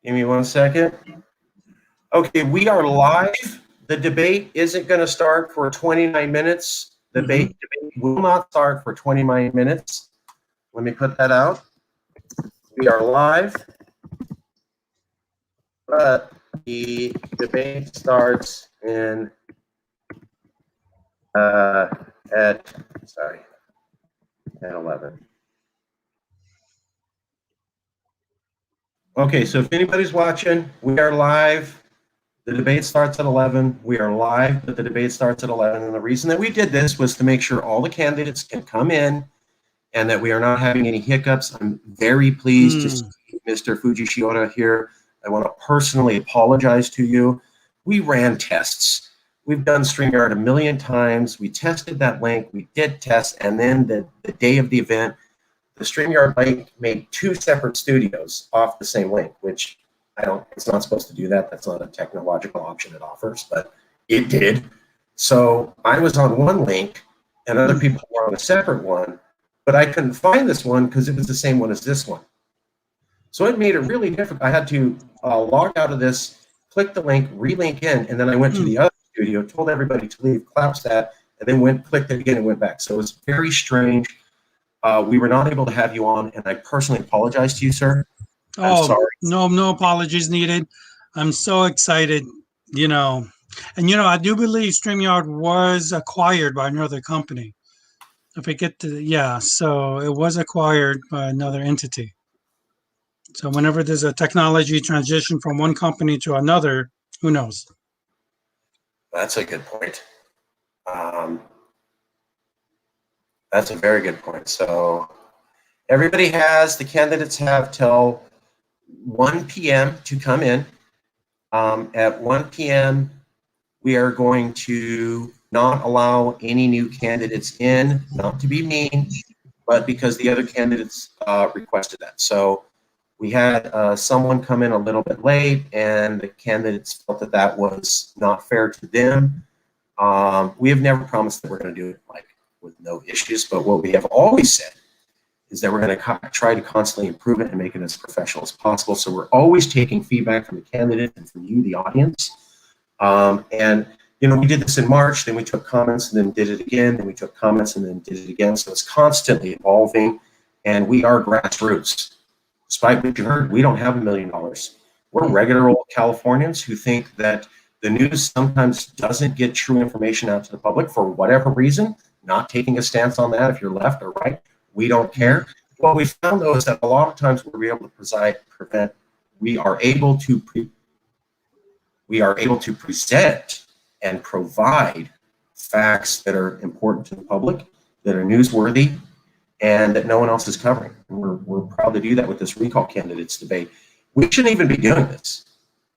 Give me 1 second. Okay, we are live. The debate isn't going to start for 29 minutes. The debate will not start for 29 minutes. Let me put that out. We are live, but the debate starts in at 11. Okay, so if anybody's watching, we are live. The debate starts at 11. We are live, but the debate starts at 11. And the reason that we did this was to make sure all the candidates can come in and that we are not having any hiccups. I'm very pleased to see Mr. Fujishiota here. I want to personally apologize to you. We ran tests. We've done StreamYard a million times. We tested that link. We did tests. And then the day of the event, the StreamYard link made 2 separate studios off the same link, which it's not supposed to do that. That's not a technological option it offers, but it did. So I was on one link and other people were on a separate one, but I couldn't find this one because it was the same one as this one. So it made it really difficult. I had to log out of this, click the link, relink in, and then I went to the other studio, told everybody to leave, collapsed that, and then clicked it again and went back. So it was very strange. We were not able to have you on, and I personally apologize to you, sir. I'm sorry. No apologies needed. I'm so excited, and I do believe StreamYard was acquired by another company. If I get to, so it was acquired by another entity. So whenever there's a technology transition from one company to another, who knows? That's a good point. That's a very good point. So the candidates have till 1 p.m. to come in. At 1 p.m., we are going to not allow any new candidates in, not to be mean, but because the other candidates requested that. So we had someone come in a little bit late, and the candidates felt that that was not fair to them. We have never promised that we're going to do it with no issues, but what we have always said is that we're going to try to constantly improve it and make it as professional as possible. So we're always taking feedback from the candidate and from you, the audience. And we did this in March, then we took comments and then did it again, then we took comments and then did it again. So it's constantly evolving, and we are grassroots. Despite what you heard, we don't have $1 million. We're regular old Californians who think that the news sometimes doesn't get true information out to the public for whatever reason, not taking a stance on that if you're left or right. We don't care. What we found, though, is that a lot of times we are able to present and provide facts that are important to the public, that are newsworthy, and that no one else is covering. And we're proud to do that with this recall candidates debate. We shouldn't even be doing this,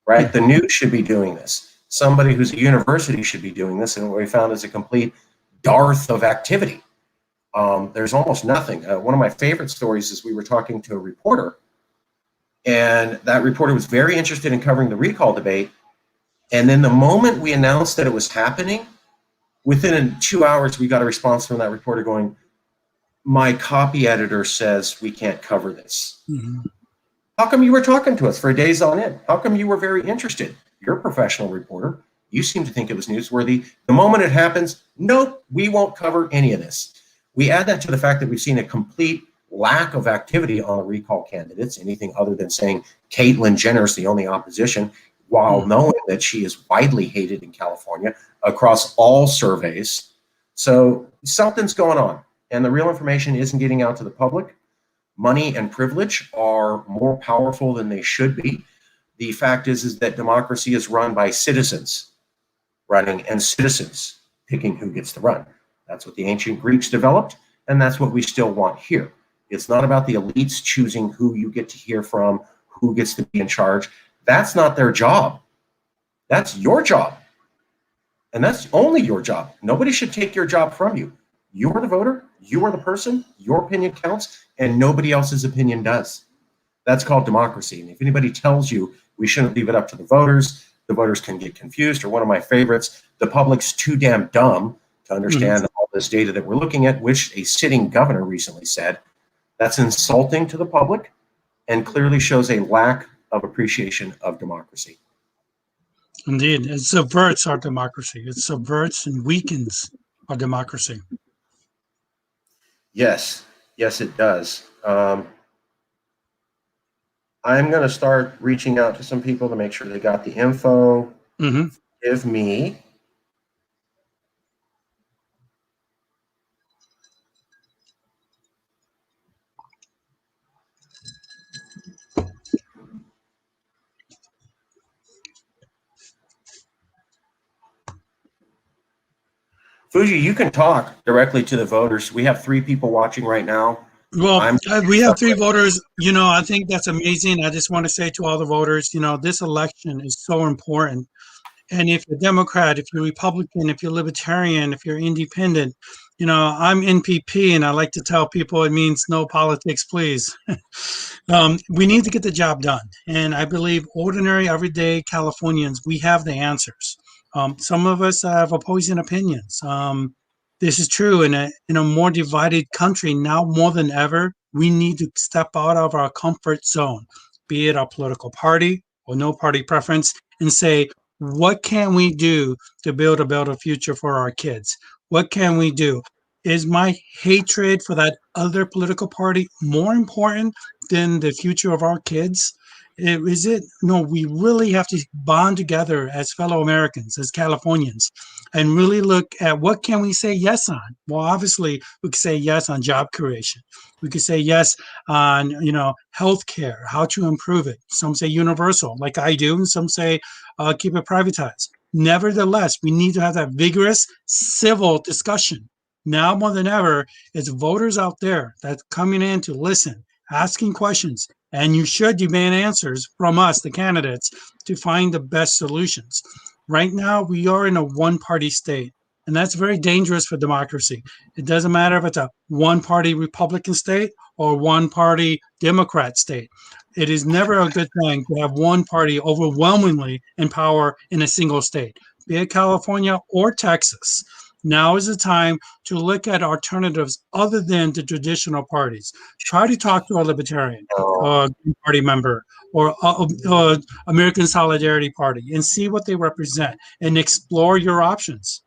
right? The news should be doing this. Somebody who's a university should be doing this, and what we found is a complete dearth of activity. There's almost nothing. One of my favorite stories is we were talking to a reporter, and that reporter was very interested in covering the recall debate. And then the moment we announced that it was happening, within 2 hours, we got a response from that reporter going, "My copy editor says we can't cover this." How come you were talking to us for days on end? How come you were very interested? You're a professional reporter. You seem to think it was newsworthy. The moment it happens, nope, we won't cover any of this. We add that to the fact that we've seen a complete lack of activity on the recall candidates, anything other than saying Caitlyn Jenner is the only opposition, while knowing that she is widely hated in California across all surveys. So something's going on, and the real information isn't getting out to the public. Money and privilege are more powerful than they should be. The fact is that democracy is run by citizens running and citizens picking who gets to run. That's what the ancient Greeks developed, and that's what we still want here. It's not about the elites choosing who you get to hear from, who gets to be in charge. That's not their job. That's your job. And that's only your job. Nobody should take your job from you. You are the voter, you are the person, your opinion counts, and nobody else's opinion does. That's called democracy. And if anybody tells you we shouldn't leave it up to the voters can get confused. Or one of my favorites, the public's too damn dumb to understand all this data that we're looking at, which a sitting governor recently said. That's insulting to the public and clearly shows a lack of appreciation of democracy. Indeed, it subverts our democracy. It subverts and weakens our democracy. Yes, yes, it does. I'm going to start reaching out to some people to make sure they got the info. Mm-hmm. Give me Fuji, you can talk directly to the voters. We have 3 people watching right now. Well, we have 3 voters. I think that's amazing. I just want to say to all the voters, this election is so important. And if you're Democrat, if you're Republican, if you're Libertarian, if you're Independent, I'm NPP, and I like to tell people it means no politics, please. We need to get the job done. And I believe ordinary, everyday Californians, we have the answers. Some of us have opposing opinions. This is true in a more divided country now more than ever. We need to step out of our comfort zone, be it our political party or no party preference, and say, what can we do to build a better future for our kids? What can we do? Is my hatred for that other political party more important than the future of our kids? Is it? No, we really have to bond together as fellow Americans, as Californians, and really look at what can we say yes on. Well, obviously, we could say yes on job creation. We could say yes on, healthcare, how to improve it. Some say universal, like I do, and some say keep it privatized. Nevertheless, we need to have that vigorous civil discussion. Now more than ever, it's voters out there that's coming in to listen, asking questions, and you should demand answers from us, the candidates, to find the best solutions. Right now, we are in a one-party state, and that's very dangerous for democracy. It doesn't matter if it's a one-party Republican state or one-party Democrat state. It is never a good thing to have one party overwhelmingly in power in a single state, be it California or Texas. Now is the time to look at alternatives other than the traditional parties. Try to talk to a libertarian, Green Party member, or American Solidarity Party, and see what they represent, and explore your options.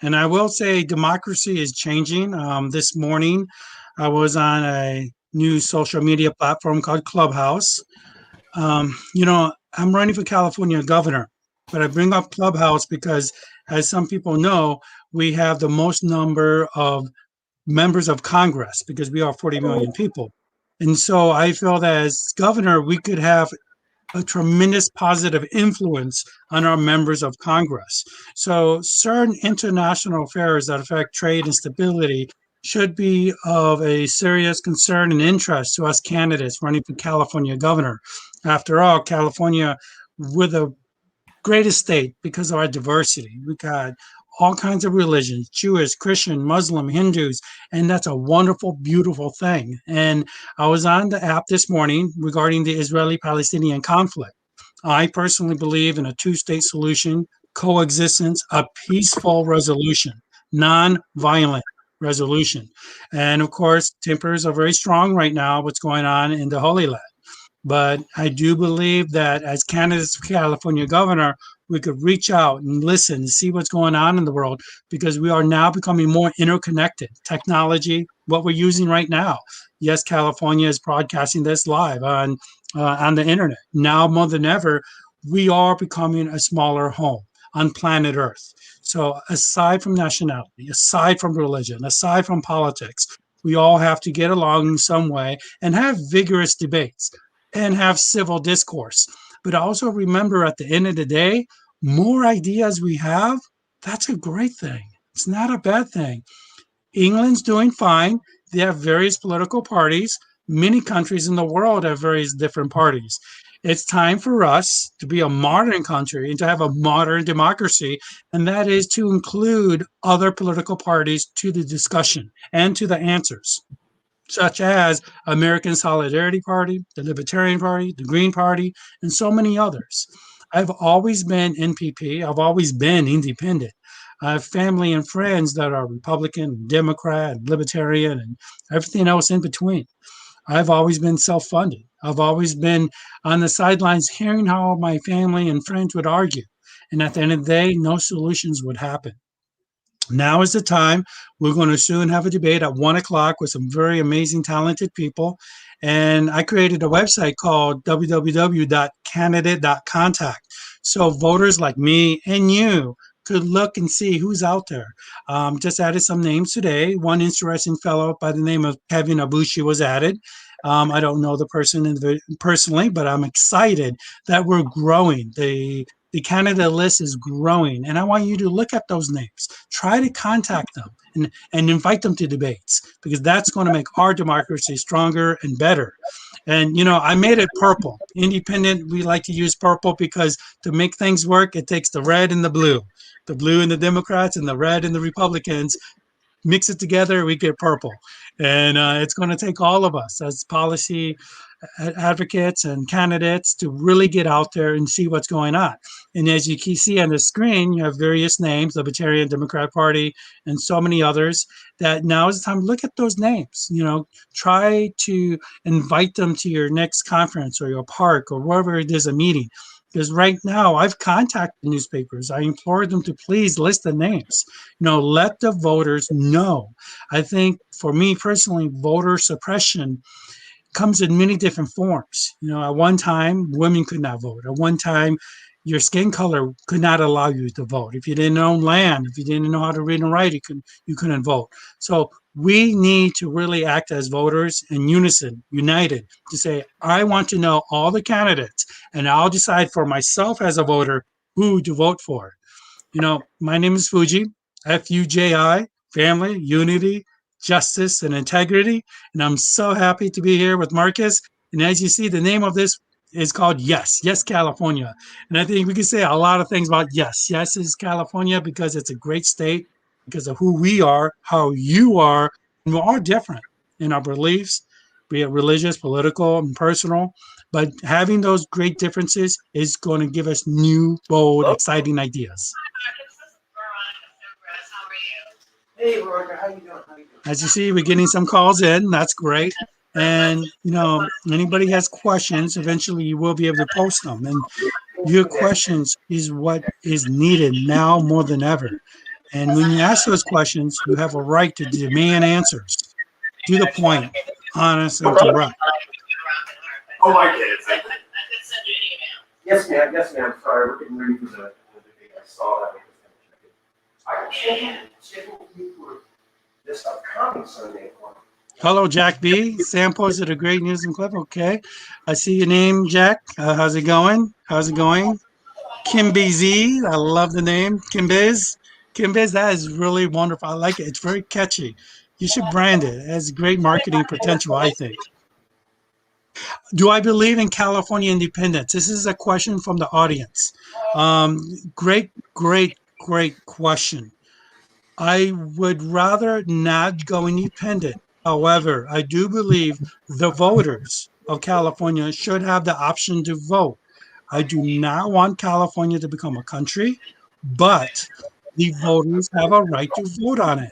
And I will say democracy is changing. This morning, I was on a new social media platform called Clubhouse. I'm running for California governor, but I bring up Clubhouse because, as some people know, we have the most number of members of Congress because we are 40 million people. And so I feel that as governor, we could have a tremendous positive influence on our members of Congress. So certain international affairs that affect trade and stability should be of a serious concern and interest to us candidates running for California governor. After all, California, we're the greatest state because of our diversity. We got all kinds of religions, Jewish, Christian, Muslim, Hindus, and that's a wonderful, beautiful thing. And I was on the app this morning regarding the Israeli-Palestinian conflict. I personally believe in a two-state solution, coexistence, a peaceful resolution, non-violent resolution. And of course, tempers are very strong right now, what's going on in the Holy Land. But I do believe that as candidates for California governor, we could reach out and listen and see what's going on in the world, because we are now becoming more interconnected. Technology, what we're using right now. Yes, California is broadcasting this live on the internet. Now more than ever, we are becoming a smaller home on planet Earth. So aside from nationality, aside from religion, aside from politics, we all have to get along in some way and have vigorous debates and have civil discourse. But also remember, at the end of the day, more ideas we have, that's a great thing. It's not a bad thing. England's doing fine. They have various political parties. Many countries in the world have various different parties. It's time for us to be a modern country and to have a modern democracy, and that is to include other political parties to the discussion and to the answers, such as American Solidarity Party, the Libertarian Party, the Green Party, and so many others. I've always been NPP. I've always been independent. I have family and friends that are Republican, Democrat, Libertarian, and everything else in between. I've always been self-funded. I've always been on the sidelines hearing how my family and friends would argue. And at the end of the day, no solutions would happen. Now is the time. We're going to soon have a debate at 1 o'clock with some very amazing, talented people. And I created a website called www.candidate.contact. So voters like me and you could look and see who's out there. Just added some names today. One interesting fellow by the name of Kevin Abushi was added. I don't know the person personally, but I'm excited that we're growing. The candidate list is growing, and I want you to look at those names. Try to contact them and invite them to debates, because that's going to make our democracy stronger and better. And, I made it purple. Independent, we like to use purple because to make things work, it takes the red and the blue. The blue in the Democrats and the red in the Republicans. Mix it together, we get purple. And it's going to take all of us as policy advocates and candidates to really get out there and see what's going on. And as you can see on the screen, you have various names, Libertarian, Democrat Party, and so many others, that now is the time to look at those names. Try to invite them to your next conference or your park or wherever it is a meeting. Because right now, I've contacted newspapers. I implored them to please list the names. Let the voters know. I think for me personally, voter suppression comes in many different forms. At one time, women could not vote. At one time, your skin color could not allow you to vote. If you didn't own land, if you didn't know how to read and write, you couldn't vote. So we need to really act as voters in unison, united, to say, I want to know all the candidates, and I'll decide for myself as a voter who to vote for. My name is Fuji, Fuji, family, unity, justice, and integrity. And I'm so happy to be here with Marcus. And as you see, the name of this is called Yes California. And I think we can say a lot of things about Yes is California, because it's a great state, because of who we are, how you are, and we're all different in our beliefs, be it religious, political, and personal. But having those great differences is going to give us new, bold, exciting ideas. Hey, Veronica, how you doing? As you see, we're getting some calls in. That's great. And, anybody has questions, eventually you will be able to post them. And your questions is what is needed now more than ever. And when you ask those questions, you have a right to demand answers. To the point, honest, and direct. Oh, I get it. I can send you an email. Yes, ma'am. Sorry, we're getting ready for the debate. I saw that. I can check with you for this upcoming Sunday. Hello, Jack B. Sam posted a great news and clip. Okay. I see your name, Jack. How's it going? Kim BZ. I love the name. Kim Biz. That is really wonderful. I like it. It's very catchy. You should brand it. It has great marketing potential, I think. Do I believe in California independence? This is a question from the audience. Great question. I would rather not go independent. However, I do believe the voters of California should have the option to vote. I do not want California to become a country, but the voters have a right to vote on it.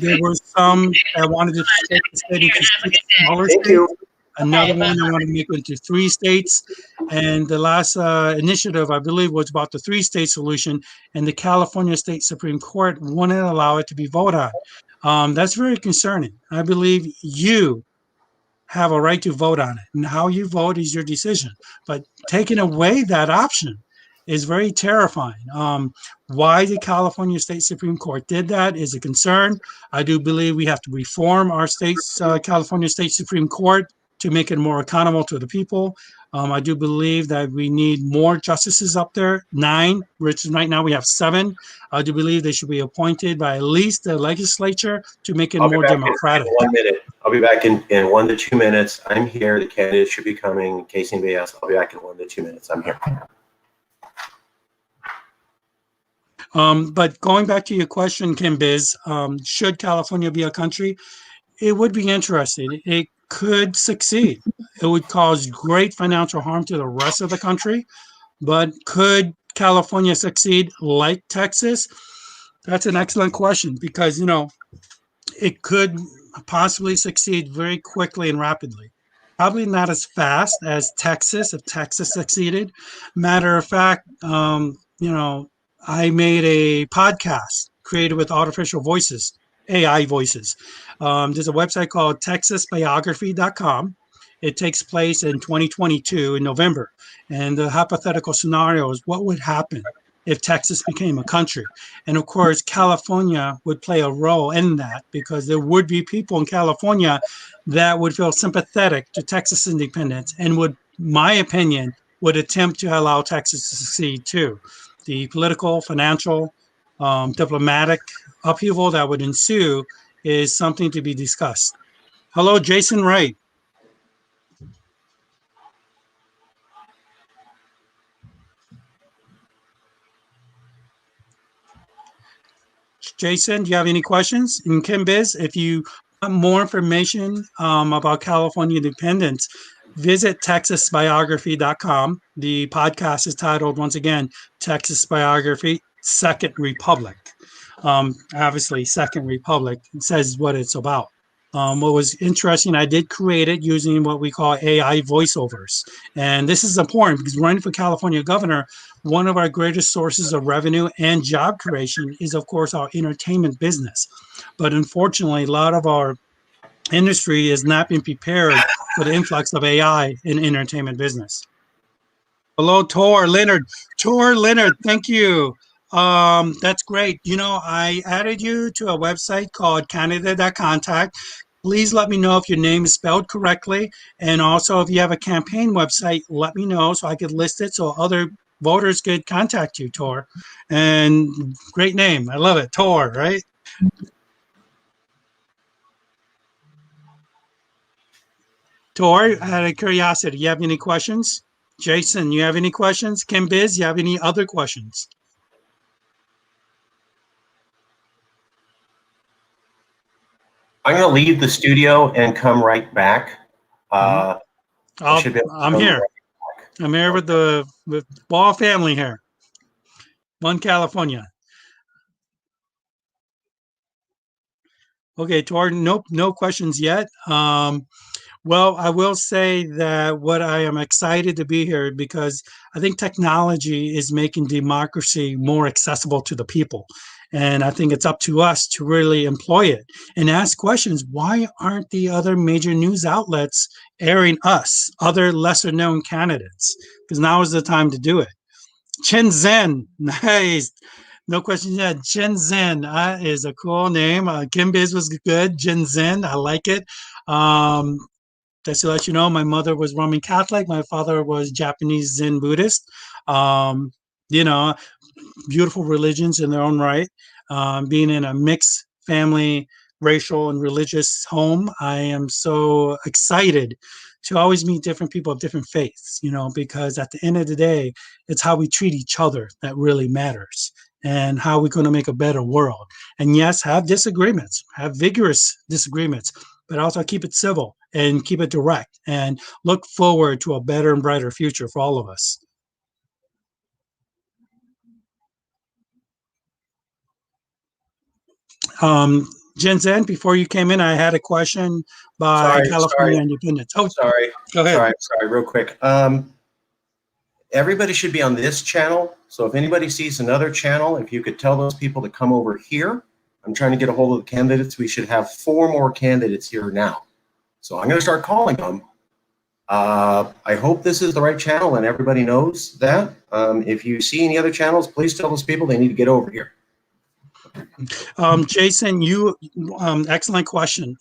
There were some that wanted to split the state into 6 smaller states. Another one I wanted to make into 3 states. And the last initiative, I believe, was about the 3-state solution. And the California State Supreme Court wouldn't allow it to be voted on. That's very concerning. I believe you have a right to vote on it. And how you vote is your decision. But taking away that option is very terrifying. Why the California State Supreme Court did that is a concern. I do believe we have to reform our state's California State Supreme Court to make it more accountable to the people. I do believe that we need more justices up there, 9, which right now we have 7. I do believe they should be appointed by at least the legislature to make it more democratic. In 1 minute. I'll be back in 1 to 2 minutes. I'm here. The candidates should be coming. In case anybody else, I'll be back in 1 to 2 minutes. I'm here. But going back to your question, Kim Biz, should California be a country? It would be interesting. It could succeed. It would cause great financial harm to the rest of the country. But could California succeed like Texas? That's an excellent question because, it could possibly succeed very quickly and rapidly. Probably not as fast as Texas, if Texas succeeded. Matter of fact, I made a podcast created with artificial voices, AI voices. There's a website called texasbiography.com. It takes place in 2022 in November. And the hypothetical scenario is what would happen if Texas became a country. And of course, California would play a role in that because there would be people in California that would feel sympathetic to Texas independence and would, my opinion, would attempt to allow Texas to succeed too. The political, financial, diplomatic upheaval that would ensue is something to be discussed. Hello, Jason Wright. Jason, do you have any questions? And Kim Biz, if you want more information about California independence, visit texasbiography.com. The podcast is titled, once again, Texas Biography, Second Republic. Obviously, Second Republic says what it's about. What was interesting, I did create it using what we call AI voiceovers. And this is important because running for California governor, one of our greatest sources of revenue and job creation is, of course, our entertainment business. But unfortunately, a lot of our industry has not been prepared for the influx of AI in entertainment business. Hello, Tor Leonard. Tor Leonard, thank you. That's great. I added you to a website called candidate.contact. Please let me know if your name is spelled correctly. And also, if you have a campaign website, let me know so I could list it so other voters could contact you, Tor. And great name. I love it. Tor, right? Tor, out of curiosity, you have any questions? Jason, you have any questions? Kim Biz, you have any other questions? I'm going to leave the studio and come right back. I'm here. I'm here with the Ball family here. One California. Okay, Tor, no questions yet. Well, I will say that what I am excited to be here because I think technology is making democracy more accessible to the people. And I think it's up to us to really employ it and ask questions. Why aren't the other major news outlets airing us, other lesser known candidates? Because now is the time to do it. Chen Zhen, nice. No question yet. Chen Zhen is a cool name. Kim Biz was good. Chen Zhen, I like it. Just to let you know, my mother was Roman Catholic. My father was Japanese Zen Buddhist. Beautiful religions in their own right. Being in a mixed family, racial and religious home, I am so excited to always meet different people of different faiths, because at the end of the day, it's how we treat each other that really matters and how we're going to make a better world. And yes, have disagreements, have vigorous disagreements, but also keep it civil and keep it direct and look forward to a better and brighter future for all of us. Jen Zen, before you came in, I had a question by California Independence. Oh, sorry. Go ahead. Sorry, real quick. Everybody should be on this channel. So if anybody sees another channel, if you could tell those people to come over here. I'm trying to get a hold of the candidates. We should have 4 more candidates here now. So I'm going to start calling them. I hope this is the right channel and everybody knows that. If you see any other channels, please tell those people they need to get over here. Jason, excellent question.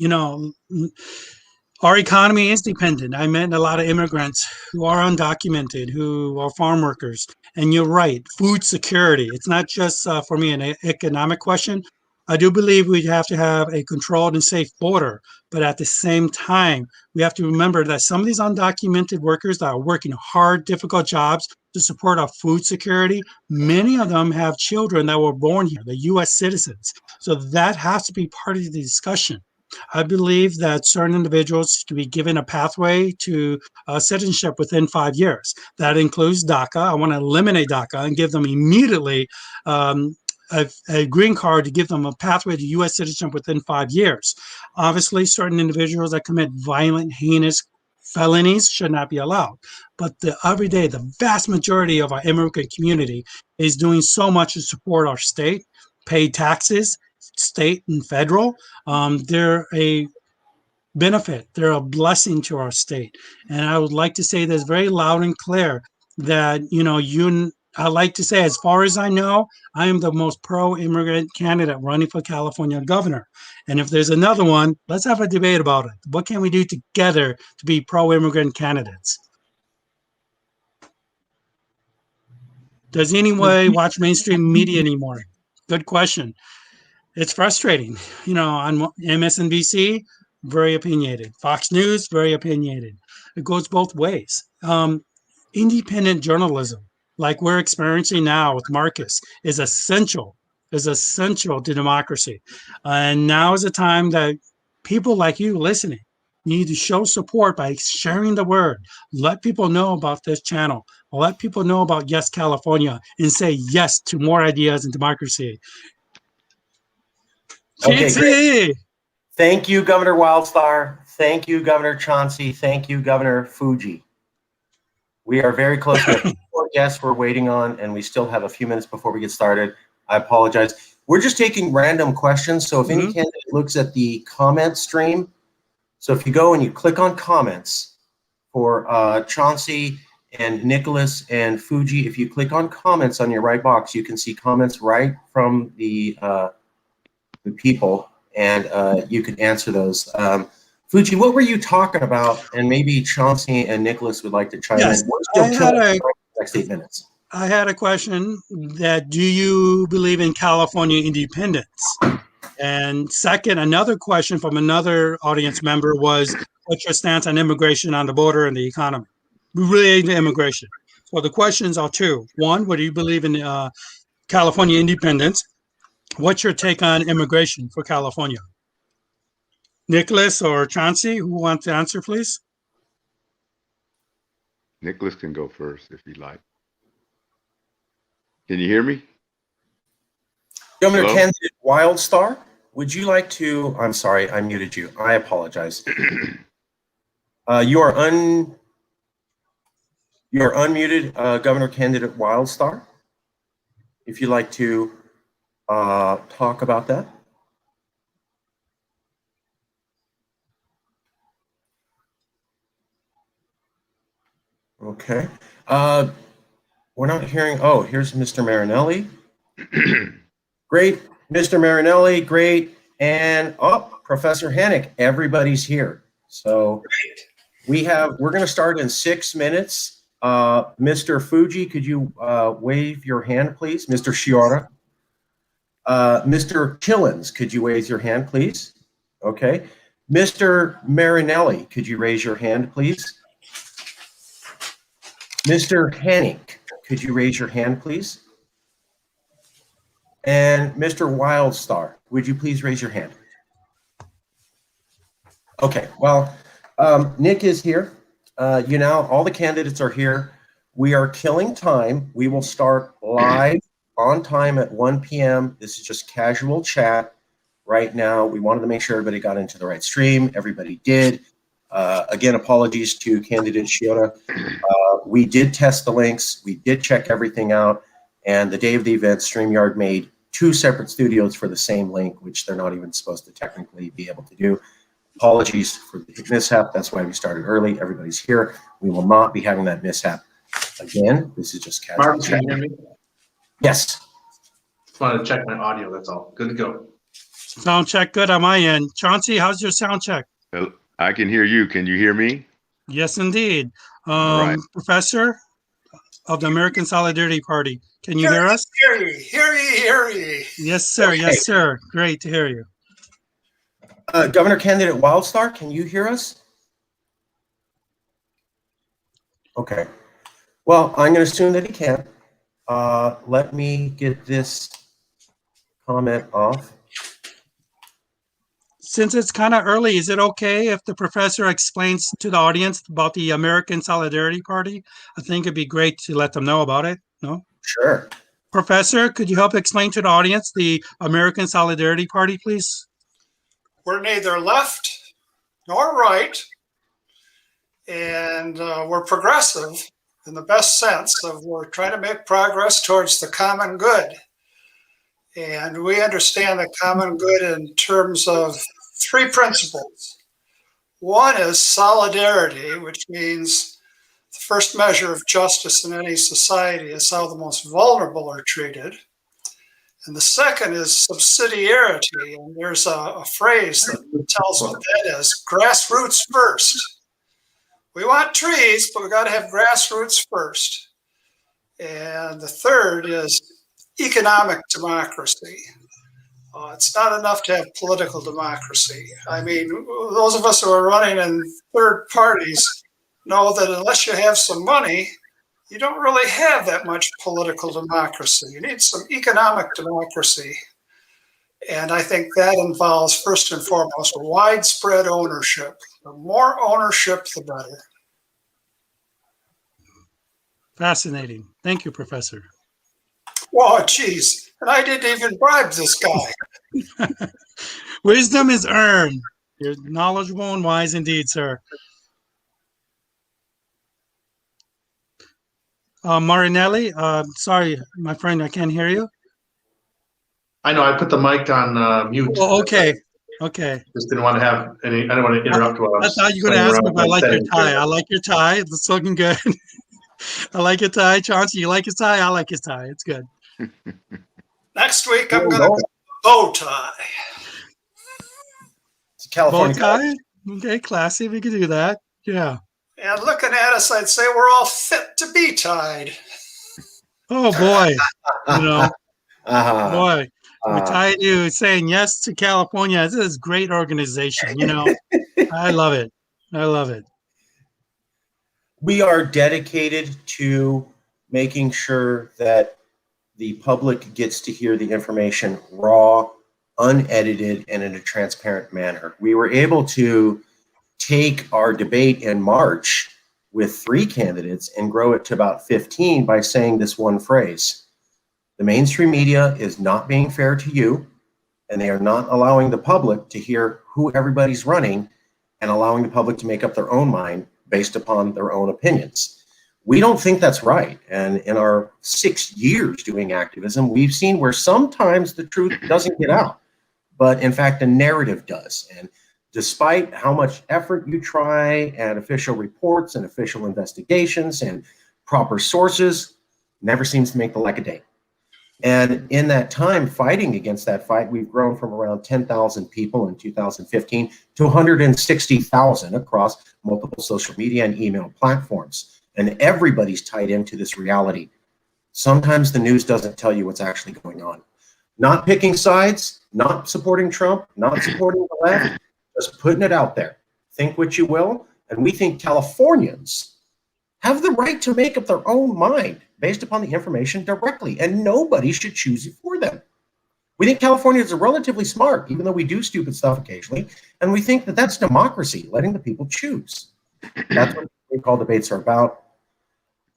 Our economy is dependent. I met a lot of immigrants who are undocumented, who are farm workers. And you're right, food security. It's not just for me an economic question. I do believe we have to have a controlled and safe border. But at the same time, we have to remember that some of these undocumented workers that are working hard, difficult jobs to support our food security, many of them have children that were born here, the U.S. citizens. So that has to be part of the discussion. I believe that certain individuals to be given a pathway to citizenship within 5 years. That includes DACA. I want to eliminate DACA and give them immediately a green card to give them a pathway to U.S. citizenship within 5 years. Obviously, certain individuals that commit violent, heinous felonies should not be allowed. But the vast majority of our immigrant community is doing so much to support our state, pay taxes, state and federal. They're a benefit. They're a blessing to our state. And I would like to say this very loud and clear that, I like to say, as far as I know, I am the most pro-immigrant candidate running for California governor. And if there's another one, let's have a debate about it. What can we do together to be pro-immigrant candidates? Does anyone watch mainstream media anymore? Good question. It's frustrating. On MSNBC, very opinionated. Fox News, very opinionated. It goes both ways. Independent journalism, like we're experiencing now with Marcus, is essential to democracy. And now is the time that people like you listening need to show support by sharing the word. Let people know about this channel. Let people know about Yes California and say yes to more ideas and democracy. Okay, great. Thank you, Governor Wildstar. Thank you, Governor Chauncey. Thank you, Governor Fuji. We are very close to 4 guests we're waiting on, and we still have a few minutes before we get started. I apologize. We're just taking random questions, so if any candidate looks at the comment stream, so if you go and you click on comments for Chauncey and Nicholas and Fuji, if you click on comments on your right box, you can see comments right from the people, and you can answer those. Fuji, what were you talking about? And maybe Chauncey and Nicholas would like to chime in. We're still killing the next 8 minutes. I had a question that, do you believe in California independence? And second, another question from another audience member was, what's your stance on immigration on the border and the economy? Related to immigration. So the questions are two. One, what do you believe in California independence? What's your take on immigration for California? Nicholas or Chauncey, who wants to answer, please? Nicholas can go first if he'd like. Can you hear me? Governor Candidate Wildstar, would you like to? I'm sorry, I muted you. I apologize. You are unmuted, Governor Candidate Wildstar. If you'd like to talk about that. Okay. We're not hearing. Oh, here's Mr. Marinelli. Great. Mr. Marinelli, great. And Professor Hennick, everybody's here. So we're going to start in 6 minutes. Mr. Fuji, could you wave your hand, please? Mr. Shiora. Mr. Killens, could you raise your hand, please? Okay. Mr. Marinelli, could you raise your hand, please? Mr. Hennick, could you raise your hand, please? And Mr. Wildstar, would you please raise your hand? Okay, well, Nick is here. All the candidates are here. We are killing time. We will start live on time at 1 p.m. This is just casual chat right now. We wanted to make sure everybody got into the right stream. Everybody did. Again, apologies to candidate Shiota. We did test the links. We did check everything out. And the day of the event, StreamYard made 2 separate studios for the same link, which they're not even supposed to technically be able to do. Apologies for the mishap. That's why we started early. Everybody's here. We will not be having that mishap again. This is just casual. Mark, can you hear me? Yes. Just wanted to check my audio. That's all. Good to go. Sound check good on my end. Chauncey, how's your sound check? I can hear you. Can you hear me? Yes, indeed. Right. Professor of the American Solidarity Party, can you hear us? Hear ye. Yes, sir. Okay. Yes, sir. Great to hear you. Governor Candidate Wildstar, can you hear us? Okay. Well, I'm going to assume that he can. Let me get this comment off. Since it's kind of early, is it okay if the professor explains to the audience about the American Solidarity Party? I think it'd be great to let them know about it. No? Sure. Professor, could you help explain to the audience the American Solidarity Party, please? We're neither left nor right, and we're progressive in the best sense of we're trying to make progress towards the common good. And we understand the common good in terms of three principles. One is solidarity, which means the first measure of justice in any society is how the most vulnerable are treated. And the second is subsidiarity. And there's a phrase that tells what that is: grassroots first. We want trees, but we got to have grassroots first. And the third is economic democracy. It's not enough to have political democracy. I mean, those of us who are running in third parties know that unless you have some money, you don't really have that much political democracy. You need some economic democracy. And I think that involves, first and foremost, widespread ownership. The more ownership, the better. Fascinating. Thank you, Professor. Whoa, geez. And I didn't even bribe this guy. Wisdom is earned. You're knowledgeable and wise indeed, sir. Marinelli, sorry, my friend, I can't hear you. I know, I put the mic on mute. Oh, okay. Okay. Just didn't want to have any, I didn't want to interrupt while I thought you were going to ask me if I like your tie. I like your tie. It's looking good. I like your tie. Chauncey, you like his tie? I like his tie. It's good. Next week, I'm going to go bow tie. It's a California Bow tie? Okay, classy. We could do that. Yeah. And looking at us, I'd say we're all fit to be tied. Oh, boy. You know, boy. We're Uh, tied you saying yes to California. This is a great organization, you know. I love it. I love it. we are dedicated to making sure that the public gets to hear the information raw, unedited, and in a transparent manner. We were able to take our debate in March with 3 candidates and grow it to about 15 by saying this one phrase: the mainstream media is not being fair to you, and they are not allowing the public to hear who everybody's running and allowing the public to make up their own mind based upon their own opinions. We don't think that's right. And in our 6 years doing activism, we've seen where sometimes the truth doesn't get out, but in fact, a narrative does. And despite how much effort you try at official reports and official investigations and proper sources, never seems to make the light of day. And in that time, fighting against that fight, we've grown from around 10,000 people in 2015 to 160,000 across multiple social media and email platforms. And everybody's tied into this reality. Sometimes the news doesn't tell you what's actually going on. Not picking sides, not supporting Trump, not supporting the left, just putting it out there. Think what you will. And we think Californians have the right to make up their own mind based upon the information directly, and nobody should choose it for them. We think Californians are relatively smart, even though we do stupid stuff occasionally, and we think that that's democracy, letting the people choose. That's what recall debates are about.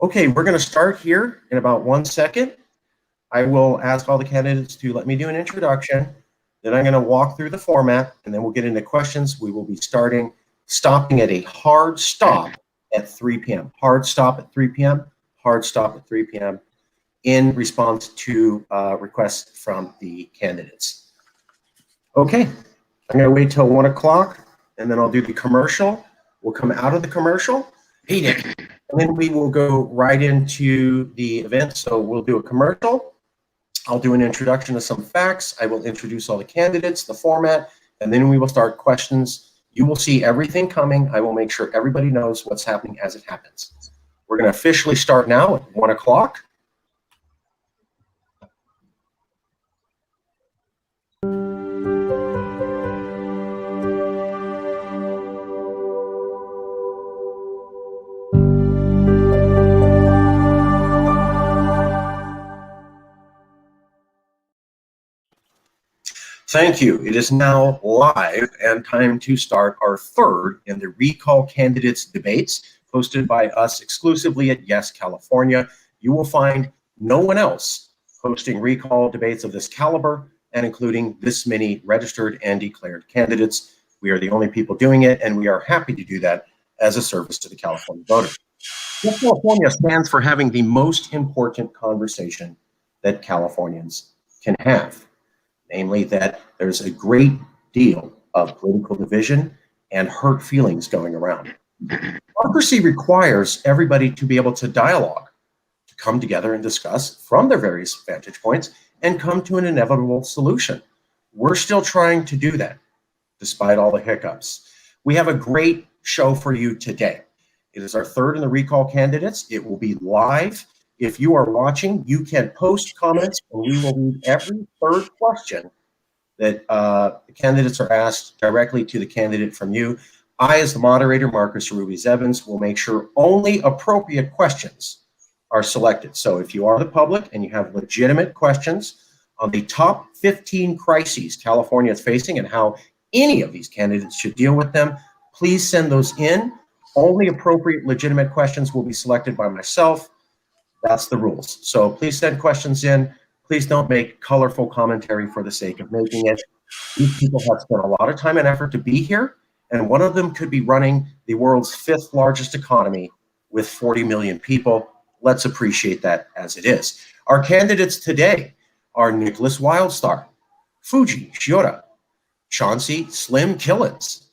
Okay, we're going to start here in about 1 second. I will ask all the candidates to let me do an introduction. Then I'm going to walk through the format, and then we'll get into questions. We will be stopping at a hard stop at 3 p.m. Hard stop at 3 p.m. Hard stop at 3 p.m. in response to requests from the candidates. Okay, I'm going to wait till 1 o'clock, and then I'll do the commercial. We'll come out of the commercial. Hey, Nick. And then we will go right into the event. So we'll do a commercial. I'll do an introduction to some facts. I will introduce all the candidates, the format, and then we will start questions. You will see everything coming. I will make sure everybody knows what's happening as it happens. We're going to officially start now at 1 o'clock. Thank you. It is now live and time to start our third in the Recall Candidates debates hosted by us exclusively at Yes California. You will find no one else hosting recall debates of this caliber and including this many registered and declared candidates. We are the only people doing it, and we are happy to do that as a service to the California voter. California stands for having the most important conversation that Californians can have, namely that there's a great deal of political division and hurt feelings going around. Democracy requires everybody to be able to dialogue, to come together and discuss from their various vantage points and come to an inevitable solution. We're still trying to do that, despite all the hiccups. We have a great show for you today. It is our third in the recall candidates. It will be live. If you are watching, you can post comments, and we will read every third question that the candidates are asked directly to the candidate from you. I, as the moderator, Marcus Ruiz Evans, will make sure only appropriate questions are selected. So if you are the public and you have legitimate questions on the top 15 crises California is facing and how any of these candidates should deal with them, please send those in. Only appropriate, legitimate questions will be selected by myself. That's the rules. So please send questions in. Please don't make colorful commentary for the sake of making it. These people have spent a lot of time and effort to be here, and one of them could be running the world's 5th largest economy with 40 million people. Let's appreciate that as it is. Our candidates today are Nicholas Wildstar, Fuji Shiora, Chauncey Slim Killens,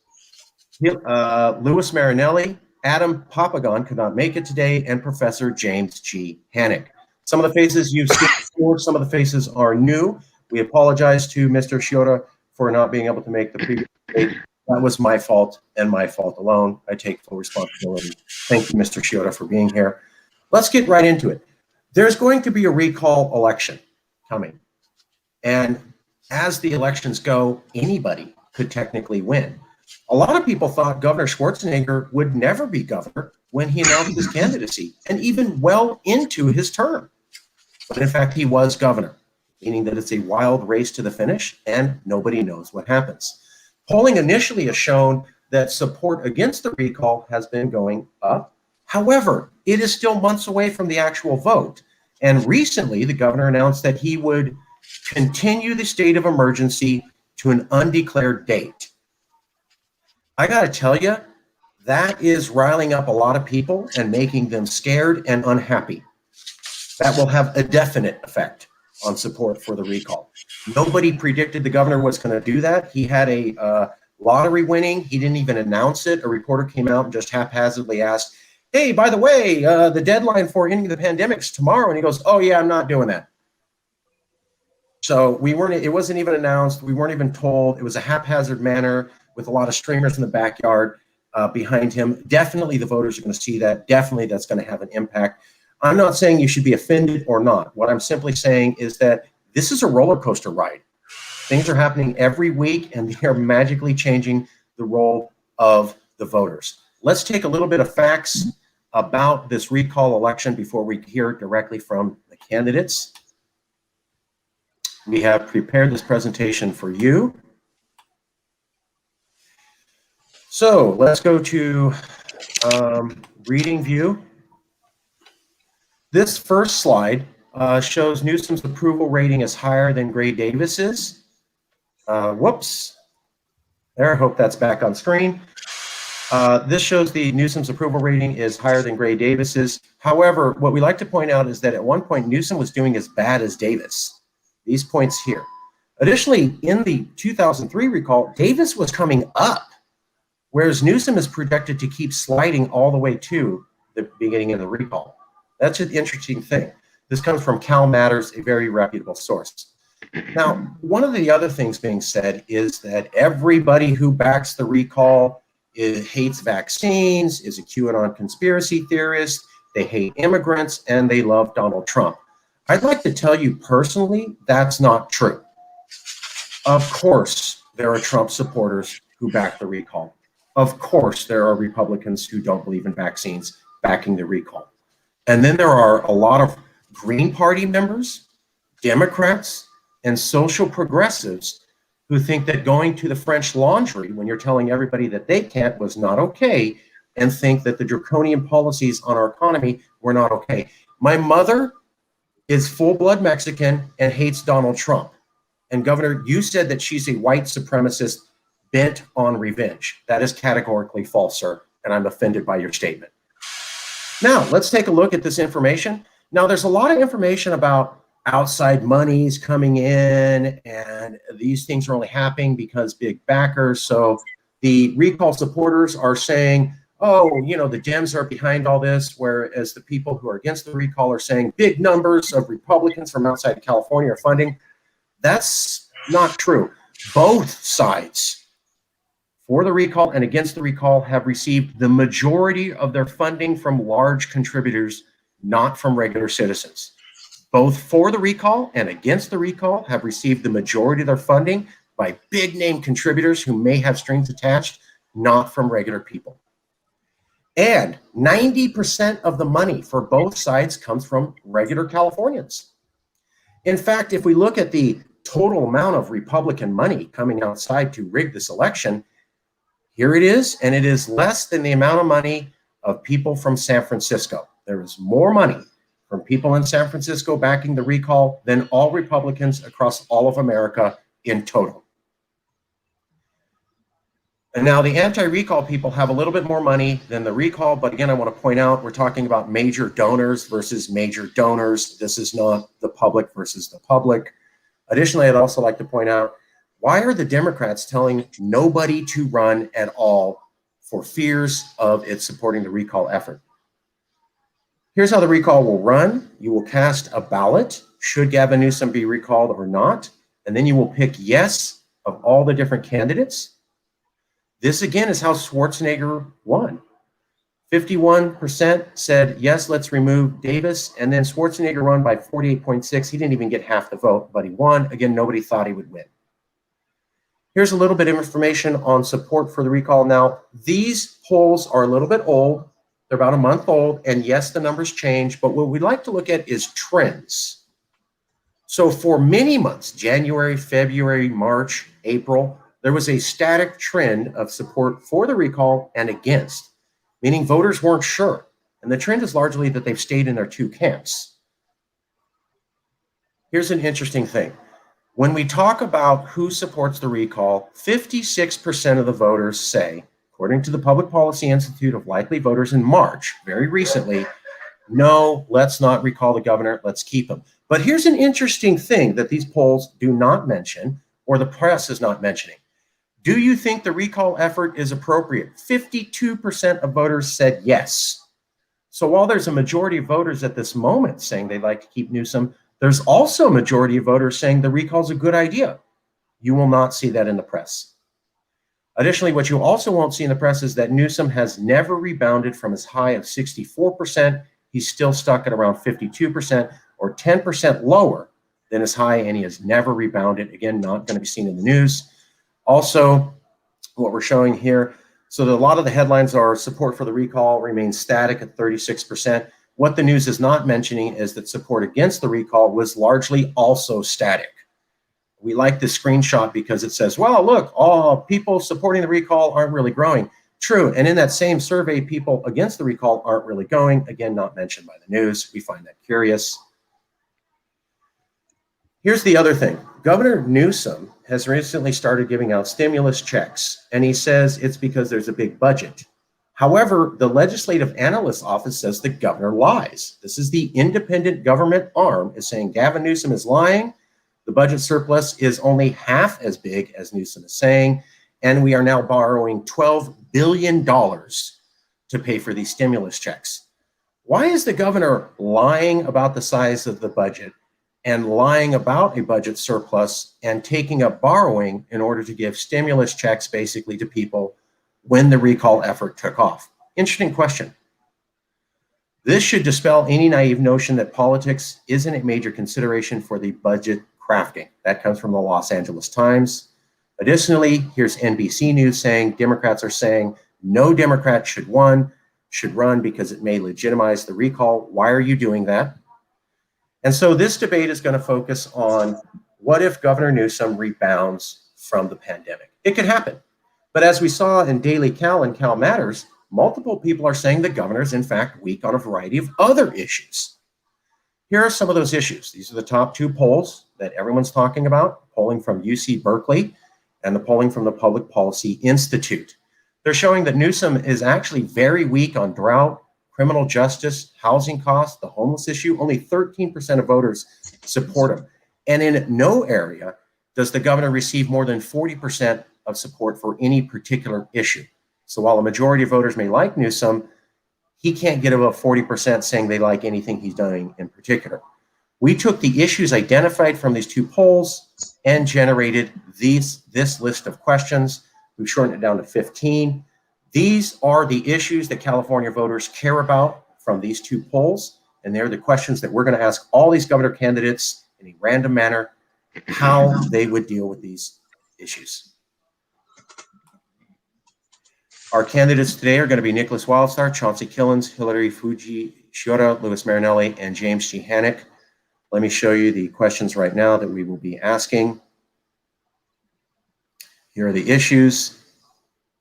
Louis Marinelli, Adam Papagon could not make it today, and Professor James G. Hannick. Some of the faces you've seen before, some of the faces are new. We apologize to Mr. Shiora for not being able to make the previous debate. That was my fault and my fault alone. I take full responsibility. Thank you, Mr. Shiora, for being here. Let's get right into it. There's going to be a recall election coming. And as the elections go, anybody could technically win. A lot of people thought Governor Schwarzenegger would never be governor when he announced his candidacy, and even well into his term. But in fact, he was governor, meaning that it's a wild race to the finish, and nobody knows what happens. Polling initially has shown that support against the recall has been going up. However, it is still months away from the actual vote. And recently, the governor announced that he would continue the state of emergency to an undeclared date. I got to tell you, that is riling up a lot of people and making them scared and unhappy. That will have a definite effect on support for the recall. Nobody predicted the governor was going to do that. He had a lottery winning. He didn't even announce it. A reporter came out and just haphazardly asked, hey, by the way, the deadline for ending the pandemic's tomorrow. And he goes, oh yeah, I'm not doing that. So it wasn't even announced. We weren't even told. It was a haphazard manner with a lot of streamers in the backyard behind him. Definitely the voters are going to see that. Definitely that's going to have an impact. I'm not saying you should be offended or not. What I'm simply saying is that this is a roller coaster ride. Things are happening every week, and they are magically changing the role of the voters. Let's take a little bit of facts about this recall election before we hear directly from the candidates. We have prepared this presentation for you. So let's go to reading view. This first slide shows Newsom's approval rating is higher than Gray Davis's. Whoops. There, I hope that's back on screen. This shows the Newsom's approval rating is higher than Gray Davis's. However, what we like to point out is that at one point Newsom was doing as bad as Davis. These points here. Additionally, in the 2003 recall, Davis was coming up, whereas Newsom is projected to keep sliding all the way to the beginning of the recall. That's an interesting thing. This comes from Cal Matters, a very reputable source. Now, one of the other things being said is that everybody who backs the recall hates vaccines, is a QAnon conspiracy theorist, they hate immigrants, and they love Donald Trump. I'd like to tell you personally, that's not true. Of course, there are Trump supporters who back the recall. Of course, there are Republicans who don't believe in vaccines backing the recall. And then there are a lot of Green Party members, Democrats, and social progressives who think that going to the French Laundry when you're telling everybody that they can't was not okay, and think that the draconian policies on our economy were not okay. My mother is full-blood Mexican and hates Donald Trump. And Governor, you said that she's a white supremacist bent on revenge. That is categorically false, sir, and I'm offended by your statement. Now, let's take a look at this information. Now, there's a lot of information about outside monies coming in, and these things are only happening because big backers. So the recall supporters are saying, oh, the Dems are behind all this, whereas the people who are against the recall are saying big numbers of Republicans from outside of California are funding. That's not true. Both sides, for the recall and against the recall, have received the majority of their funding from large contributors, not from regular citizens. Both for the recall and against the recall have received the majority of their funding by big name contributors who may have strings attached, not from regular people. And 90% of the money for both sides comes from regular Californians. In fact, if we look at the total amount of Republican money coming outside to rig this election, here it is, and it is less than the amount of money of people from San Francisco. There is more money from people in San Francisco backing the recall than all Republicans across all of America in total. And now the anti-recall people have a little bit more money than the recall, but again, I want to point out, we're talking about major donors versus major donors. This is not the public versus the public. Additionally, I'd also like to point out, why are the Democrats telling nobody to run at all for fears of it supporting the recall effort? Here's how the recall will run. You will cast a ballot, should Gavin Newsom be recalled or not, and then you will pick yes of all the different candidates. This again is how Schwarzenegger won. 51% said, yes, let's remove Davis, and then Schwarzenegger won by 48.6. He didn't even get half the vote, but he won. Again, nobody thought he would win. Here's a little bit of information on support for the recall. Now, these polls are a little bit old. They're about a month old, and yes, the numbers change, but what we'd like to look at is trends. So for many months, January, February, March, April, there was a static trend of support for the recall and against, meaning voters weren't sure. And the trend is largely that they've stayed in their two camps. Here's an interesting thing. When we talk about who supports the recall, 56% of the voters say, according to the Public Policy Institute of Likely Voters in March, very recently, no, let's not recall the governor, let's keep him. But here's an interesting thing that these polls do not mention, or the press is not mentioning. Do you think the recall effort is appropriate? 52% of voters said yes. So while there's a majority of voters at this moment saying they'd like to keep Newsom, there's also a majority of voters saying the recall is a good idea. You will not see that in the press. Additionally, what you also won't see in the press is that Newsom has never rebounded from his high of 64%. He's still stuck at around 52%, or 10% lower than his high, and he has never rebounded. Again, not going to be seen in the news. Also, what we're showing here, so that a lot of the headlines are support for the recall remains static at 36%. What the news is not mentioning is that support against the recall was largely also static. We like this screenshot because it says, well, look, all people supporting the recall aren't really growing. True, and in that same survey, people against the recall aren't really going. Again, not mentioned by the news. We find that curious. Here's the other thing. Governor Newsom has recently started giving out stimulus checks, and he says it's because there's a big budget. However, the Legislative Analyst's Office says the governor lies. This is the independent government arm is saying Gavin Newsom is lying. The budget surplus is only half as big as Newsom is saying, and we are now borrowing $12 billion to pay for these stimulus checks. Why is the governor lying about the size of the budget and lying about a budget surplus and taking up borrowing in order to give stimulus checks basically to people when the recall effort took off? Interesting question. This should dispel any naive notion that politics isn't a major consideration for the budget crafting. That comes from the Los Angeles Times. Additionally, here's NBC News saying Democrats are saying no Democrat should run because it may legitimize the recall. Why are you doing that? And so this debate is going to focus on what if Governor Newsom rebounds from the pandemic? It could happen. But as we saw in Daily Cal and Cal Matters, multiple people are saying the governor is in fact weak on a variety of other issues. here are some of those issues. These are the top two polls that everyone's talking about, polling from UC Berkeley and the polling from the Public Policy Institute. They're showing that Newsom is actually very weak on drought, criminal justice, housing costs, the homeless issue. Only 13% of voters support him. And in no area does the governor receive more than 40% of support for any particular issue. So while a majority of voters may like Newsom, he can't get above 40% saying they like anything he's doing in particular. We took the issues identified from these two polls and generated this list of questions. We've shortened it down to 15. These are the issues that California voters care about from these two polls, and they're the questions that we're going to ask all these governor candidates in a random manner, how they would deal with these issues. Our candidates today are going to be Nicholas Wildstar, Chauncey Killens, Hillary Shiora, Louis Marinelli, and James G. Hannick. Let me show you the questions right now that we will be asking. Here are the issues.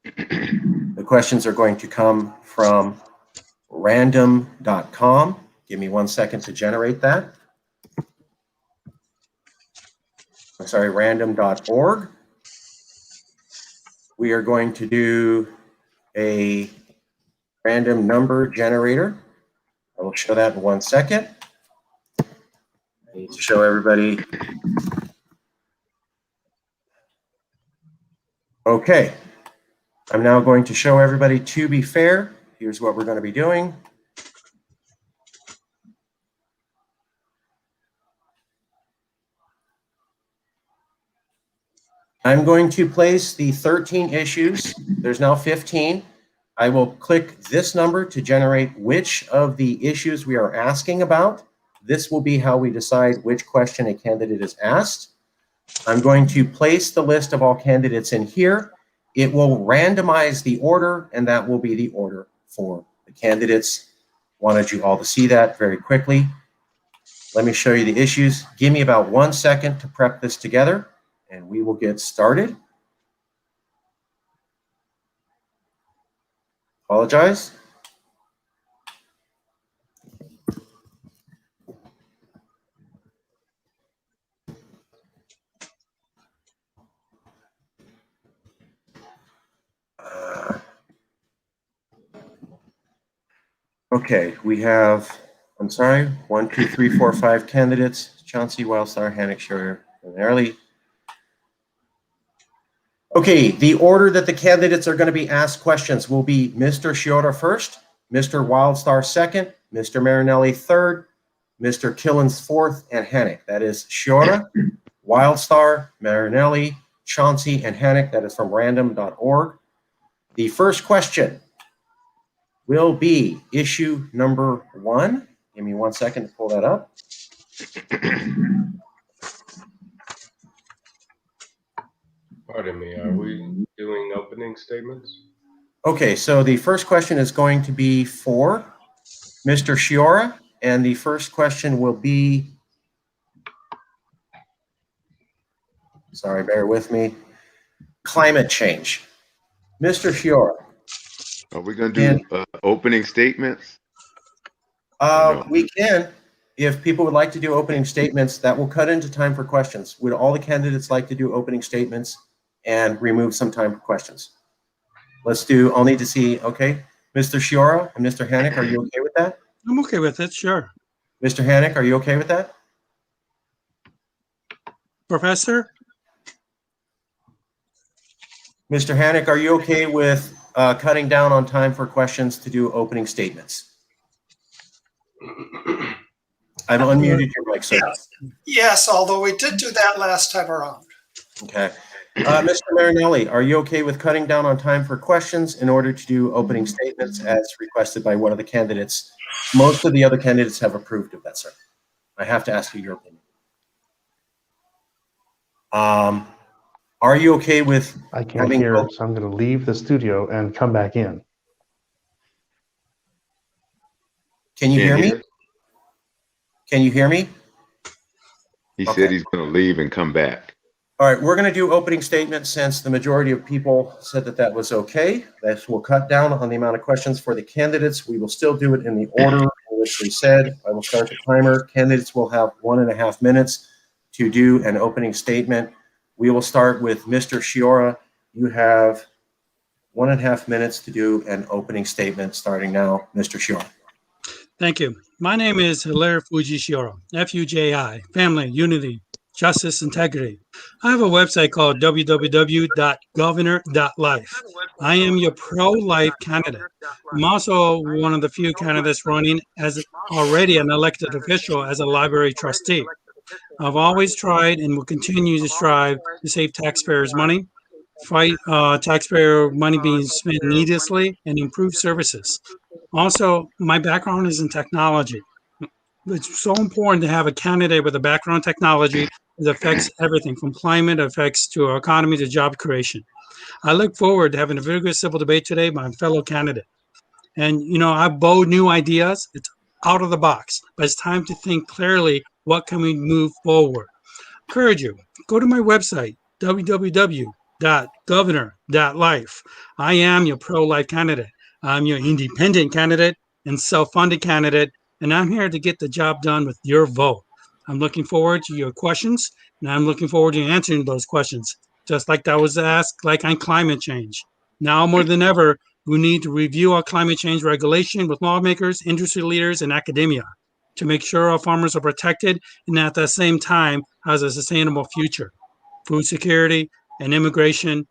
The questions are going to come from random.com. Give me 1 second to generate that. I'm sorry, random.org. We are going to do a random number generator. I will show that in 1 second. I need to show everybody. Okay. I'm now going to show everybody to be fair. Here's what we're going to be doing. I'm going to place the 13 issues. There's now 15. I will click this number to generate which of the issues we are asking about. This will be how we decide which question a candidate is asked. I'm going to place the list of all candidates in here. It will randomize the order, and that will be the order for the candidates. Wanted you all to see that very quickly. Let me show you the issues. Give me about 1 second to prep this together, and we will get started. Apologize. Okay, we have, I'm sorry, 1, 2, 3, 4, 5 candidates. Chauncey, Wildstar, Hannick, Schroeder, and Early. Okay, the order that the candidates are going to be asked questions will be Mr. Shiora first, Mr. Wildstar second, Mr. Marinelli third, Mr. Killens fourth, and Hannick. That is Shiora, Wildstar, Marinelli, Chauncey, and Hannick. That is from random.org. The first question will be issue number 1. Give me 1 second to pull that up. Pardon me, are we doing opening statements? Okay, so the first question is going to be for Mr. Shiora, and the first question will be, sorry, bear with me, climate change. Mr. Shiora. Are we going to do opening statements? No. We can. If people would like to do opening statements, that will cut into time for questions. Would all the candidates like to do opening statements and remove some time for questions? Let's do, I'll need to see, okay. Mr. Shiora and Mr. Hannick, are you okay with that? I'm okay with it, sure. Mr. Hannick, are you okay with that? Professor? Mr. Hannick, are you okay with cutting down on time for questions to do opening statements? I've unmuted your mic, sir. Yes, although we did do that last time around. Okay. Mr. Marinelli, are you okay with cutting down on time for questions in order to do opening statements as requested by one of the candidates? Most of the other candidates have approved of that, sir. I have to ask you your opinion. Are you okay with I can't hear, so I'm going to leave the studio and come back in. Can you hear me? Can you hear me? He Okay. said he's going to leave and come back. All right, we're going to do opening statements since the majority of people said that that was okay. That will cut down on the amount of questions for the candidates. We will still do it in the order in which previously said, I will start the timer. Candidates will have 1.5 minutes to do an opening statement. We will start with Mr. Shiora. You have 1.5 minutes to do an opening statement starting now. Mr. Shiora. Thank you. My name is Hilaire Fujishiro, FUJI, Family, Unity, Justice, Integrity. I have a website called www.governor.life. I am your pro-life candidate. I'm also one of the few candidates running as already an elected official as a library trustee. I've always tried and will continue to strive to save taxpayers' money, fight taxpayer money being spent needlessly, and improve services. Also, my background is in technology. It's so important to have a candidate with a background in technology that affects everything from climate effects to our economy to job creation. I look forward to having a vigorous civil debate today by my fellow candidate. And, I have bold new ideas. It's out of the box, but it's time to think clearly, what can we move forward? Encourage you, go to my website, www.governor.life. I am your pro-life candidate. I'm your independent candidate and self-funded candidate, and I'm here to get the job done with your vote. I'm looking forward to your questions, and I'm looking forward to answering those questions, just like that was asked, like on climate change. Now more than ever, we need to review our climate change regulation with lawmakers, industry leaders, and academia to make sure our farmers are protected and at the same time has a sustainable future. Food security and immigration,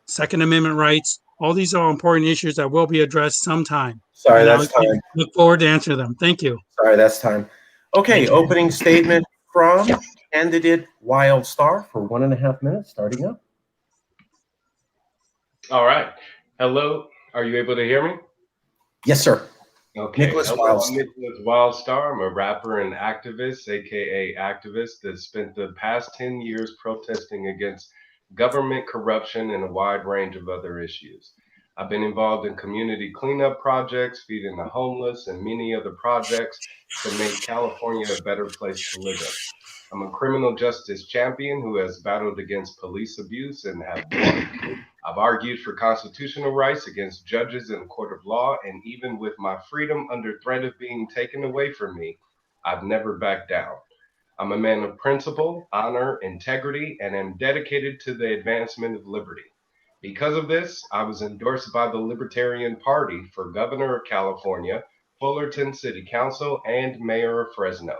Second Amendment rights, all these are important issues that will be addressed sometime. Sorry, And that's I time. look forward to answering them. Thank you. Sorry, that's time. Okay, opening statement from candidate Wildstar for 1.5 minutes, starting now. All right. Hello. Are you able to hear me? Yes, sir. Okay. Nicholas Hello, I'm Wildstar. Nicholas Wildstar. I'm a rapper and activist, aka activist, that spent the past 10 years protesting against government corruption and a wide range of other issues. I've been involved in community cleanup projects, feeding the homeless, and many other projects to make California a better place to live in. I'm a criminal justice champion who has battled against police abuse and have won. I've argued for constitutional rights against judges in a court of law, and even with my freedom under threat of being taken away from me, I've never backed down. I'm a man of principle, honor, integrity, and am dedicated to the advancement of liberty. Because of this, I was endorsed by the Libertarian Party for Governor of California, Fullerton City Council, and Mayor of Fresno.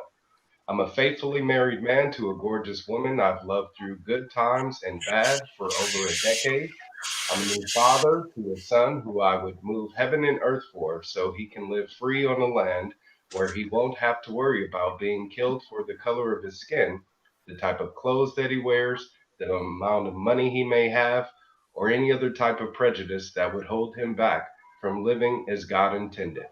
I'm a faithfully married man to a gorgeous woman I've loved through good times and bad for over a decade. I'm a new father to a son who I would move heaven and earth for so he can live free on a land where he won't have to worry about being killed for the color of his skin, the type of clothes that he wears, the amount of money he may have, or any other type of prejudice that would hold him back from living as God intended.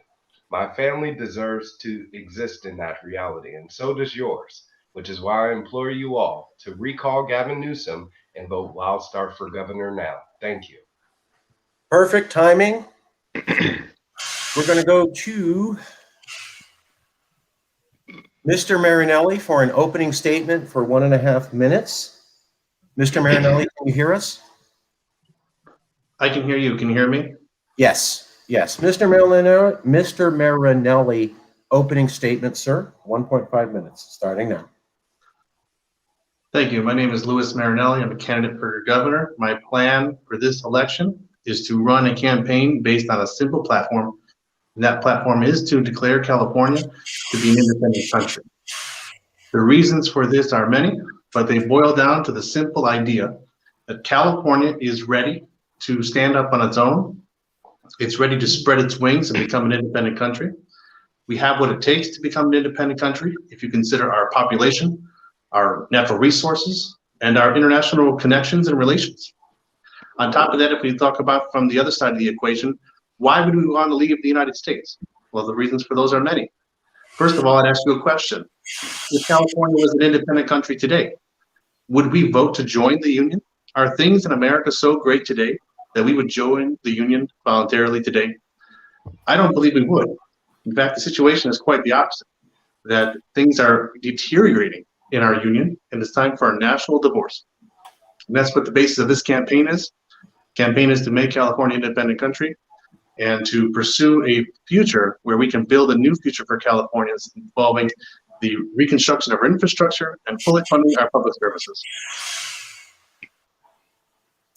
My family deserves to exist in that reality, and so does yours, which is why I implore you all to recall Gavin Newsom and vote Wildstar for governor now. Thank you. Perfect timing. We're going to go to Mr. Marinelli for an opening statement for 1.5 minutes. Mr. Marinelli, can you hear us? I can hear you. Can you hear me? Yes. Mr. Marinelli, opening statement, sir. 1.5 minutes, starting now. Thank you. My name is Louis Marinelli. I'm a candidate for governor. My plan for this election is to run a campaign based on a simple platform. And that platform is to declare California to be an independent country. The reasons for this are many, but they boil down to the simple idea that California is ready to stand up on its own. It's ready to spread its wings and become an independent country. We have what it takes to become an independent country if you consider our population, our natural resources, and our international connections and relations. On top of that, if we talk about from the other side of the equation, why would we want to leave the United States? Well, the reasons for those are many. First of all, I'd ask you a question. If California was an independent country today, would we vote to join the Union? Are things in America so great today that we would join the Union voluntarily today? I don't believe we would. In fact, the situation is quite the opposite, that things are deteriorating in our Union, and it's time for a national divorce. And that's what the basis of this campaign is. Campaign is to make California an independent country. and to pursue a future where we can build a new future for Californians involving the reconstruction of our infrastructure and fully funding our public services.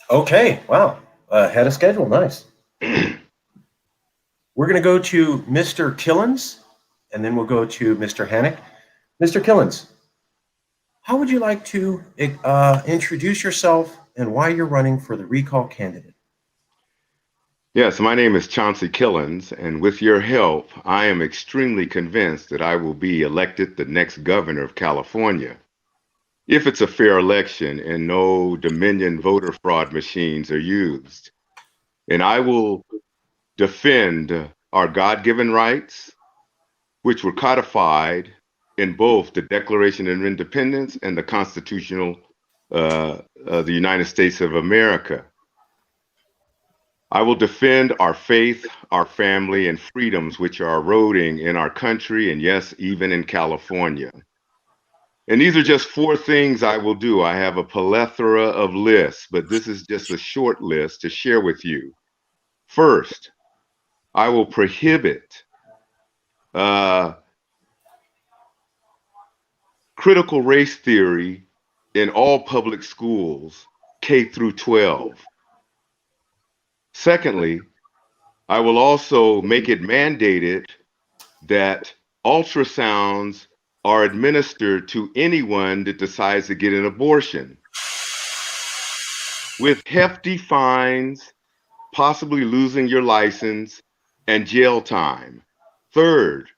Okay, wow, ahead of schedule, nice. We're going to go to Mr. Killens, and then we'll go to Mr. Hannock. Mr. Killens, how would you like to introduce yourself and why you're running for the recall candidate? Yes, my name is Chauncey Killens, and with your help, I am extremely convinced that I will be elected the next governor of California. If it's a fair election and no Dominion voter fraud machines are used. And I will defend our God-given rights, which were codified in both the Declaration of Independence and the Constitutional of the United States of America. I will defend our faith, our family, and freedoms which are eroding in our country and yes, even in California. And these are just 4 things I will do. I have a plethora of lists, but this is just a short list to share with you. First, I will prohibit critical race theory in all public schools, K through 12. Secondly, I will also make it mandated that ultrasounds are administered to anyone that decides to get an abortion, with hefty fines, possibly losing your license, and jail time. Third,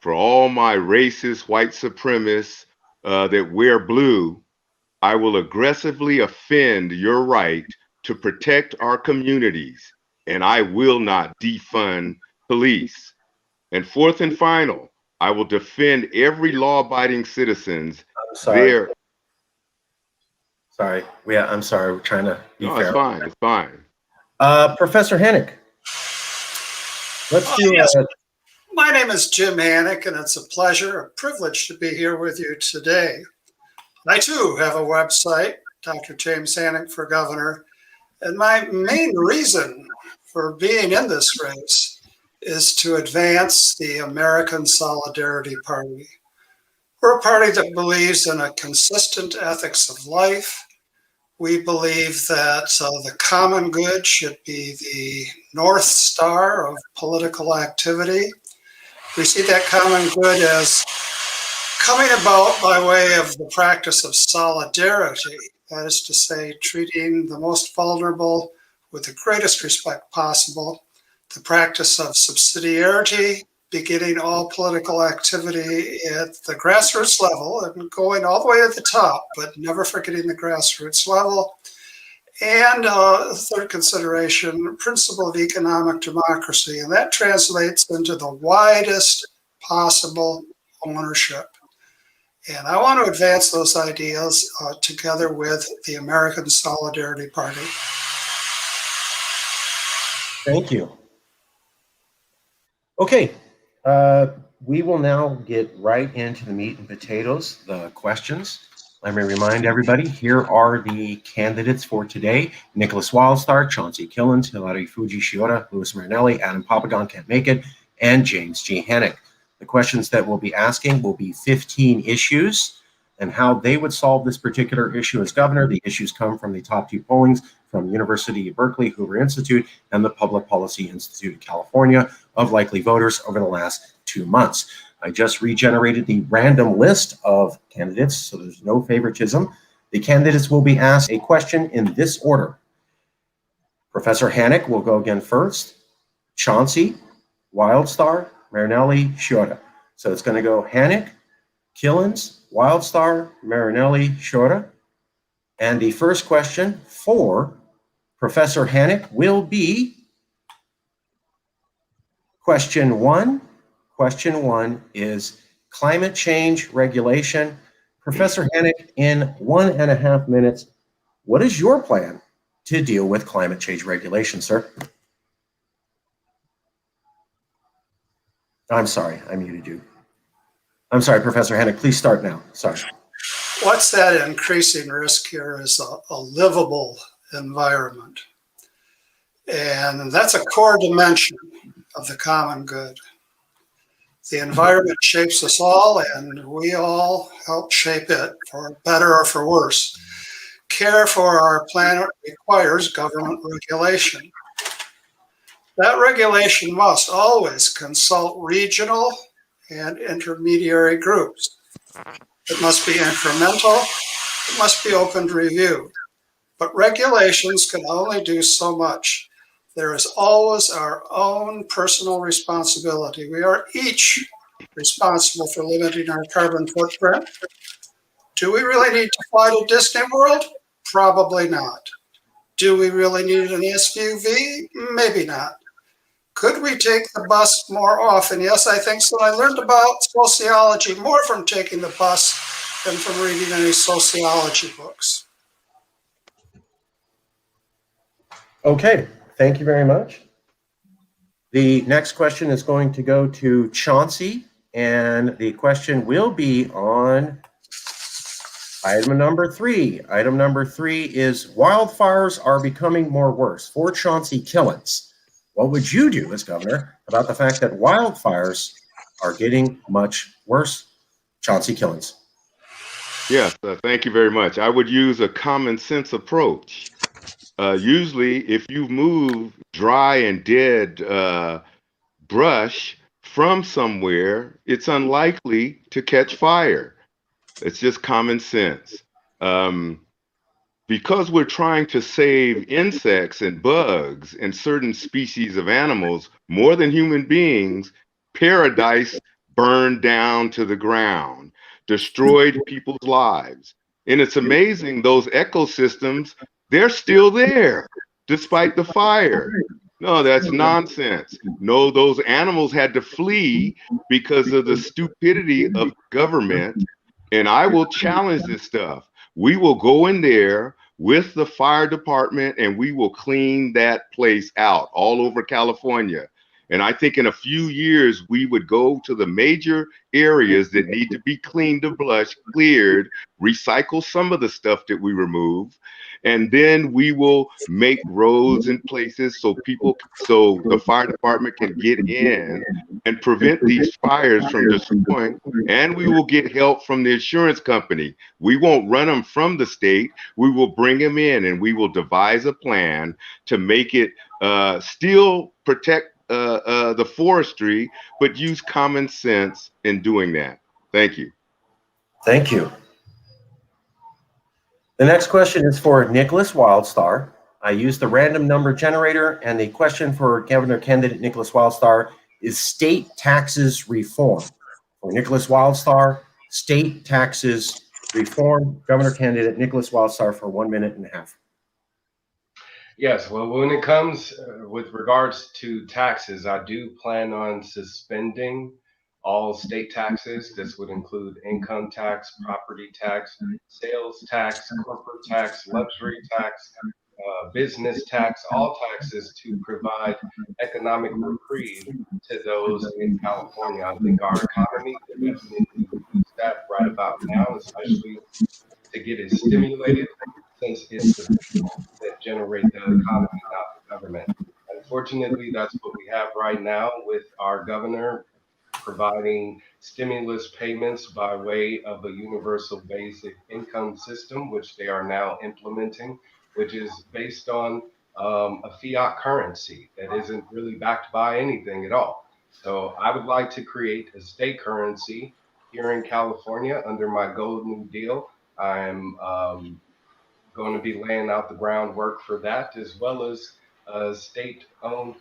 for all my racist white supremacists that wear blue, I will aggressively offend your right to protect our communities, and I will not defund police. And fourth and final, I will defend every law-abiding citizen's I'm sorry. their. Sorry. Yeah, I'm sorry. We're trying to be No, fair. it's fine. It's fine. Professor Hannock, let's do Yes. My name is Jim Hannock, and it's a pleasure, a privilege to be here with you today. I too have a website, Dr. James Hannock for Governor, and my main reason for being in this race is to advance the American Solidarity Party. We're a party that believes in a consistent ethics of life. We believe that the common good should be the North Star of political activity. We see that common good as coming about by way of the practice of solidarity. That is to say, treating the most vulnerable with the greatest respect possible. The practice of subsidiarity, beginning all political activity at the grassroots level and going all the way to the top, but never forgetting the grassroots level. And third consideration, principle of economic democracy, and that translates into the widest possible ownership. And I want to advance those ideas together with the American Solidarity Party. Thank you. Okay, we will now get right into the meat and potatoes, the questions. Let me remind everybody, here are the candidates for today. Nicholas Wildstar, Chauncey Killens, Hilary Fuji Shiota, Louis Marinelli, Adam Papagon can't make it, and James G. Hannock. The questions that we'll be asking will be 15 issues and how they would solve this particular issue as governor. The issues come from the top 2 pollings from University of Berkeley, Hoover Institute, and the Public Policy Institute of California of likely voters over the last 2 months. I just regenerated the random list of candidates, so there's no favoritism. The candidates will be asked a question in this order. Professor Hannock will go again first. Chauncey, Wildstar, Marinelli, Shiota. So it's going to go Hannock, Killens, Wildstar, Marinelli, Shiota. And the first question for Professor Hannock will be question 1. Question 1 is climate change regulation. Professor Hannock, in 1.5 minutes, what is your plan to deal with climate change regulation, sir? I'm sorry, I muted you. I'm sorry, Professor Hannock, please start now. Sorry. What's that increasing risk here is a livable environment. And that's a core dimension of the common good. The environment shapes us all, and we all help shape it, for better or for worse. Care for our planet requires government regulation. That regulation must always consult regional and intermediary groups. It must be incremental. It must be open to review. But regulations can only do so much. There is always our own personal responsibility. We are each responsible for limiting our carbon footprint. Do we really need to fly to Disney World? Probably not. Do we really need an SUV? Maybe not. Could we take the bus more often? Yes, I think so. I learned about sociology more from taking the bus than from reading any sociology books. Okay, thank you very much. The next question is going to go to Chauncey, and the question will be on item number 3. Item number 3 is wildfires are becoming more worse. For Chauncey Killens, what would you do as governor about the fact that wildfires are getting much worse? Chauncey Killens. Yes, thank you very much. I would use a common sense approach. Usually, if you move dry and dead brush from somewhere, it's unlikely to catch fire. It's just common sense. Because we're trying to save insects and bugs and certain species of animals more than human beings, paradise burned down to the ground, destroyed people's lives. And it's amazing, those ecosystems, they're still there despite the fire. No, that's nonsense. No, those animals had to flee because of the stupidity of government. And I will challenge this stuff. We will go in there with the fire department and we will clean that place out all over California. And I think in a few years, we would go to the major areas that need to be cleaned of brush, cleared, recycle some of the stuff that we remove, and then we will make roads and places so the fire department can get in and prevent these fires from destroying, and we will get help from the insurance company. We won't run them from the state. We will bring them in and we will devise a plan to make it still protect the forestry, but use common sense in doing that. Thank you. Thank you. The next question is for Nicholas Wildstar. I used the random number generator, and the question for Governor candidate Nicholas Wildstar is state taxes reform. For Nicholas Wildstar, state taxes reform. Governor candidate Nicholas Wildstar for 1.5 minutes. Yes, well, when it comes with regards to taxes, I do plan on suspending all state taxes. This would include income tax, property tax, sales tax, corporate tax, luxury tax, business tax, all taxes to provide economic reprieve to those in California. I think our economy could definitely use that right about now, especially to get it stimulated, since it's the people that generate the economy, not the government. Unfortunately, that's what we have right now with our governor providing stimulus payments by way of a universal basic income system, which they are now implementing, which is based on a fiat currency that isn't really backed by anything at all. So I would like to create a state currency here in California under my Gold New Deal. I'm going to be laying out the groundwork for that, as well as a state-owned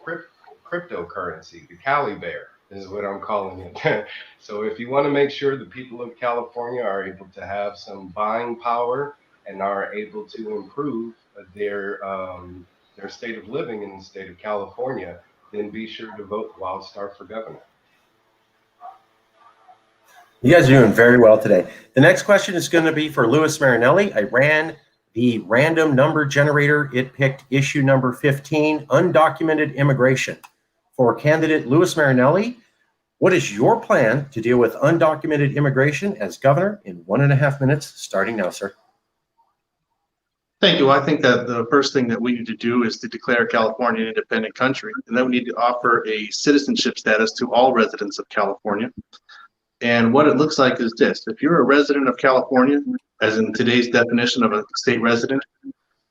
cryptocurrency, the Cali Bear is what I'm calling it. So if you want to make sure the people of California are able to have some buying power and are able to improve their state of living in the state of California, then be sure to vote Wildstar for governor. You guys are doing very well today. The next question is going to be for Louis Marinelli. I ran the random number generator. It picked issue number 15, undocumented immigration. For candidate Louis Marinelli, what is your plan to deal with undocumented immigration as governor in 1.5 minutes, starting now, sir? Thank you. I think that the first thing that we need to do is to declare California an independent country, and then we need to offer a citizenship status to all residents of California. And what it looks like is this: if you're a resident of California, as in today's definition of a state resident,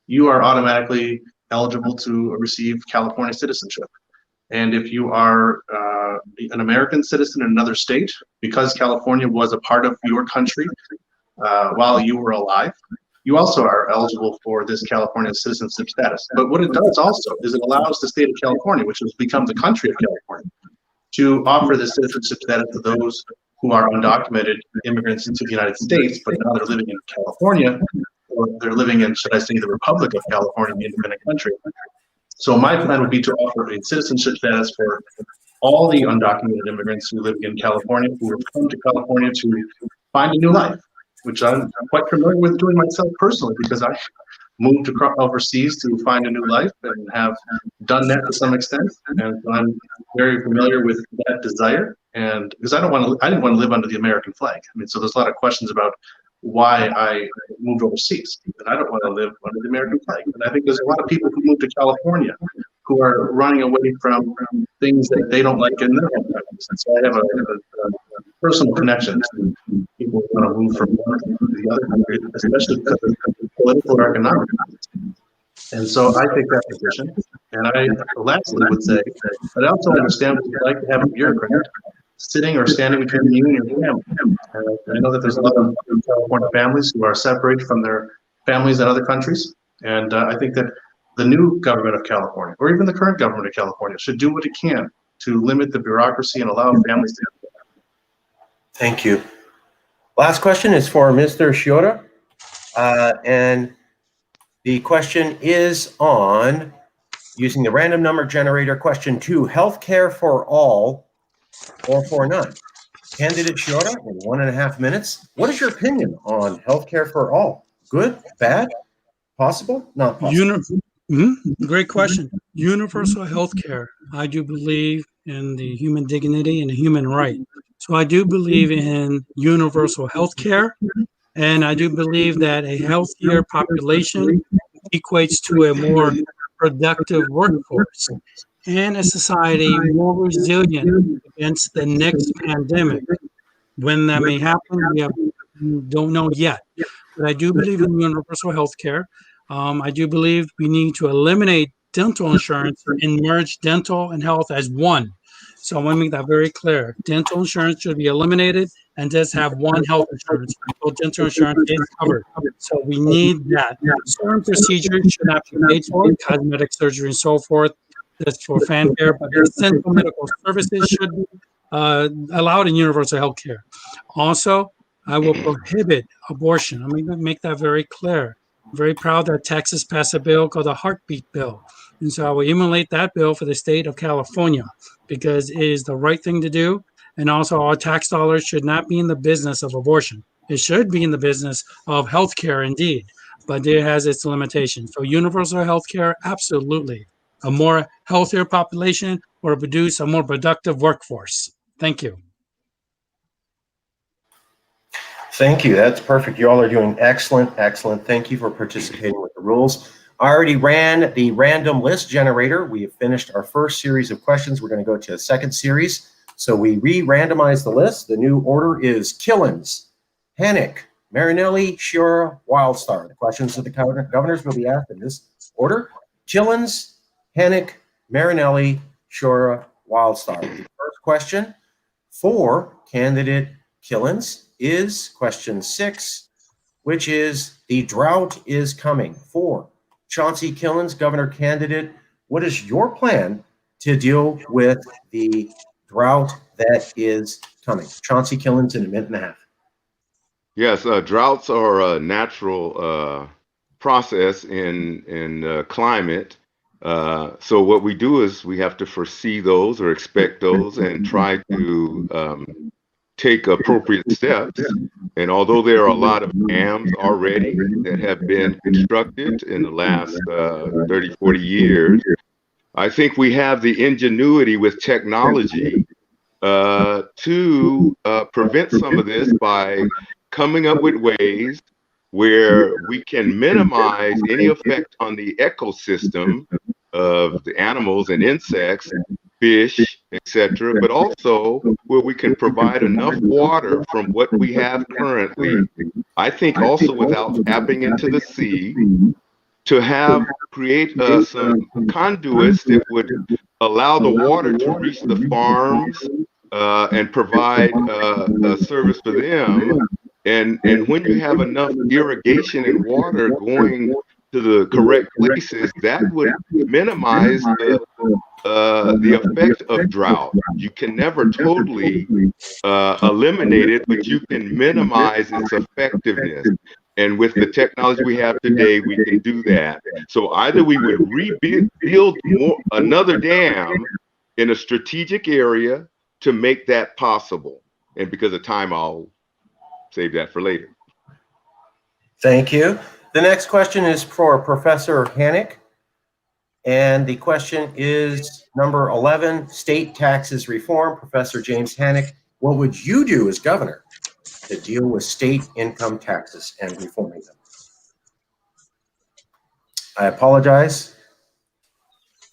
you are automatically eligible to receive California citizenship. And if you are an American citizen in another state, because California was a part of your country while you were alive, you also are eligible for this California citizenship status. But what it does also is it allows the state of California, which has become the country of California, to offer the citizenship status to those who are undocumented immigrants into the United States, but now they're living in California, or they're living in, should I say, the Republic of California, the independent country. So my plan would be to offer a citizenship status for all the undocumented immigrants who live in California, who have come to California to find a new life, which I'm quite familiar with doing myself personally, because I moved overseas to find a new life and have done that to some extent. And so I'm very familiar with that desire. And because I didn't want to live under the American flag. I mean, so there's a lot of questions about why I moved overseas. And I don't want to live under the American flag. And I think there's a lot of people who move to California who are running away from things that they don't like in their home countries. And so I have a personal connection to people who want to move from one country to the other country, especially because of political or economic reasons. And so I take that position. And I lastly would say, but I also understand what it's like to have a bureaucrat sitting or standing between you and your family. I know that there's a lot of California families who are separated from their families in other countries. And I think that the new government of California, or even the current government of California, should do what it can to limit the bureaucracy and allow families to have that. Thank you. Last question is for Mr. Shiora. And the question is on using the random number generator. Question 2, healthcare for all or for none? Candidate Shiora, in 1.5 minutes. What is your opinion on healthcare for all? Good, bad, possible, not possible? Great question. Universal health care. I do believe in the human dignity and the human right. So I do believe in universal health care. And I do believe that a healthier population equates to a more productive workforce and a society more resilient against the next pandemic. When that may happen, we don't know yet. But I do believe in universal health care. I do believe we need to eliminate dental insurance and merge dental and health as one. So I want to make that very clear. Dental insurance should be eliminated and just have one health insurance. So dental insurance is covered. So we need that. Certain procedures should not be paid for, cosmetic surgery and so forth. That's for fanfare, but essential medical services should be allowed in universal health care. Also, I will prohibit abortion. I'm going to make that very clear. I'm very proud that Texas passed a bill called the Heartbeat Bill. And so I will emulate that bill for the state of California because it is the right thing to do. And also our tax dollars should not be in the business of abortion. It should be in the business of healthcare indeed, but it has its limitations. So universal healthcare, absolutely. A more healthier population will produce a more productive workforce. Thank you. Thank you. That's perfect. You all are doing excellent, excellent. Thank you for participating with the rules. I already ran the random list generator. We have finished our first series of questions. We're going to go to a second series. So we re-randomized the list. The new order is Killens, Hannick, Marinelli, Shiora, Wildstar. The questions of the governors will be asked in this order. Killens, Hannick, Marinelli, Shiora, Wildstar. The first question for candidate Killens is question 6, which is the drought is coming. For Chauncey Killens, governor candidate, what is your plan to deal with the drought that is coming? Chauncey Killens in 1.5 minutes. Yes, droughts are a natural process in climate. So what we do is we have to foresee those or expect those and try to take appropriate steps. And although there are a lot of dams already that have been constructed in the last 30, 40 years, I think we have the ingenuity with technology to prevent some of this by coming up with ways where we can minimize any effect on the ecosystem of the animals and insects, fish, etc., but also where we can provide enough water from what we have currently. I think also without tapping into the sea, to create some conduits that would allow the water to reach the farms and provide a service for them. And when you have enough irrigation and water going to the correct places, that would minimize the effect of drought. You can never totally eliminate it, but you can minimize its effectiveness. And with the technology we have today, we can do that. So either we would rebuild another dam in a strategic area to make that possible. And because of time, I'll save that for later. Thank you. The next question is for Professor Hannick. And the question is number 11, state taxes reform. Professor James Hannick, what would you do as governor to deal with state income taxes and reforming them? I apologize.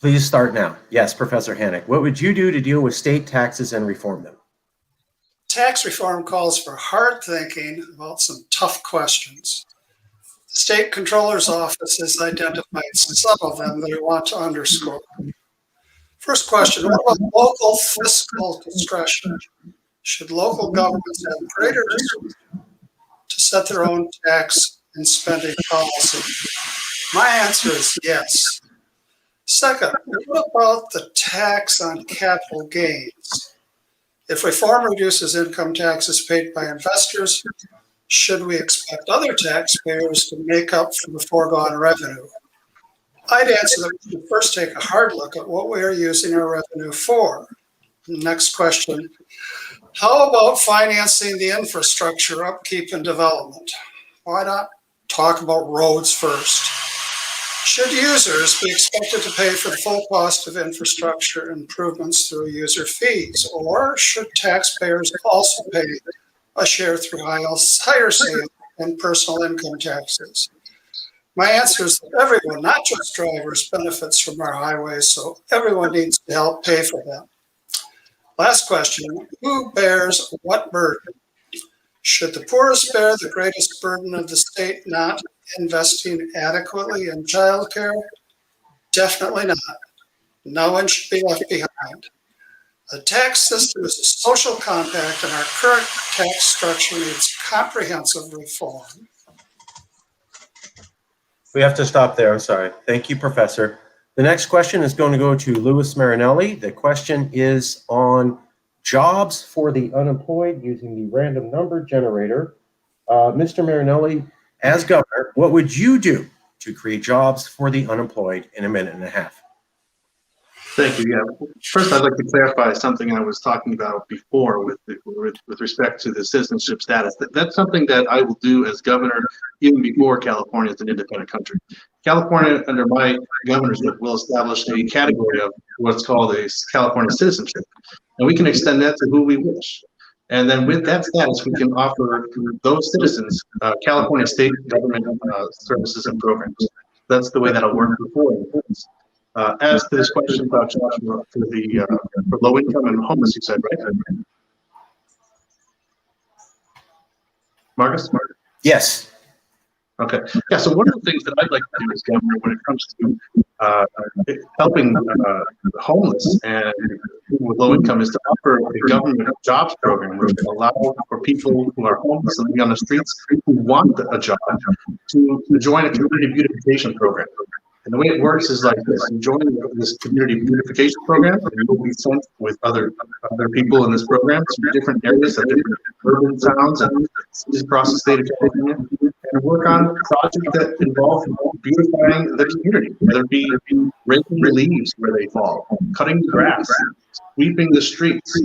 Please start now. Yes, Professor Hannick, what would you do to deal with state taxes and reform them? Tax reform calls for hard thinking about some tough questions. The State Controller's Office has identified some of them that I want to underscore. First question, what about local fiscal discretion? Should local governments have greater discretion to set their own tax and spending policy? My answer is yes. Second, what about the tax on capital gains? If reform reduces income taxes paid by investors, should we expect other taxpayers to make up for the foregone revenue? I'd answer that we should first take a hard look at what we are using our revenue for. Next question, how about financing the infrastructure upkeep and development? Why not talk about roads first? Should users be expected to pay for the full cost of infrastructure improvements through user fees, or should taxpayers also pay a share through higher sales and personal income taxes? My answer is that everyone, not just drivers, benefits from our highways, so everyone needs to help pay for them. Last question, who bears what burden? Should the poorest bear the greatest burden of the state not investing adequately in childcare? Definitely not. No one should be left behind. The tax system is a social compact, and our current tax structure needs comprehensive reform. We have to stop there. I'm sorry. Thank you, Professor. The next question is going to go to Louis Marinelli. The question is on jobs for the unemployed using the random number generator. Mr. Marinelli, as governor, what would you do to create jobs for the unemployed in a minute and a half? Thank you. Yeah. First, I'd like to clarify something I was talking about before with respect to the citizenship status. That's something that I will do as governor even before California is an independent country. California, under my governorship, will establish a category of what's called a California citizenship, and we can extend that to who we wish. And then with that status, we can offer those citizens California state government services and programs. That's the way that'll work before. As to this question about jobs for low income and homeless, you said, right? Marcus? Yes. Okay. Yeah, so one of the things that I'd like to do as governor when it comes to helping the homeless and people with low income is to offer a government jobs program which will allow for people who are homeless and living on the streets who want a job to join a community beautification program. And the way it works is like this: you join this community beautification program, and you'll be sent with other people in this program to different areas of different urban towns and cities across the state of California, and work on projects that involve beautifying the community, whether it be raking the leaves where they fall, cutting the grass, sweeping the streets,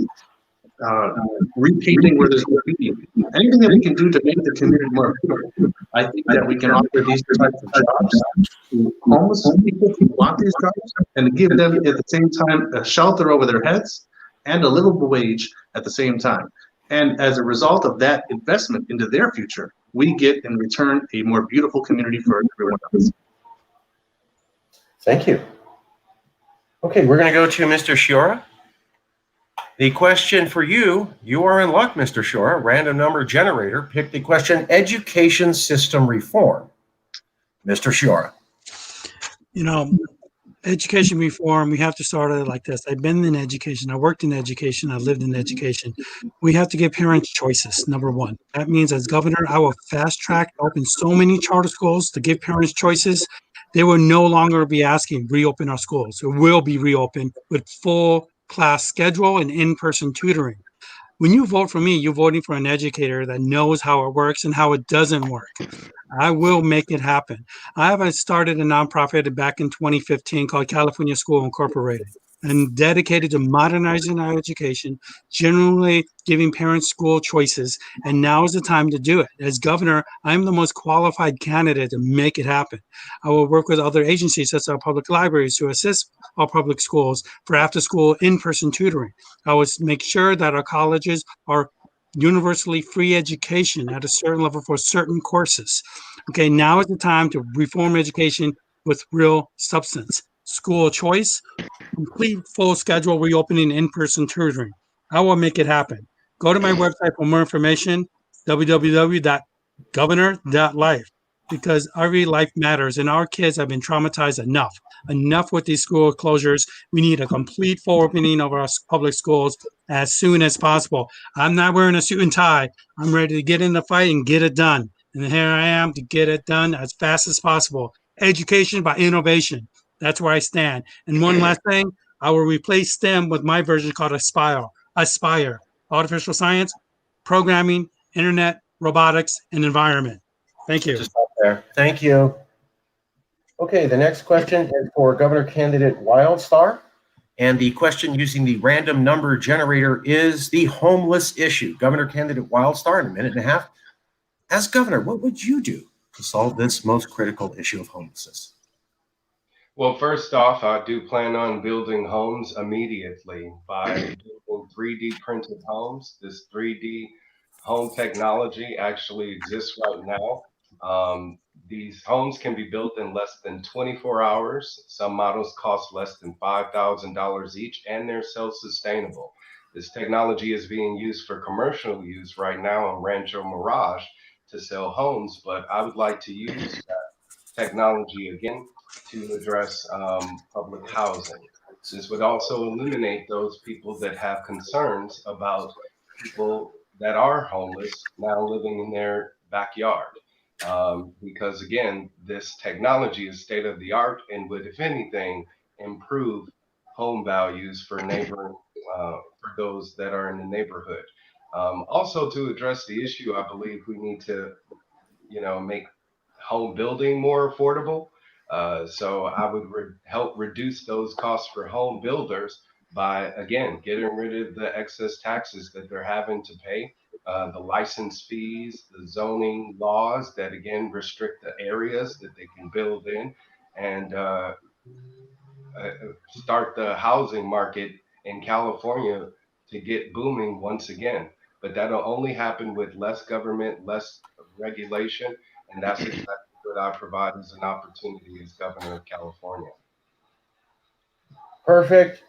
repainting where there's graffiti, anything that we can do to make the community more beautiful. I think that we can offer these types of jobs to homeless people who want these jobs, and to give them at the same time a shelter over their heads and a livable wage at the same time. And as a result of that investment into their future, we get in return a more beautiful community for everyone else. Thank you. Okay, we're going to go to Mr. Shiora. The question for you, you are in luck, Mr. Shiora. Random number generator. Pick the question, education system reform. Mr. Shiora. You know, education reform, we have to start it like this. I've been in education. I worked in education. I lived in education. We have to give parents choices, number one. That means as governor, I will fast track, open so many charter schools to give parents choices. They will no longer be asking, reopen our schools. It will be reopened with full class schedule and in-person tutoring. When you vote for me, you're voting for an educator that knows how it works and how it doesn't work. I will make it happen. I have started a nonprofit back in 2015 called California School Incorporated, and dedicated to modernizing our education, generally giving parents school choices. And now is the time to do it. As governor, I'm the most qualified candidate to make it happen. I will work with other agencies such as our public libraries to assist our public schools for after-school in-person tutoring. I will make sure that our colleges are universally free education at a certain level for certain courses. Okay, now is the time to reform education with real substance. School choice, complete full schedule reopening, in-person tutoring. I will make it happen. Go to my website for more information, www.governor.life, because every life matters and our kids have been traumatized enough with these school closures. We need a complete full opening of our public schools as soon as possible. I'm not wearing a suit and tie. I'm ready to get in the fight and get it done. And here I am to get it done as fast as possible. Education by innovation. That's where I stand. And one last thing, I will replace STEM with my version called Aspire. Artificial science, programming, internet, robotics, and environment. Thank you. Just stop there. Thank you. Okay, the next question is for Governor candidate Wildstar. And the question using the random number generator is the homeless issue. Governor candidate Wildstar, in a minute and a half. As governor, what would you do to solve this most critical issue of homelessness? Well, first off, I do plan on building homes immediately by building 3D printed homes. This 3D home technology actually exists right now. These homes can be built in less than 24 hours. Some models cost less than $5,000 each, and they're self-sustainable. This technology is being used for commercial use right now in Rancho Mirage to sell homes, but I would like to use that technology again to address public housing. This would also eliminate those people that have concerns about people that are homeless now living in their backyard. Because again, this technology is state of the art and would, if anything, improve home values for neighboring, for those that are in the neighborhood. Also, to address the issue, I believe we need to, make home building more affordable. So I would help reduce those costs for home builders by, again, getting rid of the excess taxes that they're having to pay, the license fees, the zoning laws that, again, restrict the areas that they can build in, and start the housing market in California to get booming once again. But that'll only happen with less government, less regulation, and that's exactly what I provide as an opportunity as governor of California. Perfect.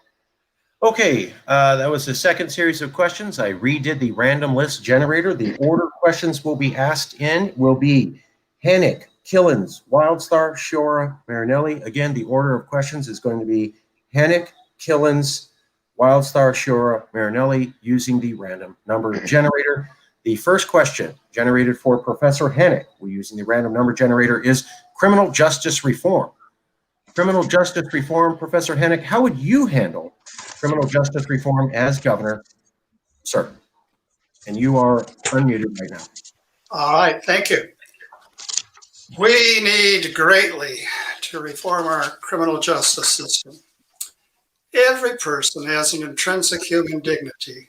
Okay, that was the second series of questions. I redid the random list generator. The order questions will be asked in will be Hennick, Killens, Wildstar, Shiora, Marinelli. Again, the order of questions is going to be Hennick, Killens, Wildstar, Shiora, Marinelli, using the random number generator. The first question generated for Professor Hennick, we're using the random number generator, is criminal justice reform. Criminal justice reform, Professor Hennick, how would you handle criminal justice reform as governor, sir? And you are unmuted right now. All right, thank you. We need greatly to reform our criminal justice system. Every person has an intrinsic human dignity,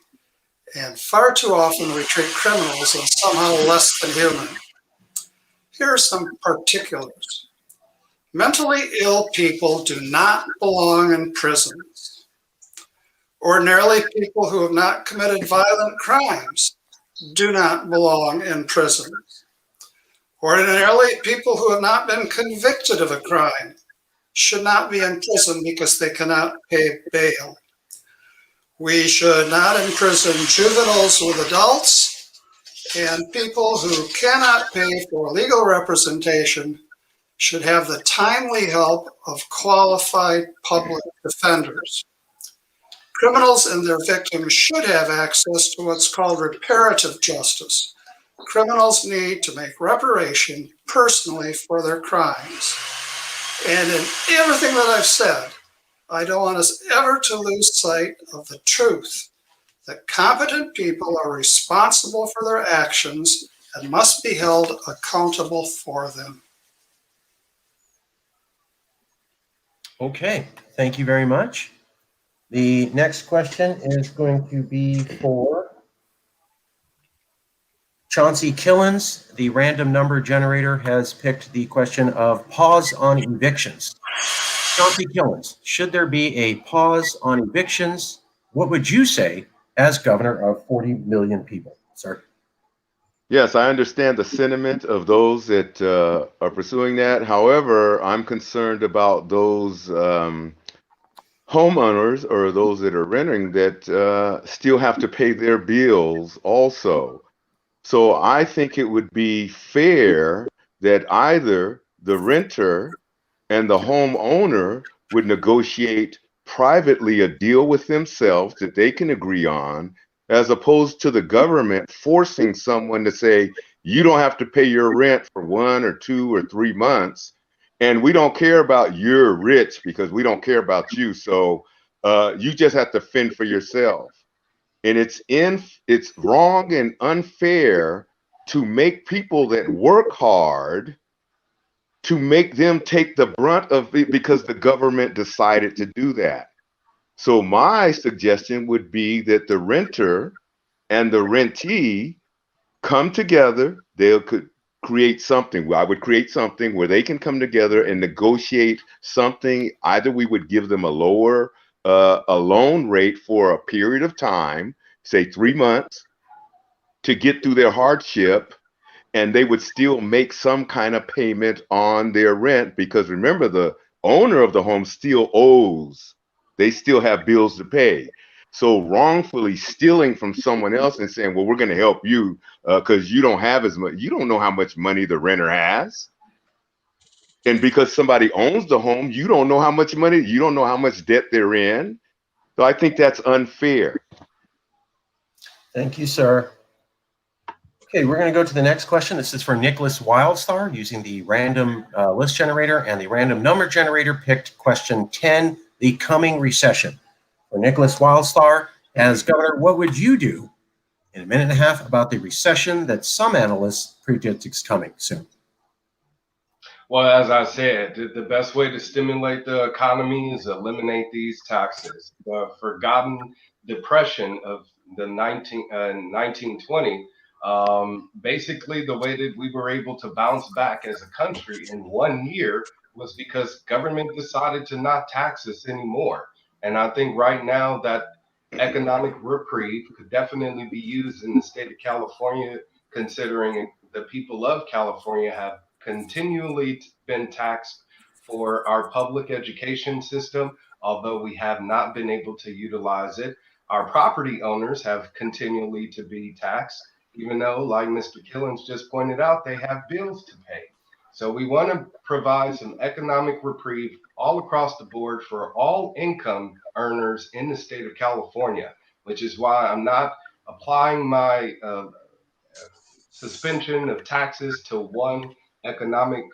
and far too often we treat criminals as somehow less than human. Here are some particulars. Mentally ill people do not belong in prisons. Ordinarily, people who have not committed violent crimes do not belong in prisons. Ordinarily, people who have not been convicted of a crime should not be in prison because they cannot pay bail. We should not imprison juveniles with adults, and people who cannot pay for legal representation should have the timely help of qualified public defenders. Criminals and their victims should have access to what's called reparative justice. Criminals need to make reparation personally for their crimes. And in everything that I've said, I don't want us ever to lose sight of the truth that competent people are responsible for their actions and must be held accountable for them. Okay, thank you very much. The next question is going to be for Chauncey Killens. The random number generator has picked the question of pause on evictions. Chauncey Killens, should there be a pause on evictions? What would you say as governor of 40 million people, sir? Yes, I understand the sentiment of those that are pursuing that. However, I'm concerned about those homeowners or those that are renting that still have to pay their bills also. So I think it would be fair that either the renter and the homeowner would negotiate privately a deal with themselves that they can agree on, as opposed to the government forcing someone to say, you don't have to pay your rent for 1 or 2 or 3 months. And we don't care about you're rich because we don't care about you. So you just have to fend for yourself. And it's wrong and unfair to make people that work hard, to make them take the brunt of it because the government decided to do that. So my suggestion would be that the renter and the rentee come together. They could create something. I would create something where they can come together and negotiate something. Either we would give them a lower a loan rate for a period of time, say 3 months, to get through their hardship, and they would still make some kind of payment on their rent, because remember, the owner of the home still owes. They still have bills to pay. So wrongfully stealing from someone else and saying, well, we're going to help you because you don't have as much, you don't know how much money the renter has. And because somebody owns the home, you don't know how much money, you don't know how much debt they're in. So I think that's unfair. Thank you, sir. Okay, we're going to go to the next question. This is for Nicholas Wildstar using the random list generator and the random number generator picked question 10, the coming recession. For Nicholas Wildstar, as governor, what would you do in a minute and a half about the recession that some analysts predict is coming soon? Well, as I said, the best way to stimulate the economy is eliminate these taxes. The forgotten depression of the 1920, basically the way that we were able to bounce back as a country in 1 year was because government decided to not tax us anymore. And I think right now that economic reprieve could definitely be used in the state of California, considering the people of California have continually been taxed for our public education system, although we have not been able to utilize it. Our property owners have continually to be taxed, even though, like Mr. Killens just pointed out, they have bills to pay. So we want to provide some economic reprieve all across the board for all income earners in the state of California, which is why I'm not applying my suspension of taxes to one economic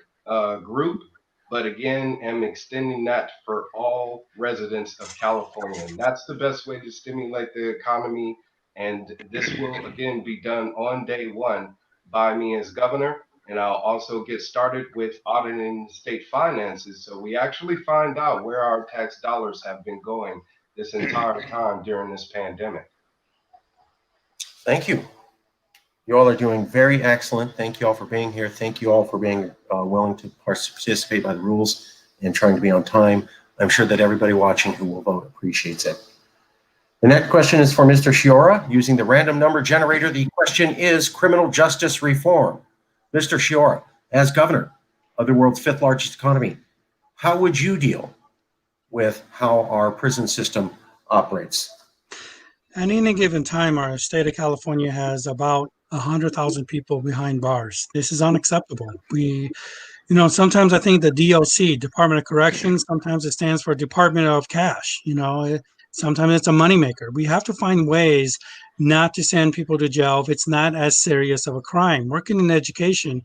group, but again, am extending that for all residents of California. And that's the best way to stimulate the economy. And this will again be done on day one by me as governor. And I'll also get started with auditing state finances, so we actually find out where our tax dollars have been going this entire time during this pandemic. Thank you. You all are doing very excellent. Thank you all for being here. Thank you all for being willing to participate by the rules and trying to be on time. I'm sure that everybody watching who will vote appreciates it. The next question is for Mr. Sciorra. Using the random number generator, the question is criminal justice reform. Mr. Sciorra, as governor of the world's 5th largest economy, how would you deal with how our prison system operates? At any given time, our state of California has about 100,000 people behind bars. This is unacceptable. Sometimes I think the DLC, Department of Corrections, sometimes it stands for Department of Cash. Sometimes it's a moneymaker. We have to find ways not to send people to jail if it's not as serious of a crime. Working in education,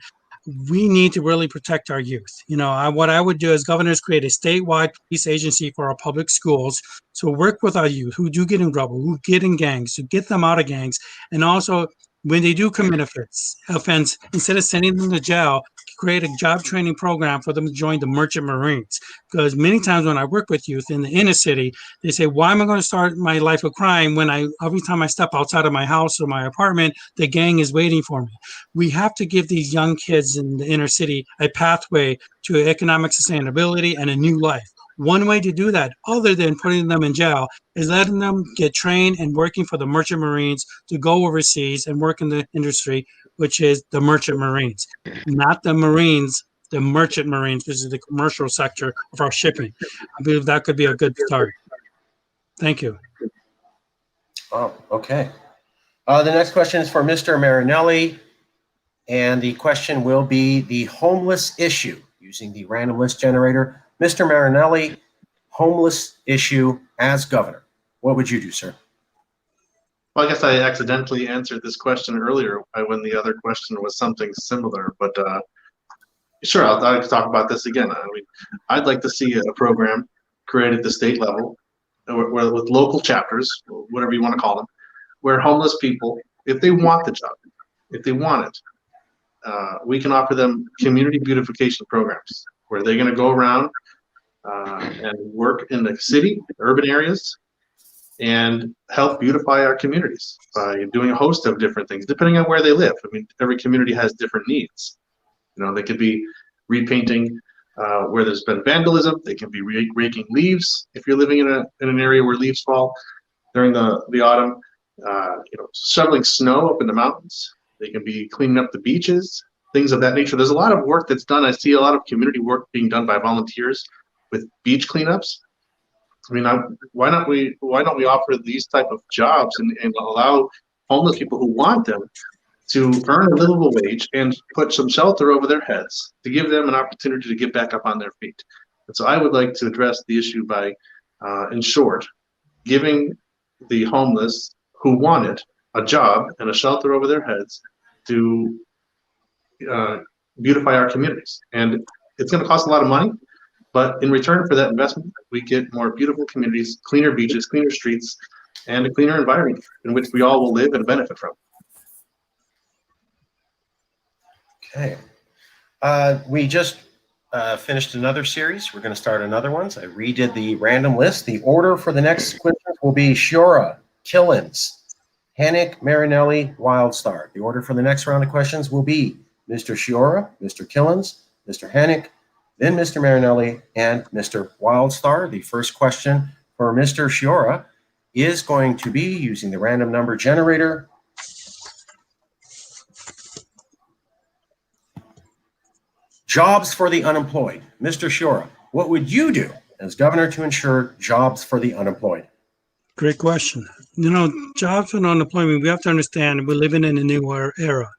we need to really protect our youth. What I would do as governor is create a statewide police agency for our public schools. So work with our youth who do get in trouble, who get in gangs, to get them out of gangs. And also, when they do commit offense, instead of sending them to jail, create a job training program for them to join the Merchant Marines. Because many times when I work with youth in the inner city, they say, why am I going to start my life of crime when every time I step outside of my house or my apartment, the gang is waiting for me? We have to give these young kids in the inner city a pathway to economic sustainability and a new life. One way to do that, other than putting them in jail, is letting them get trained and working for the Merchant Marines to go overseas and work in the industry, which is the Merchant Marines, not the Marines, the Merchant Marines, which is the commercial sector of our shipping. I believe that could be a good start. Thank you. Oh, okay. The next question is for Mr. Marinelli, and the question will be the homeless issue using the random list generator. Mr. Marinelli, homeless issue as governor. What would you do, sir? Well, I guess I accidentally answered this question earlier when the other question was something similar, but sure, I'll talk about this again. I mean, I'd like to see a program created at the state level with local chapters, whatever you want to call them, where homeless people, if they want the job, if they want it, we can offer them community beautification programs where they're going to go around and work in the city, urban areas, and help beautify our communities by doing a host of different things, depending on where they live. I mean, every community has different needs. They could be repainting where there's been vandalism. They can be raking leaves if you're living in an area where leaves fall during the autumn. Shoveling snow up in the mountains. They can be cleaning up the beaches, things of that nature. There's a lot of work that's done. I see a lot of community work being done by volunteers with beach cleanups. I mean, why don't we offer these type of jobs and allow homeless people who want them to earn a livable wage and put some shelter over their heads to give them an opportunity to get back up on their feet. And so I would like to address the issue by, in short, giving the homeless who want it a job and a shelter over their heads to beautify our communities. And it's going to cost a lot of money, but in return for that investment, we get more beautiful communities, cleaner beaches, cleaner streets, and a cleaner environment in which we all will live and benefit from. Okay. We just finished another series. We're going to start another one. So I redid the random list. The order for the next questions will be Sciorra, Killens, Hennick, Marinelli, Wildstar. The order for the next round of questions will be Mr. Sciorra, Mr. Killens, Mr. Hennick, then Mr. Marinelli, and Mr. Wildstar. The first question for Mr. Sciorra is going to be using the random number generator. Jobs for the unemployed. Mr. Sciorra, what would you do as governor to ensure jobs for the unemployed? Great question. Jobs and unemployment, we have to understand we're living in a new era.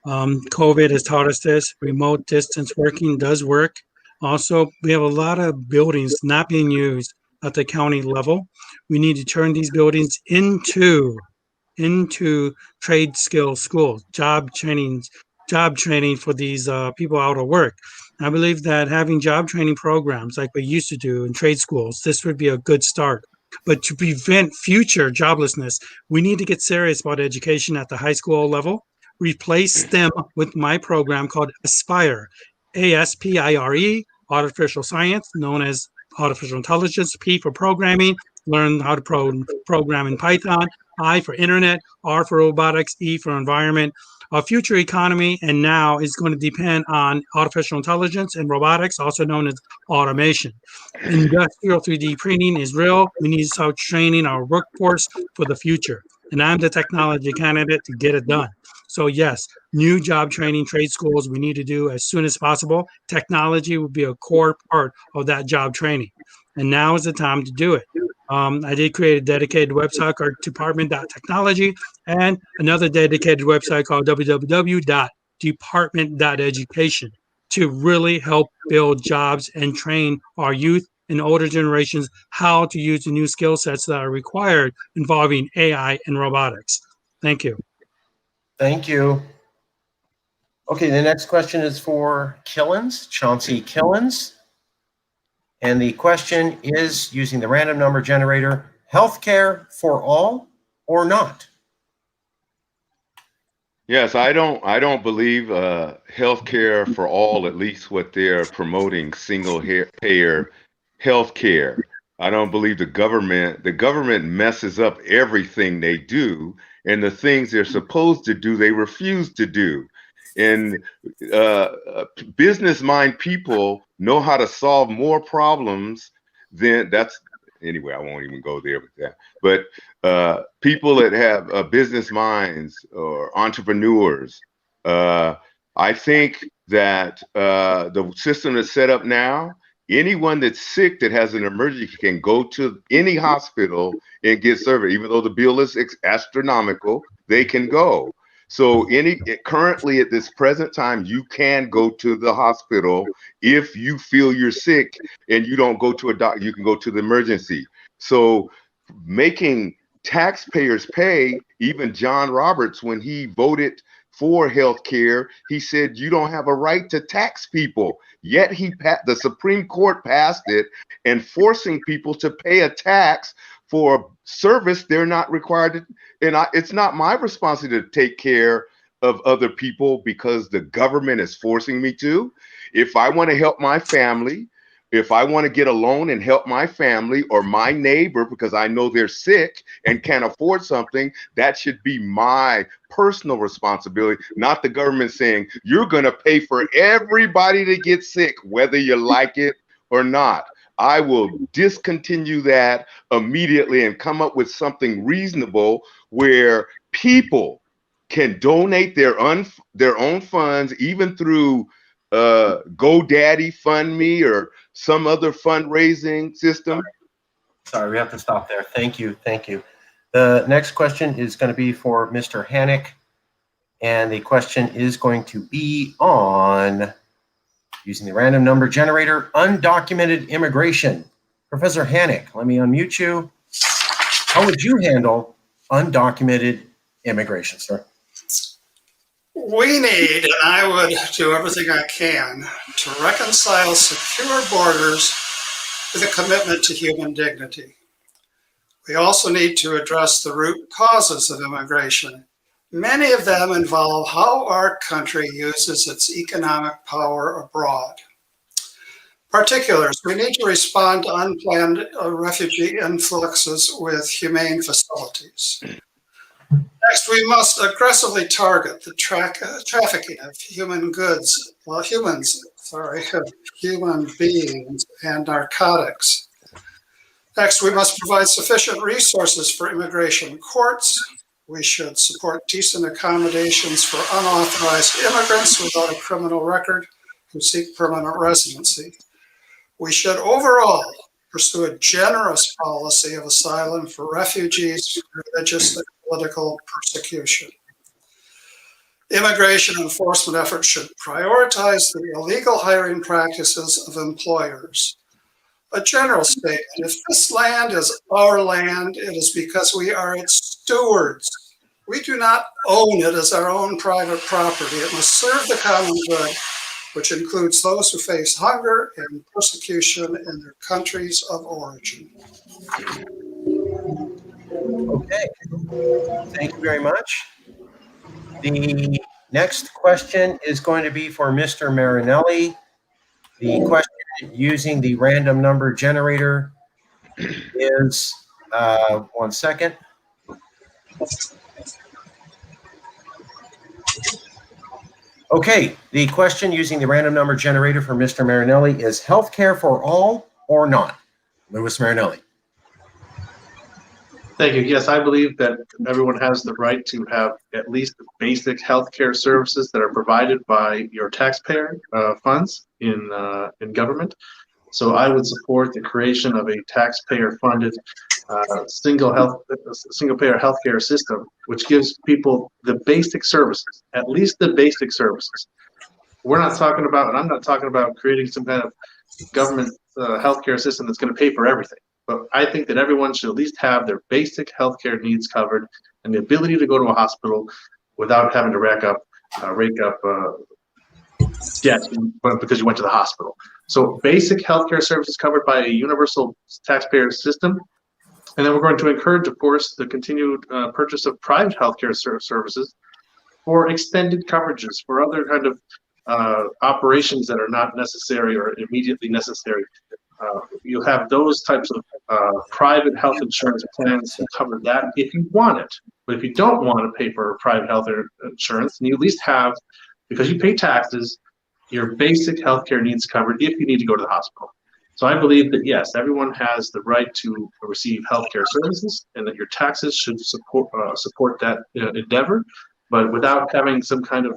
COVID has taught us this. Remote distance working does work. Also, we have a lot of buildings not being used at the county level. We need to turn these buildings into trade skill schools, job training for these people out of work. I believe that having job training programs like we used to do in trade schools, this would be a good start. But to prevent future joblessness, we need to get serious about education at the high school level, replace STEM with my program called Aspire, ASPIRE, artificial science, known as artificial intelligence, P for programming, learn how to program in Python, I for internet, R for robotics, E for environment. Our future economy and now is going to depend on artificial intelligence and robotics, also known as automation. Industrial 3D printing is real. We need to start training our workforce for the future. And I'm the technology candidate to get it done. So yes, new job training, trade schools we need to do as soon as possible. Technology will be a core part of that job training. And now is the time to do it. I did create a dedicated website called department.technology and another dedicated website called www.department.education to really help build jobs and train our youth and older generations how to use the new skill sets that are required involving AI and robotics. Thank you. Thank you. Okay, the next question is for Killens, Chauncey Killens. And the question is, using the random number generator, healthcare for all or not? Yes, I don't believe healthcare for all, at least what they're promoting, payer healthcare. I don't believe the government messes up everything they do, and the things they're supposed to do, they refuse to do. And business mind people know how to solve more problems than anyway, I won't even go there with that. But people that have business minds or entrepreneurs, I think that the system that's set up now, anyone that's sick that has an emergency can go to any hospital and get service. Even though the bill is astronomical, they can go. So currently at this present time, you can go to the hospital if you feel you're sick and you don't go to a doctor, you can go to the emergency. So making taxpayers pay, even John Roberts, when he voted for health care, he said you don't have a right to tax people. Yet the Supreme Court passed it and forcing people to pay a tax for a service they're not required to. And it's not my responsibility to take care of other people because the government is forcing me to. If I want to help my family, if I want to get a loan and help my family or my neighbor because I know they're sick and can't afford something, that should be my personal responsibility, not the government saying you're going to pay for everybody to get sick, whether you like it or not. I will discontinue that immediately and come up with something reasonable where people can donate their own funds, even through GoDaddy, FundMe, or some other fundraising system. Sorry, we have to stop there. Thank you. Thank you. The next question is going to be for Mr. Hannick. And the question is going to be on, using the random number generator, undocumented immigration. Professor Hannick, let me unmute you. How would you handle undocumented immigration, sir? We need, and I would do everything I can, to reconcile secure borders with a commitment to human dignity. We also need to address the root causes of immigration. Many of them involve how our country uses its economic power abroad. Particulars, we need to respond to unplanned refugee influxes with humane facilities. Next, we must aggressively target the trafficking of human beings and narcotics. Next, we must provide sufficient resources for immigration courts. We should support decent accommodations for unauthorized immigrants without a criminal record who seek permanent residency. We should overall pursue a generous policy of asylum for refugees, religious and political persecution. Immigration enforcement efforts should prioritize the illegal hiring practices of employers. A general statement: if this land is our land, it is because we are its stewards. We do not own it as our own private property. It must serve the common good, which includes those who face hunger and persecution in their countries of origin. Okay, thank you very much. The next question is going to be for Mr. Marinelli. The question using the random number generator is, one second. Okay, the question using the random number generator for Mr. Marinelli is healthcare for all or not? Louis Marinelli. Thank you. Yes, I believe that everyone has the right to have at least basic healthcare services that are provided by your taxpayer funds in government. So I would support the creation of a taxpayer-funded single-payer healthcare system, which gives people the basic services, at least the basic services. We're not talking about, and I'm not talking about creating some kind of government healthcare system that's going to pay for everything. But I think that everyone should at least have their basic healthcare needs covered and the ability to go to a hospital without having to rake up debt because you went to the hospital. So basic healthcare services covered by a universal taxpayer system. And then we're going to encourage, of course, the continued purchase of private healthcare services for extended coverages, for other kind of operations that are not necessary or immediately necessary. You have those types of private health insurance plans to cover that if you want it. But if you don't want to pay for private health insurance, then you at least have, because you pay taxes, your basic healthcare needs covered if you need to go to the hospital. So I believe that, yes, everyone has the right to receive healthcare services and that your taxes should support that endeavor, but without having some kind of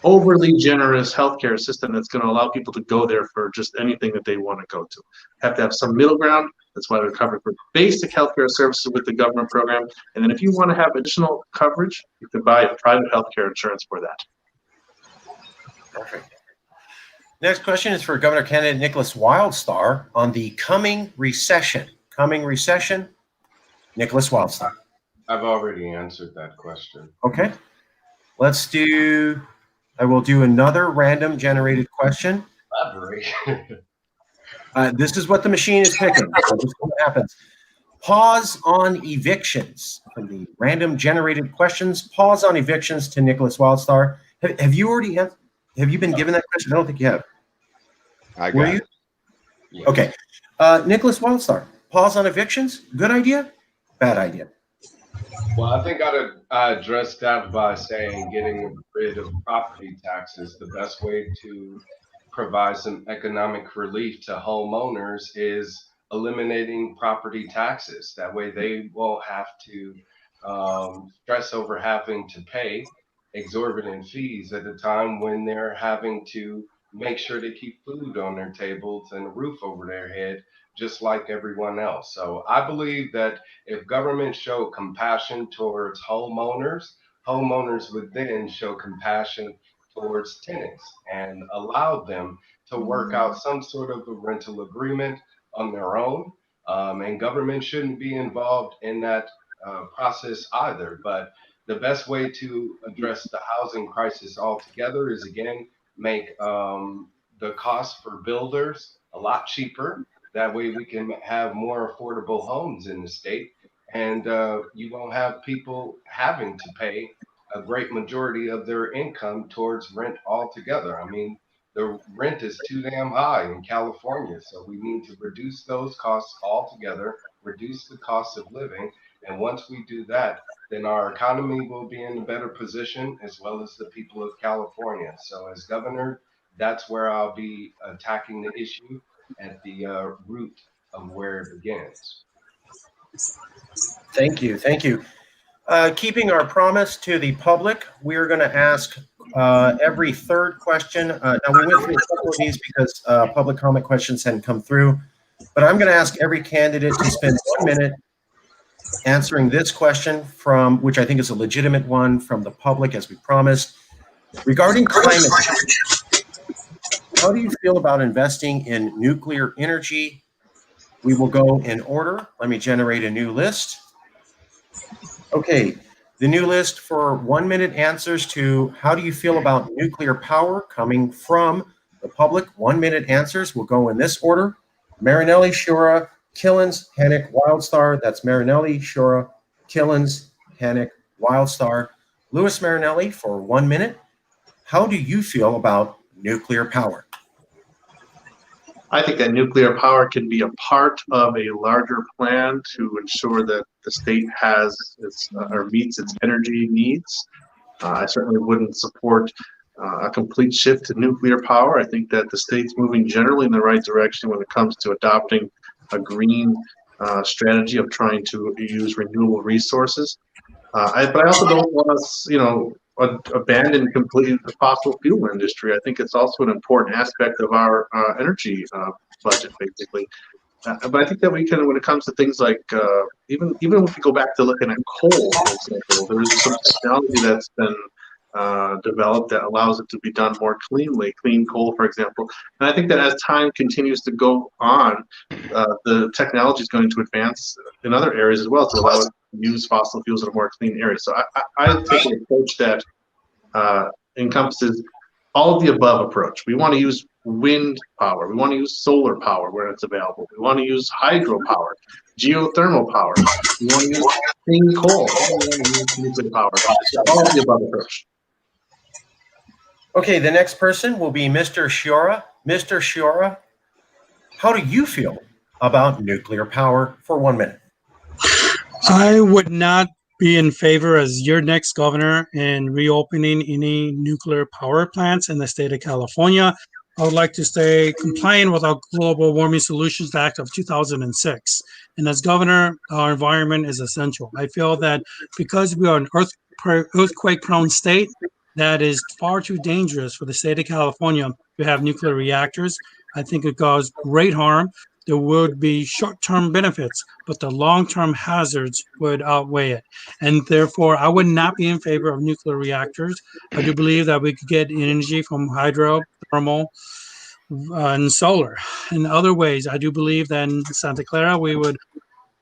overly generous healthcare system that's going to allow people to go there for just anything that they want to go to. Have to have some middle ground. That's why we're covered for basic healthcare services with the government program. And then if you want to have additional coverage, you can buy private healthcare insurance for that. Perfect. Next question is for Governor candidate Nicholas Wildstar on the coming recession. Nicholas Wildstar. I've already answered that question. Okay. I will do another random generated question. Elaborate. This is what the machine is picking. So this is what happens. Pause on evictions. From the random generated questions, pause on evictions to Nicholas Wildstar. Have you already answered? Have you been given that question? I don't think you have. I got it. Yeah. Okay. Nicholas Wildstar, pause on evictions. Good idea? Bad idea? Well, I think I'd address that by saying getting rid of property taxes. The best way to provide some economic relief to homeowners is eliminating property taxes. That way they won't have to stress over having to pay exorbitant fees at a time when they're having to make sure they keep food on their tables and a roof over their head, just like everyone else. So I believe that if government showed compassion towards homeowners, homeowners would then show compassion towards tenants and allow them to work out some sort of a rental agreement on their own. And government shouldn't be involved in that process either. But the best way to address the housing crisis altogether is, again, make the cost for builders a lot cheaper. That way we can have more affordable homes in the state, and you won't have people having to pay a great majority of their income towards rent altogether. I mean, the rent is too damn high in California, so we need to reduce those costs altogether, reduce the cost of living, and once we do that, then our economy will be in a better position, as well as the people of California. So as governor, that's where I'll be attacking the issue at the root of where it begins. Thank you. Keeping our promise to the public, we're going to ask every third question. Now, we went through a couple of these because public comment questions hadn't come through, but I'm going to ask every candidate to spend 1 minute answering this question, from which I think is a legitimate one from the public, as we promised. Regarding climate change, how do you feel about investing in nuclear energy? We will go in order. Let me generate a new list. Okay, the new list for 1 minute answers to how do you feel about nuclear power coming from the public. 1 minute answers will go in this order: Marinelli, Shura, Killens, Hennick, Wildstar. That's Marinelli, Shura, Killens, Hennick, Wildstar. Louis Marinelli for 1 minute. How do you feel about nuclear power? I think that nuclear power can be a part of a larger plan to ensure that the state has or meets its energy needs. I certainly wouldn't support a complete shift to nuclear power. I think that the state's moving generally in the right direction when it comes to adopting a green strategy of trying to use renewable resources. But I also don't want us, abandon completely the fossil fuel industry. I think it's also an important aspect of our energy budget, basically. But I think that we can, when it comes to things like, even if we go back to looking at coal, for example, there's some technology that's been developed that allows it to be done more cleanly, clean coal, for example. And I think that as time continues to go on, the technology is going to advance in other areas as well to allow us to use fossil fuels in a more clean area. So I take an approach that encompasses all of the above approach. We want to use wind power. We want to use solar power where it's available. We want to use hydropower, geothermal power. We want to use clean coal. We want to use nuclear power. All of the above approach. Okay, the next person will be Mr. Sciorra. Mr. Sciorra, how do you feel about nuclear power for 1 minute? I would not be in favor as your next governor in reopening any nuclear power plants in the state of California. I would like to stay compliant with our Global Warming Solutions Act of 2006. And as governor, our environment is essential. I feel that because we are an earthquake-prone state, that is far too dangerous for the state of California to have nuclear reactors. I think it causes great harm. There would be short-term benefits, but the long-term hazards would outweigh it. And therefore, I would not be in favor of nuclear reactors. I do believe that we could get energy from hydro, thermal, and solar. In other ways, I do believe that in Santa Clara, we would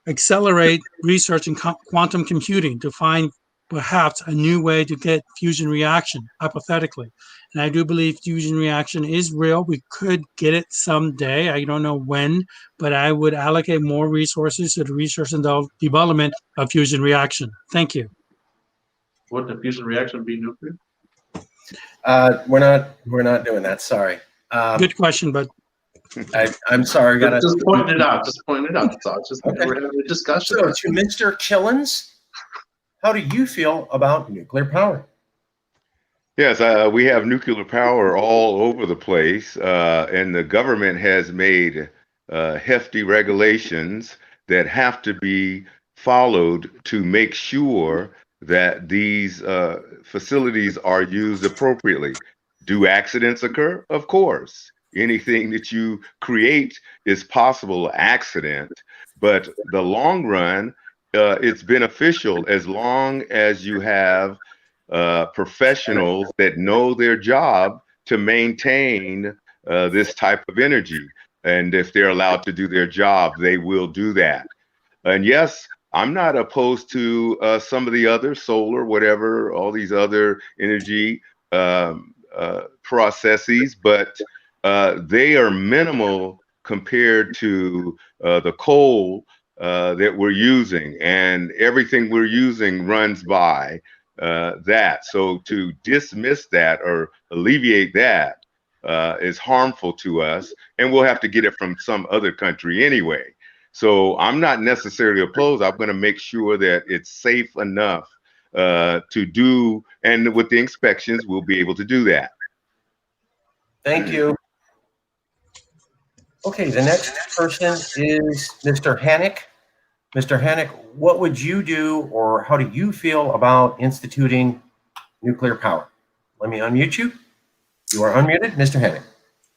accelerate research in quantum computing to find perhaps a new way to get fusion reaction, hypothetically. And I do believe fusion reaction is real. We could get it someday. I don't know when, but I would allocate more resources to the research and development of fusion reaction. Thank you. Wouldn't a fusion reaction be nuclear? We're not doing that. Sorry. Good question, but I'm sorry. Just pointing it out. Just pointing it out. That's all. It's just Okay. we're having a discussion. So to Mr. Killens, how do you feel about nuclear power? Yes, we have nuclear power all over the place, and the government has made hefty regulations that have to be followed to make sure that these facilities are used appropriately. Do accidents occur? Of course. Anything that you create is possible accident, but the long run, it's beneficial as long as you have professionals that know their job to maintain this type of energy. And if they're allowed to do their job, they will do that. And yes, I'm not opposed to some of the other solar, whatever, all these other energy processes, but they are minimal compared to the coal that we're using, and everything we're using runs by that. So to dismiss that or alleviate that is harmful to us, and we'll have to get it from some other country anyway. So I'm not necessarily opposed. I'm going to make sure that it's safe enough to do, and with the inspections, we'll be able to do that. Thank you. Okay, the next person is Mr. Hannick. Mr. Hannick, what would you do, or how do you feel about instituting nuclear power? Let me unmute you. You are unmuted, Mr. Hannick.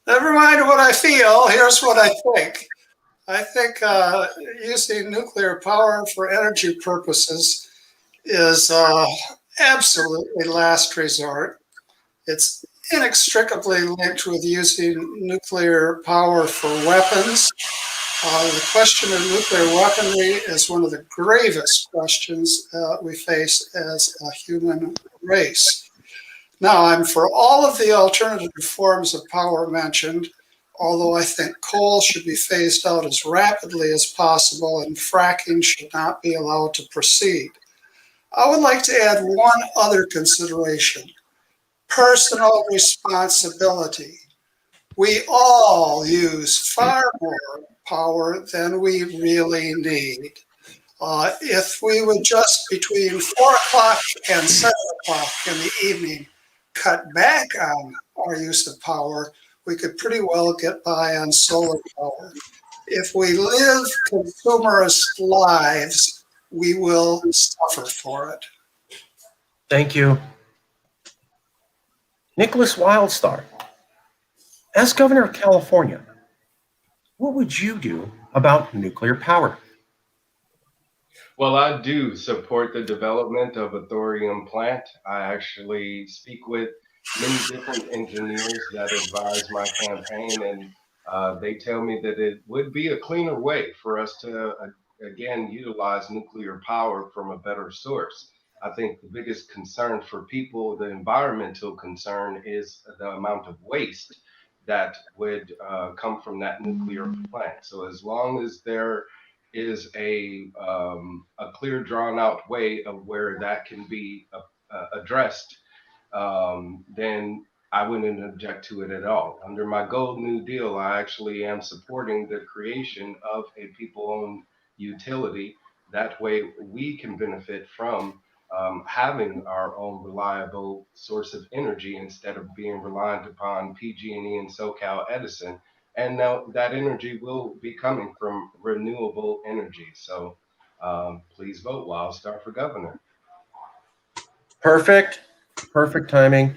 Never mind what I feel, here's what I think. I think using nuclear power for energy purposes is absolutely last resort. It's inextricably linked with using nuclear power for weapons. The question of nuclear weaponry is one of the gravest questions we face as a human race. Now, I'm for all of the alternative forms of power mentioned, although I think coal should be phased out as rapidly as possible and fracking should not be allowed to proceed. I would like to add one other consideration: personal responsibility. We all use far more power than we really need. If we would just between 4 o'clock and 7 o'clock in the evening cut back on our use of power, we could pretty well get by on solar power. If we live consumerist lives, we will suffer for it. Thank you. Nicholas Wildstar, as governor of California, what would you do about nuclear power? Well, I do support the development of a thorium plant. I actually speak with many different engineers that advise my campaign, and they tell me that it would be a cleaner way for us to, again, utilize nuclear power from a better source. I think the biggest concern for people, the environmental concern, is the amount of waste that would come from that nuclear plant. So as long as there is a clear, drawn out way of where that can be addressed, then I wouldn't object to it at all. Under my Gold New Deal, I actually am supporting the creation of a people-owned utility. That way, we can benefit from having our own reliable source of energy instead of being reliant upon PG&E and SoCal Edison. And now that energy will be coming from renewable energy. So please vote Wildstar for governor. Perfect. Perfect timing.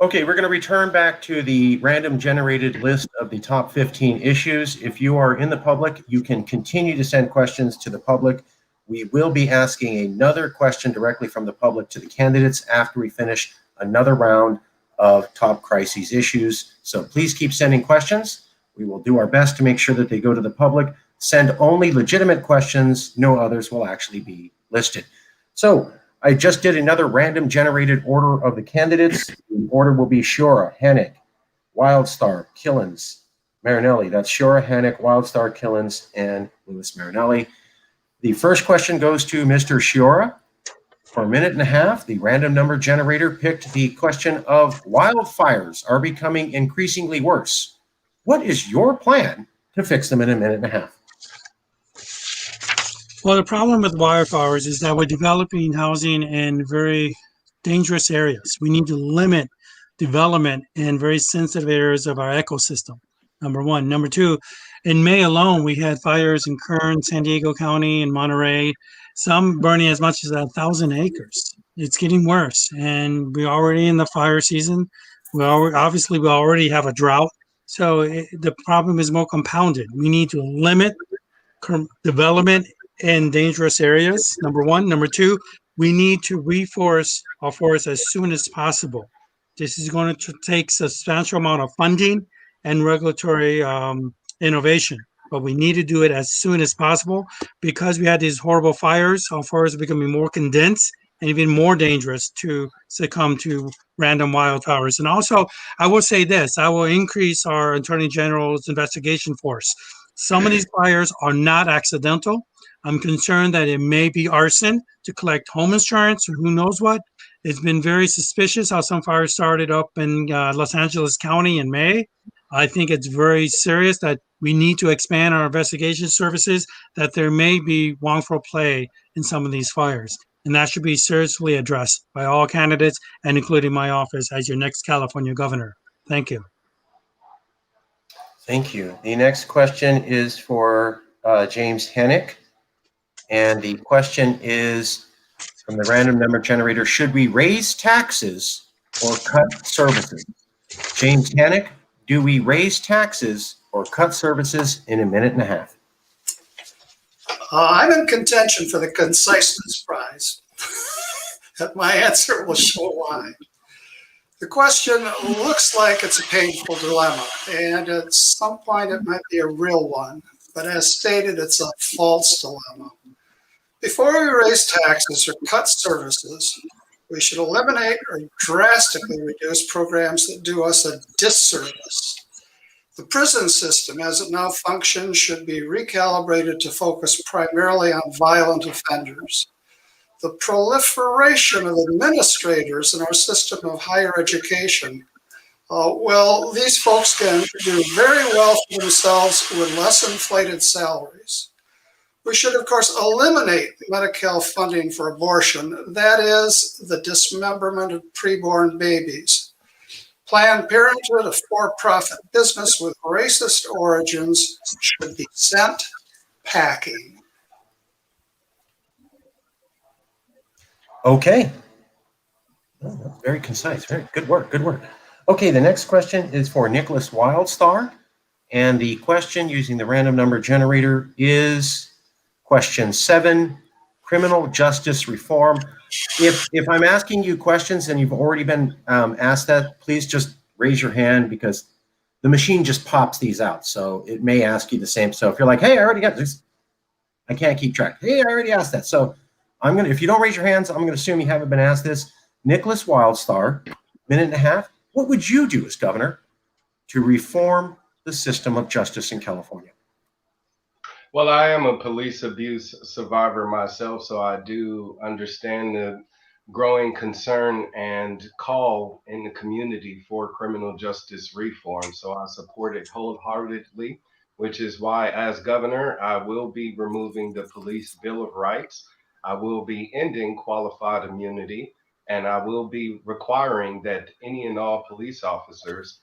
Okay, we're going to return back to the random generated list of the top 15 issues. If you are in the public, you can continue to send questions to the public. We will be asking another question directly from the public to the candidates after we finish another round of top crises issues. So please keep sending questions. We will do our best to make sure that they go to the public. Send only legitimate questions. No others will actually be listed. So I just did another random generated order of the candidates. The order will be Shiora, Hennick, Wildstar, Killens, Marinelli. That's Shiora, Hennick, Wildstar, Killens, and Louis Marinelli. The first question goes to Mr. Shiora. For a minute and a half, the random number generator picked the question of wildfires are becoming increasingly worse. What is your plan to fix them in a minute and a half? Well, the problem with wildfires is that we're developing housing in very dangerous areas. We need to limit development in very sensitive areas of our ecosystem. Number one. Number two, in May alone, we had fires in Kern, San Diego County, and Monterey, some burning as much as 1,000 acres. It's getting worse, and we're already in the fire season. We already have a drought. So the problem is more compounded. We need to limit development in dangerous areas, number one. Number two, we need to reforest our forests as soon as possible. This is going to take substantial amount of funding and regulatory innovation, but we need to do it as soon as possible because we had these horrible fires. Our forests are becoming more condensed and even more dangerous to succumb to random wildfires. And also, I will say this, I will increase our Attorney General's investigation force. Some of these fires are not accidental. I'm concerned that it may be arson to collect home insurance or who knows what. It's been very suspicious how some fires started up in Los Angeles County in May. I think it's very serious that we need to expand our investigation services, that there may be wrongful play in some of these fires. And that should be seriously addressed by all candidates and including my office as your next California governor. Thank you. Thank you. The next question is for James Hennick. And the question is from the random number generator, should we raise taxes or cut services? James Hennick, do we raise taxes or cut services in a minute and a half? I'm in contention for the conciseness prize. My answer will show why. The question looks like it's a painful dilemma, and at some point it might be a real one, but as stated, it's a false dilemma. Before we raise taxes or cut services, we should eliminate or drastically reduce programs that do us a disservice. The prison system, as it now functions, should be recalibrated to focus primarily on violent offenders. The proliferation of administrators in our system of higher education, well, these folks can do very well for themselves with less inflated salaries. We should, of course, eliminate Medi-Cal funding for abortion, that is, the dismemberment of preborn babies. Planned Parenthood, a for-profit business with racist origins, should be sent packing. Okay. Oh, that's very concise. Very good work. Good work. Okay, the next question is for Nicholas Wildstar. And the question using the random number generator is question 7, criminal justice reform. If I'm asking you questions and you've already been asked that, please just raise your hand because the machine just pops these out. So it may ask you the same. So if you're like, hey, I already got this, I can't keep track. Hey, I already asked that. So if you don't raise your hands, I'm gonna assume you haven't been asked this. Nicholas Wildstar, minute and a half. What would you do as governor to reform the system of justice in California? Well, I am a police abuse survivor myself, so I do understand the growing concern and call in the community for criminal justice reform. So I support it wholeheartedly, which is why, as governor, I will be removing the Police Bill of Rights. I will be ending qualified immunity, and I will be requiring that any and all police officers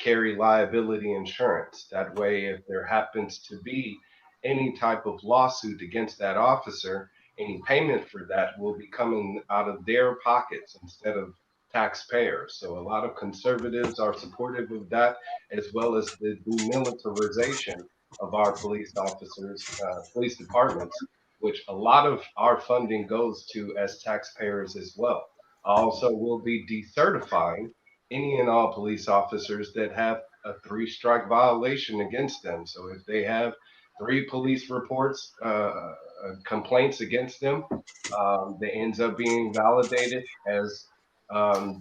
carry liability insurance. That way, if there happens to be any type of lawsuit against that officer, any payment for that will be coming out of their pockets instead of taxpayers. So a lot of conservatives are supportive of that, as well as the demilitarization of our police officers, police departments, which a lot of our funding goes to as taxpayers as well. I also will be decertifying any and all police officers that have a 3-strike violation against them. So if they have 3 police reports, complaints against them, that ends up being validated as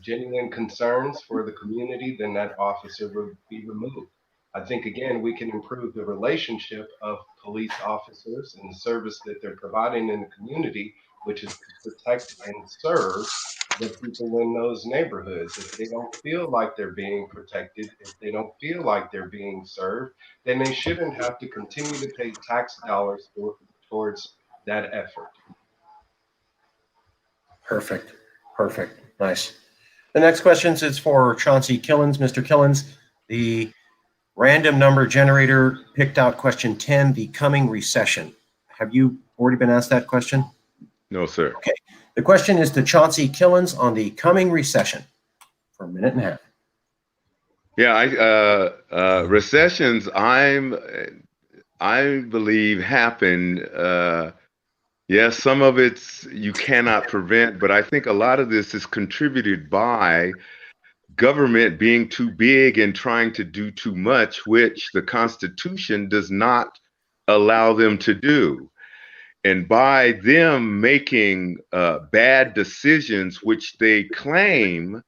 genuine concerns for the community, then that officer will be removed. I think, again, we can improve the relationship of police officers and the service that they're providing in the community, which is to protect and serve the people in those neighborhoods. If they don't feel like they're being protected, if they don't feel like they're being served, then they shouldn't have to continue to pay tax dollars towards that effort. Perfect. Perfect. Nice. The next question is for Chauncey Killens. Mr. Killens, the random number generator picked out question 10, the coming recession. Have you already been asked that question? No, sir. Okay. The question is to Chauncey Killens on the coming recession for a minute and a half. Yeah, recessions, I believe happen. Yes, some of it's you cannot prevent, but I think a lot of this is contributed by government being too big and trying to do too much, which the Constitution does not allow them to do. And by them making bad decisions, which they claim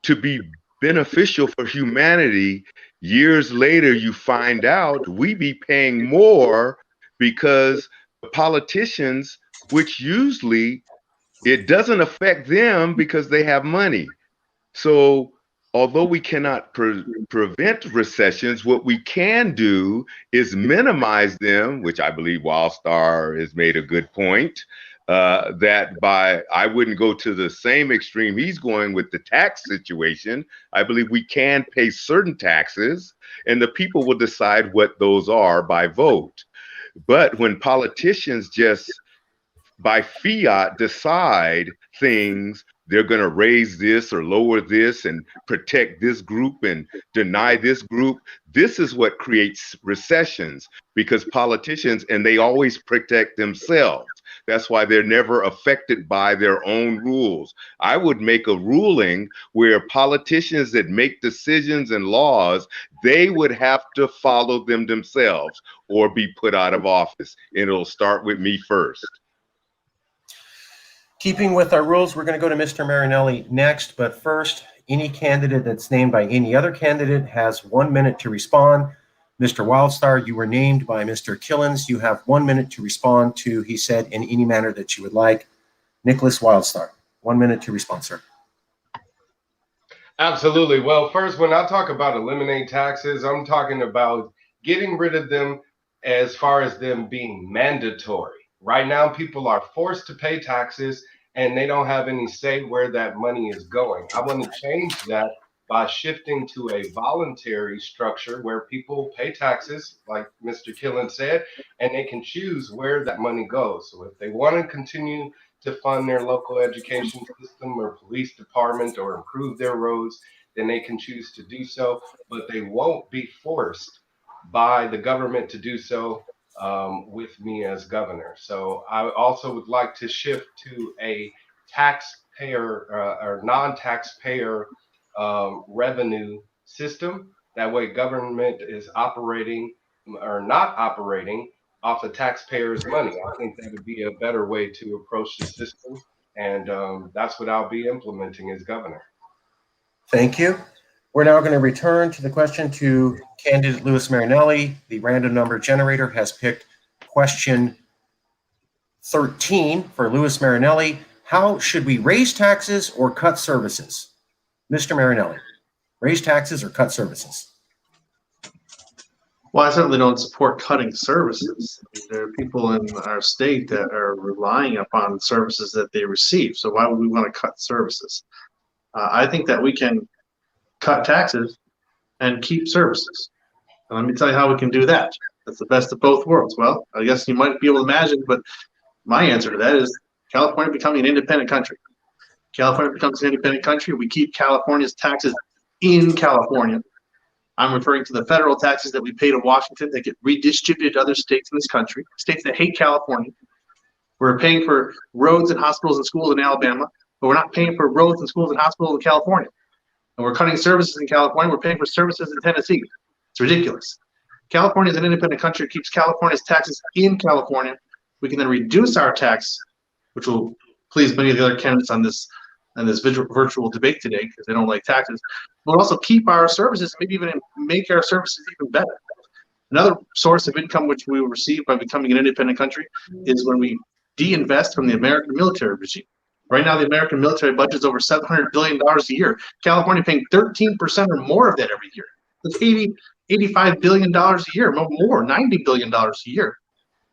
to be beneficial for humanity, years later you find out we be paying more because the politicians, which usually it doesn't affect them because they have money. So although we cannot prevent recessions, what we can do is minimize them, which I believe Wildstar has made a good point, that I wouldn't go to the same extreme he's going with the tax situation. I believe we can pay certain taxes and the people will decide what those are by vote. But when politicians just by fiat decide things, they're going to raise this or lower this and protect this group and deny this group. This is what creates recessions because politicians, and they always protect themselves. That's why they're never affected by their own rules. I would make a ruling where politicians that make decisions and laws, they would have to follow them themselves or be put out of office. And it'll start with me first. Keeping with our rules, we're going to go to Mr. Marinelli next, but first, any candidate that's named by any other candidate has 1 minute to respond. Mr. Wildstar, you were named by Mr. Killens. You have 1 minute to respond to, he said, in any manner that you would like. Nicholas Wildstar, 1 minute to respond, sir. Absolutely. Well, first, when I talk about eliminate taxes, I'm talking about getting rid of them as far as them being mandatory. Right now, people are forced to pay taxes and they don't have any say where that money is going. I want to change that by shifting to a voluntary structure where people pay taxes, like Mr. Killen said, and they can choose where that money goes. So if they want to continue to fund their local education system or police department or improve their roads, then they can choose to do so, but they won't be forced by the government to do so with me as governor. So I also would like to shift to a taxpayer or non-taxpayer revenue system. That way government is operating or not operating off the taxpayers' money. I think that would be a better way to approach the system. And that's what I'll be implementing as governor. Thank you. We're now going to return to the question to candidate Louis Marinelli. The random number generator has picked question 13 for Louis Marinelli. How should we raise taxes or cut services? Mr. Marinelli, raise taxes or cut services? Well, I certainly don't support cutting services. There are people in our state that are relying upon services that they receive. So why would we want to cut services? I think that we can cut taxes and keep services. And let me tell you how we can do that. That's the best of both worlds. Well, I guess you might be able to imagine, but my answer to that is California becoming an independent country. California becomes an independent country. We keep California's taxes in California. I'm referring to the federal taxes that we pay to Washington that get redistributed to other states in this country, states that hate California. We're paying for roads and hospitals and schools in Alabama, but we're not paying for roads and schools and hospitals in California. And we're cutting services in California. We're paying for services in Tennessee. It's ridiculous. California is an independent country. It keeps California's taxes in California. We can then reduce our tax, which will please many of the other candidates on this virtual debate today because they don't like taxes. We'll also keep our services, maybe even make our services even better. Another source of income which we will receive by becoming an independent country is when we de-invest from the American military regime. Right now, the American military budget is over $700 billion a year. California paying 13% or more of that every year. That's $85 billion a year, more, $90 billion a year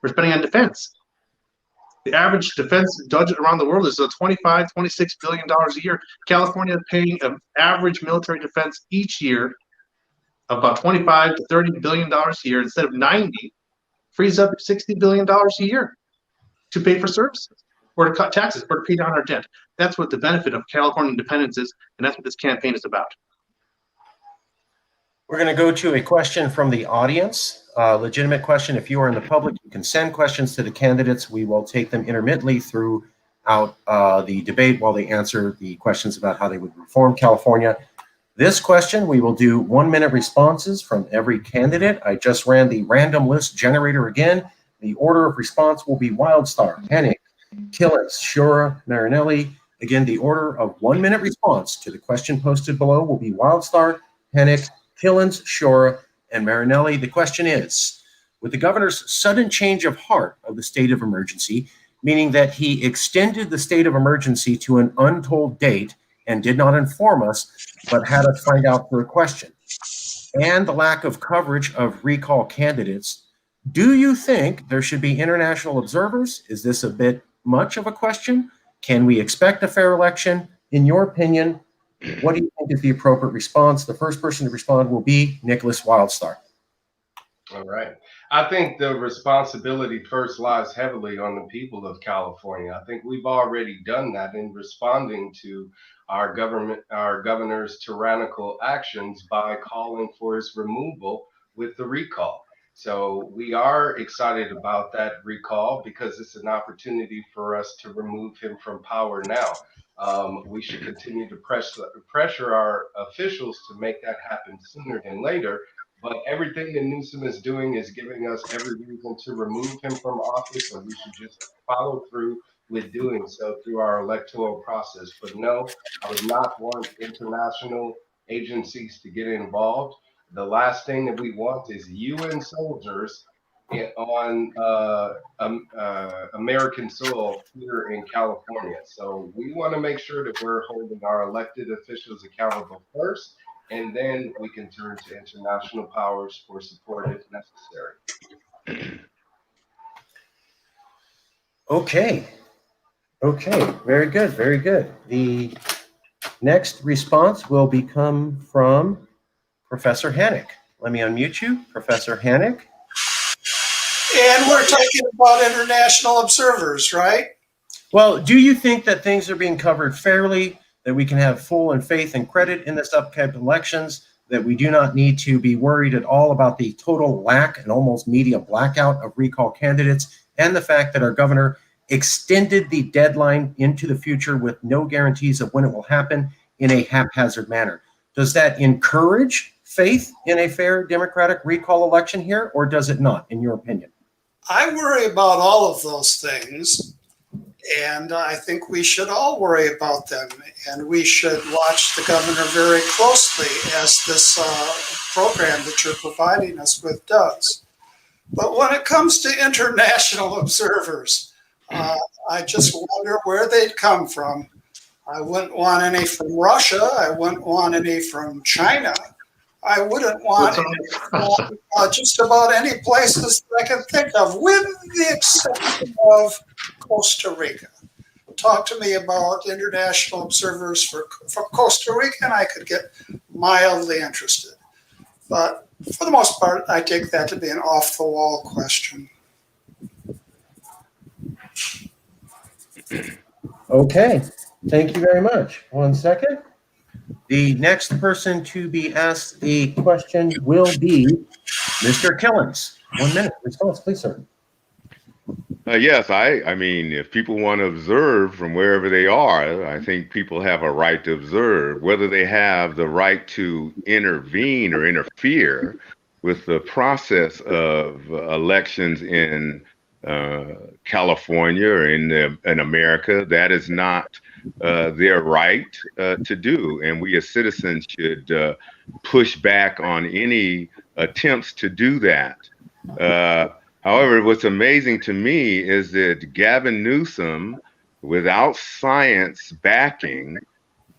we're spending on defense. The average defense budget around the world is $25, $26 billion a year. California is paying an average military defense each year of about $25 to $30 billion a year instead of 90, frees up $60 billion a year to pay for services or to cut taxes or to pay down our debt. That's what the benefit of California independence is, and that's what this campaign is about. We're going to go to a question from the audience, a legitimate question. If you are in the public, you can send questions to the candidates. We will take them intermittently throughout the debate while they answer the questions about how they would reform California. This question, we will do 1-minute responses from every candidate. I just ran the random list generator again. The order of response will be Wildstar, Hennig, Killens, Shura, Marinelli. Again, the order of 1-minute response to the question posted below will be Wildstar, Hennig, Killens, Shura, and Marinelli. The question is, with the governor's sudden change of heart of the state of emergency, meaning that he extended the state of emergency to an untold date and did not inform us, but had us find out through a question, and the lack of coverage of recall candidates, do you think there should be international observers? Is this a bit much of a question? Can we expect a fair election? In your opinion, what do you think is the appropriate response? The first person to respond will be Nicholas Wildstar. All right. I think the responsibility first lies heavily on the people of California. I think we've already done that in responding to our governor's tyrannical actions by calling for his removal with the recall. So we are excited about that recall because it's an opportunity for us to remove him from power now. We should continue to pressure our officials to make that happen sooner than later. But everything that Newsom is doing is giving us every reason to remove him from office, and we should just follow through with doing so through our electoral process. But no, I would not want international agencies to get involved. The last thing that we want is UN soldiers on American soil here in California. So we want to make sure that we're holding our elected officials accountable first, and then we can turn to international powers for support if necessary. Okay. Very good. Next response will become from Professor Hannick. Let me unmute you, Professor Hannick. And we're talking about international observers, right? Well, do you think that things are being covered fairly, that we can have full and faith and credit in this upcoming elections, that we do not need to be worried at all about the total lack and almost media blackout of recall candidates, and the fact that our governor extended the deadline into the future with no guarantees of when it will happen in a haphazard manner? Does that encourage faith in a fair democratic recall election here, or does it not, in your opinion? I worry about all of those things, and I think we should all worry about them, and we should watch the governor very closely as this program that you're providing us with does. But when it comes to international observers, I just wonder where they'd come from. I wouldn't want any from Russia. I wouldn't want any from China. I wouldn't want just about any places that I can think of, with the exception of Costa Rica. Talk to me about international observers for Costa Rica, and I could get mildly interested. But for the most part, I take that to be an off-the-wall question. Okay, thank you very much. 1 second. The next person to be asked a question will be Mr. Killens. 1 minute response, please, sir. Yes, I mean, if people want to observe from wherever they are, I think people have a right to observe. Whether they have the right to intervene or interfere with the process of elections in California or in America, that is not their right to do. And we as citizens should push back on any attempts to do that. However, what's amazing to me is that Gavin Newsom, without science backing,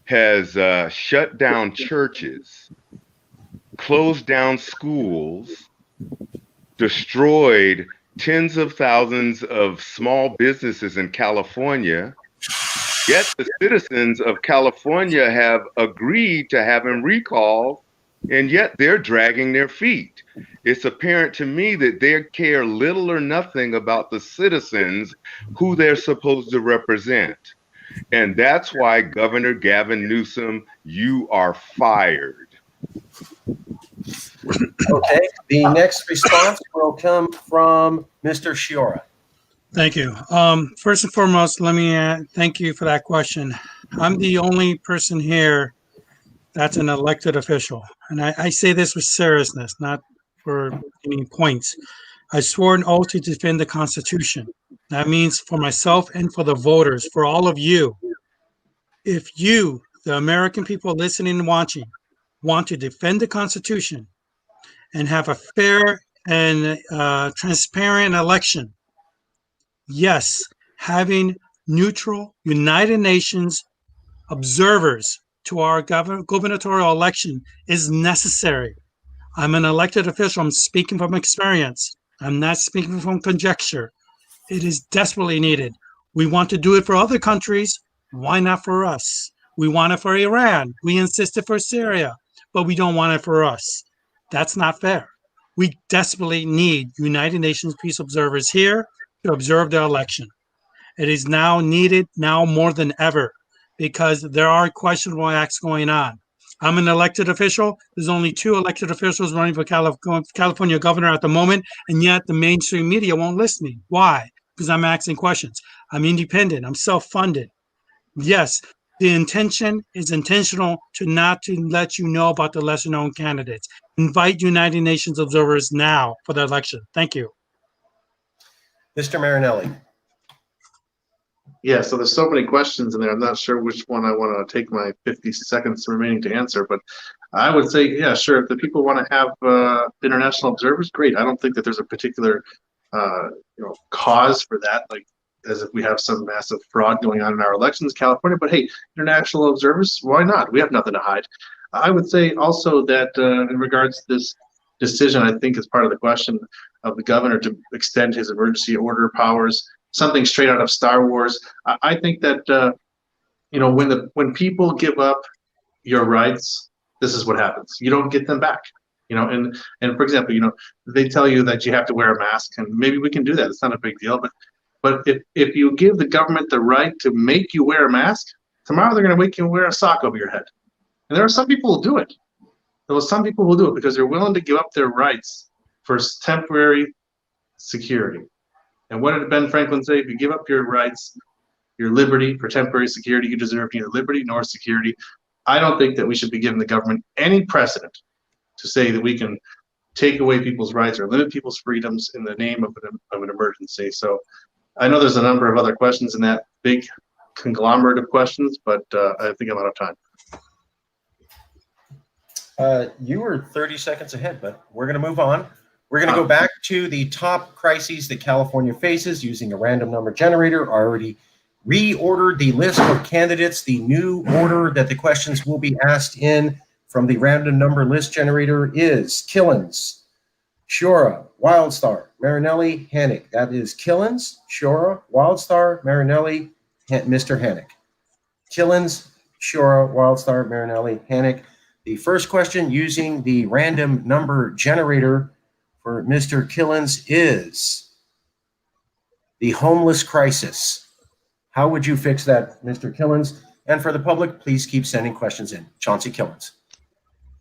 has shut down churches, closed down schools, destroyed tens of thousands of small businesses in California. Yet the citizens of California have agreed to have him recalled, and yet they're dragging their feet. It's apparent to me that they care little or nothing about the citizens who they're supposed to represent. And that's why Governor Gavin Newsom, you are fired. Okay, the next response will come from Mr. Sciorra. Thank you. First and foremost, let me thank you for that question. I'm the only person here that's an elected official. And I say this with seriousness, not for any points. I swore an oath to defend the Constitution. That means for myself and for the voters, for all of you. If you, the American people listening and watching, want to defend the Constitution and have a fair and transparent election, yes, having neutral United Nations observers to our gubernatorial election is necessary. I'm an elected official. I'm speaking from experience. I'm not speaking from conjecture. It is desperately needed. We want to do it for other countries. Why not for us? We want it for Iran. We insisted for Syria, but we don't want it for us. That's not fair. We desperately need United Nations peace observers here to observe the election. It is now needed, now more than ever, because there are questionable acts going on. I'm an elected official. There's only 2 elected officials running for California governor at the moment, and yet the mainstream media won't list me. Why? Because I'm asking questions. I'm independent. I'm self-funded. Yes, the intention is intentional to not to let you know about the lesser-known candidates. Invite United Nations observers now for the election. Thank you. Mr. Marinelli. Yeah, so there's so many questions in there. I'm not sure which one I want to take my 50 seconds remaining to answer, but I would say, yeah, sure. If the people want to have international observers, great. I don't think that there's a particular, cause for that, like as if we have some massive fraud going on in our elections, California. But hey, international observers, why not? We have nothing to hide. I would say also that in regards to this decision, I think is part of the question of the governor to extend his emergency order powers, something straight out of Star Wars. I think that when people give up your rights, this is what happens. You don't get them back. And for example, they tell you that you have to wear a mask, and maybe we can do that. It's not a big deal, but if you give the government the right to make you wear a mask, tomorrow they're going to make you wear a sock over your head. And there are some people who do it. Some people will do it because they're willing to give up their rights for temporary security. And what did Ben Franklin say? If you give up your rights, your liberty for temporary security, you deserve neither liberty nor security. I don't think that we should be giving the government any precedent to say that we can take away people's rights or limit people's freedoms in the name of an emergency. So I know there's a number of other questions in that big conglomerate of questions, but I think I'm out of time. You were 30 seconds ahead, but we're going to move on. We're going to go back to the top crises that California faces using a random number generator. I already reordered the list of candidates. The new order that the questions will be asked in from the random number list generator is Killens, Sciorra, Wildstar, Marinelli, Hannick. That is Killens, Sciorra, Wildstar, Marinelli, Mr. Hannick. Killens, Sciorra, Wildstar, Marinelli, Hannick. The first question using the random number generator for Mr. Killens is the homeless crisis. How would you fix that, Mr. Killens? And for the public, please keep sending questions in. Chauncey Killens.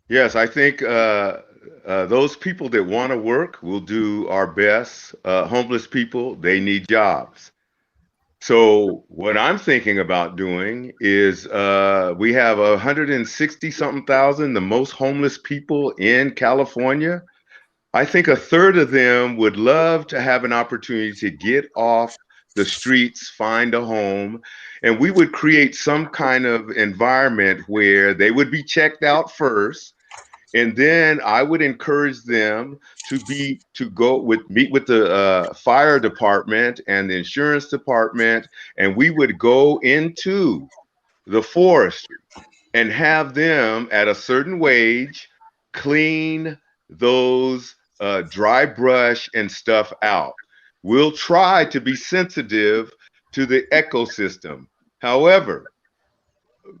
Yes, I think those people that want to work will do our best. Homeless people, they need jobs. So what I'm thinking about doing is we have 160-something thousand, the most homeless people in California. I think a third of them would love to have an opportunity to get off the streets, find a home, and we would create some kind of environment where they would be checked out first. And then I would encourage them to meet with the fire department and the insurance department, and we would go into the forestry and have them at a certain wage clean those dry brush and stuff out. We'll try to be sensitive to the ecosystem. However,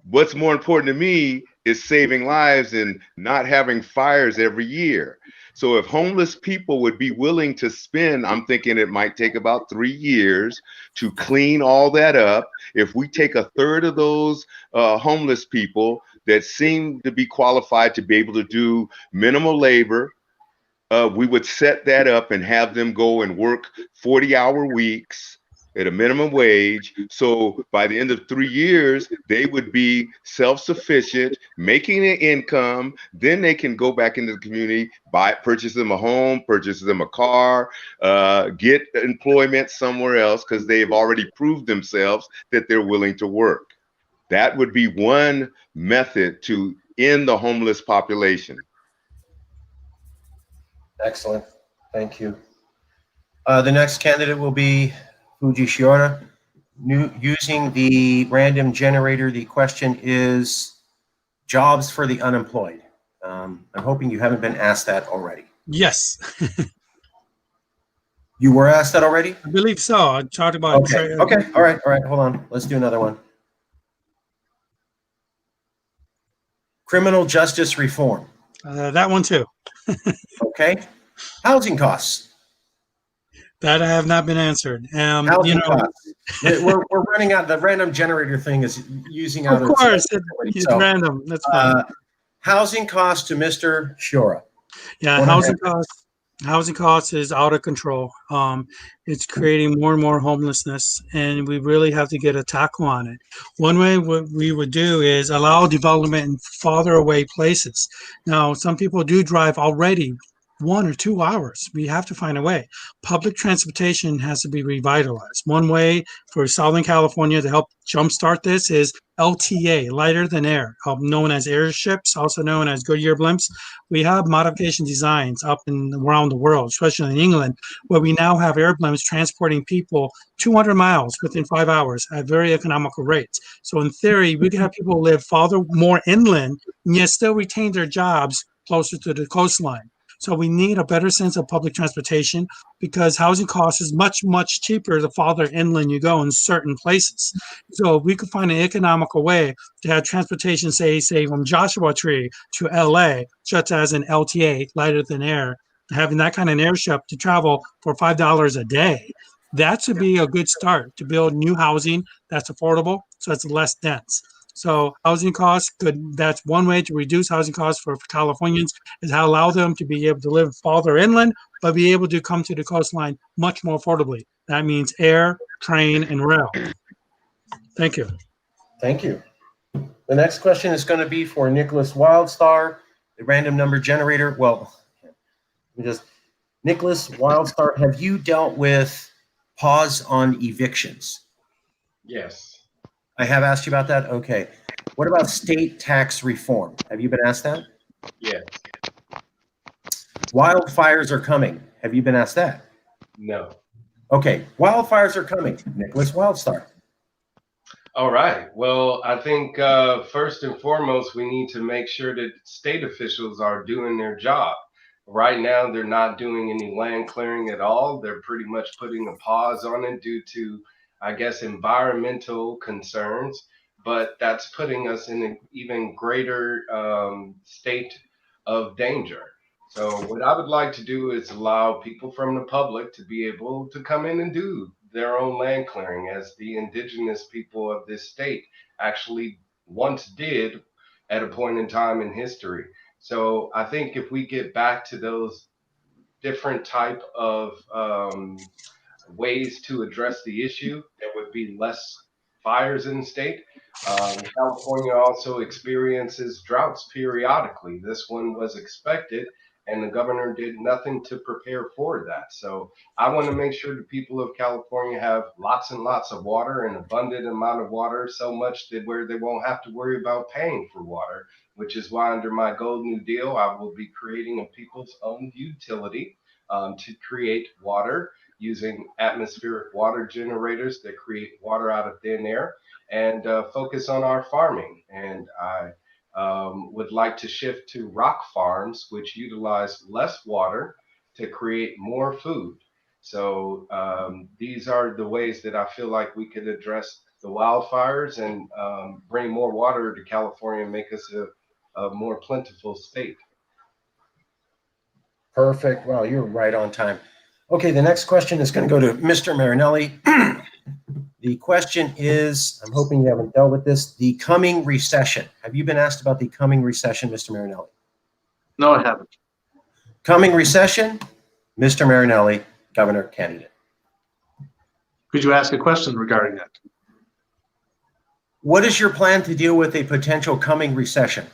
what's more important to me is saving lives and not having fires every year. So if homeless people would be willing to spend, I'm thinking it might take about 3 years to clean all that up. If we take a third of those homeless people that seem to be qualified to be able to do minimal labor, we would set that up and have them go and work 40-hour weeks at a minimum wage. So by the end of 3 years, they would be self-sufficient, making an income. Then they can go back into the community, purchase them a home, purchase them a car, get employment somewhere else because they've already proved themselves that they're willing to work. That would be one method to end the homeless population. Excellent. Thank you. The next candidate will be Fuji Sciorra. Using the random generator, the question is jobs for the unemployed. I'm hoping you haven't been asked that already. Yes, You were asked that already? I believe so. I talked about. Okay. Okay. All right. Hold on. Let's do another one. Criminal justice reform. That one too. Okay. Housing costs. That I have not been answered. Housing costs. We're running out. The random generator thing is using out. Of course, it's random. That's fine. Housing costs to Mr. Sciorra. Yeah, housing costs is out of control. It's creating more and more homelessness, and we really have to get a tackle on it. One way what we would do is allow development in farther away places. Now, some people do drive already 1 or 2 hours. We have to find a way. Public transportation has to be revitalized. One way for Southern California to help jumpstart this is LTA, lighter than air, known as airships, also known as Goodyear blimps. We have modification designs up and around the world, especially in England, where we now have air blimps transporting people 200 miles within 5 hours at very economical rates. So in theory, we can have people live farther, more inland, and yet still retain their jobs closer to the coastline. So we need a better sense of public transportation because housing costs is much, much cheaper the farther inland you go in certain places. So if we could find an economical way to have transportation, say from Joshua Tree to LA, such as an LTA, lighter than air, having that kind of an airship to travel for $5 a day, that should be a good start to build new housing that's affordable, so it's less dense. So housing costs could, that's one way to reduce housing costs for Californians is how allow them to be able to live farther inland, but be able to come to the coastline much more affordably. That means air, train, and rail. Thank you. Thank you. The next question is going to be for Nicholas Wildstar, the random number generator. Well, Nicholas Wildstar, have you dealt with pause on evictions? Yes. I have asked you about that. Okay. What about state tax reform? Have you been asked that? Yes. Wildfires are coming. Have you been asked that? No. Okay. Wildfires are coming. Nicholas Wildstar. All right. Well, I think first and foremost, we need to make sure that state officials are doing their job. Right now, they're not doing any land clearing at all. They're pretty much putting a pause on it due to, I guess, environmental concerns. But that's putting us in an even greater state of danger. So what I would like to do is allow people from the public to be able to come in and do their own land clearing, as the indigenous people of this state actually once did at a point in time in history. So I think if we get back to those different type of ways to address the issue, there would be less fires in the state. California also experiences droughts periodically. This one was expected, and the governor did nothing to prepare for that. So I want to make sure the people of California have lots and lots of water, an abundant amount of water, so much that where they won't have to worry about paying for water, which is why under my Gold New Deal, I will be creating a people's own utility to create water using atmospheric water generators that create water out of thin air, and focus on our farming. And I would like to shift to rock farms, which utilize less water to create more food. So these are the ways that I feel like we could address the wildfires and bring more water to California and make us a more plentiful state. Perfect. Wow, you're right on time. Okay, the next question is going to go to Mr. Marinelli. The question is, I'm hoping you haven't dealt with this, the coming recession. Have you been asked about the coming recession, Mr. Marinelli? No, I haven't. Coming recession, Mr. Marinelli, governor candidate. Could you ask a question regarding that? What is your plan to deal with a potential coming recession?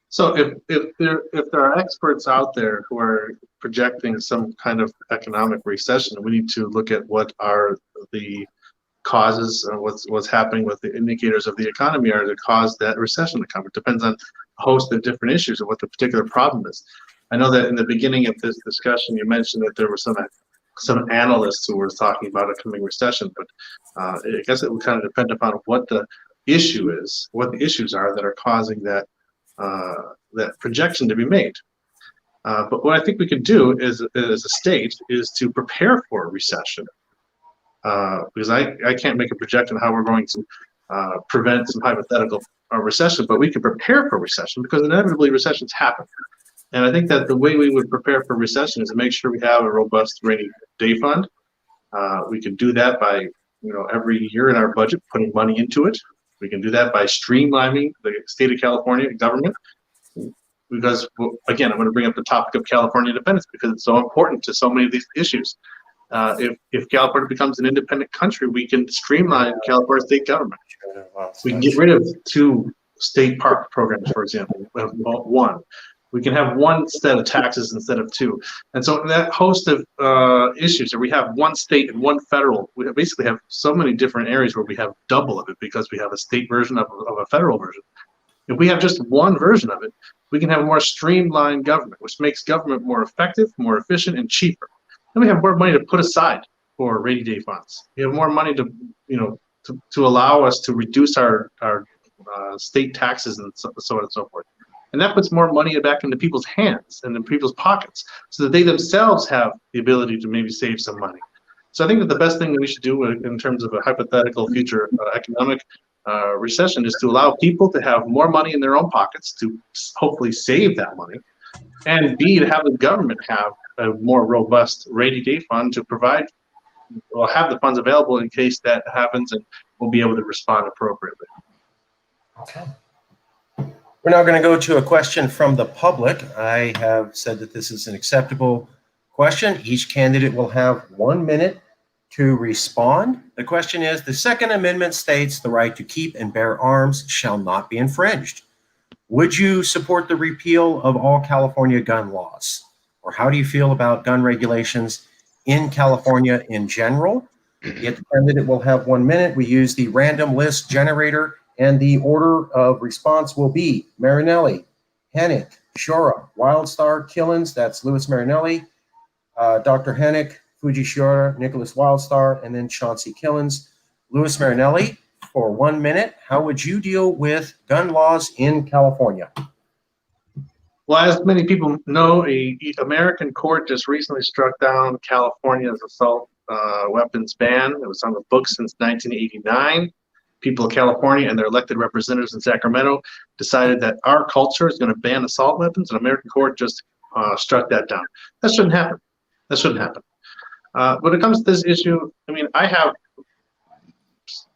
So if there are experts out there who are projecting some kind of economic recession, we need to look at what are the causes and what's happening with the indicators of the economy are to cause that recession to come. It depends on a host of different issues and what the particular problem is. I know that in the beginning of this discussion, you mentioned that there were some analysts who were talking about a coming recession, but I guess it would kind of depend upon what the issue is, what the issues are that are causing that projection to be made. But what I think we can do as a state is to prepare for a recession. Because I can't make a projection how we're going to prevent some hypothetical recession, but we can prepare for recession because inevitably recessions happen. And I think that the way we would prepare for recession is to make sure we have a robust rainy day fund. We can do that by, every year in our budget, putting money into it. We can do that by streamlining the state of California government. Because, again, I'm going to bring up the topic of California independence because it's so important to so many of these issues. If California becomes an independent country, we can streamline California state government. We can get rid of 2 state park programs, for example. We have 1. We can have 1 set of taxes instead of 2. And so that host of issues, where we have 1 state and 1 federal, we basically have so many different areas where we have double of it because we have a state version of a federal version. If we have just 1 version of it, we can have a more streamlined government, which makes government more effective, more efficient, and cheaper. Then we have more money to put aside for rainy day funds. We have more money to allow us to reduce our state taxes and so on and so forth. And that puts more money back into people's hands and in people's pockets so that they themselves have the ability to maybe save some money. So I think that the best thing that we should do in terms of a hypothetical future economic recession is to allow people to have more money in their own pockets to hopefully save that money, and B, to have the government have a more robust rainy day fund to provide or have the funds available in case that happens, and we'll be able to respond appropriately. Okay. We're now going to go to a question from the public. I have said that this is an acceptable question. Each candidate will have 1 minute to respond. The question is, the Second Amendment states the right to keep and bear arms shall not be infringed. Would you support the repeal of all California gun laws? Or how do you feel about gun regulations in California in general? Yet the candidate will have 1 minute. We use the random list generator, and the order of response will be Marinelli, Hennick, Shora, Wildstar, Killens, that's Louis Marinelli, Dr. Hennick, Fuji Shiora, Nicholas Wildstar, and then Chauncey Killens. Louis Marinelli, for 1 minute, how would you deal with gun laws in California? Well, as many people know, a American court just recently struck down California's assault weapons ban. It was on the books since 1989. People of California and their elected representatives in Sacramento decided that our culture is going to ban assault weapons, and American court just struck that down. That shouldn't happen. That shouldn't happen. When it comes to this issue, I mean, I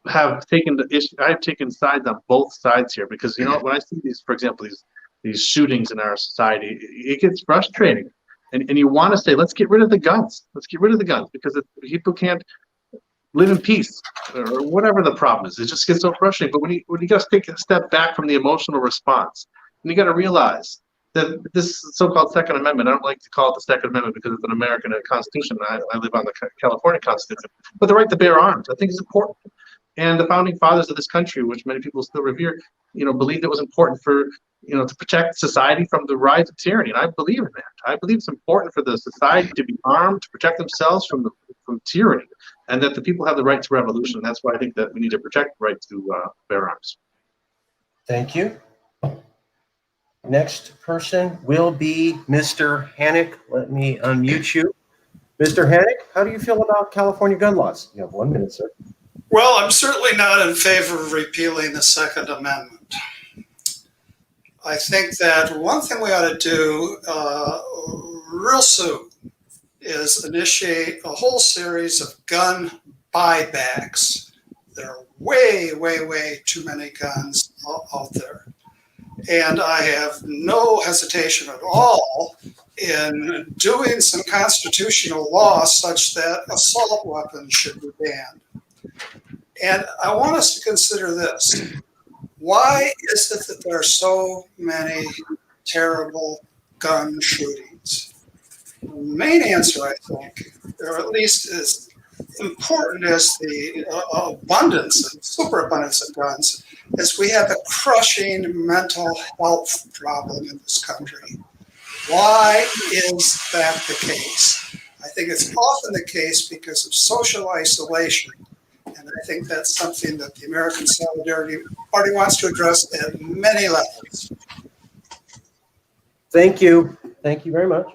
have taken the issue. I've taken sides on both sides here because, you know, when I see these, for example, these shootings in our society, it gets frustrating, and you want to say, let's get rid of the guns. Let's get rid of the guns because people can't live in peace or whatever the problem is. It just gets so frustrating. But when you got to take a step back from the emotional response, and you got to realize that this so-called Second Amendment, I don't like to call it the Second Amendment because it's an American Constitution. I live on the California Constitution, but the right to bear arms, I think, is important. And the founding fathers of this country, which many people still revere, you know, believed it was important for, you know, to protect society from the rise of tyranny. And I believe in that. I believe it's important for the society to be armed, to protect themselves from tyranny, and that the people have the right to revolution. And that's why I think that we need to protect the right to bear arms. Thank you. Next person will be Mr. Hennick. Let me unmute you. Mr. Hennick, how do you feel about California gun laws? You have 1 minute, sir. Well, I'm certainly not in favor of repealing the Second Amendment. I think that one thing we ought to do real soon is initiate a whole series of gun buybacks. There are way, way, way too many guns out there. And I have no hesitation at all in doing some constitutional law such that assault weapons should be banned. And I want us to consider this. Why is it that there are so many terrible gun shootings? The main answer, I think, or at least as important as the abundance and superabundance of guns, is we have a crushing mental health problem in this country. Why is that the case? I think it's often the case because of social isolation. And I think that's something that the American Solidarity Party wants to address at many levels. Thank you. Thank you very much.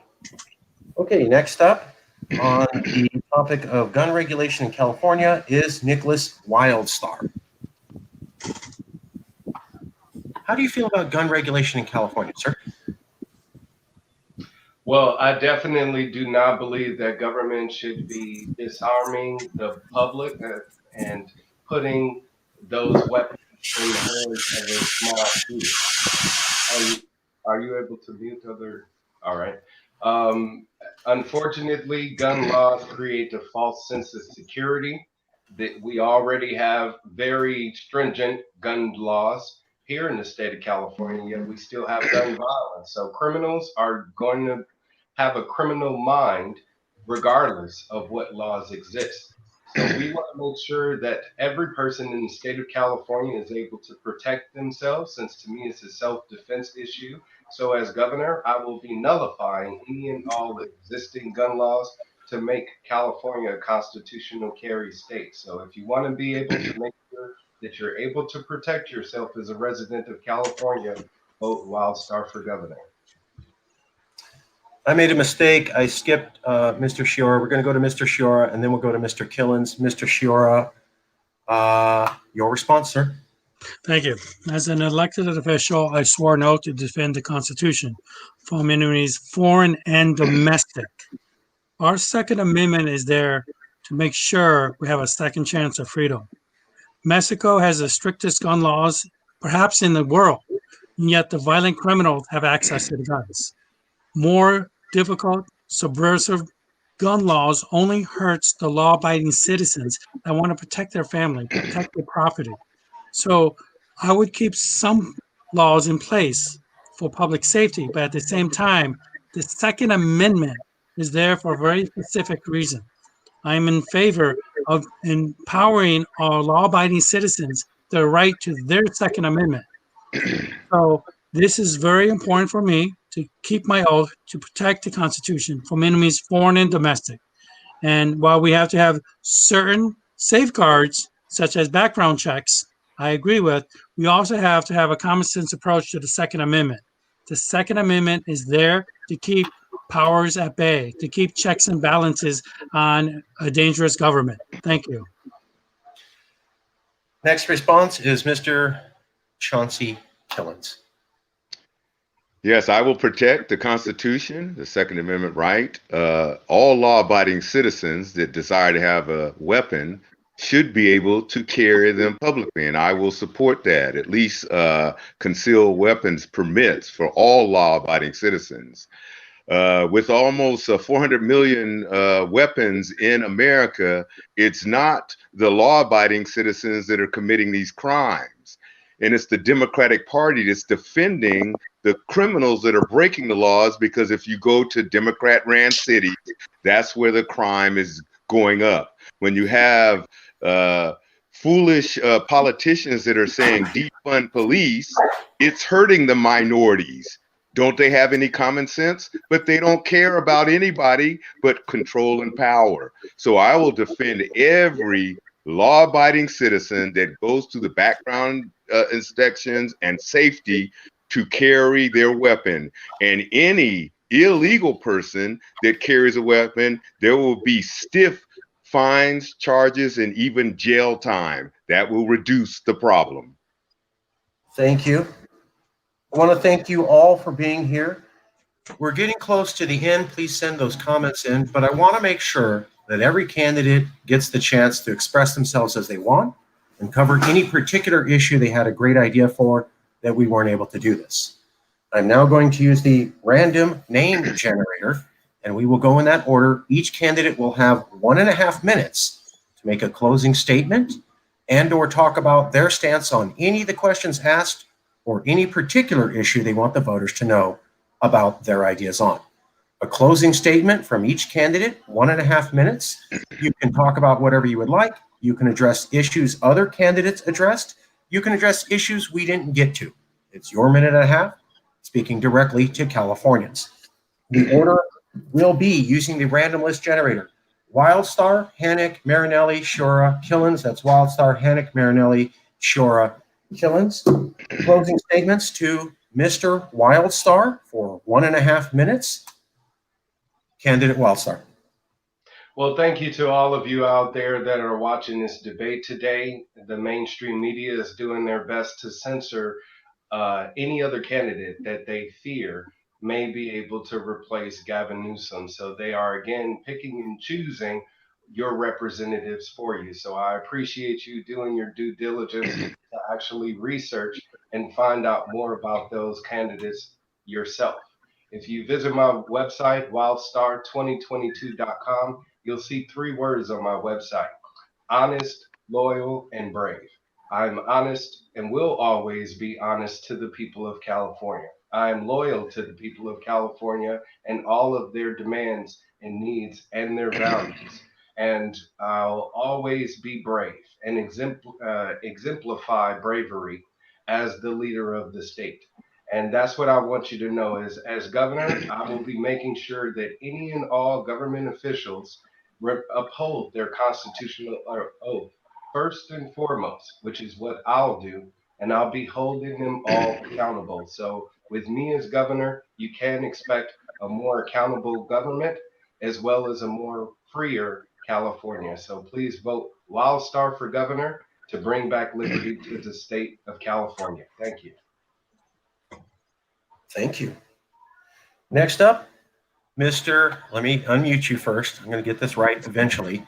Okay, next up on the topic of gun regulation in California is Nicholas Wildstar. How do you feel about gun regulation in California, sir? Well, I definitely do not believe that government should be disarming the public and putting those weapons in the hands of a small few. Are you able to mute other? All right. Unfortunately, gun laws create a false sense of security. That we already have very stringent gun laws here in the state of California, yet we still have gun violence. So criminals are going to have a criminal mind regardless of what laws exist. So we want to make sure that every person in the state of California is able to protect themselves, since to me it's a self-defense issue. So as governor, I will be nullifying any and all existing gun laws to make California a constitutional carry state. So if you want to be able to make sure that you're able to protect yourself as a resident of California, vote WildStar for governor. I made a mistake. I skipped Mr. Shiora. We're going to go to Mr. Shiora, and then we'll go to Mr. Killens. Mr. Shiora, your response, sir. Thank you. As an elected official, I swore an oath to defend the Constitution from enemies, foreign and domestic. Our Second Amendment is there to make sure we have a second chance of freedom. Mexico has the strictest gun laws, perhaps in the world, and yet the violent criminals have access to the guns. More difficult, subversive gun laws only hurts the law-abiding citizens that want to protect their family, protect their property. So I would keep some laws in place for public safety, but at the same time, the Second Amendment is there for a very specific reason. I'm in favor of empowering our law-abiding citizens the right to their Second Amendment. So this is very important for me to keep my oath to protect the Constitution from enemies, foreign and domestic. And while we have to have certain safeguards, such as background checks, I agree with, we also have to have a common sense approach to the Second Amendment. The Second Amendment is there to keep powers at bay, to keep checks and balances on a dangerous government. Thank you. Next response is Mr. Chauncey Killens. Yes, I will protect the Constitution, the Second Amendment right. All law-abiding citizens that desire to have a weapon should be able to carry them publicly, and I will support that. At least concealed weapons permits for all law-abiding citizens. With almost 400 million weapons in America, it's not the law-abiding citizens that are committing these crimes. And it's the Democratic Party that's defending the criminals that are breaking the laws, because if you go to Democrat-ran cities, that's where the crime is going up. When you have foolish politicians that are saying defund police, it's hurting the minorities. Don't they have any common sense? But they don't care about anybody but control and power. So I will defend every law-abiding citizen that goes through the background inspections and safety to carry their weapon. And any illegal person that carries a weapon, there will be stiff fines, charges, and even jail time. That will reduce the problem. Thank you. I want to thank you all for being here. We're getting close to the end. Please send those comments in, but I want to make sure that every candidate gets the chance to express themselves as they want and cover any particular issue they had a great idea for that we weren't able to do this. I'm now going to use the random name generator, and we will go in that order. Each candidate will have 1.5 minutes to make a closing statement and or talk about their stance on any of the questions asked or any particular issue they want the voters to know about their ideas on. A closing statement from each candidate, 1.5 minutes. You can talk about whatever you would like. You can address issues other candidates addressed. You can address issues we didn't get to. It's your 1.5 minutes, speaking directly to Californians. The order will be using the random list generator. WildStar, Hannick, Marinelli, Shiora, Killens. That's WildStar, Hannick, Marinelli, Shiora, Killens. Closing statements to Mr. WildStar for 1.5 minutes. Candidate WildStar. Well, thank you to all of you out there that are watching this debate today. The mainstream media is doing their best to censor any other candidate that they fear may be able to replace Gavin Newsom. So they are, again, picking and choosing your representatives for you. So I appreciate you doing your due diligence to actually research and find out more about those candidates yourself. If you visit my website, wildstar2022.com, you'll see 3 words on my website: honest, loyal, and brave. I'm honest and will always be honest to the people of California. I am loyal to the people of California and all of their demands and needs and their values. And I'll always be brave and exemplify bravery as the leader of the state. And that's what I want you to know is, as governor, I will be making sure that any and all government officials uphold their constitutional oath first and foremost, which is what I'll do. and I'll be holding them all accountable. So with me as governor, you can expect a more accountable government as well as a more freer California. So please vote WildStar for governor to bring back liberty to the state of California. Thank you. Thank you. Next up, let me unmute you first. I'm going to get this right eventually.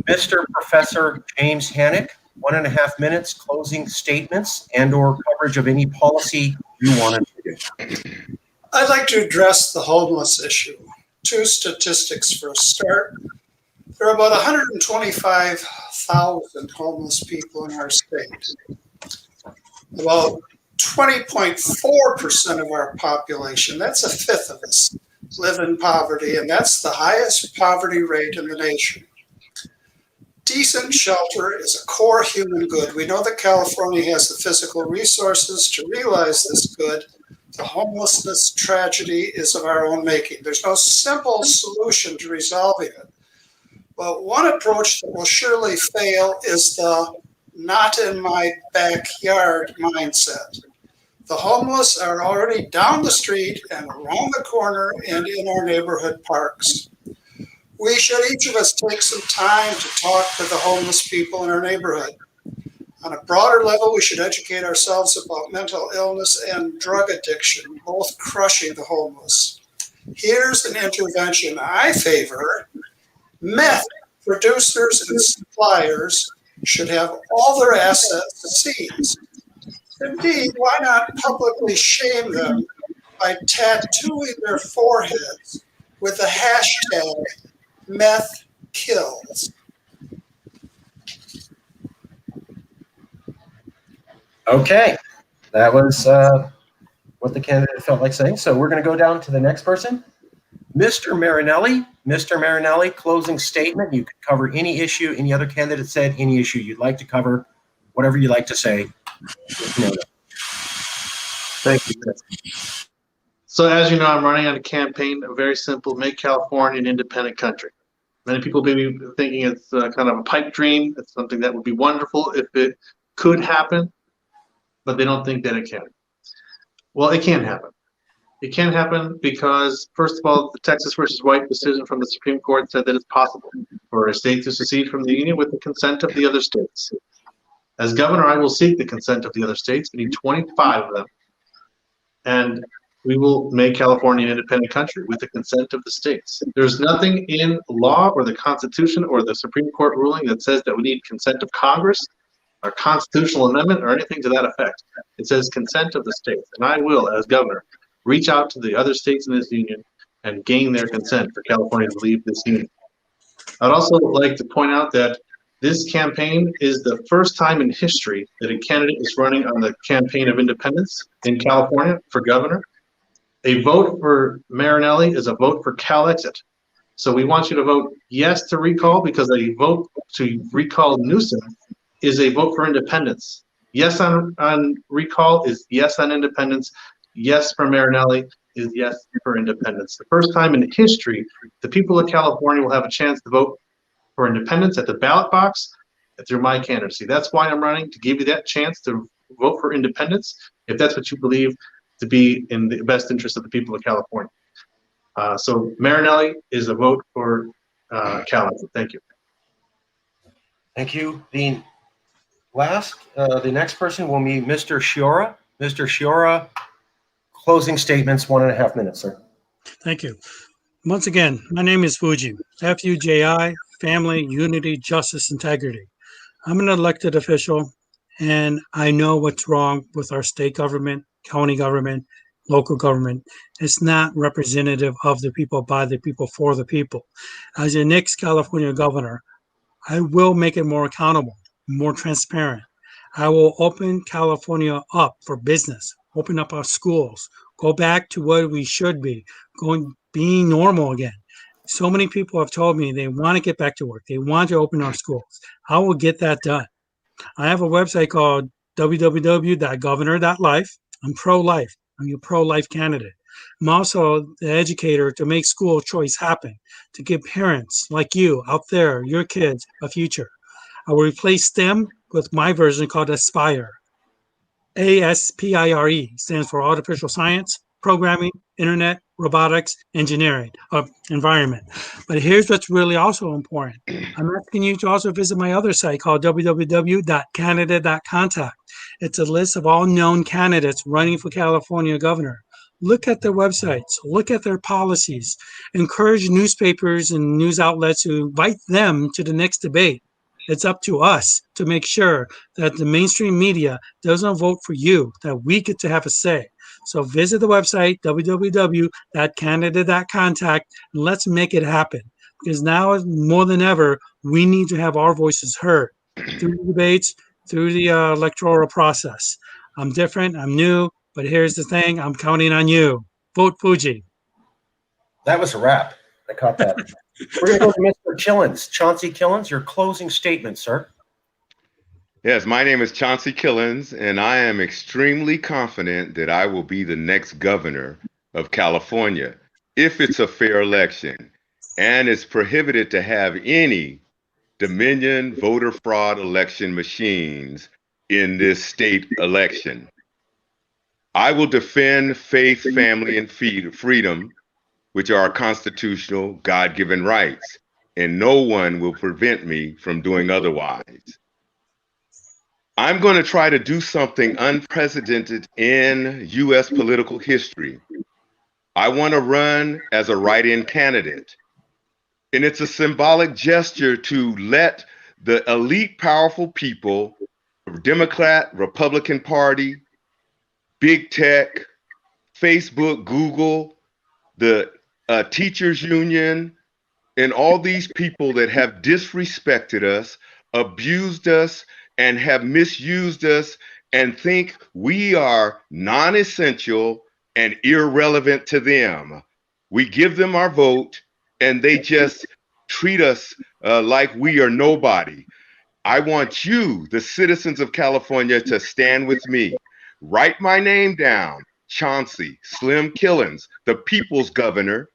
Mr. Professor James Hannock, 1.5 minutes, closing statements and/or coverage of any policy you wanted to do. I'd like to address the homeless issue. 2 statistics for a start. There are about 125,000 homeless people in our state. About 20.4% of our population, that's a fifth of us, live in poverty, and that's the highest poverty rate in the nation. Decent shelter is a core human good. We know that California has the physical resources to realize this good. The homelessness tragedy is of our own making. There's no simple solution to resolving it. But one approach that will surely fail is the not in my backyard mindset. The homeless are already down the street and around the corner and in our neighborhood parks. We should each of us take some time to talk to the homeless people in our neighborhood. On a broader level, we should educate ourselves about mental illness and drug addiction, both crushing the homeless. Here's an intervention I favor. Meth producers and suppliers should have all their assets seized. Indeed, why not publicly shame them by tattooing their foreheads with the hashtag meth kills? Okay, that was what the candidate felt like saying. So we're going to go down to the next person. Mr. Marinelli. Mr. Marinelli, closing statement. You can cover any issue. Any other candidate said any issue you'd like to cover, whatever you'd like to say. Thank you. So as you know, I'm running on a campaign, a very simple, make California an independent country. Many people may be thinking it's kind of a pipe dream. It's something that would be wonderful if it could happen, but they don't think that it can. Well, it can happen. It can happen because, first of all, the Texas versus White decision from the Supreme Court said that it's possible for a state to secede from the union with the consent of the other states. As governor, I will seek the consent of the other states. We need 25 of them. And we will make California an independent country with the consent of the states. There's nothing in law or the Constitution or the Supreme Court ruling that says that we need consent of Congress or constitutional amendment or anything to that effect. It says consent of the states. And I will, as governor, reach out to the other states in this union and gain their consent for California to leave this union. I'd also like to point out that this campaign is the first time in history that a candidate is running on the campaign of independence in California for governor. A vote for Marinelli is a vote for CalExit. So we want you to vote yes to recall, because a vote to recall Newsom is a vote for independence. Yes on recall is yes on independence. Yes for Marinelli is yes for independence. The first time in history, the people of California will have a chance to vote for independence at the ballot box through my candidacy. That's why I'm running, to give you that chance to vote for independence, if that's what you believe to be in the best interest of the people of California. So Marinelli is a vote for CalExit. Thank you. Thank you. The next person will be Mr. Sciorra. Mr. Sciorra, closing statements, 1.5 minutes, sir. Thank you. Once again, my name is Fuji, F-U-J-I, Family, Unity, Justice, Integrity. I'm an elected official, and I know what's wrong with our state government, county government, local government. It's not representative of the people, by the people, for the people. As your next California governor, I will make it more accountable, more transparent. I will open California up for business, open up our schools, go back to what we should be, being normal again. So many people have told me they want to get back to work. They want to open our schools. I will get that done. I have a website called www.governor.life. I'm pro-life. I'm your pro-life candidate. I'm also the educator to make school choice happen, to give parents like you out there, your kids, a future. I will replace STEM with my version called Aspire. ASPIRE stands for Artificial Science, Programming, Internet, Robotics, Engineering, Environment. But here's what's really also important. I'm asking you to also visit my other site called www.canada.contact. It's a list of all known candidates running for California governor. Look at their websites, look at their policies, encourage newspapers and news outlets to invite them to the next debate. It's up to us to make sure that the mainstream media doesn't vote for you, that we get to have a say. So visit the website, www.canada.contact, and let's make it happen. Because now more than ever, we need to have our voices heard through the debates, through the electoral process. I'm different, I'm new, but here's the thing, I'm counting on you. Vote Fuji. That was a wrap. I caught that. We're going to go to Mr. Killens. Chauncey Killens, your closing statement, sir. Yes, my name is Chauncey Killens, and I am extremely confident that I will be the next governor of California if it's a fair election. And it's prohibited to have any Dominion voter fraud election machines in this state election. I will defend faith, family, and freedom, which are our constitutional, God-given rights, and no one will prevent me from doing otherwise. I'm going to try to do something unprecedented in U.S. political history. I want to run as a write-in candidate, and it's a symbolic gesture to let the elite, powerful people, Democrat, Republican Party, big tech, Facebook, Google, the teachers union, and all these people that have disrespected us, abused us, and have misused us and think we are non-essential and irrelevant to them. We give them our vote and they just treat us like we are nobody. I want you, the citizens of California, to stand with me. Write my name down, Chauncey Slim Killens, the people's governor.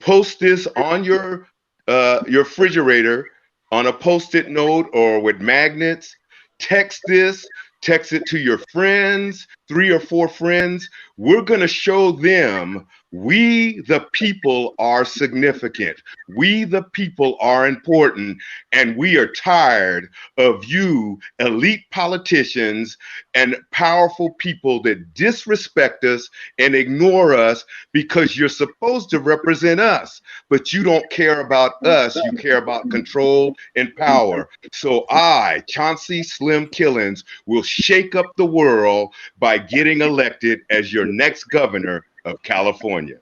Post this on your refrigerator on a Post-it note or with magnets. Text this, text it to your friends, 3 or 4 friends. We're going to show them we, the people, are significant. We, the people, are important. And we are tired of you, elite politicians and powerful people that disrespect us and ignore us because you're supposed to represent us, but you don't care about us. You care about control and power. So I, Chauncey Slim Killens, will shake up the world by getting elected as your next governor of California.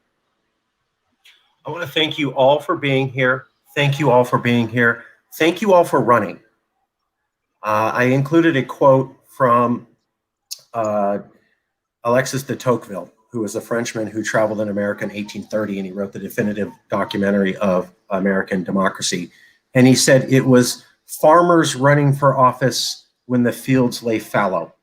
I want to thank you all for being here. Thank you all for being here. Thank you all for running. I included a quote from Alexis de Tocqueville, who was a Frenchman who traveled in America in 1830, and he wrote the definitive documentary of American democracy. And he said it was farmers running for office when the fields lay fallow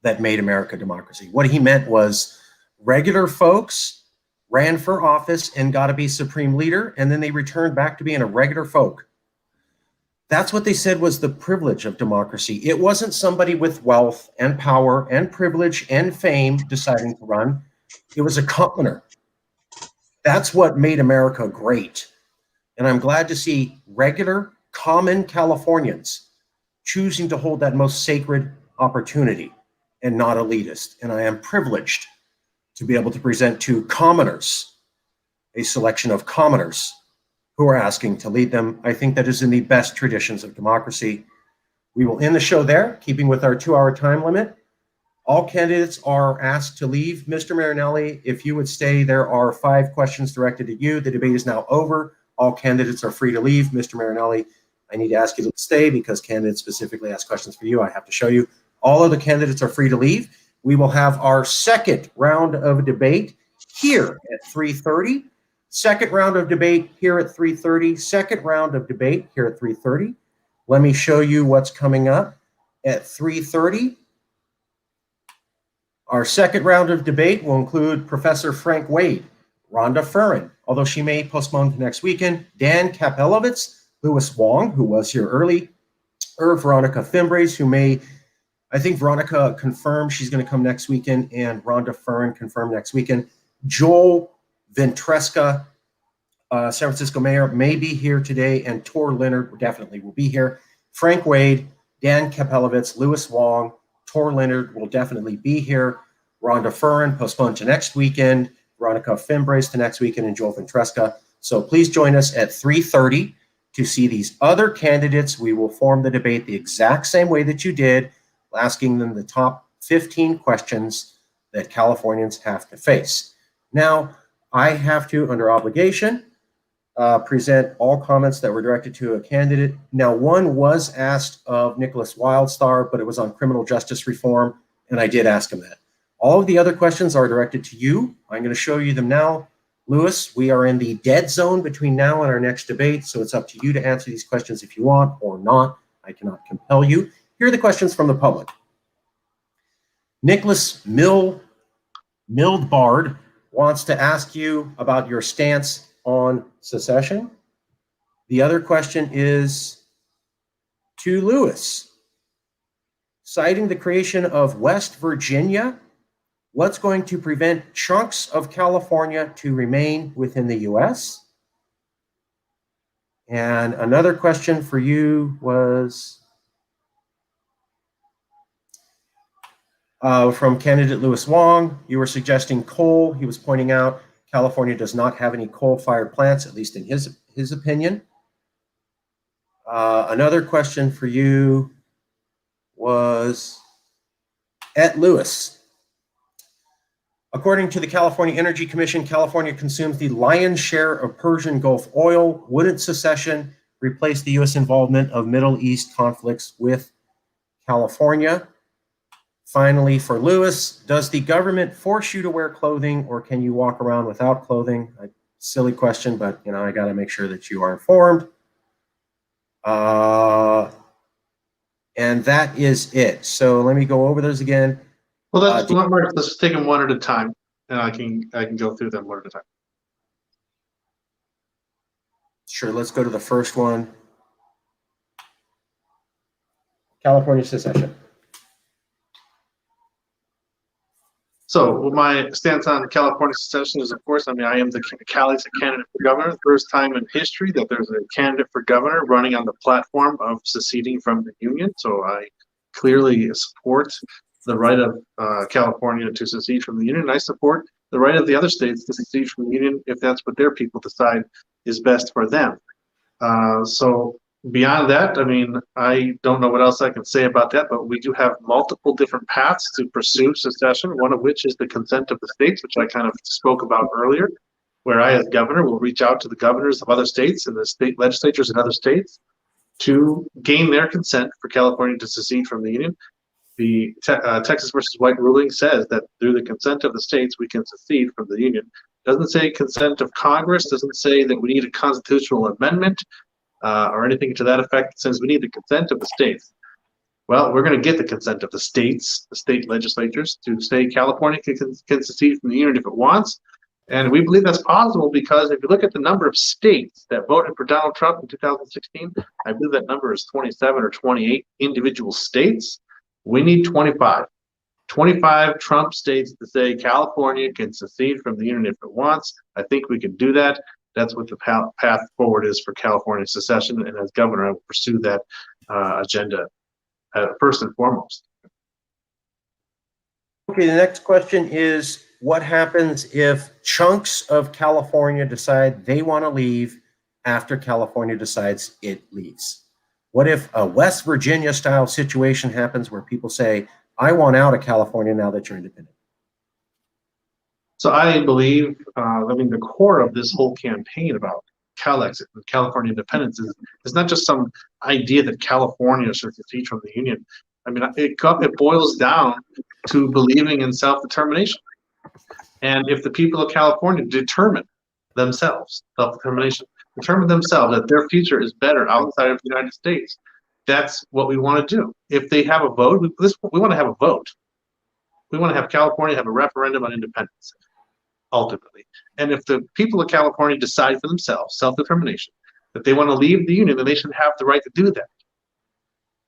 that made America democracy. What he meant was regular folks ran for office and got to be supreme leader, and then they returned back to being a regular folk. That's what they said was the privilege of democracy. It wasn't somebody with wealth and power and privilege and fame deciding to run. It was a commoner. That's what made America great. And I'm glad to see regular, common Californians choosing to hold that most sacred opportunity and not elitist. And I am privileged to be able to present to commoners, a selection of commoners who are asking to lead them. I think that is in the best traditions of democracy. We will end the show there, keeping with our 2-hour time limit. All candidates are asked to leave. Mr. Marinelli, if you would stay, there are 5 questions directed at you. The debate is now over. All candidates are free to leave. Mr. Marinelli, I need to ask you to stay because candidates specifically ask questions for you. I have to show you. All of the candidates are free to leave. We will have our second round of debate here at 3:30. Second round of debate here at 3:30. Second round of debate here at 3:30. Let me show you what's coming up at 3:30. Our second round of debate will include Professor Frank Wade, Rhonda Furin, although she may postpone to next weekend, Dan Kapelovitz, Louis Wong, who was here early, Veronica Fimbres, who may I think Veronica confirmed she's going to come next weekend, and Rhonda Fern confirmed next weekend. Joel Ventresca, San Francisco mayor, may be here today, and Tor Leonard definitely will be here. Frank Wade, Dan Kapelovitz, Louis Wong, Tor Leonard will definitely be here. Rhonda Fern postponed to next weekend. Veronica Fimbres to next weekend, and Joel Ventresca. So please join us at 3:30 to see these other candidates. We will form the debate the exact same way that you did, asking them the top 15 questions that Californians have to face. Now, I have to, under obligation, present all comments that were directed to a candidate. Now, one was asked of Nicholas Wildstar, but it was on criminal justice reform, and I did ask him that. All of the other questions are directed to you. I'm going to show you them now. Louis, we are in the dead zone between now and our next debate, so it's up to you to answer these questions if you want or not. I cannot compel you. Here are the questions from the public. Nicholas Mildbard wants to ask you about your stance on secession. The other question is to Louis. Citing the creation of West Virginia, what's going to prevent chunks of California to remain within the U.S.? And another question for you was from candidate Louis Wong. You were suggesting coal. He was pointing out California does not have any coal-fired plants, at least in his opinion. Another question for you was at Louis. According to the California Energy Commission, California consumes the lion's share of Persian Gulf oil. Wouldn't secession replace the U.S. involvement of Middle East conflicts with California? Finally, for Louis, does the government force you to wear clothing, or can you walk around without clothing? A silly question, but I got to make sure that you are informed. And that is it. So let me go over those again. Well, let's take them one at a time, and I can go through them one at a time. Sure, let's go to the first one. California secession. So my stance on California secession is, of course, I am the Cali's candidate for governor. The first time in history that there's a candidate for governor running on the platform of seceding from the Union. So I clearly support the right of California to secede from the Union. And I support the right of the other states to secede from the Union if that's what their people decide is best for them. So beyond that, I don't know what else I can say about that, but we do have multiple different paths to pursue secession, one of which is the consent of the states, which I kind of spoke about earlier, where I, as governor, will reach out to the governors of other states and the state legislatures in other states to gain their consent for California to secede from the Union. The Texas versus White ruling says that through the consent of the states, we can secede from the Union. Doesn't say consent of Congress, doesn't say that we need a constitutional amendment or anything to that effect. It says we need the consent of the states. Well, we're going to get the consent of the states, the state legislatures, to say California can secede from the Union if it wants. And we believe that's possible because if you look at the number of states that voted for Donald Trump in 2016, I believe that number is 27 or 28 individual states. We need 25. 25 Trump states to say California can secede from the Union if it wants. I think we can do that. That's what the path forward is for California secession. And as governor, I will pursue that agenda first and foremost. Okay, the next question is, what happens if chunks of California decide they want to leave after California decides it leaves? What if a West Virginia style situation happens where people say, I want out of California now that you're independent? So I believe, the core of this whole campaign about Calexit and California independence is not just some idea that California should secede from the Union. It boils down to believing in self-determination. And if the people of California determine themselves, self-determination, determine themselves that their future is better outside of the United States, that's what we want to do. If they have a vote, we want to have a vote. We want to have California have a referendum on independence, ultimately. And if the people of California decide for themselves, self-determination, that they want to leave the Union, then they should have the right to do that.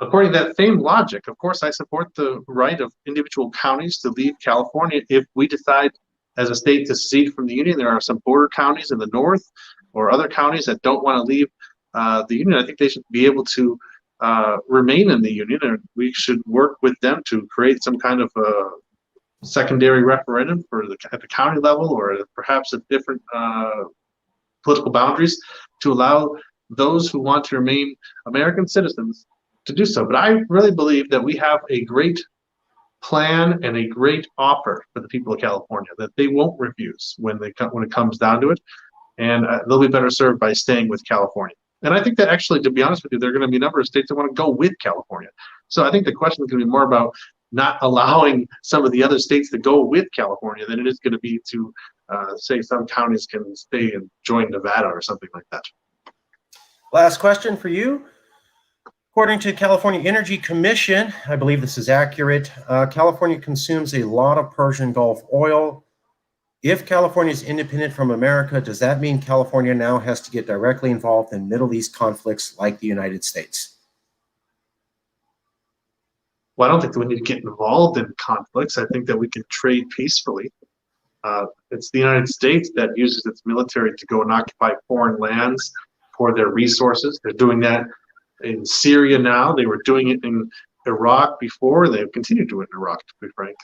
according to that same logic, of course, I support the right of individual counties to leave California if we decide as a state to secede from the union. There are some border counties in the north or other counties that don't want to leave the union. I think they should be able to remain in the union, and we should work with them to create some kind of secondary referendum for at the county level, or perhaps at different political boundaries, to allow those who want to remain American citizens to do so. But I really believe that we have a great plan and a great offer for the people of California that they won't refuse when it comes down to it, and they'll be better served by staying with California. And I think that actually, to be honest with you, there are going to be a number of states that want to go with California. So I think the question is going to be more about not allowing some of the other states to go with California than it is going to be to say some counties can stay and join Nevada or something like that. Last question for you. According to California Energy Commission, I believe this is accurate, California consumes a lot of Persian Gulf oil. If California is independent from America, does that mean California now has to get directly involved in Middle East conflicts like the United States? Well, I don't think that we need to get involved in conflicts. I think that we can trade peacefully. It's the United States that uses its military to go and occupy foreign lands for their resources. They're doing that in Syria now. They were doing it in Iraq before. They've continued to do it in Iraq, to be frank.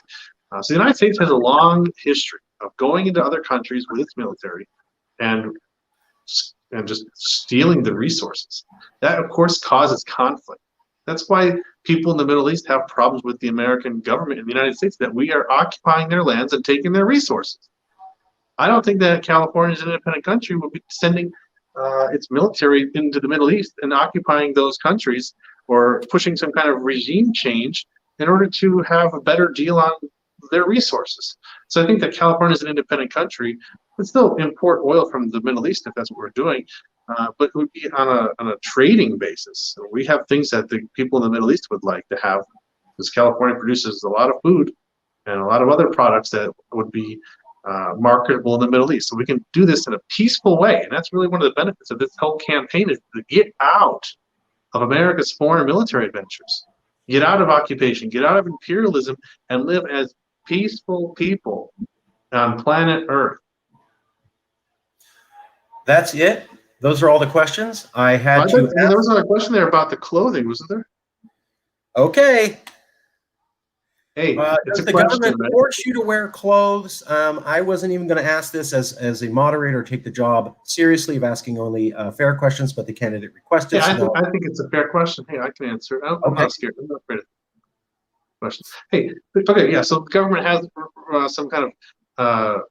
So the United States has a long history of going into other countries with its military and just stealing the resources. That, of course, causes conflict. That's why people in the Middle East have problems with the American government in the United States, that we are occupying their lands and taking their resources. I don't think that California, as an independent country, would be sending its military into the Middle East and occupying those countries or pushing some kind of regime change in order to have a better deal on their resources. So I think that California is an independent country, but still import oil from the Middle East if that's what we're doing. But it would be on a trading basis. So we have things that the people in the Middle East would like to have, because California produces a lot of food and a lot of other products that would be marketable in the Middle East. So we can do this in a peaceful way. And that's really one of the benefits of this whole campaign, is to get out of America's foreign military adventures, get out of occupation, get out of imperialism, and live as peaceful people on planet Earth. That's it. Those are all the questions I had to ask. There was another question there about the clothing, wasn't there? Okay. Hey, it's does a the question, government right? force you to wear clothes? I wasn't even going to ask this as a moderator, take the job seriously of asking only fair questions, but the candidate requested. Yeah, so I think it's a fair question. Hey, I can answer it. I'm Okay. not scared. I'm not afraid of questions. Hey, okay, yeah. So the government has some kind of,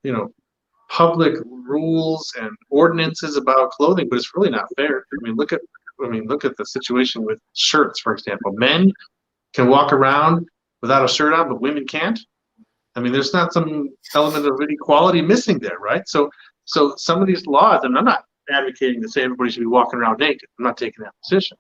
public rules and ordinances about clothing, but it's really not fair. Look at the situation with shirts, for example. Men can walk around without a shirt on, but women can't. There's not some element of inequality missing there, right? So some of these laws, and I'm not advocating to say everybody should be walking around naked. I'm not taking that position.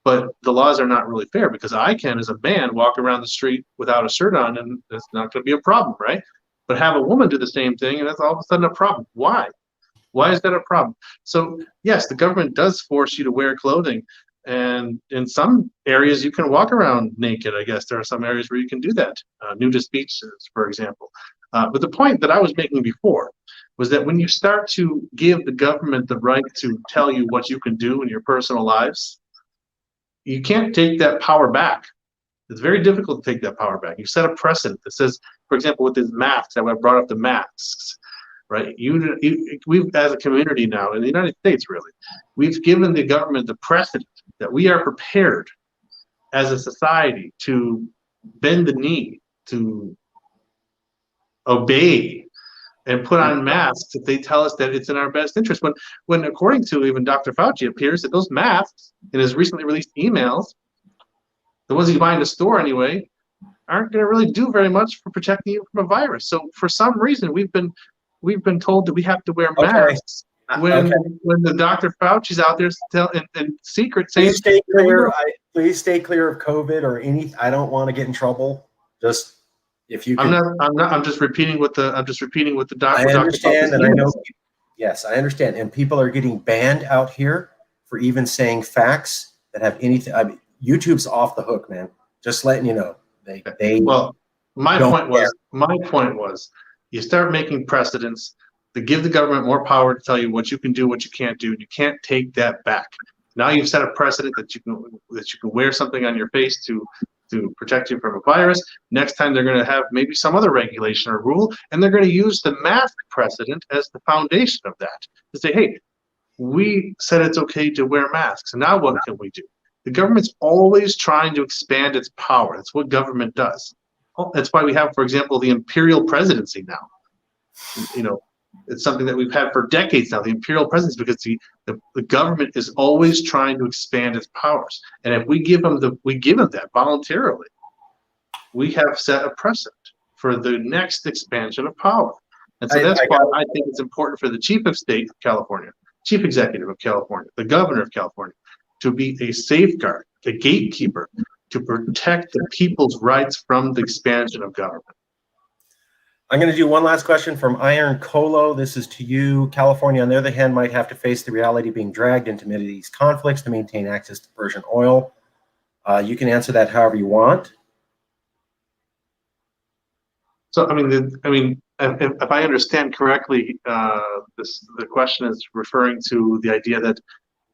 But the laws are not really fair, because I can, as a man, walk around the street without a shirt on, and that's not going to be a problem, right? But have a woman do the same thing, and that's all of a sudden a problem. Why? Why is that a problem? So yes, the government does force you to wear clothing, and in some areas you can walk around naked. I guess there are some areas where you can do that, nudist beaches, for example. But the point that I was making before was that when you start to give the government the right to tell you what you can do in your personal lives, you can't take that power back. It's very difficult to take that power back. You set a precedent that says, for example, with these masks, I brought up the masks, right? We've, as a community now in the United States, really, we've given the government the precedent that we are prepared as a society to bend the knee, to obey and put on masks if they tell us that it's in our best interest. When according to even Dr. Fauci, it appears that those masks in his recently released emails, the ones you buy in the store anyway, aren't going to really do very much for protecting you from a virus. So for some reason, we've been told that we have to wear masks when the Dr. Fauci's out there in secret saying, please stay clear. Please stay clear of COVID or any. I don't want to get in trouble. Just if you. I'm just repeating what the doctor. I understand, and I know. Yes, I understand, and people are getting banned out here for even saying facts that have anything. YouTube's off the hook, man. Just letting you know. They Well, my don't point was, you start making precedents to give the government more power to tell you what you can do, what you can't do, and you can't take that back. Now you've set a precedent that you can wear something on your face to protect you from a virus. Next time they're going to have maybe some other regulation or rule, and they're going to use the mask precedent as the foundation of that to say, hey, we said it's okay to wear masks. And now what can we do? The government's always trying to expand its power. That's what government does. That's why we have, for example, the imperial presidency now. You know, it's something that we've had for decades now, the imperial presidency, because the government is always trying to expand its powers. And if we give them that voluntarily, we have set a precedent for the next expansion of power. And so that's why I think it's important for the chief of state of California, chief executive of California, the governor of California, to be a safeguard, a gatekeeper, to protect the people's rights from the expansion of government. I'm going to do one last question from Iron Colo. This is to you. California, on the other hand, might have to face the reality of being dragged into Middle East conflicts to maintain access to Persian oil. You can answer that however you want. So, if I understand correctly, the question is referring to the idea that,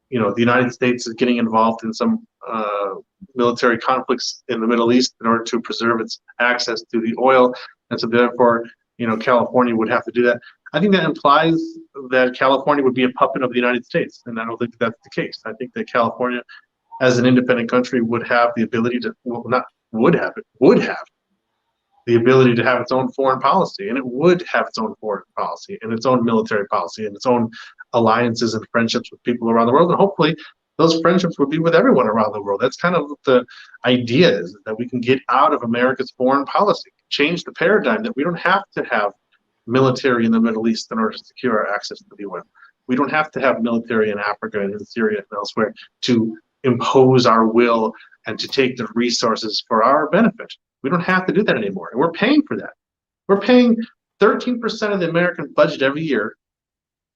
you know, the United States is getting involved in some military conflicts in the Middle East in order to preserve its access to the oil, and so therefore, you know, California would have to do that. I think that implies that California would be a puppet of the United States, and I don't think that's the case. I think that California, as an independent country, would have the ability to, well, not would have, it would have the ability to have its own foreign policy, and it would have its own foreign policy and its own military policy and its own alliances and friendships with people around the world. And hopefully those friendships would be with everyone around the world. That's kind of the idea, is that we can get out of America's foreign policy, change the paradigm, that we don't have to have military in the Middle East in order to secure our access to the oil. We don't have to have military in Africa and in Syria and elsewhere to impose our will and to take the resources for our benefit. We don't have to do that anymore. And we're paying for that. We're paying 13% of the American budget every year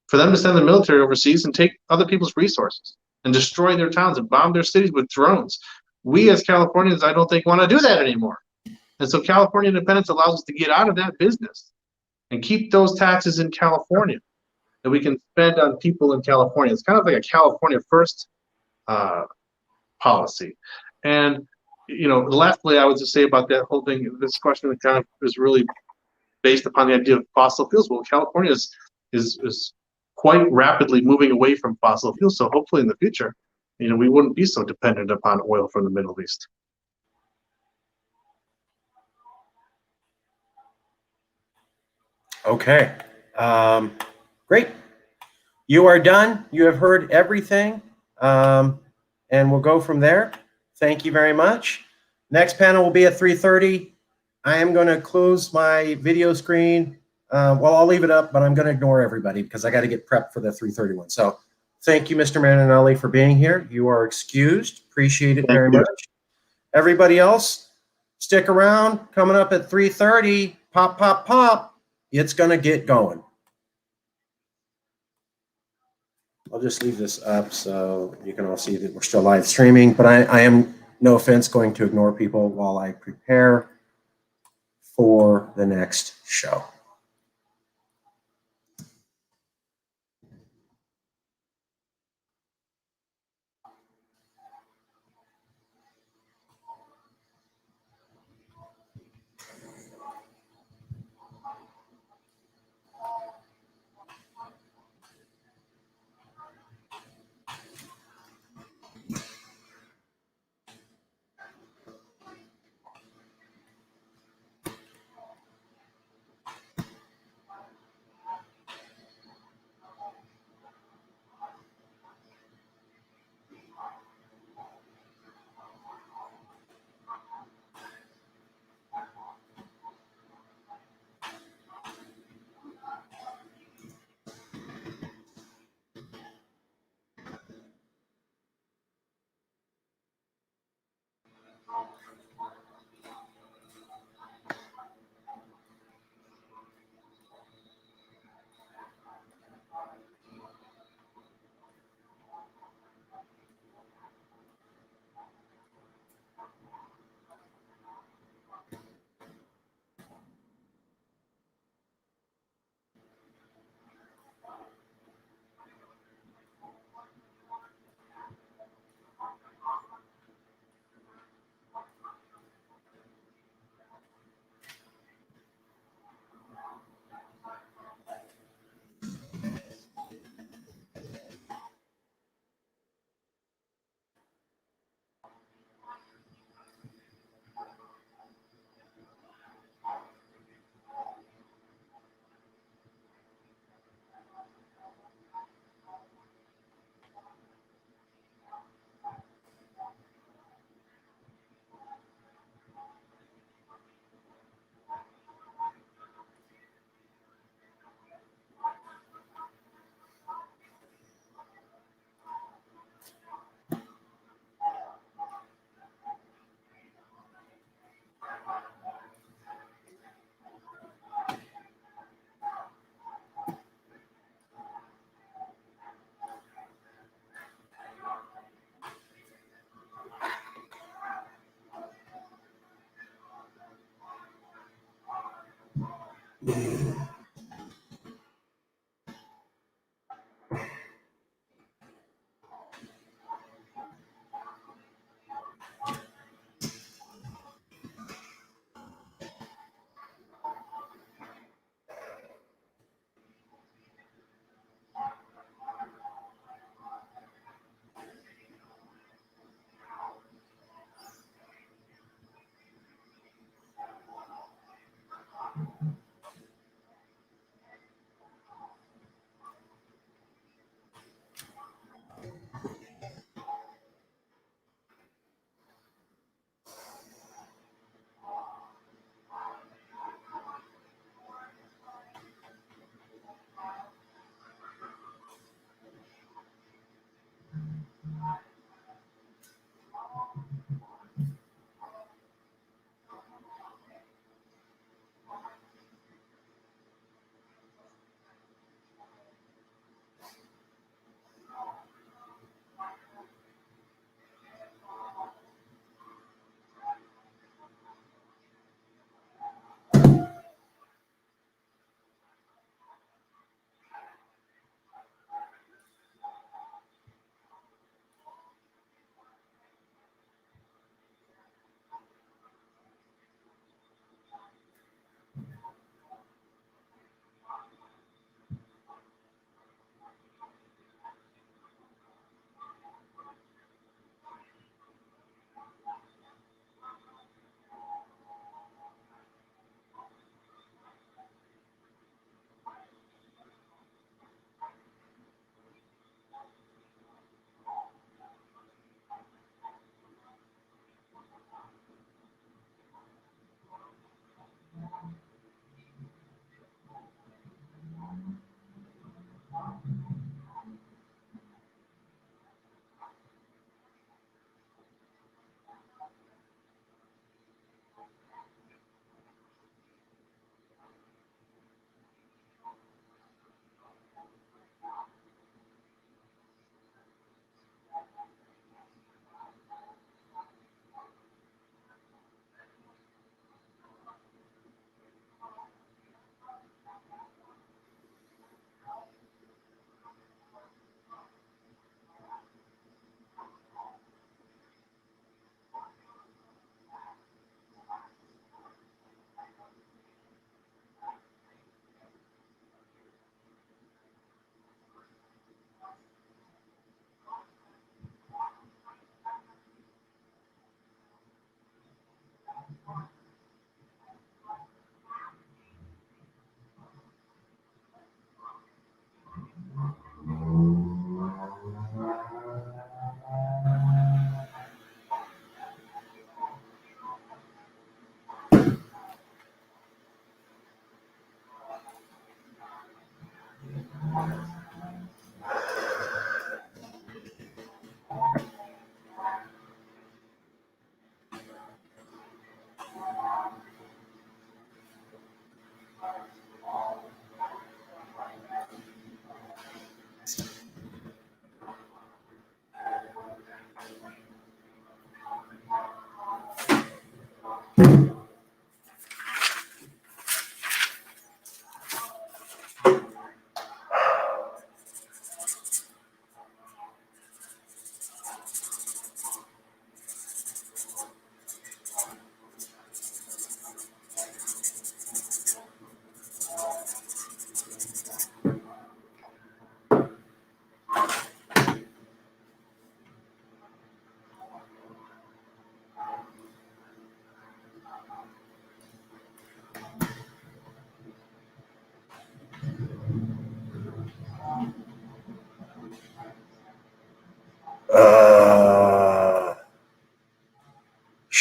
for them to send the military overseas and take other people's resources and destroy their towns and bomb their cities with drones. We as Californians, I don't think, want to do that anymore. And so California independence allows us to get out of that business and keep those taxes in California that we can spend on people in California. It's kind of like a California first policy. And, you know, lastly, I would just say about that whole thing, this question kind of is really based upon the idea of fossil fuels. Well, California is quite rapidly moving away from fossil fuels. So hopefully in the future, you know, we wouldn't be so dependent upon oil from the Middle East. Okay. Great. You are done. You have heard everything. And we'll go from there. Thank you very much. Next panel will be at 3:30. I am going to close my video screen. Well, I'll leave it up, but I'm going to ignore everybody because I got to get prepped for the 3:30 one. So thank you, Mr. Marinelli, for being here. You are excused. Appreciate it very much. Everybody else, stick around. Coming up at 3:30, pop, pop, pop. It's going to get going. I'll just leave this up so you can all see that we're still live streaming, but I am, no offense, going to ignore people while I prepare for the next show.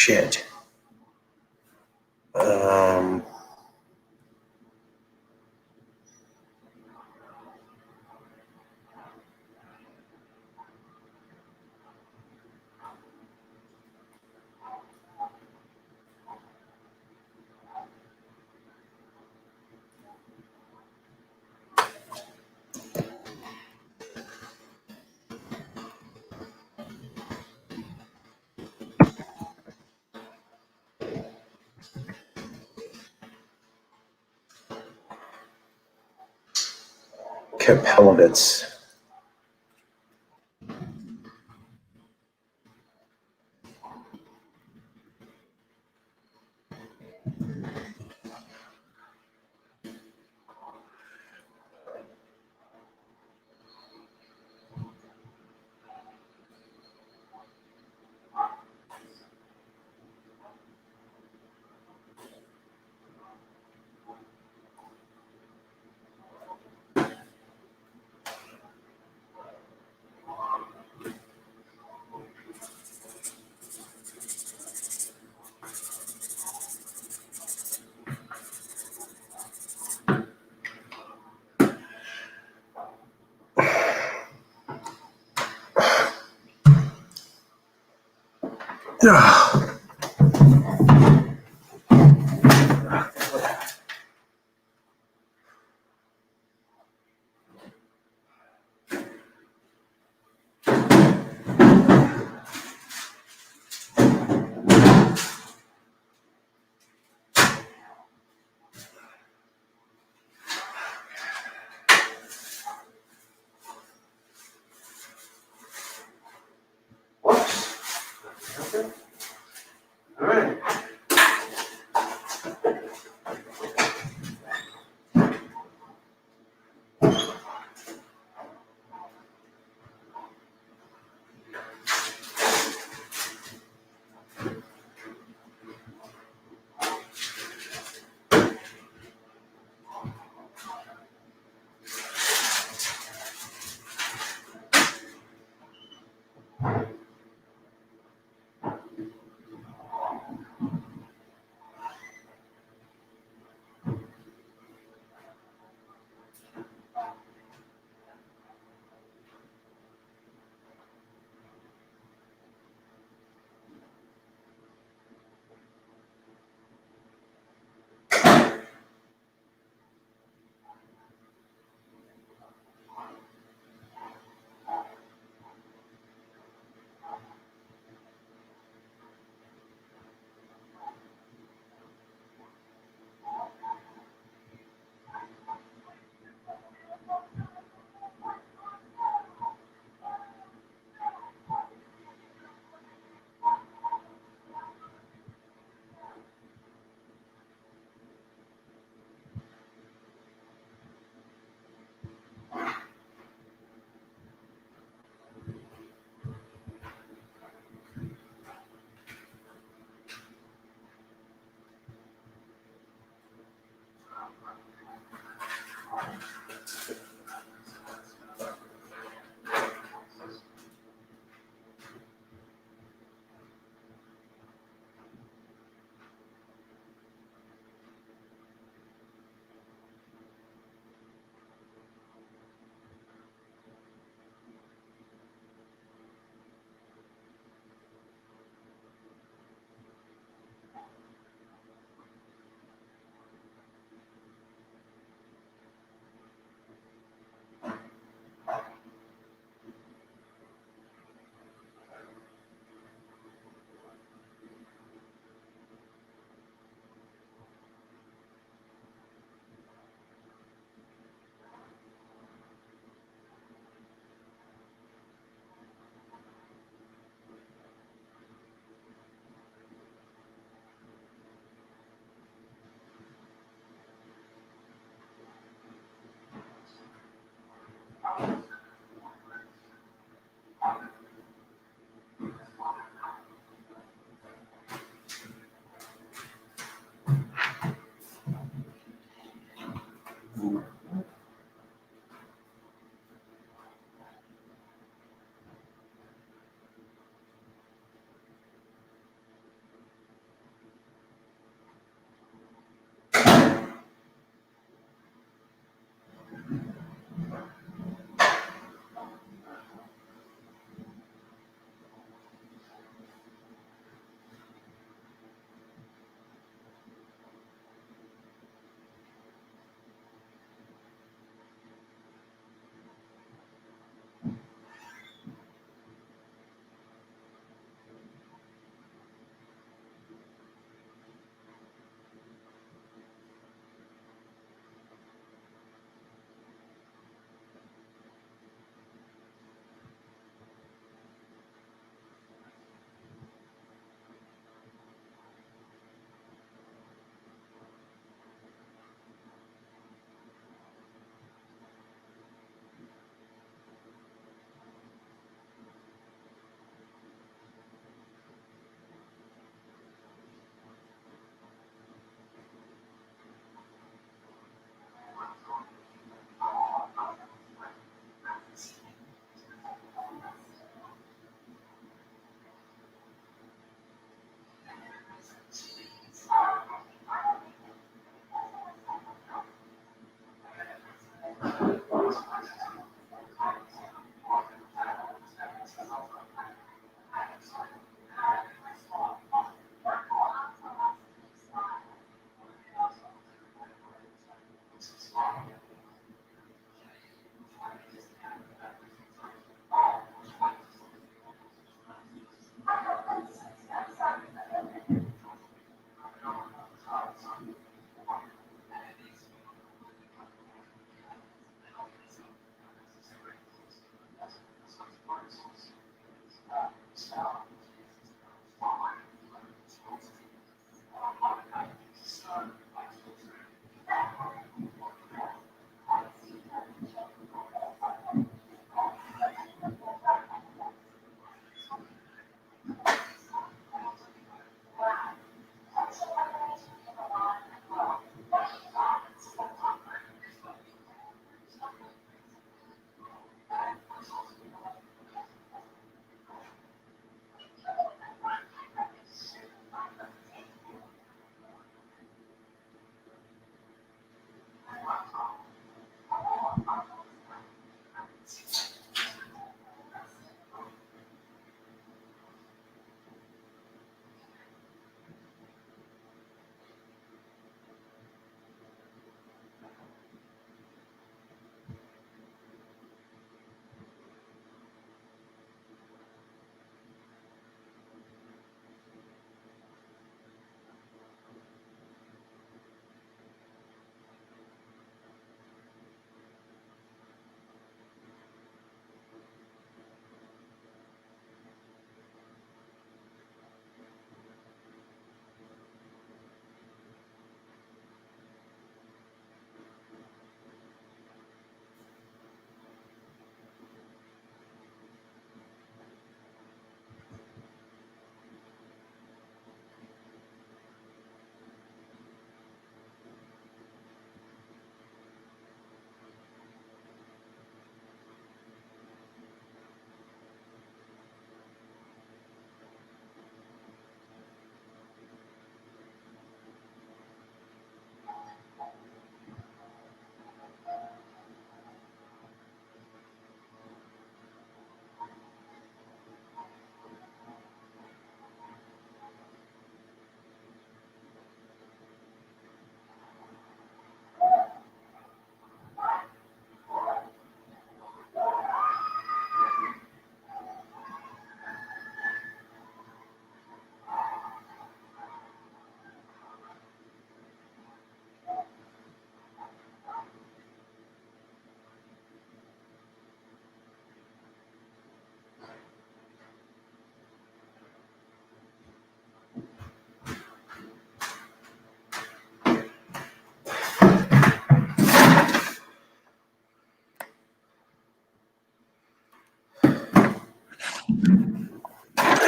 Shit. Um, Kapelovitz. All right.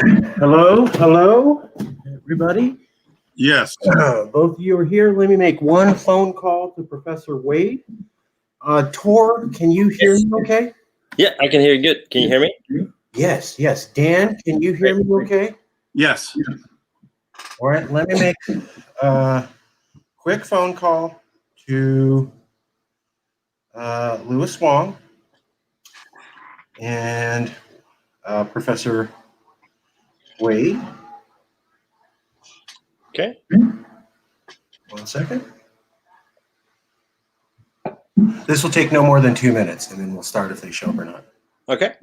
Hello, everybody. Yes. Both of you are here. Let me make one phone call to Professor Wade. Tor, can you hear me okay? Yeah, I can hear you good. Can you hear me? Yes. Dan, can you hear me okay? Yes. All right, let me make a quick phone call to Louis Wong and Professor Wade. Okay. 1 second. This will take no more than 2 minutes, and then we'll start if they show up or not. Okay.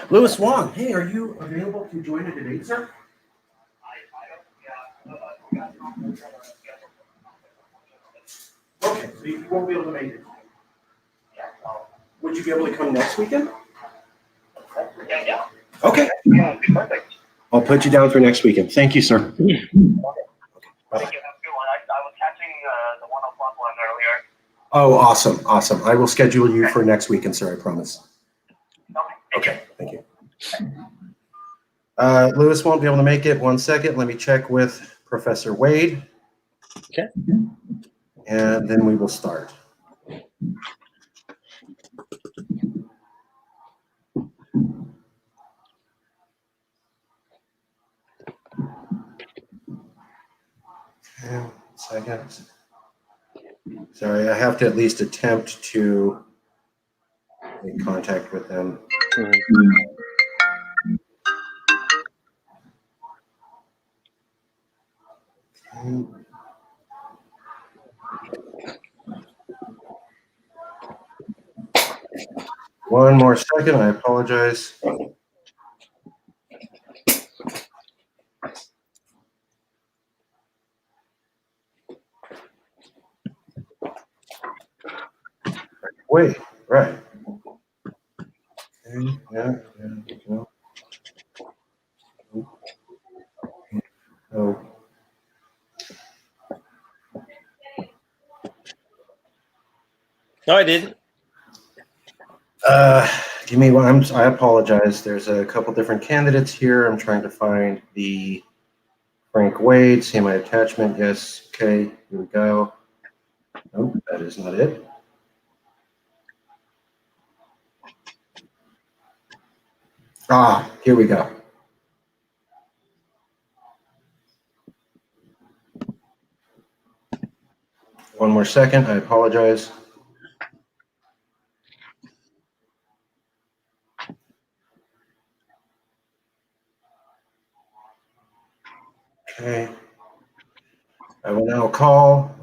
Louis Wong, hey, are you available to join a debate, sir? Okay, so you won't be able to make it. Would you be able to come next weekend? Yeah. Okay. Yeah, perfect. I'll put you down for next weekend. Thank you, sir. Okay. Bye. Thank you. Have a good one. I was catching the 1 o'clock one earlier. Oh, awesome. I will schedule you for next weekend, sir, I promise. Okay, thank you. Louis won't be able to make it. 1 second. Let me check with Professor Wade. Okay. And then we will start. Okay, 1 second. Sorry, I have to at least attempt to make contact with them. Okay. One more second, I apologize. Wait, right. Okay, yeah. Oh. No, I didn't. Give me one. I apologize. There's a couple different candidates here. I'm trying to find the Frank Wade. See my attachment. Yes. Okay. Here we go. Nope, that is not it. Here we go. One more second. I apologize. Okay. I will now call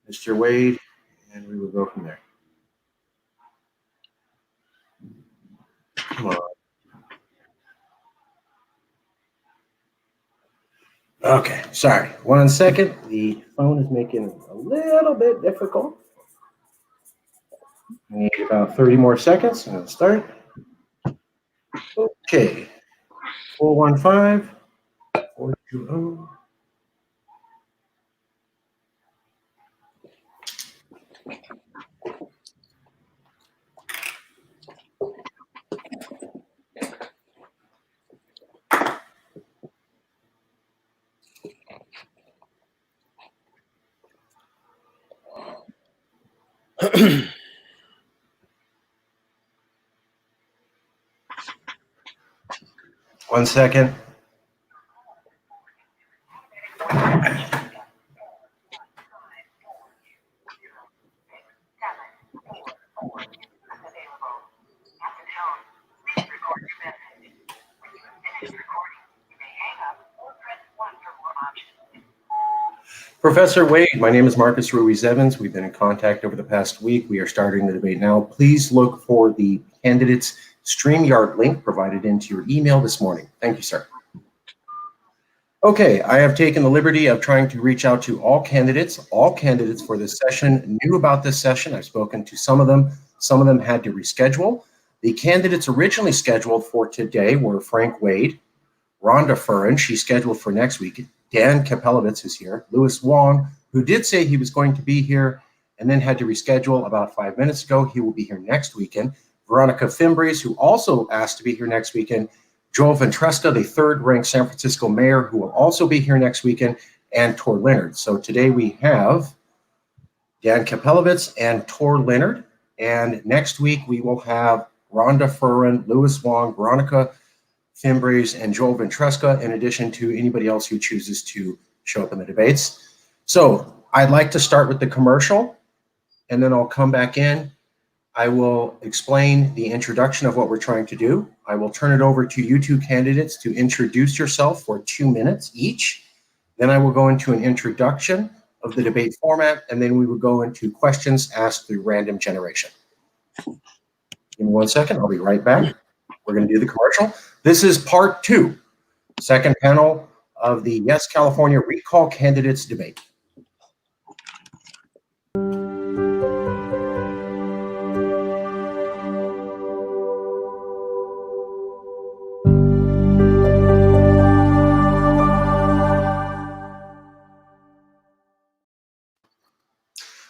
Mr. Wade, and we will go from there. Come on. Okay, sorry. 1 second. The phone is making it a little bit difficult. I need about 30 more seconds, and it'll start. Okay. 415 420. One second. Professor Wade, my name is Marcus Ruiz-Evans. We've been in contact over the past week. We are starting the debate now. Please look for the candidate's StreamYard link provided into your email this morning. Thank you, sir. Okay, I have taken the liberty of trying to reach out to all candidates. All candidates for this session knew about this session. I've spoken to some of them. Some of them had to reschedule. The candidates originally scheduled for today were Frank Wade, Rhonda Furin, she's scheduled for next week. Dan Kapelovitz is here. Louis Wong, who did say he was going to be here and then had to reschedule about 5 minutes ago. He will be here next weekend. Veronica Fimbres, who also asked to be here next weekend. Joel Ventresca, the third-ranked San Francisco mayor, who will also be here next weekend, and Tor Leonard. So today we have Dan Kapelovitz and Tor Leonard. And next week we will have Rhonda Furin, Louis Wong, Veronica Fimbres, and Joel Ventresca, in addition to anybody else who chooses to show up in the debates. So I'd like to start with the commercial, and then I'll come back in. I will explain the introduction of what we're trying to do. I will turn it over to you two candidates to introduce yourself for 2 minutes each. Then I will go into an introduction of the debate format, and then we will go into questions asked through random generation. Give me 1 second, I'll be right back. We're going to do the commercial. This is part 2, second panel of the Yes California Recall Candidates debate.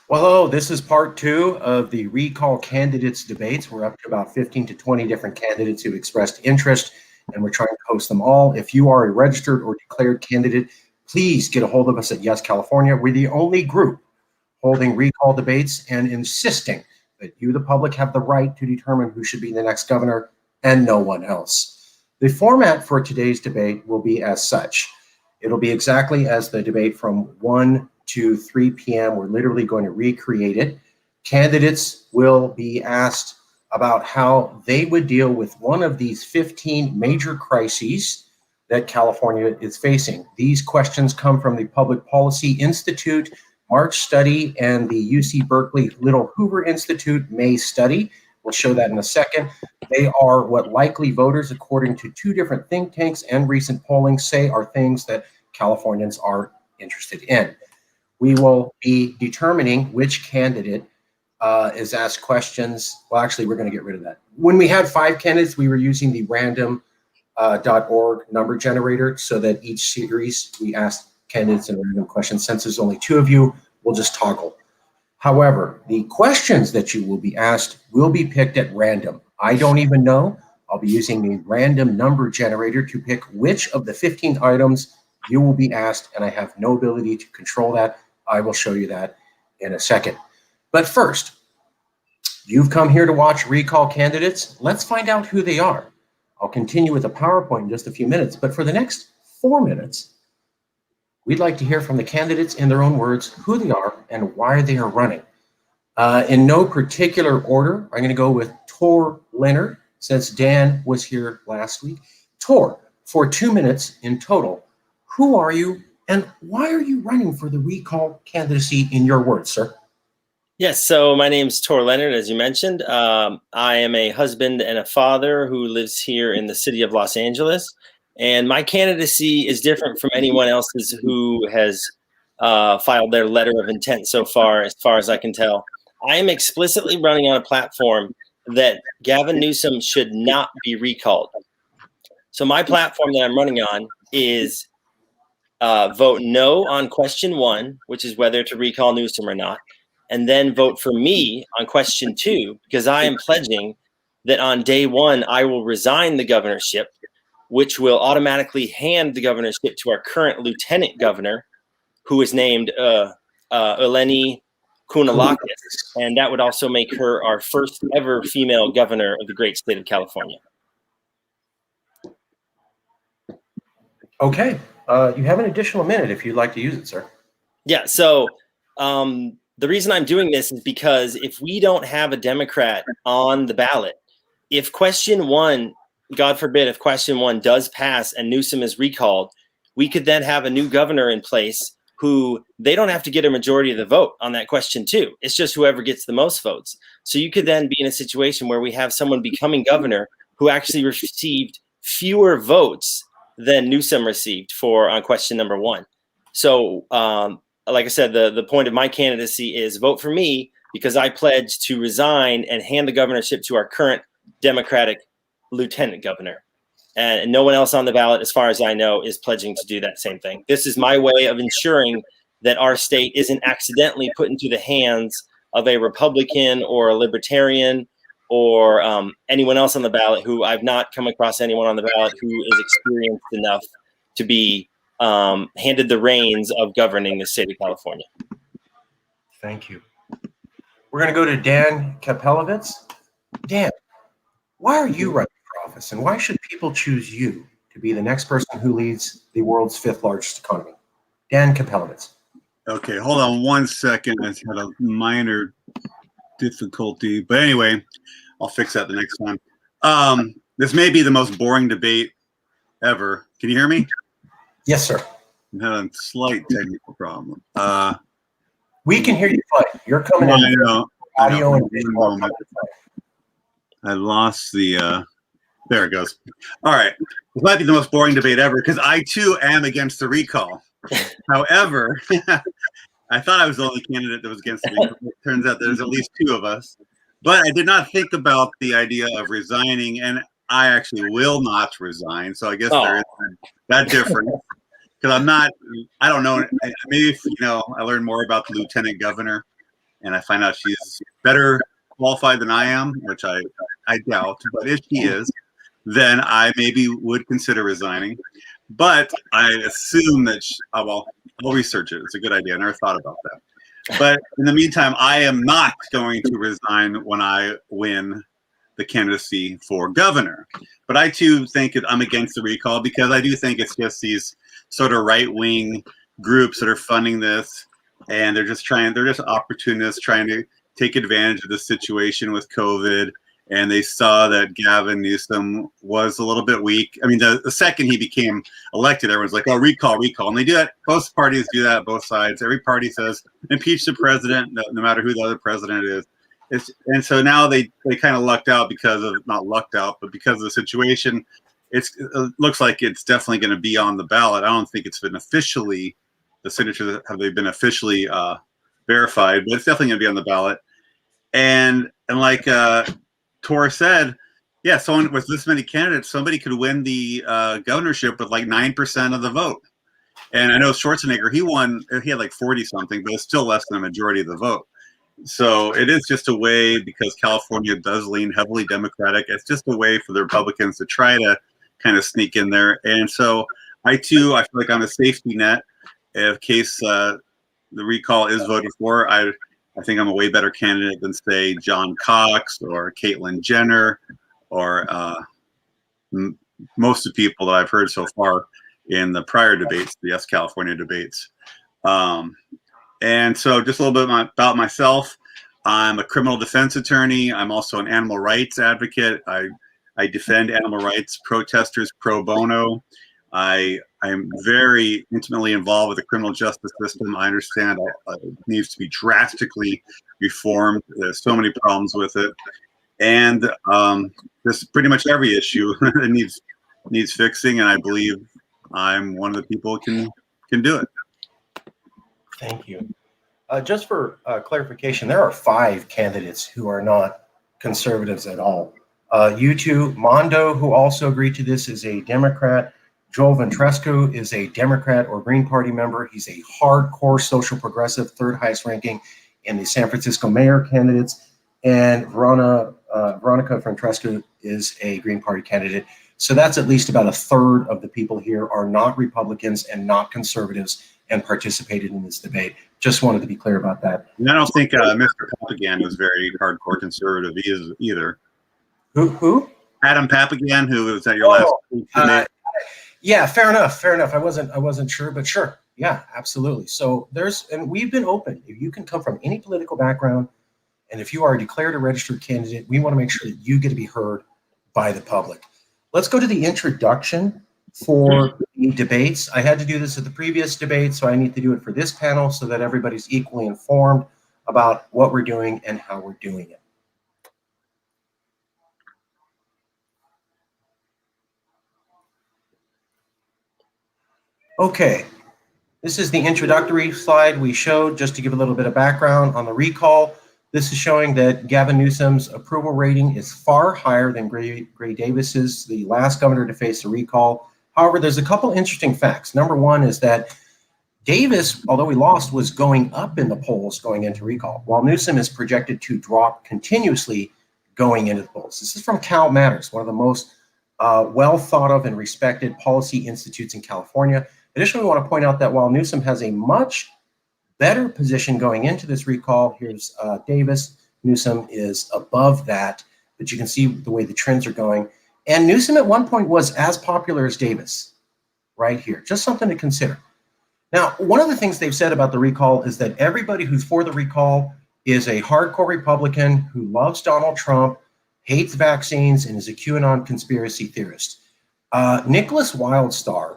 Well, hello, this is part 2 of the Recall Candidates debates. We're up to about 15 to 20 different candidates who expressed interest, and we're trying to post them all. If you are a registered or declared candidate, please get a hold of us at Yes California. We're the only group holding recall debates and insisting that you, the public, have the right to determine who should be the next governor and no one else. The format for today's debate will be as such. It'll be exactly as the debate from 1 to 3 p.m. We're literally going to recreate it. Candidates will be asked about how they would deal with one of these 15 major crises that California is facing. These questions come from the Public Policy Institute March study and the UC Berkeley Little Hoover Institute May study. We'll show that in a second. They are what likely voters, according to 2 different think tanks and recent polling, say are things that Californians are interested in. We will be determining which candidate is asked questions. Well, actually, we're going to get rid of that. When we had 5 candidates, we were using the random.org number generator so that each series we asked candidates in random questions. Since there's only 2 of you, we'll just toggle. However, the questions that you will be asked will be picked at random. I don't even know. I'll be using the random number generator to pick which of the 15 items you will be asked, and I have no ability to control that. I will show you that in a second. But first, you've come here to watch recall candidates. Let's find out who they are. I'll continue with a PowerPoint in just a few minutes, but for the next 4 minutes, we'd like to hear from the candidates in their own words, who they are and why they are running. In no particular order, I'm going to go with Tor Leonard, since Dan was here last week. Tor, for 2 minutes in total, who are you and why are you running for the recall candidacy in your words, sir? Yes, so my name's Tor Leonard, as you mentioned. I am a husband and a father who lives here in the city of Los Angeles. And my candidacy is different from anyone else's who has filed their letter of intent so far as I can tell. I am explicitly running on a platform that Gavin Newsom should not be recalled. So my platform that I'm running on is vote no on question 1, which is whether to recall Newsom or not, and then vote for me on question 2, because I am pledging that on day 1, I will resign the governorship, which will automatically hand the governorship to our current lieutenant governor, who is named Eleni Kounalakis, and that would also make her our first ever female governor of the great state of California. Okay, you have an additional minute if you'd like to use it, sir. Yeah, so the reason I'm doing this is because if we don't have a Democrat on the ballot, if question 1, God forbid, if question 1 does pass and Newsom is recalled, we could then have a new governor in place who they don't have to get a majority of the vote on that question 2. It's just whoever gets the most votes. So you could then be in a situation where we have someone becoming governor who actually received fewer votes than Newsom received for on question number 1. So like I said, the point of my candidacy is vote for me because I pledge to resign and hand the governorship to our current Democratic lieutenant governor. and no one else on the ballot, as far as I know, is pledging to do that same thing. This is my way of ensuring that our state isn't accidentally put into the hands of a Republican or a Libertarian or anyone else on the ballot who I've not come across anyone on the ballot who is experienced enough to be handed the reins of governing the state of California. Thank you. We're going to go to Dan Kapelovitz. Dan, why are you running for office, and why should people choose you to be the next person who leads the world's 5th largest economy? Dan Kapelovitz. Okay, hold on 1 second. I had a minor difficulty, but anyway, I'll fix that the next time. This may be the most boring debate ever. Can you hear me? Yes, sir. I'm having a slight technical problem. We can hear you fine. You're coming I in. know. Audio and One visual. moment. I lost the. There it goes. All right. This might be the most boring debate ever because I too am against the recall. However, I thought I was the only candidate that was against the recall. It turns out there's at least 2 of us. But I did not think about the idea of resigning, and I actually will not resign. So I guess there is that difference. Because I don't know. Maybe if, I learn more about the lieutenant governor, and I find out she's better qualified than I am, which I doubt. But if she is, then I maybe would consider resigning. But I assume that, I'll research it. It's a good idea. I never thought about that. But in the meantime, I am not going to resign when I win the candidacy for governor. But I too think I'm against the recall because I do think it's just these sort of right-wing groups that are funding this, and they're just opportunists trying to take advantage of the situation with COVID. And they saw that Gavin Newsom was a little bit weak. I mean, the second he became elected, everyone's like, oh, recall. And they do that. Both parties do that, both sides. Every party says, impeach the president, no matter who the other president is. And so now they kind of lucked out not lucked out, but because of the situation. It looks like it's definitely going to be on the ballot. I don't think it's been officially, the signatures have they been officially verified, but it's definitely going to be on the ballot. And like Tor said, yeah, someone with this many candidates, somebody could win the governorship with like 9% of the vote. And I know Schwarzenegger, he had like 40 something, but it's still less than a majority of the vote. So it is just a way, because California does lean heavily Democratic, it's just a way for the Republicans to try to kind of sneak in there. And so I feel like I'm a safety net in case the recall is voted for. I think I'm a way better candidate than, say, John Cox or Caitlyn Jenner or most of the people that I've heard so far in the prior debates, the Yes California debates. And so just a little bit about myself. I'm a criminal defense attorney. I'm also an animal rights advocate. I defend animal rights protesters pro bono. I am very intimately involved with the criminal justice system. I understand it needs to be drastically reformed. There's so many problems with it. And there's pretty much every issue that needs fixing, and I believe I'm one of the people who can do it. Thank you. Just for clarification, there are 5 candidates who are not conservatives at all. You two, Mondo, who also agreed to this, is a Democrat. Joel Ventrescu is a Democrat or Green Party member. He's a hardcore social progressive, 3rd highest ranking in the San Francisco mayor candidates. And Veronica Ventrescu is a Green Party candidate. So that's at least about 1/3 of the people here are not Republicans and not conservatives and participated in this debate. Just wanted to be clear about that. And I don't think Mr. Papagan was very hardcore conservative either. Who? Adam Papagan, who was at your last. Yeah, fair enough. I wasn't sure, but sure. Yeah, absolutely. So and we've been open. If you can come from any political background, and if you are declared a registered candidate, we want to make sure that you get to be heard by the public. Let's go to the introduction for the debates. I had to do this at the previous debate, so I need to do it for this panel so that everybody's equally informed about what we're doing and how we're doing it. Okay, this is the introductory slide we showed just to give a little bit of background on the recall. This is showing that Gavin Newsom's approval rating is far higher than Gray Davis's, the last governor to face a recall. However, there's a couple interesting facts. Number one is that Davis, although he lost, was going up in the polls going into recall, while Newsom is projected to drop continuously going into the polls. This is from Cal Matters, one of the most well thought of and respected policy institutes in California. Additionally, we want to point out that while Newsom has a much better position going into this recall, here's Davis, Newsom is above that, but you can see the way the trends are going. And Newsom at one point was as popular as Davis right here, just something to consider. Now, one of the things they've said about the recall is that everybody who's for the recall is a hardcore Republican who loves Donald Trump, hates vaccines, and is a QAnon conspiracy theorist. Nicholas Wildstar,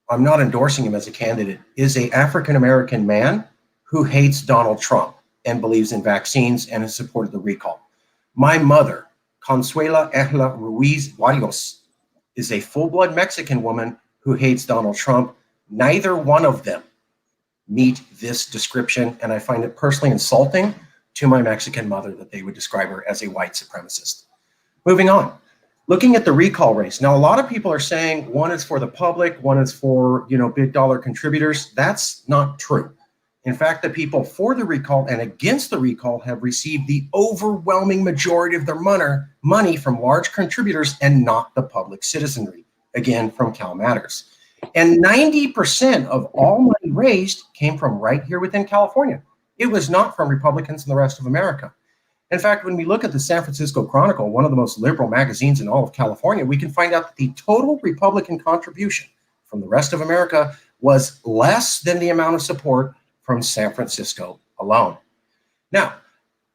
I'm not endorsing him as a candidate, is an African-American man who hates Donald Trump and believes in vaccines and has supported the recall. My mother, Consuela Ejla Ruiz Barrios, is a full-blood Mexican woman who hates Donald Trump. Neither one of them meet this description, and I find it personally insulting to my Mexican mother that they would describe her as a white supremacist. Moving on, looking at the recall race. Now, a lot of people are saying one is for the public, one is for, big dollar contributors. That's not true. In fact, the people for the recall and against the recall have received the overwhelming majority of their money from large contributors and not the public citizenry. Again, from Cal Matters. And 90% of all money raised came from right here within California. It was not from Republicans in the rest of America. In fact, when we look at the San Francisco Chronicle, one of the most liberal magazines in all of California, we can find out that the total Republican contribution from the rest of America was less than the amount of support from San Francisco alone. Now,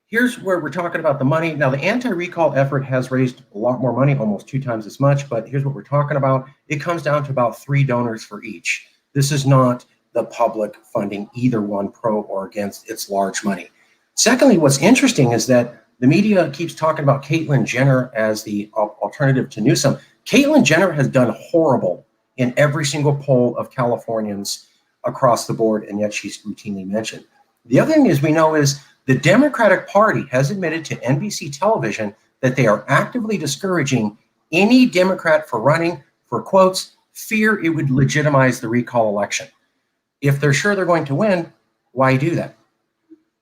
here's where we're talking about the money. Now, the anti-recall effort has raised a lot more money, almost 2 times as much, but here's what we're talking about. It comes down to about 3 donors for each. This is not the public funding either one pro or against. It's large money. Secondly, what's interesting is that the media keeps talking about Caitlyn Jenner as the alternative to Newsom. Caitlyn Jenner has done horrible in every single poll of Californians across the board, and yet she's routinely mentioned. The other thing is we know is the Democratic Party has admitted to NBC television that they are actively discouraging any Democrat for running for, quotes, fear it would legitimize the recall election. If they're sure they're going to win, why do that?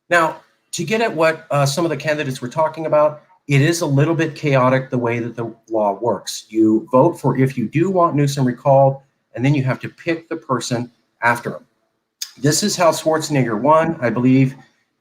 Now, to get at what some of the candidates were talking about, it is a little bit chaotic the way that the law works. You vote for if you do want Newsom recalled, and then you have to pick the person after him. This is how Schwarzenegger won. I believe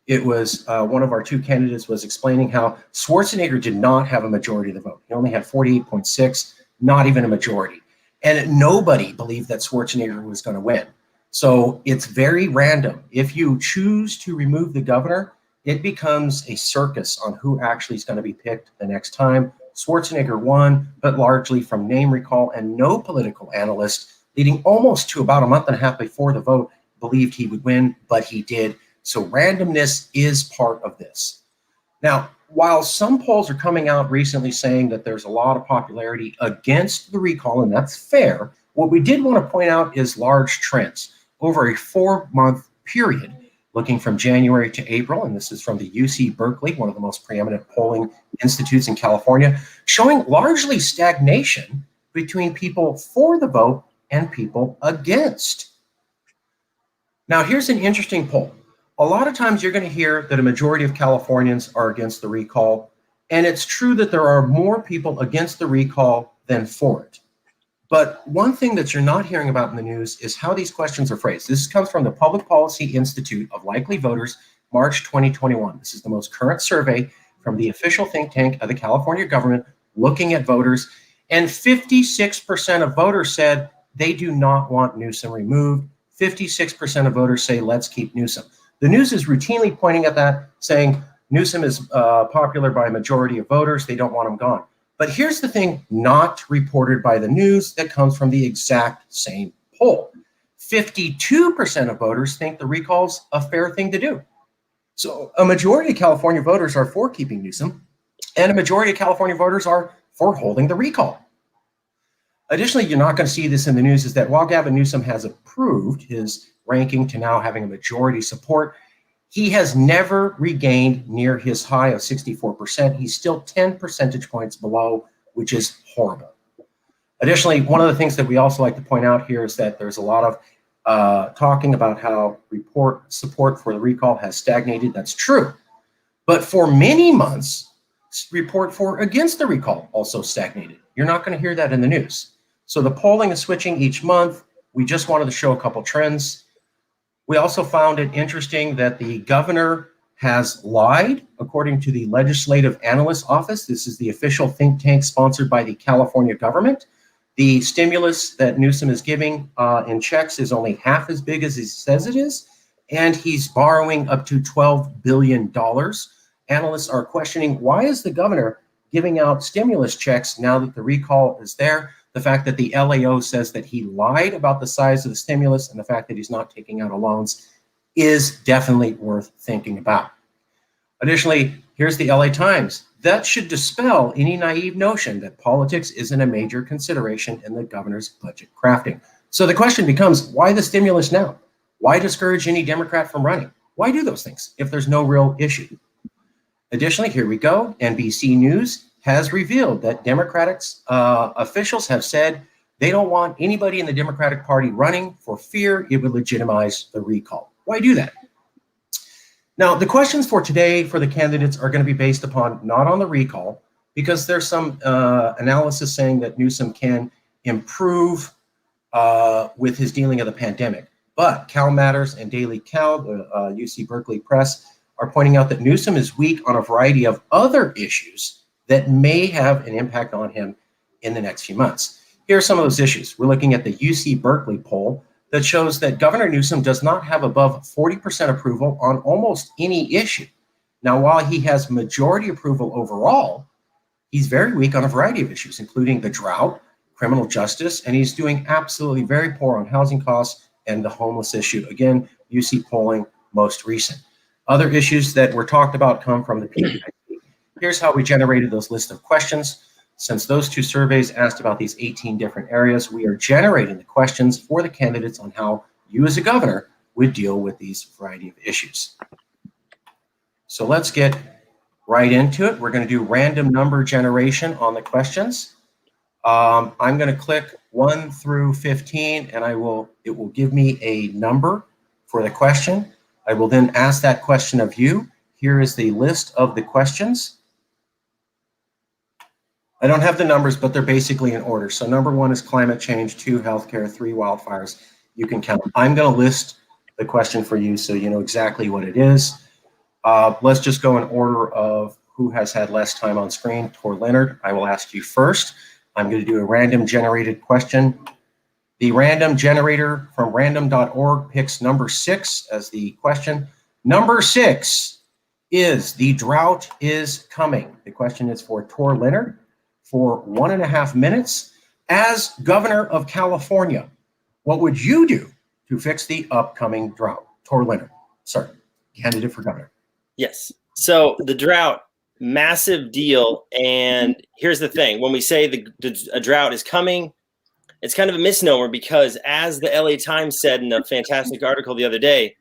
it was one of our 2 candidates was explaining how Schwarzenegger did not have a majority of the vote. He only had 48.6, not even a majority. And nobody believed that Schwarzenegger was going to win. So it's very random. If you choose to remove the governor, it becomes a circus on who actually is going to be picked the next time. Schwarzenegger won, but largely from name recall, and no political analyst, leading almost to about a month and a half before the vote, believed he would win, but he did. So randomness is part of this. Now, while some polls are coming out recently saying that there's a lot of popularity against the recall, and that's fair, what we did want to point out is large trends over a 4-month period, looking from January to April, and this is from the UC Berkeley, one of the most preeminent polling institutes in California, showing largely stagnation between people for the vote and people against. Now, here's an interesting poll. A lot of times you're going to hear that a majority of Californians are against the recall, and it's true that there are more people against the recall than for it. But one thing that you're not hearing about in the news is how these questions are phrased. This comes from the Public Policy Institute of Likely Voters, March 2021. This is the most current survey from the official think tank of the California government looking at voters, and 56% of voters said they do not want Newsom removed. 56% of voters say let's keep Newsom. The news is routinely pointing at that, saying Newsom is popular by a majority of voters. They don't want him gone. But here's the thing not reported by the news that comes from the exact same poll. 52% of voters think the recall's a fair thing to do. So a majority of California voters are for keeping Newsom, and a majority of California voters are for holding the recall. Additionally, you're not going to see this in the news, is that while Gavin Newsom has approved his ranking to now having a majority support, He has never regained near his high of 64%. He's still 10 percentage points below, which is horrible. Additionally, one of the things that we also like to point out here is that there's a lot of talking about how support for the recall has stagnated. That's true. But for many months, support against the recall also stagnated. You're not going to hear that in the news. So the polling is switching each month. We just wanted to show a couple trends. We also found it interesting that the governor has lied, according to the Legislative Analyst Office. This is the official think tank sponsored by the California government. The stimulus that Newsom is giving in checks is only half as big as he says it is, and he's borrowing up to $12 billion. Analysts are questioning, why is the governor giving out stimulus checks now that the recall is there? The fact that the LAO says that he lied about the size of the stimulus and the fact that he's not taking out loans is definitely worth thinking about. Additionally, here's the LA Times. That should dispel any naive notion that politics isn't a major consideration in the governor's budget crafting. So the question becomes, why the stimulus now? Why discourage any Democrat from running? Why do those things if there's no real issue? Additionally, here we go. NBC News has revealed that Democratic officials have said they don't want anybody in the Democratic Party running for fear it would legitimize the recall. Why do that? Now, the questions for today for the candidates are going to be based upon not on the recall, because there's some analysis saying that Newsom can improve with his dealing of the pandemic. But Cal Matters and Daily Cal, the UC Berkeley Press, are pointing out that Newsom is weak on a variety of other issues that may have an impact on him in the next few months. Here are some of those issues. We're looking at the UC Berkeley poll that shows that Governor Newsom does not have above 40% approval on almost any issue. Now, while he has majority approval overall, he's very weak on a variety of issues, including the drought, criminal justice, and he's doing absolutely very poor on housing costs and the homeless issue. Again, UC polling most recent. Other issues that were talked about come from the PPIC. Here's how we generated those list of questions. Since those two surveys asked about these 18 different areas, we are generating the questions for the candidates on how you as a governor would deal with these variety of issues. So let's get right into it. We're going to do random number generation on the questions. I'm going to click 1 through 15, and it will give me a number for the question. I will then ask that question of you. Here is the list of the questions. I don't have the numbers, but they're basically in order. So number 1 is climate change, 2, healthcare, 3, wildfires. You can count. I'm going to list the question for you so you know exactly what it is. Let's just go in order of who has had less time on screen. Tor Leonard, I will ask you first. I'm going to do a random generated question. The random generator from random.org picks number 6 as the question. Number 6 is the drought is coming. The question is for Tor Leonard. For 1.5 minutes, as governor of California, what would you do to fix the upcoming drought? Tor Leonard, sorry, candidate for governor. Yes. So the drought, massive deal. And here's the thing. When we say a drought is coming, it's kind of a misnomer because as the LA Times said in a fantastic article the other day,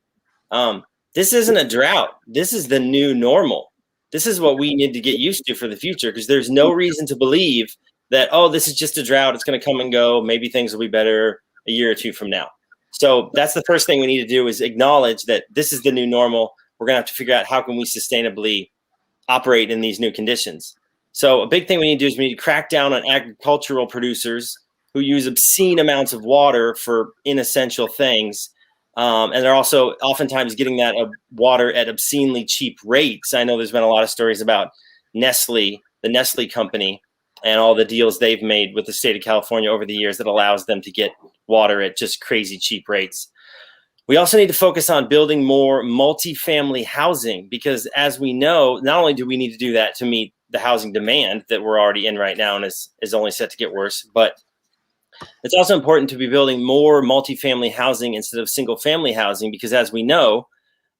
this isn't a drought. This is the new normal. This is what we need to get used to for the future because there's no reason to believe that, oh, this is just a drought. It's going to come and go. Maybe things will be better a year or two from now. So that's the first thing we need to do is acknowledge that this is the new normal. We're going to have to figure out how can we sustainably operate in these new conditions. So a big thing we need to do is we need to crack down on agricultural producers who use obscene amounts of water for inessential things. And they're also oftentimes getting that water at obscenely cheap rates. I know there's been a lot of stories about Nestle, the Nestle company, and all the deals they've made with the state of California over the years that allows them to get water at just crazy cheap rates. We also need to focus on building more multifamily housing because as we know, not only do we need to do that to meet the housing demand that we're already in right now and is only set to get worse, but it's also important to be building more multifamily housing instead of single family housing because as we know,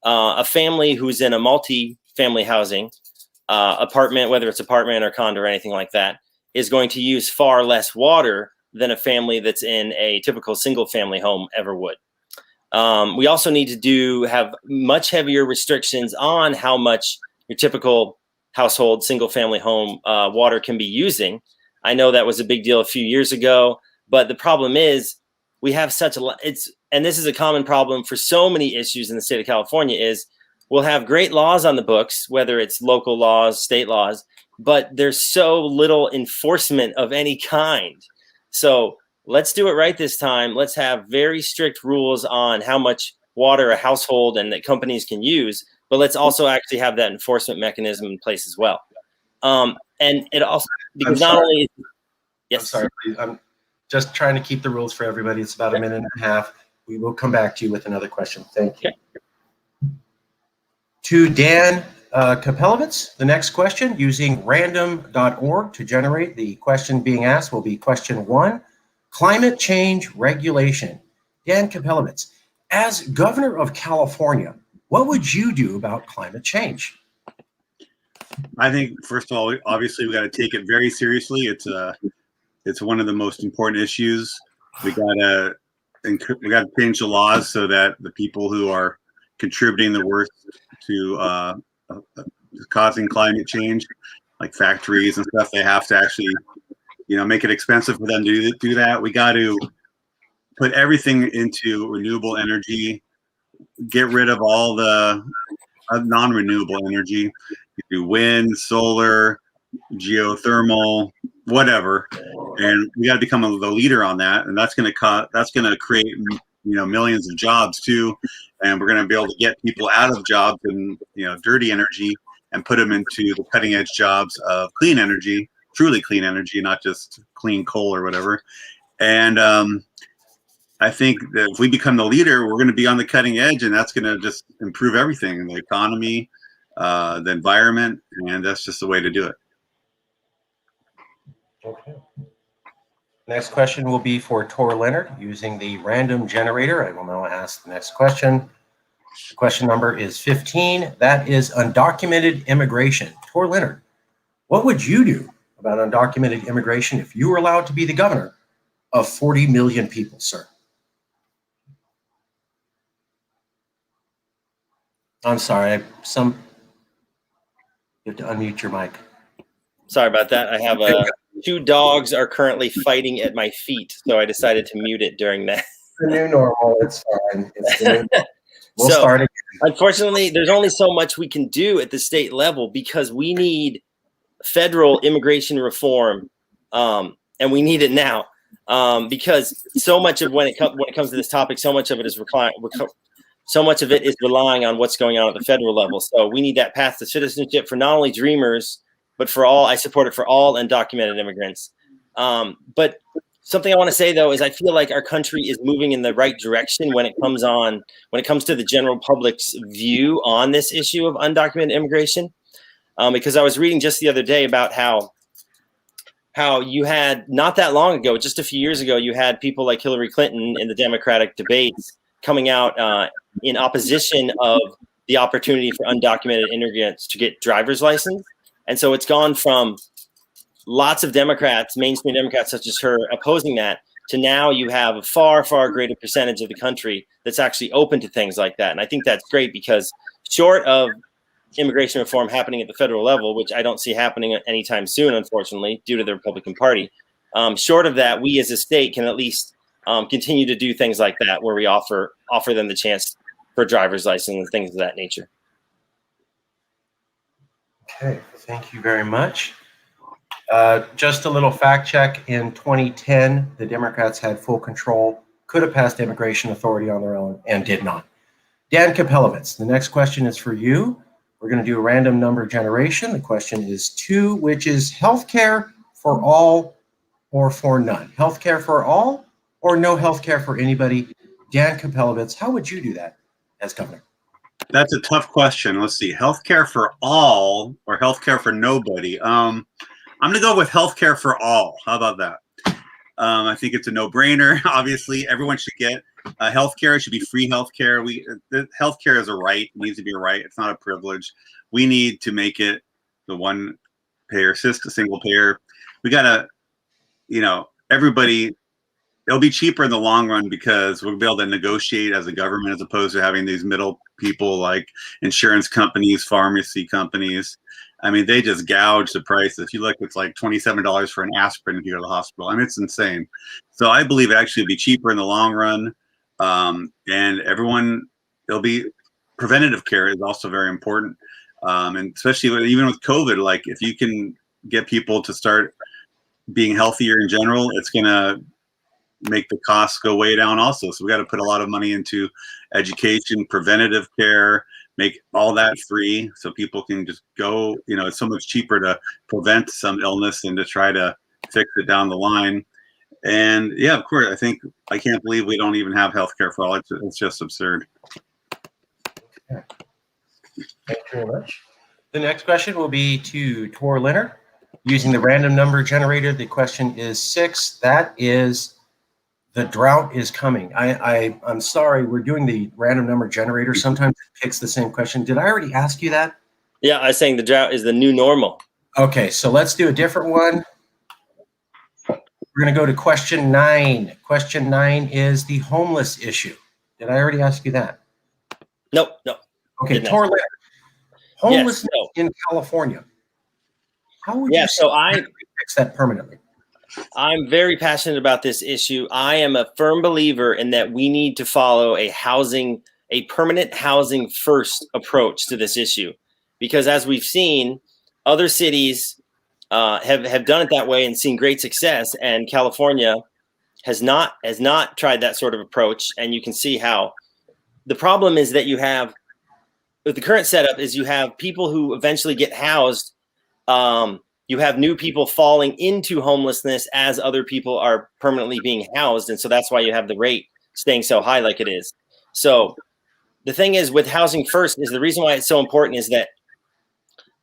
a family who's in a multifamily housing apartment, whether it's apartment or condo or anything like that, is going to use far less water than a family that's in a typical single family home ever would. We also need to have much heavier restrictions on how much your typical household, single family home water can be using. I know that was a big deal a few years ago, but the problem is we have such a lot. And this is a common problem for so many issues in the state of California is we'll have great laws on the books, whether it's local laws, state laws, but there's so little enforcement of any kind. So let's do it right this time. Let's have very strict rules on how much water a household and that companies can use, but let's also actually have that enforcement mechanism in place as well. And it also, because not only, yes, I'm sorry, please. I'm just trying to keep the rules for everybody. It's about a minute and a half. We will come back to you with another question. Thank you. Okay. To Dan Kapelovitz, the next question, using random.org to generate. The question being asked will be question 1, climate change regulation. Dan Kapelovitz, as governor of California, what would you do about climate change? I think, first of all, obviously we got to take it very seriously. It's one of the most important issues. We got to change the laws so that the people who are contributing the worst to causing climate change, like factories and stuff, they have to actually, make it expensive for them to do that. We got to put everything into renewable energy, get rid of all the non-renewable energy. You do wind, solar, geothermal, whatever, and we got to become the leader on that. And that's going to create millions of jobs too, and we're going to be able to get people out of jobs and dirty energy and put them into the cutting edge jobs of clean energy, truly clean energy, not just clean coal or whatever. And I think that if we become the leader, we're going to be on the cutting edge, and that's going to just improve everything, the economy, the environment, and that's just the way to do it. Okay. Next question will be for Tor Leonard using the random generator. I will now ask the next question. The question number is 15. That is undocumented immigration. Tor Leonard, what would you do about undocumented immigration if you were allowed to be the governor of 40 million people, sir? I'm sorry, you have to unmute your mic. Sorry about that. I have 2 dogs are currently fighting at my feet, so I decided to mute it during that. The new normal, it's fine. It's the new normal. We'll start again. Unfortunately, there's only so much we can do at the state level because we need federal immigration reform, and we need it now because so much of when it comes to this topic, so much of it is relying on what's going on at the federal level. So we need that path to citizenship for not only Dreamers, but for all. I support it for all undocumented immigrants. But something I want to say though is I feel like our country is moving in the right direction when it comes to the general public's view on this issue of undocumented immigration. Because I was reading just the other day about how you had not that long ago, just a few years ago, you had people like Hillary Clinton in the Democratic debates coming out in opposition of the opportunity for undocumented immigrants to get driver's license. And so it's gone from lots of Democrats, mainstream Democrats such as her, opposing that, to now you have a far, far greater percentage of the country that's actually open to things like that. And I think that's great because short of immigration reform happening at the federal level, which I don't see happening anytime soon, unfortunately, due to the Republican Party, short of that, we as a state can at least continue to do things like that, where we offer them the chance for driver's license and things of that nature. Okay, thank you very much. Just a little fact check. In 2010, the Democrats had full control, could have passed immigration authority on their own, and did not. Dan Kapelovitz, the next question is for you. We're going to do a random number generation. The question is 2, which is healthcare for all or for none? Healthcare for all or no healthcare for anybody? Dan Kapelovitz, how would you do that as governor? That's a tough question. Let's see, healthcare for all or healthcare for nobody. I'm going to go with healthcare for all. How about that? I think it's a no-brainer. Obviously, everyone should get healthcare. It should be free healthcare. Healthcare is a right. It needs to be a right. It's not a privilege. We need to make it the one-payer system, single payer. We got to, everybody it'll be cheaper in the long run because we'll be able to negotiate as a government as opposed to having these middle people like insurance companies, pharmacy companies. I mean, they just gouge the price. If you look, it's like $27 for an aspirin if you go to the hospital. I mean, it's insane. So I believe actually it'll be cheaper in the long run. And everyone, it'll be preventative care is also very important. And especially even with COVID, like if you can get people to start being healthier in general, it's going to make the costs go way down also. So we got to put a lot of money into education, preventative care, make all that free so people can just go, you know, it's so much cheaper to prevent some illness than to try to fix it down the line. And yeah, of course, I can't believe we don't even have healthcare for all. It's just absurd. Thank you very much. The next question will be to Tor Leonard. Using the random number generator, the question is 6. That is, the drought is coming. I'm sorry, we're doing the random number generator. Sometimes it picks the same question. Did I already ask you that? Yeah, I was saying the drought is the new normal. Okay, so let's do a different one. We're going to go to question 9. Question 9 is the homeless issue. Did I already ask you that? Nope. Okay, Didn't Tor Leonard. Homelessness Yes, no. in California. How would Yeah, you so fix that permanently? I'm very passionate about this issue. I am a firm believer in that we need to follow a permanent housing first approach to this issue, because as we've seen, other cities have done it that way and seen great success, and California has not tried that sort of approach. And you can see how the problem is that you have with the current setup is you have people who eventually get housed. You have new people falling into homelessness as other people are permanently being housed. And so that's why you have the rate staying so high like it is. So the thing is with housing first is the reason why it's so important is that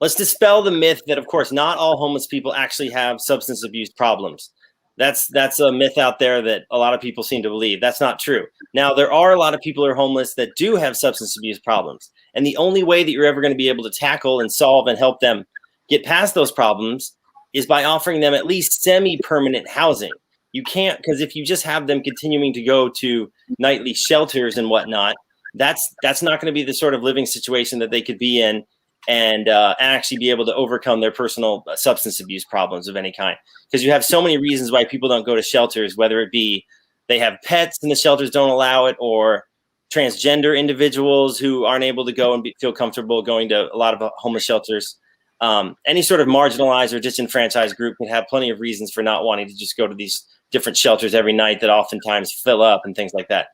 let's dispel the myth that, of course, not all homeless people actually have substance abuse problems. That's a myth out there that a lot of people seem to believe. That's not true. Now, there are a lot of people who are homeless that do have substance abuse problems. And the only way that you're ever going to be able to tackle and solve and help them get past those problems is by offering them at least semi-permanent housing. You can't, because if you just have them continuing to go to nightly shelters and whatnot, that's not going to be the sort of living situation that they could be in and actually be able to overcome their personal substance abuse problems of any kind. Because you have so many reasons why people don't go to shelters, whether it be they have pets and the shelters don't allow it, or transgender individuals who aren't able to go and feel comfortable going to a lot of homeless shelters. Any sort of marginalized or disenfranchised group can have plenty of reasons for not wanting to just go to these different shelters every night that oftentimes fill up and things like that.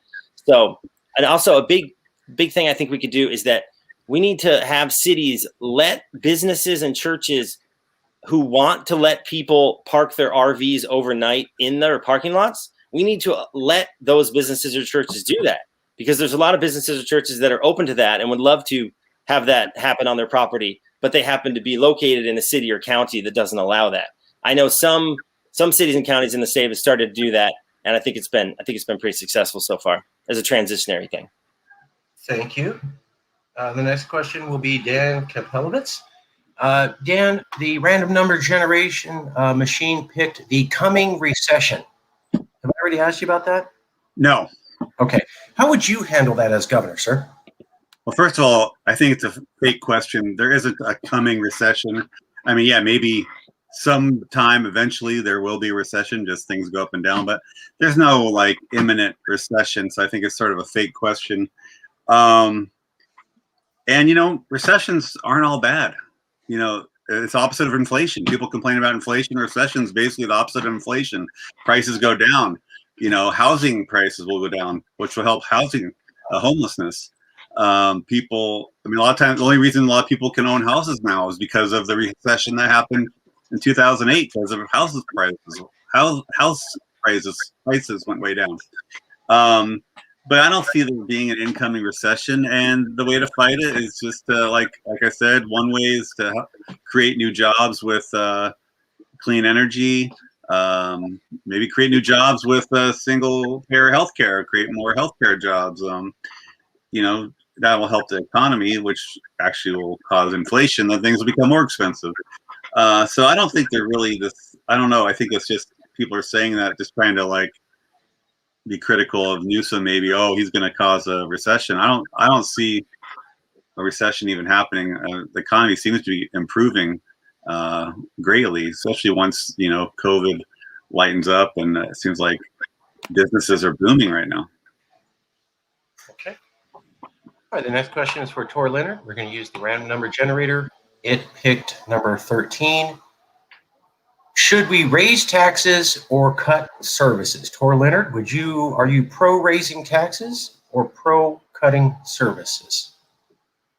So, and also a big thing I think we could do is that we need to have cities let businesses and churches who want to let people park their RVs overnight in their parking lots. We need to let those businesses or churches do that, because there's a lot of businesses or churches that are open to that and would love to have that happen on their property, but they happen to be located in a city or county that doesn't allow that. I know some cities and counties in the state have started to do that, and I think it's been pretty successful so far as a transitionary thing. Thank you. The next question will be Dan Kapelowitz. Dan, the random number generation machine picked the coming recession. Have I already asked you about that? No. Okay. How would you handle that as governor, sir? Well, first of all, I think it's a fake question. There isn't a coming recession. I mean, yeah, maybe sometime eventually there will be a recession, just things go up and down, but there's no like imminent recession. So I think it's sort of a fake question. And, you know, recessions aren't all bad. You know, it's opposite of inflation. People complain about inflation. Recession is basically the opposite of inflation. Prices go down. You know, housing prices will go down, which will help housing, homelessness. People, I mean, a lot of times, the only reason a lot of people can own houses now is because of the recession that happened in 2008, because of house prices went way down. But I don't see there being an incoming recession, and the way to fight it is just like I said, one way is to create new jobs with clean energy, maybe create new jobs with single payer healthcare, create more healthcare jobs. You know, that will help the economy, which actually will cause inflation. Then things will become more expensive. So I don't think they're really this. I don't know. I think it's just people are saying that, just trying to like be critical of Newsom. Maybe, oh, he's going to cause a recession. I don't see a recession even happening. The economy seems to be improving greatly, especially once COVID lightens up, and it seems like businesses are booming right now. Okay. All right, the next question is for Tor Leonard. We're going to use the random number generator. It picked number 13. Should we raise taxes or cut services? Tor Leonard, are you pro raising taxes or pro cutting services?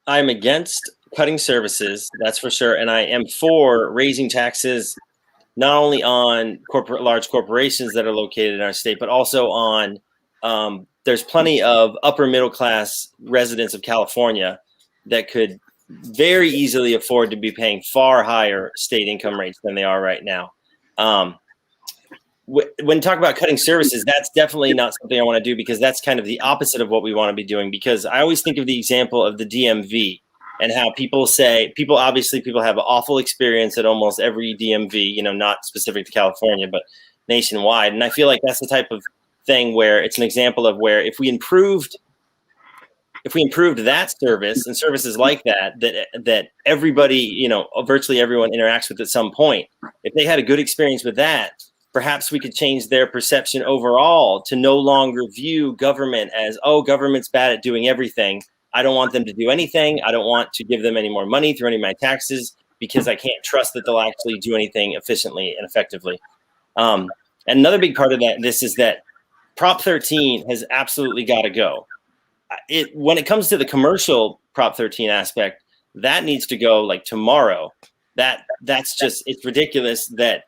I'm against cutting services, that's for sure, and I am for raising taxes not only on large corporations that are located in our state, but also on there's plenty of upper middle class residents of California that could very easily afford to be paying far higher state income rates than they are right now. When talk about cutting services, that's definitely not something I want to do, because that's kind of the opposite of what we want to be doing. Because I always think of the example of the DMV and how people have an awful experience at almost every DMV, not specific to California, but nationwide. And I feel like that's the type of thing where it's an example of where if we improved that service and services like that everybody, virtually everyone interacts with at some point, if they had a good experience with that, perhaps we could change their perception overall to no longer view government as, oh, government's bad at doing everything. I don't want them to do anything. I don't want to give them any more money through any of my taxes because I can't trust that they'll actually do anything efficiently and effectively. And another big part of this is that Prop 13 has absolutely got to go. When it comes to the commercial Prop 13 aspect, that needs to go like tomorrow. That's just, it's ridiculous that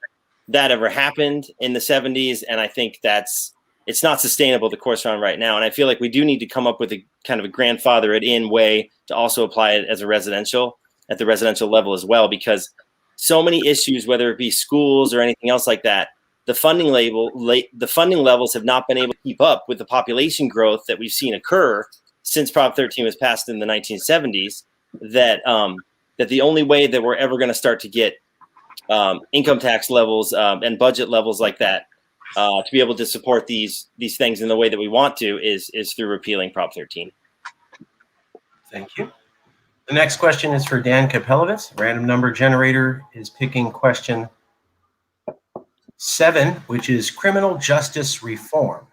ever happened in the 70s. And I think it's not sustainable, the course we're on right now. And I feel like we do need to come up with a kind of a grandfather it in way to also apply it as at the residential level as well, because so many issues, whether it be schools or anything else like that, the funding levels have not been able to keep up with the population growth that we've seen occur since Prop 13 was passed in the 1970s, that the only way that we're ever going to start to get income tax levels and budget levels like that to be able to support these things in the way that we want to is through repealing Prop 13. Thank you. The next question is for Dan Kapelovitz. Random number generator is picking question 7, which is criminal justice reform.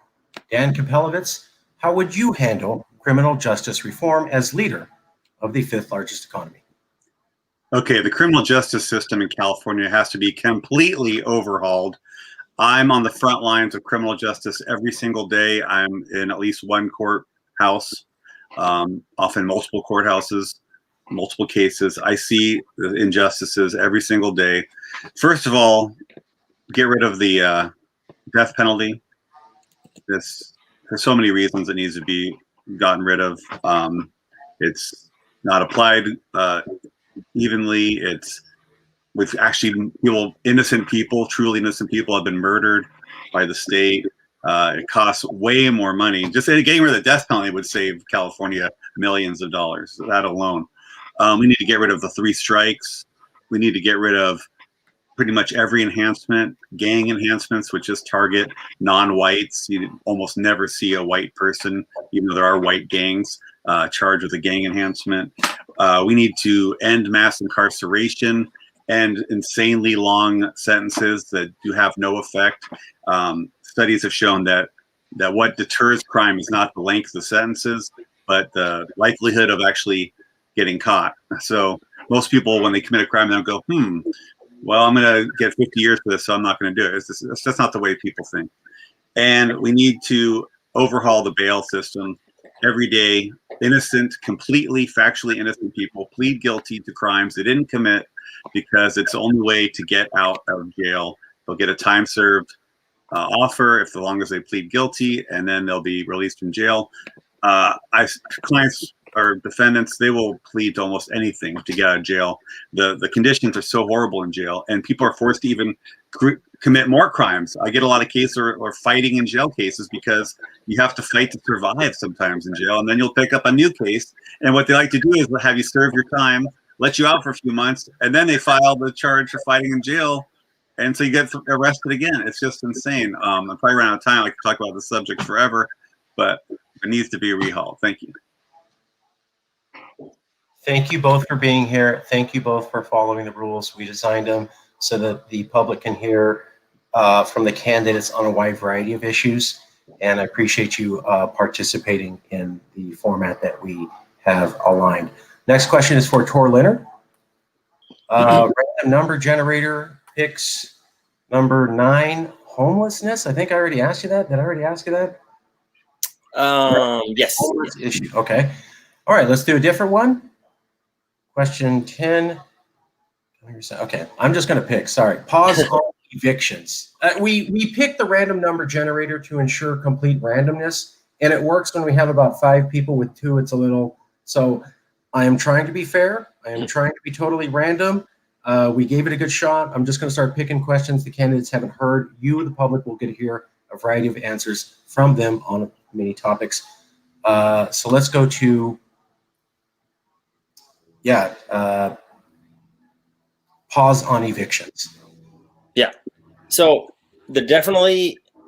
Dan Kapelovitz, how would you handle criminal justice reform as leader of the 5th largest economy? Okay, the criminal justice system in California has to be completely overhauled. I'm on the front lines of criminal justice every single day. I'm in at least one courthouse, often multiple courthouses, multiple cases. I see the injustices every single day. First of all, get rid of the death penalty. There's so many reasons it needs to be gotten rid of. It's not applied evenly. With actually innocent people, truly innocent people have been murdered by the state. It costs way more money. Just getting rid of the death penalty would save California millions of dollars, that alone. We need to get rid of the 3 strikes. We need to get rid of pretty much every enhancement, gang enhancements, which just target non-whites. You almost never see a white person, even though there are white gangs, charged with a gang enhancement. We need to end mass incarceration and insanely long sentences that do have no effect. Studies have shown that what deters crime is not the length of sentences, but the likelihood of actually getting caught. So most people, when they commit a crime, they don't go, well, I'm going to get 50 years for this, so I'm not going to do it. That's not the way people think. And we need to overhaul the bail system. Every day, completely factually innocent people plead guilty to crimes they didn't commit because it's the only way to get out of jail. They'll get a time served offer as long as they plead guilty, and then they'll be released from jail. Clients or defendants, they will plead to almost anything to get out of jail. The conditions are so horrible in jail, and people are forced to even commit more crimes. I get a lot of cases or fighting in jail cases because you have to fight to survive sometimes in jail, and then you'll pick up a new case. And what they like to do is have you serve your time, let you out for a few months, and then they file the charge for fighting in jail and so you get arrested again. It's just insane. I'm probably running out of time. I could talk about the subject forever, but it needs to be rehauled. Thank you. Thank you both for being here. Thank you both for following the rules. We designed them so that the public can hear from the candidates on a wide variety of issues. And I appreciate you participating in the format that we have aligned. Next question is for Tor Leonard. Random number generator picks number 9, homelessness. I think I already asked you that. Did I already ask you that? Yes. Homeless issue. Okay. All right, let's do a different one. Question 10. Okay, I'm just going to pick. Sorry. Pause on evictions. We picked the random number generator to ensure complete randomness, and it works when we have about 5 people. With 2, it's a little. So I am trying to be fair. I am trying to be totally random. We gave it a good shot. I'm just going to start picking questions the candidates haven't heard. You, the public, will get to hear a variety of answers from them on many topics. So let's go to, pause on evictions. Yeah. So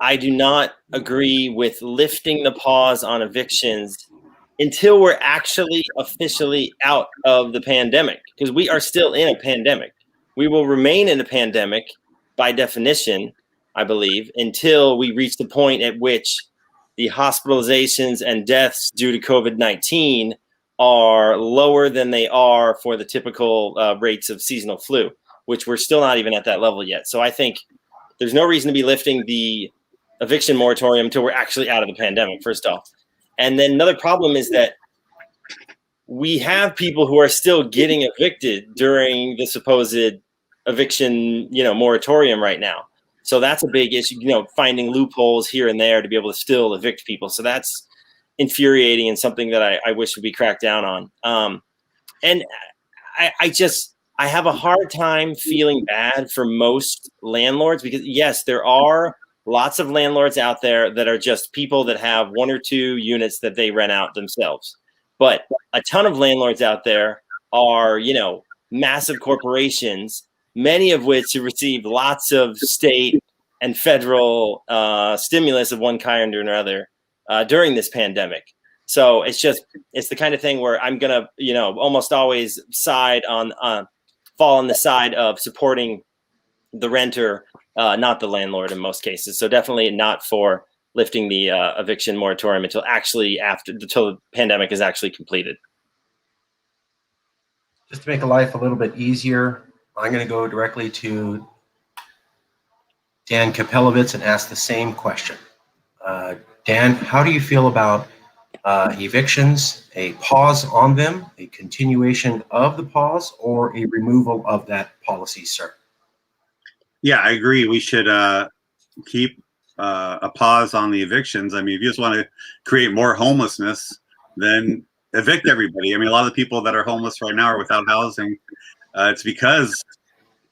I do not agree with lifting the pause on evictions until we're actually officially out of the pandemic, because we are still in a pandemic. We will remain in a pandemic by definition, I believe, until we reach the point at which the hospitalizations and deaths due to COVID-19 are lower than they are for the typical rates of seasonal flu, which we're still not even at that level yet. So I think there's no reason to be lifting the eviction moratorium until we're actually out of the pandemic, first off. And then another problem is that we have people who are still getting evicted during the supposed eviction, moratorium right now. So that's a big issue, finding loopholes here and there to be able to still evict people. So that's infuriating and something that I wish would be cracked down on. And I have a hard time feeling bad for most landlords, because yes, there are lots of landlords out there that are just people that have 1 or 2 units that they rent out themselves. But a ton of landlords out there are, massive corporations, many of which have received lots of state and federal stimulus of one kind or another during this pandemic. So it's the kind of thing where I'm going to, almost always fall on the side of supporting the renter, not the landlord in most cases. So definitely not for lifting the eviction moratorium until the pandemic is actually completed. Just to make life a little bit easier, I'm going to go directly to Dan Kapelovitz and ask the same question. Dan, how do you feel about evictions, a pause on them, a continuation of the pause, or a removal of that policy, sir? Yeah, I agree. We should keep a pause on the evictions. I mean, if you just want to create more homelessness, then evict everybody. I mean, a lot of the people that are homeless right now are without housing. It's because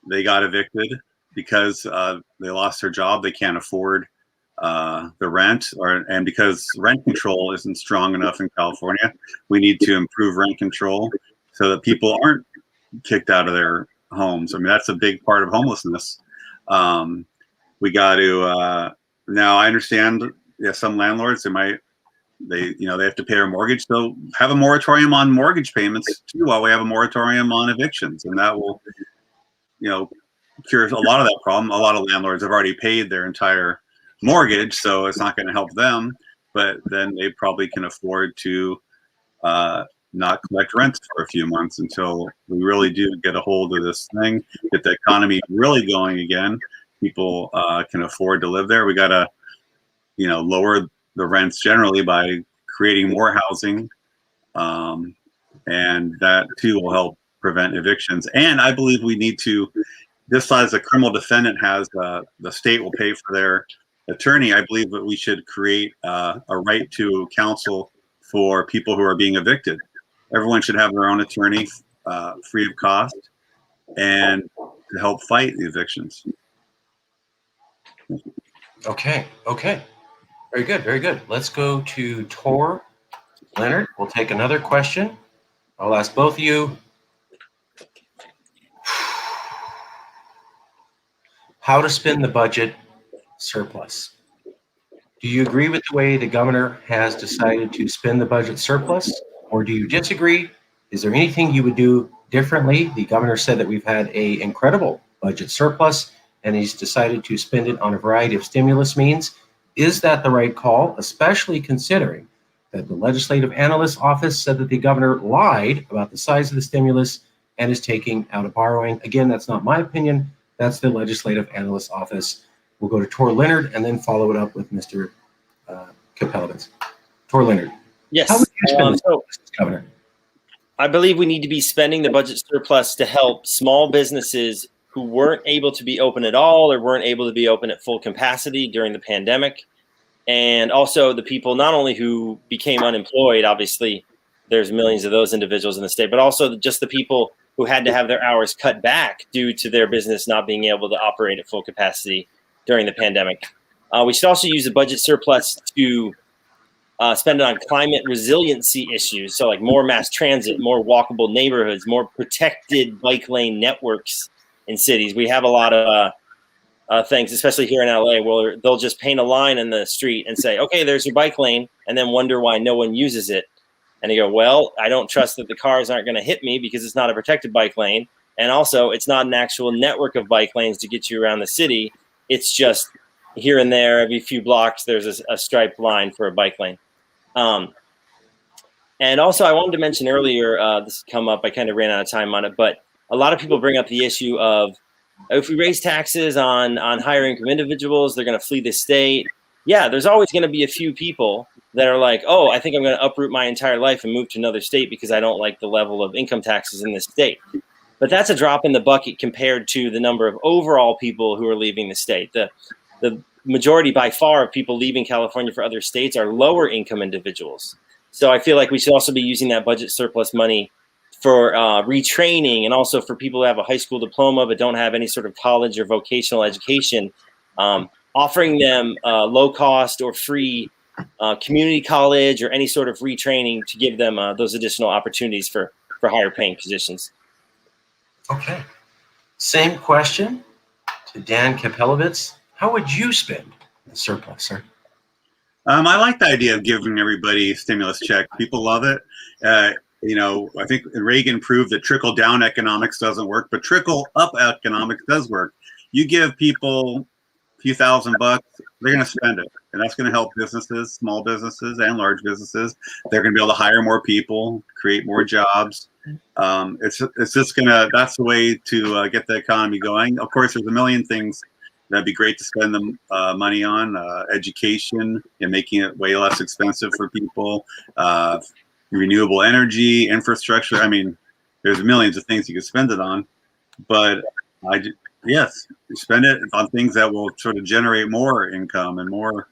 they got evicted, because they lost their job, they can't afford the rent, and because rent control isn't strong enough in California. We need to improve rent control so that people aren't kicked out of their homes. I mean, that's a big part of homelessness. We got to now. I understand, some landlords they have to pay their mortgage, so have a moratorium on mortgage payments too, while we have a moratorium on evictions, and that will cure a lot of that problem. A lot of landlords have already paid their entire mortgage, so it's not going to help them, but then they probably can afford to not collect rent for a few months until we really do get a hold of this thing, get the economy really going again. People can afford to live there. We got to, lower the rents generally by creating more housing, and that too will help prevent evictions. And I believe we need to, just as a criminal defendant has, the state will pay for their attorney. I believe that we should create a right to counsel for people who are being evicted. Everyone should have their own attorney, free of cost, and to help fight the evictions. Okay. Very good. Let's go to Tor Leonard. We'll take another question. I'll ask both of you. how to spend the budget surplus. Do you agree with the way the governor has decided to spend the budget surplus, or do you disagree? Is there anything you would do differently? The governor said that we've had an incredible budget surplus, and he's decided to spend it on a variety of stimulus means. Is that the right call, especially considering that the Legislative Analyst's Office said that the governor lied about the size of the stimulus and is taking out a borrowing? Again, that's not my opinion. That's the Legislative Analyst's Office. We'll go to Tor Leonard and then follow it up with Mr. Kapelovitz. Tor Leonard. Yes. How would you spend this, So Governor? I believe we need to be spending the budget surplus to help small businesses who weren't able to be open at all or weren't able to be open at full capacity during the pandemic. And also the people not only who became unemployed, obviously there's millions of those individuals in the state, but also just the people who had to have their hours cut back due to their business not being able to operate at full capacity during the pandemic. We should also use the budget surplus to spend it on climate resiliency issues. So like more mass transit, more walkable neighborhoods, more protected bike lane networks in cities. We have a lot of things, especially here in LA, where they'll just paint a line in the street and say, okay, there's your bike lane, and then wonder why no one uses it. And you go, well, I don't trust that the cars aren't going to hit me because it's not a protected bike lane. And also it's not an actual network of bike lanes to get you around the city. It's just here and there, every few blocks, there's a striped line for a bike lane. And also I wanted to mention earlier, this has come up, I kind of ran out of time on it, but a lot of people bring up the issue of if we raise taxes on higher income individuals, they're going to flee the state. Yeah, there's always going to be a few people that are like, oh, I think I'm going to uproot my entire life and move to another state because I don't like the level of income taxes in this state. But that's a drop in the bucket compared to the number of overall people who are leaving the state. The majority by far of people leaving California for other states are lower income individuals. So I feel like we should also be using that budget surplus money for retraining, and also for people who have a high school diploma but don't have any sort of college or vocational education, offering them low cost or free community college or any sort of retraining to give them those additional opportunities for higher paying positions. Okay. Same question to Dan Kapelovitz. How would you spend the surplus, sir? I like the idea of giving everybody a stimulus check. People love it. I think Reagan proved that trickle-down economics doesn't work, but trickle-up economics does work. You give people a few $1,000, they're going to spend it, and that's going to help businesses, small businesses and large businesses. They're going to be able to hire more people, create more jobs. It's just going to, that's the way to get the economy going. Of course, there's a million things that'd be great to spend the money on, education and making it way less expensive for people, renewable energy, infrastructure. I mean, there's millions of things you could spend it on, but yes, you spend it on things that will sort of generate more income and more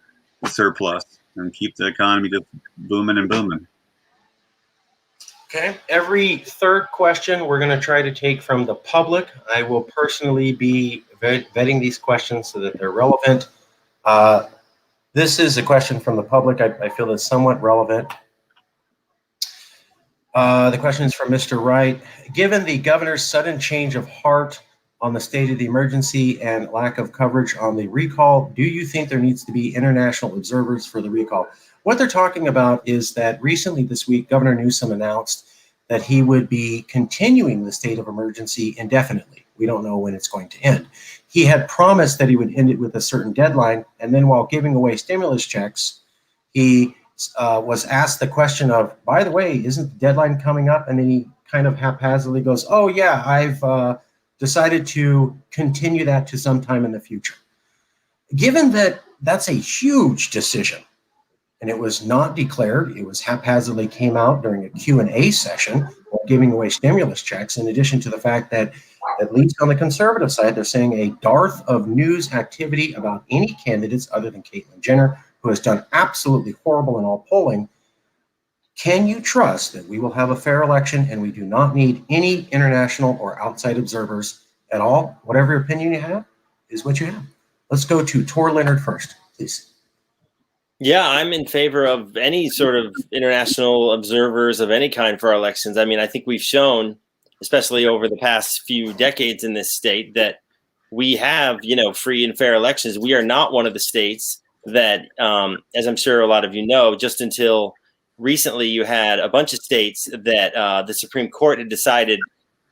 surplus and keep the economy just booming and booming. Okay. Every third question we're going to try to take from the public. I will personally be vetting these questions so that they're relevant. This is a question from the public. I feel it's somewhat relevant. The question is from Mr. Wright. Given the governor's sudden change of heart on the state of the emergency and lack of coverage on the recall, do you think there needs to be international observers for the recall? What they're talking about is that recently this week, Governor Newsom announced that he would be continuing the state of emergency indefinitely. We don't know when it's going to end. He had promised that he would end it with a certain deadline, and then while giving away stimulus checks, he was asked the question of, by the way, isn't the deadline coming up? And then he kind of haphazardly goes, oh yeah, I've decided to continue that to sometime in the future. Given that that's a huge decision, and it was not declared, it was haphazardly came out during a Q&A session while giving away stimulus checks, in addition to the fact that, at least on the conservative side, they're saying a dearth of news activity about any candidates other than Caitlyn Jenner, who has done absolutely horrible in all polling. Can you trust that we will have a fair election and we do not need any international or outside observers at all? Whatever opinion you have is what you have. Let's go to Tor Leonard first, please. Yeah, I'm in favor of any sort of international observers of any kind for our elections. I mean, I think we've shown, especially over the past few decades in this state, that we have, free and fair elections. We are not one of the states that, as I'm sure a lot of you know, just until recently, you had a bunch of states that the Supreme Court had decided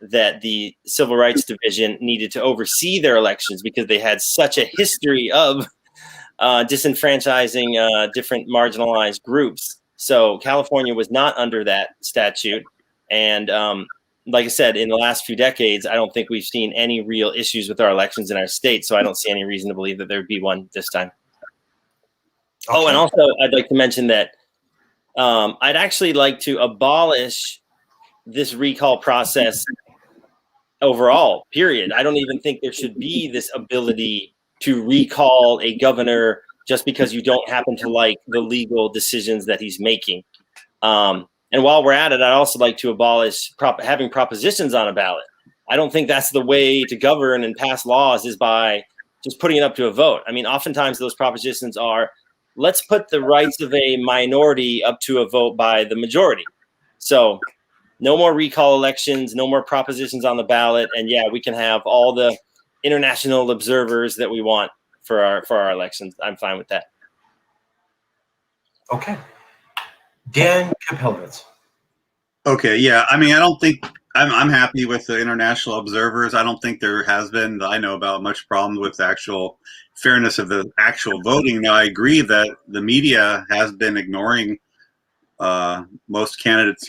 that the Civil Rights Division needed to oversee their elections because they had such a history of disenfranchising different marginalized groups. So California was not under that statute. And like I said, in the last few decades, I don't think we've seen any real issues with our elections in our state. So I don't see any reason to believe that there would be one this time. Okay. Oh, and also I'd like to mention that I'd actually like to abolish this recall process overall, period. I don't even think there should be this ability to recall a governor just because you don't happen to like the legal decisions that he's making. And while we're at it, I'd also like to abolish having propositions on a ballot. I don't think that's the way to govern and pass laws, is by just putting it up to a vote. I mean, oftentimes those propositions are, let's put the rights of a minority up to a vote by the majority. So no more recall elections, no more propositions on the ballot. And yeah, we can have all the international observers that we want for our elections. I'm fine with that. Okay. Dan Kapelowitz. Okay, yeah. I mean, I don't think I'm happy with the international observers. I don't think there has been, that I know about, much problem with the actual fairness of the actual voting. Now, I agree that the media has been ignoring most candidates,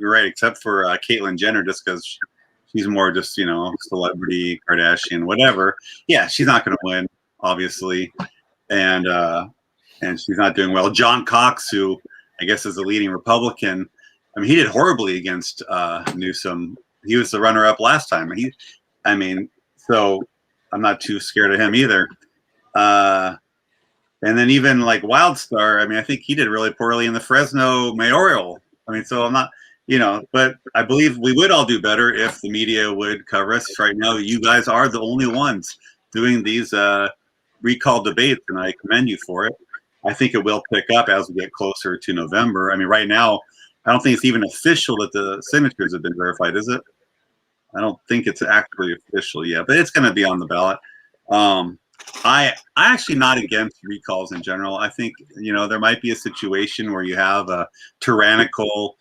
right, except for Caitlyn Jenner, just because she's more just, celebrity, Kardashian, whatever. Yeah, she's not going to win, obviously, and she's not doing well. John Cox, who I guess is the leading Republican, I mean, he did horribly against Newsom. He was the runner-up last time. So I'm not too scared of him either. And then even like Wildstar, I mean, I think he did really poorly in the Fresno mayoral. I mean, so I'm not, but I believe we would all do better if the media would cover us. Right now, you guys are the only ones doing these recall debates, and I commend you for it. I think it will pick up as we get closer to November. I mean, right now, I don't think it's even official that the signatures have been verified, is it? I don't think it's actually official yet, but it's going to be on the ballot. I actually not against recalls in general. I think, there might be a situation where you have a tyrannical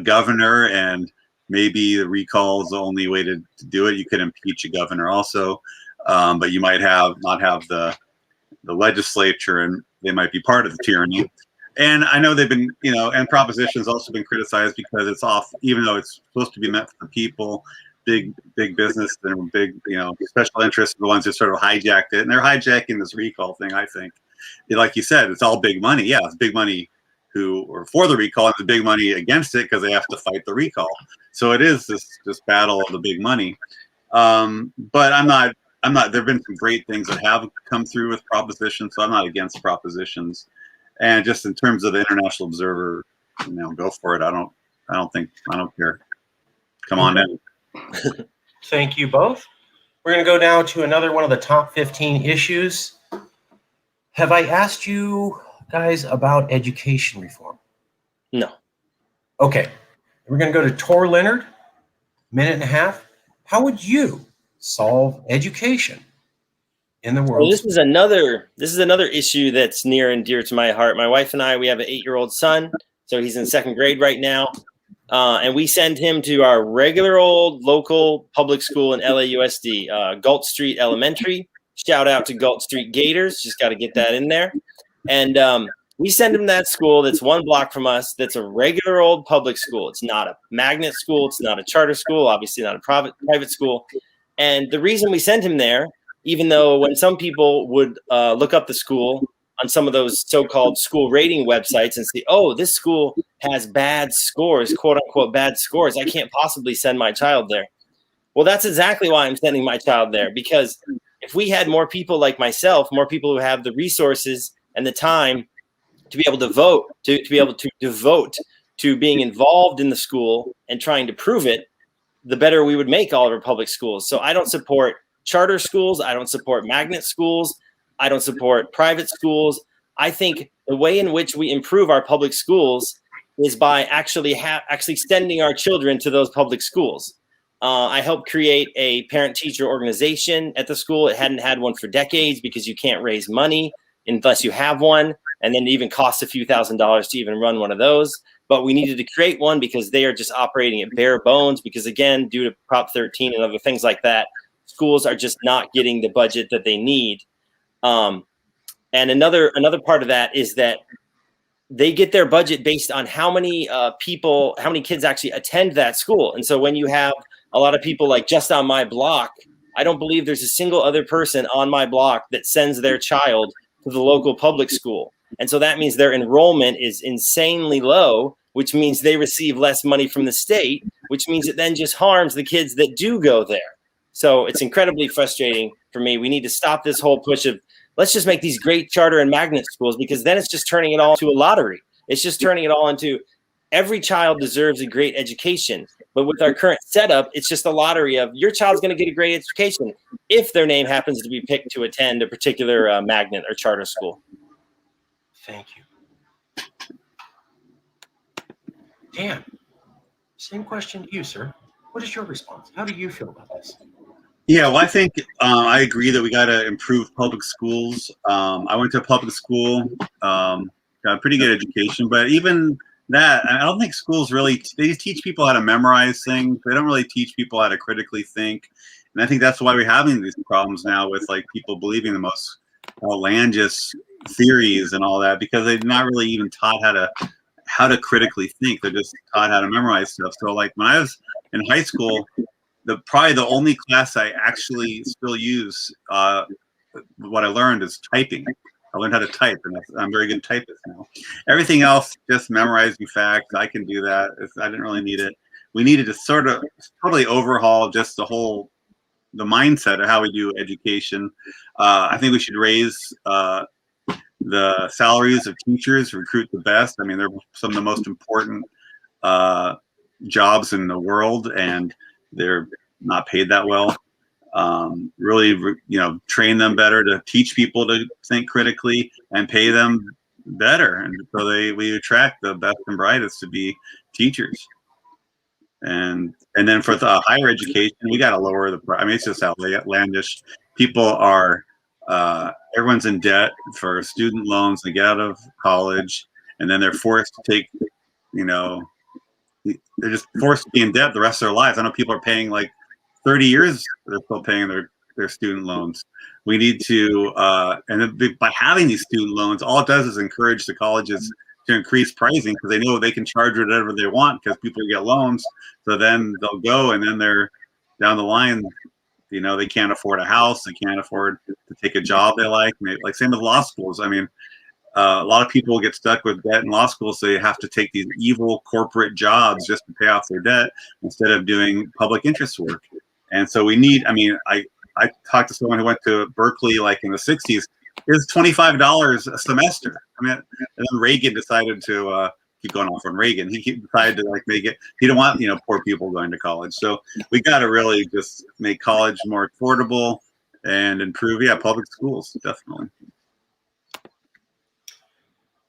governor, and maybe the recall is the only way to do it. You could impeach a governor also, but you might not have the legislature, and they might be part of the tyranny. And I know they've been, and proposition's also been criticized because it's off, even though it's supposed to be meant for the people. Big business and big, special interests are the ones who sort of hijacked it, and they're hijacking this recall thing. I think, like you said, it's all big money. Yeah, it's big money who are for the recall, and it's big money against it because they have to fight the recall. So it is this battle of the big money. But I'm not. There've been some great things that have come through with propositions, so I'm not against propositions. And just in terms of the international observer, go for it. I don't care. Come on in. Thank you both. We're going to go now to another one of the top 15 issues. Have I asked you guys about education reform? No. Okay. We're going to go to Tor Leonard, minute and a half. How would you solve education in the world? Well, this is another issue that's near and dear to my heart. My wife and I, we have an 8-year-old son, so he's in 2nd grade right now. And we send him to our regular old local public school in LAUSD, Galt Street Elementary. Shout out to Galt Street Gators. Just got to get that in there. And we send him to that school that's 1 block from us. That's a regular old public school. It's not a magnet school. It's not a charter school. Obviously not a private school. And the reason we send him there, even though when some people would look up the school on some of those so-called school rating websites and see, oh, this school has bad scores, quote unquote, bad scores, I can't possibly send my child there. Well, that's exactly why I'm sending my child there, because if we had more people like myself, more people who have the resources and the time to be able to vote, to be able to devote to being involved in the school and trying to prove it, the better we would make all of our public schools. So I don't support charter schools. I don't support magnet schools. I don't support private schools. I think the way in which we improve our public schools is by actually sending our children to those public schools. I helped create a parent-teacher organization at the school. It hadn't had one for decades because you can't raise money unless you have one. And then it even costs a few $1,000s to even run one of those. But we needed to create one because they are just operating at bare bones because, again, due to Prop 13 and other things like that, schools are just not getting the budget that they need. And another part of that is that they get their budget based on how many how many kids actually attend that school. And so when you have a lot of people like just on my block, I don't believe there's a single other person on my block that sends their child to the local public school. And so that means their enrollment is insanely low, which means they receive less money from the state, which means it then just harms the kids that do go there. So it's incredibly frustrating for me. We need to stop this whole push of let's just make these great charter and magnet schools, because then it's just turning it all into a lottery. It's just turning it all into every child deserves a great education. But with our current setup, it's just a lottery of your child's going to get a great education if their name happens to be picked to attend a particular magnet or charter school. Thank you. Dan, same question to you, sir. What is your response? How do you feel about this? Yeah, well, I think I agree that we got to improve public schools. I went to a public school, got a pretty good education, but even that, I don't think schools really, they teach people how to memorize things. They don't really teach people how to critically think. And I think that's why we're having these problems now with like people believing the most outlandish theories and all that, because they're not really even taught how to critically think. They're just taught how to memorize stuff. So like when I was in high school, probably the only class I actually still use, what I learned is typing. I learned how to type, and I'm very good typist now. Everything else, just memorizing facts, I can do that. I didn't really need it. We needed to sort of totally overhaul just the mindset of how we do education. I think we should raise the salaries of teachers, recruit the best. I mean, they're some of the most important jobs in the world, and they're not paid that well. Really, train them better to teach people to think critically and pay them better. And so we attract the best and brightest to be teachers. And then for the higher education, we got to lower the price. I mean, it's just outlandish. People are, everyone's in debt for student loans. They get out of college, and then they're forced to take, they're just forced to be in debt the rest of their lives. I know people are paying like 30 years, they're still paying their student loans. We need to, by having these student loans, all it does is encourage the colleges to increase pricing, because they know they can charge whatever they want because people get loans. So then they'll go, and then they're down the line, they can't afford a house, they can't afford to take a job they like. Like same with law schools. I mean, a lot of people get stuck with debt in law school, so they have to take these evil corporate jobs just to pay off their debt instead of doing public interest work. And so we need, I talked to someone who went to Berkeley like in the 60s. It was $25 a semester. And then Reagan decided to keep going off on Reagan. He decided to like make it, he didn't want, poor people going to college. So we got to really just make college more affordable and improve, public schools, definitely.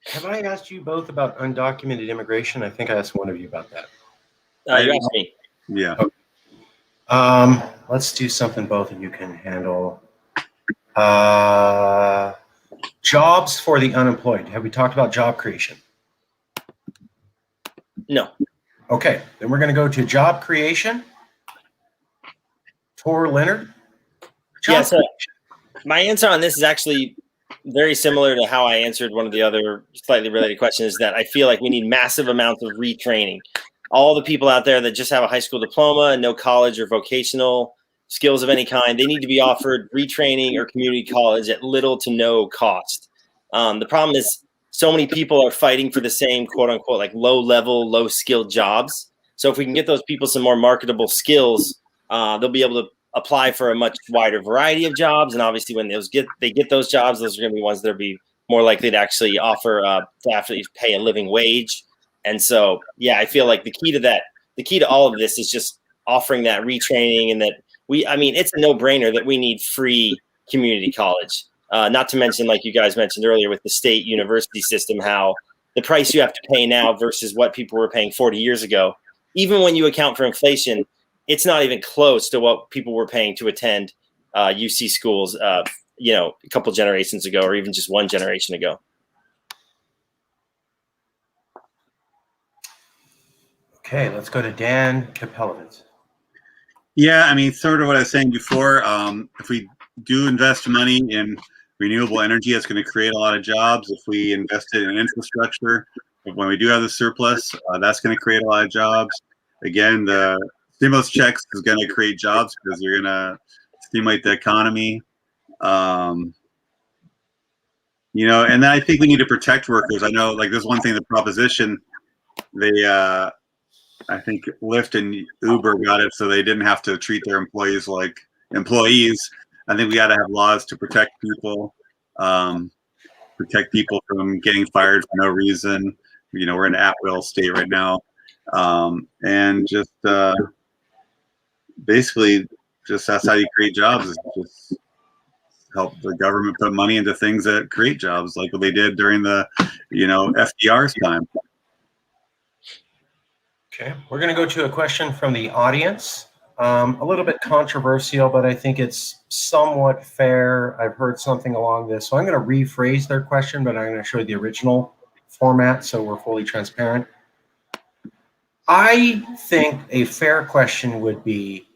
Have I asked you both about undocumented immigration? I think I asked one of you about that. You asked me. Yeah. Okay. Let's do something both of you can handle. Jobs for the unemployed. Have we talked about job creation? No. Okay, then we're going to go to job creation. Tor Leonard. My answer on this is actually very similar to how I answered one of the other slightly related questions, that I feel like we need massive amounts of retraining. All the people out there that just have a high school diploma and no college or vocational skills of any kind, they need to be offered retraining or community college at little to no cost. The problem is so many people are fighting for the same quote unquote like low level, low skilled jobs. So if we can get those people some more marketable skills, they'll be able to apply for a much wider variety of jobs. And obviously when they get those jobs, those are going to be ones that will be more likely to actually offer to actually pay a living wage. And so, I feel like the key to all of this is just offering that retraining, and that it's a no-brainer that we need free community college. Not to mention, like you guys mentioned earlier with the state university system, how the price you have to pay now versus what people were paying 40 years ago, even when you account for inflation, it's not even close to what people were paying to attend UC schools, you know, a couple generations ago, or even just one generation ago. Okay, let's go to Dan Kapelovitz. Yeah, I mean, sort of what I was saying before. If we do invest money in renewable energy, it's going to create a lot of jobs. If we invest it in infrastructure, when we do have the surplus, that's going to create a lot of jobs. Again, the stimulus checks is going to create jobs because you're going to stimulate the economy. You know, and I think we need to protect workers. I know, like, there's one thing, the proposition, they, I think Lyft and Uber got it so they didn't have to treat their employees like employees. I think we got to have laws to protect people from getting fired for no reason. You know, we're in an at-will state right now. And just basically, just that's how you create jobs, is just help the government put money into things that create jobs, like what they did during the, you know, FDR's time. Okay, we're going to go to a question from the audience. A little bit controversial, but I think it's somewhat fair. I've heard something along this, so I'm going to rephrase their question, but I'm going to show you the original format so we're fully transparent. I think a fair question would be,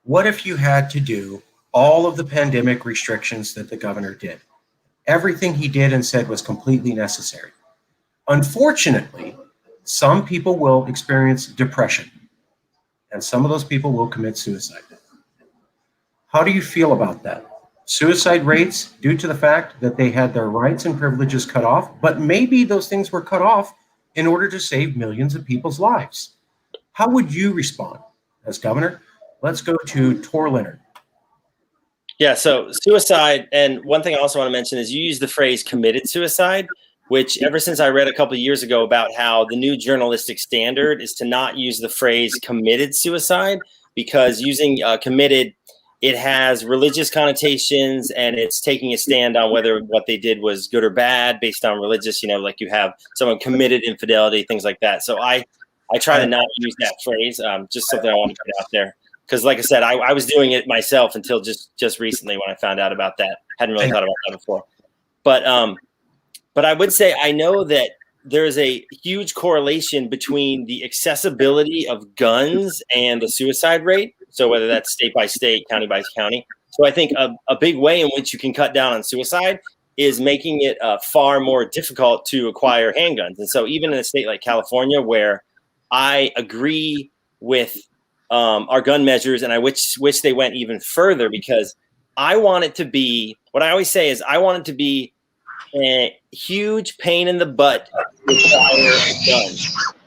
what if you had to do all of the pandemic restrictions that the governor did? Everything he did and said was completely necessary. Unfortunately, some people will experience depression, and some of those people will commit suicide. How do you feel about that? Suicide rates due to the fact that they had their rights and privileges cut off, but maybe those things were cut off in order to save millions of people's lives. How would you respond as governor? Let's go to Tor Leonard. Yeah, so suicide, and one thing I also want to mention is you use the phrase committed suicide, which ever since I read a couple of years ago about how the new journalistic standard is to not use the phrase committed suicide, because using committed, it has religious connotations, and it's taking a stand on whether what they did was good or bad based on religious, you know, like you have someone committed infidelity, things like that. So I try to not use that phrase, just something I want to put out there. Because like I said, I was doing it myself until just recently when I found out about that. Hadn't really thought about that before. But I would say I know that there's a huge correlation between the accessibility of guns and the suicide rate. So whether that's state by state, county by county. So I think a big way in which you can cut down on suicide is making it far more difficult to acquire handguns. And so even in a state like California, where I agree with our gun measures, and I wish they went even further, because I want it to be, what I always say is I want it to be a huge pain in the butt to acquire a gun.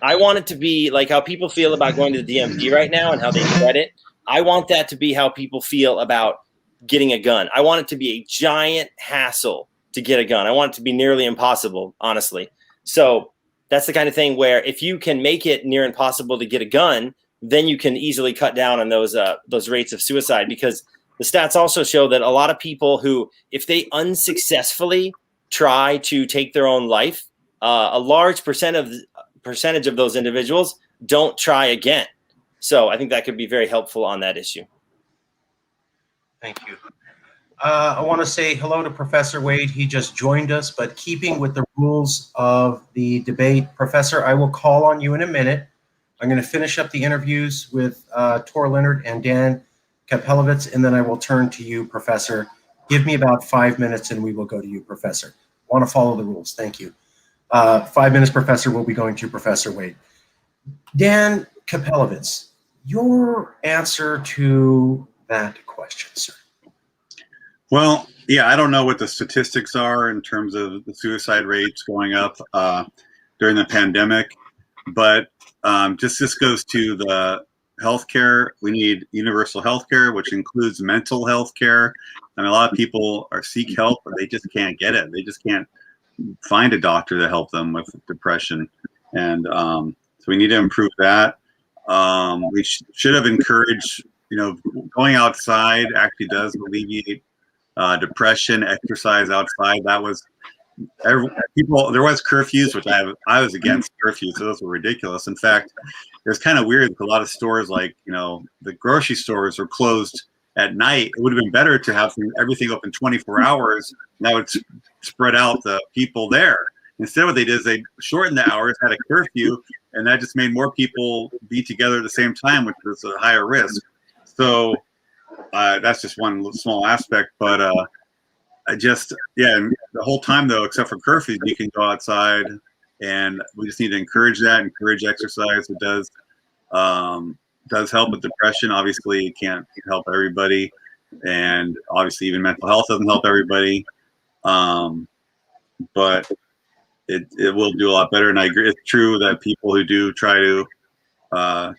I want it to be like how people feel about going to the DMV right now and how they dread it. I want that to be how people feel about getting a gun. I want it to be a giant hassle to get a gun. I want it to be nearly impossible, honestly. So that's the kind of thing where if you can make it near impossible to get a gun, then you can easily cut down on those rates of suicide, because the stats also show that a lot of people who, if they unsuccessfully try to take their own life, a large percentage of those individuals don't try again. So I think that could be very helpful on that issue. Thank you. I want to say hello to Professor Wade. He just joined us, but keeping with the rules of the debate, Professor, I will call on you in a minute. I'm going to finish up the interviews with Tor Leonard and Dan Kapelovitz, and then I will turn to you, Professor. Give me about 5 minutes and we will go to you, Professor. I want to follow the rules. Thank you. 5 minutes, Professor. We'll be going to Professor Wade. Dan Kapelovitz, your answer to that question, sir. Well, yeah, I don't know what the statistics are in terms of the suicide rates going up during the pandemic, but this goes to the healthcare. We need universal healthcare, which includes mental health care. And a lot of people seek help, but they just can't get it. They just can't find a doctor to help them with depression. And so we need to improve that. We should have encouraged, going outside actually does alleviate depression. Exercise outside, that was people, there was curfews, which I was against curfews, so those were ridiculous. In fact, it was kind of weird. A lot of stores, like, you know, the grocery stores were closed at night. It would have been better to have everything open 24 hours. And that would spread out the people there. Instead, what they did is they shortened the hours, had a curfew, and that just made more people be together at the same time, which was a higher risk. So that's just one small aspect. But the whole time, though, except for curfews, you can go outside, and we just need to encourage that, encourage exercise. It does help with depression. Obviously, it can't help everybody, and obviously even mental health doesn't help everybody. But it will do a lot better. And I agree. It's true that people who do try to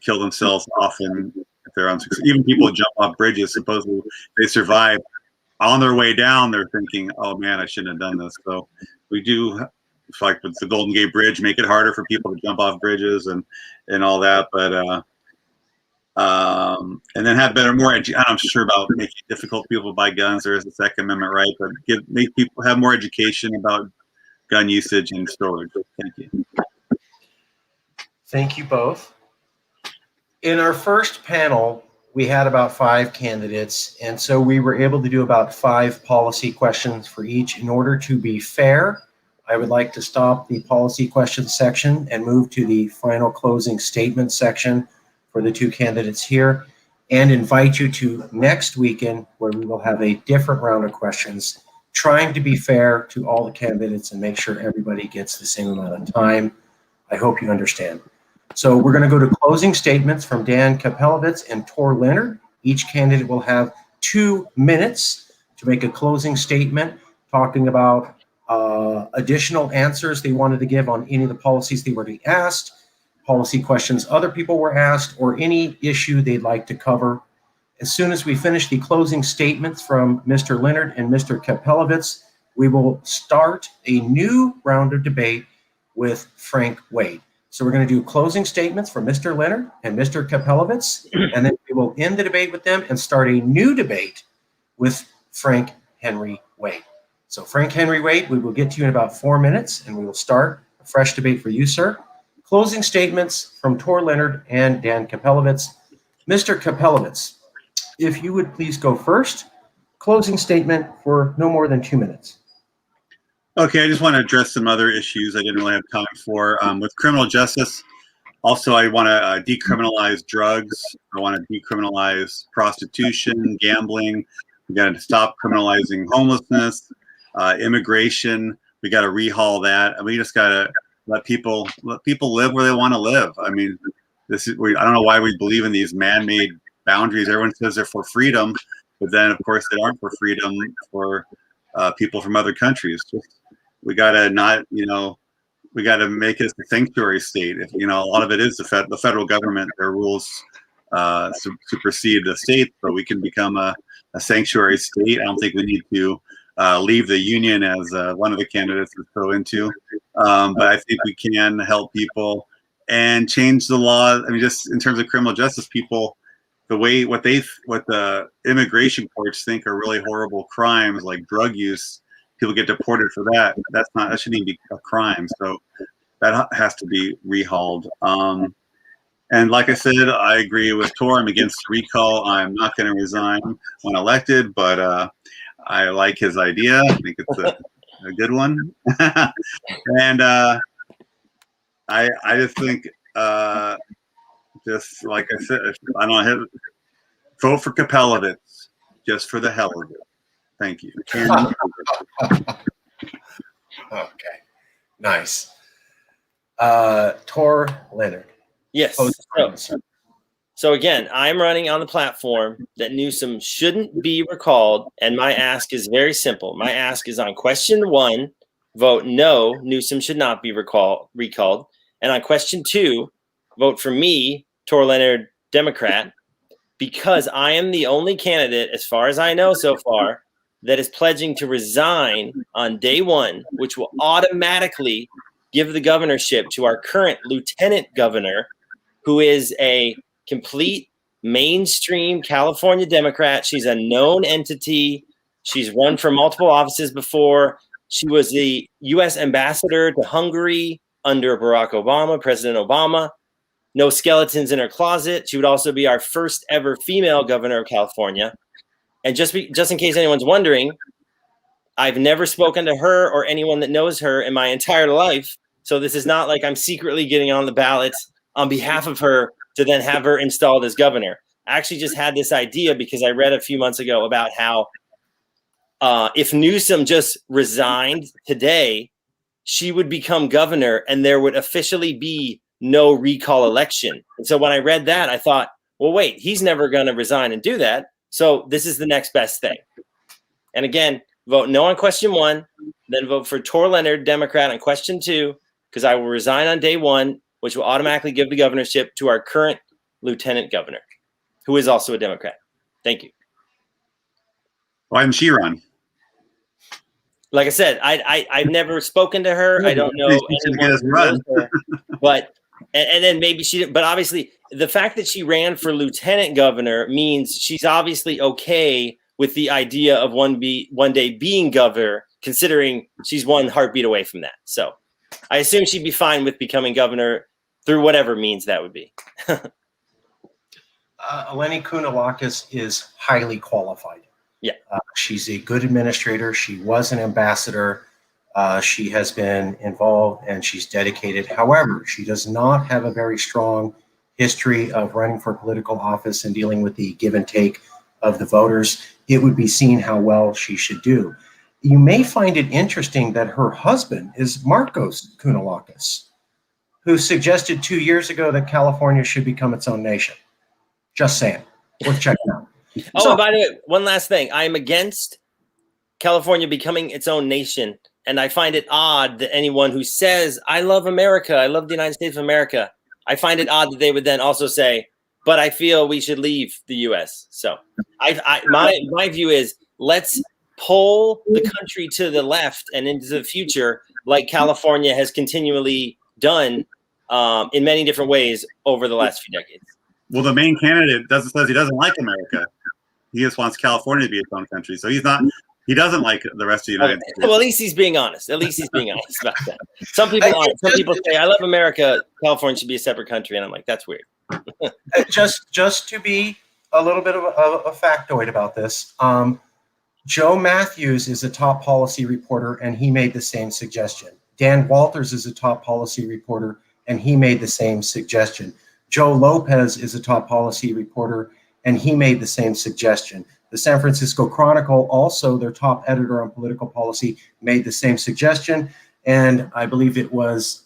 kill themselves often, if they're unsuccessful, even people who jump off bridges, supposedly they survive. On their way down, they're thinking, "Oh man, I shouldn't have done this." So we do, like with the Golden Gate Bridge, make it harder for people to jump off bridges and all that. But and then have better, more. I'm sure about making it difficult for people to buy guns. There is a Second Amendment right, but make people have more education about gun usage and storage. Thank you. Thank you both. In our first panel, we had about 5 candidates, and so we were able to do about 5 policy questions for each. In order to be fair, I would like to stop the policy questions section and move to the final closing statement section for the 2 candidates here, and invite you to next weekend, where we will have a different round of questions, trying to be fair to all the candidates and make sure everybody gets the same amount of time. I hope you understand. So we're going to go to closing statements from Dan Kapelovitz and Tor Leonard. Each candidate will have 2 minutes to make a closing statement, talking about additional answers they wanted to give on any of the policies they were to be asked, policy questions other people were asked, or any issue they'd like to cover. As soon as we finish the closing statements from Mr. Leonard and Mr. Kapelovitz, we will start a new round of debate with Frank Wade. So we're going to do closing statements from Mr. Leonard and Mr. Kapelovitz, and then we will end the debate with them and start a new debate with Frank Henry Wade. So Frank Henry Wade, we will get to you in about 4 minutes, and we will start a fresh debate for you, sir. Closing statements from Tor Leonard and Dan Kapelovitz. Mr. Kapelovitz, if you would please go first. Closing statement for no more than 2 minutes. Okay, I just want to address some other issues I didn't really have time for. With criminal justice, also I want to decriminalize drugs. I want to decriminalize prostitution, gambling. We got to stop criminalizing homelessness, immigration. We got to rehaul that. And we just got to let people live where they want to live. I mean, I don't know why we believe in these man-made boundaries. Everyone says they're for freedom, but then of course they aren't for freedom for people from other countries. We got to not, we got to make it a sanctuary state. If, a lot of it is the federal government, their rules supersede the state, but we can become a sanctuary state. I don't think we need to leave the union, as one of the candidates is so into. But I think we can help people and change the law. I mean, just in terms of criminal justice, people, what the immigration courts think are really horrible crimes, like drug use, people get deported for that. That shouldn't even be a crime. So that has to be rehauled. And like I said, I agree with Tor. I'm against recall. I'm not going to resign when elected, but I like his idea. I think it's a good one. And I just think, just like I said, I don't know, vote for Kapelovitz just for the hell of it. Thank you. Okay, nice. Tor Leonard. Yes. So again, I'm running on the platform that Newsom shouldn't be recalled, and my ask is very simple. My ask is on question 1, vote no, Newsom should not be recalled. And on question 2, vote for me, Tor Leonard, Democrat, because I am the only candidate, as far as I know so far, that is pledging to resign on day 1, which will automatically give the governorship to our current lieutenant governor, who is a complete mainstream California Democrat. She's a known entity. She's run for multiple offices before. She was the U.S. ambassador to Hungary under Barack Obama, President Obama. No skeletons in her closet. She would also be our first ever female governor of California. And just in case anyone's wondering, I've never spoken to her or anyone that knows her in my entire life. So this is not like I'm secretly getting on the ballots on behalf of her to then have her installed as governor. I actually just had this idea because I read a few months ago about how if Newsom just resigned today, she would become governor and there would officially be no recall election. And so when I read that, I thought, well, wait, he's never going to resign and do that. So this is the next best thing. And again, vote no on question 1, then vote for Tor Leonard, Democrat, on question 2, because I will resign on day 1, which will automatically give the governorship to our current lieutenant governor, who is also a Democrat. Thank you. Why didn't she run? Like I said, I've never spoken to her. I don't know anyone who knows her, but and then maybe she didn't. But obviously, the fact that she ran for lieutenant governor means she's obviously okay with the idea of one day being governor, considering she's one heartbeat away from that. So I assume she'd be fine with becoming governor through whatever means that would be. Eleni Kounalakis is highly qualified. Yeah. She's a good administrator. She was an ambassador. She has been involved and she's dedicated. However, she does not have a very strong history of running for political office and dealing with the give and take of the voters. It would be seen how well she should do. You may find it interesting that her husband is Markos Kounalakis, who suggested 2 years ago that California should become its own nation. Just saying. Worth checking out. Oh, and by the way, one last thing. I'm against California becoming its own nation. And I find it odd that anyone who says, I love America, I love the United States of America, I find it odd that they would then also say, but I feel we should leave the U.S. So my view is let's pull the country to the left and into the future like California has continually done in many different ways over the last few decades. Well, the main candidate says he doesn't like America. He just wants California to be its own country. So he doesn't like the rest of the United States. Well, at least he's being honest. At least he's being honest about that. Some people aren't. Some people say, I love America. California should be a separate country. And I'm like, that's weird. just to be a little bit of a factoid about this, Joe Matthews is a top policy reporter, and he made the same suggestion. Dan Walters is a top policy reporter, and he made the same suggestion. Joe Lopez is a top policy reporter, and he made the same suggestion. The San Francisco Chronicle, also their top editor on political policy, made the same suggestion. And I believe it was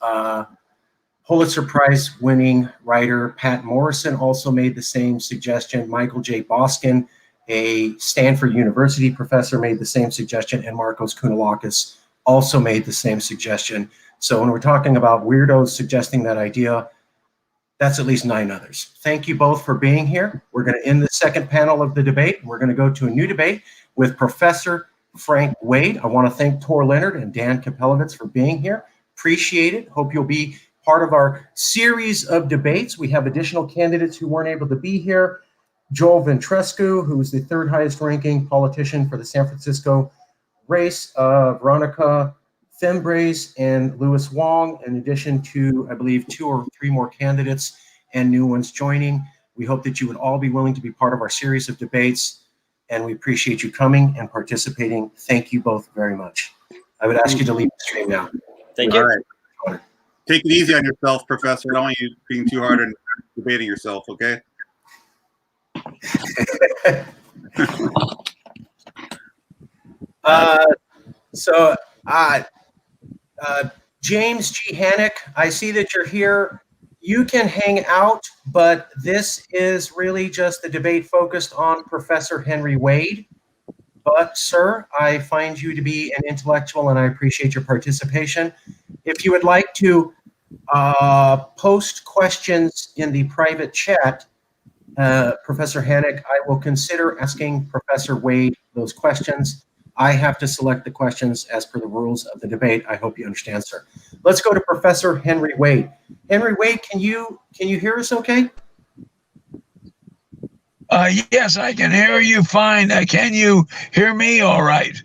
Pulitzer Prize winning writer Pat Morrison also made the same suggestion. Michael J. Boskin, a Stanford University professor, made the same suggestion. And Markos Kounalakis also made the same suggestion. So when we're talking about weirdos suggesting that idea, that's at least 9 others. Thank you both for being here. We're going to end the second panel of the debate. We're going to go to a new debate with Professor Frank Wade. I want to thank Tor Leonard and Dan Kapelovitz for being here. Appreciate it. Hope you'll be part of our series of debates. We have additional candidates who weren't able to be here. Joel Ventrescu, who is the 3rd highest ranking politician for the San Francisco race, Veronica Fembres and Louis Wong, in addition to, I believe, 2 or 3 more candidates and new ones joining. We hope that you would all be willing to be part of our series of debates, and we appreciate you coming and participating. Thank you both very much. I would ask you to leave the stream now. Thank you. All right. Take it easy on yourself, Professor. I don't want you being too hard and debating yourself, okay? James G. Hannock, I see that you're here. You can hang out, but this is really just the debate focused on Professor Henry Wade. But, sir, I find you to be an intellectual, and I appreciate your participation. If you would like to post questions in the private chat, Professor Hannock, I will consider asking Professor Wade those questions. I have to select the questions as per the rules of the debate. I hope you understand, sir. Let's go to Professor Henry Wade. Henry Wade, can you hear us okay? Yes, I can hear you fine. Can you hear me all right?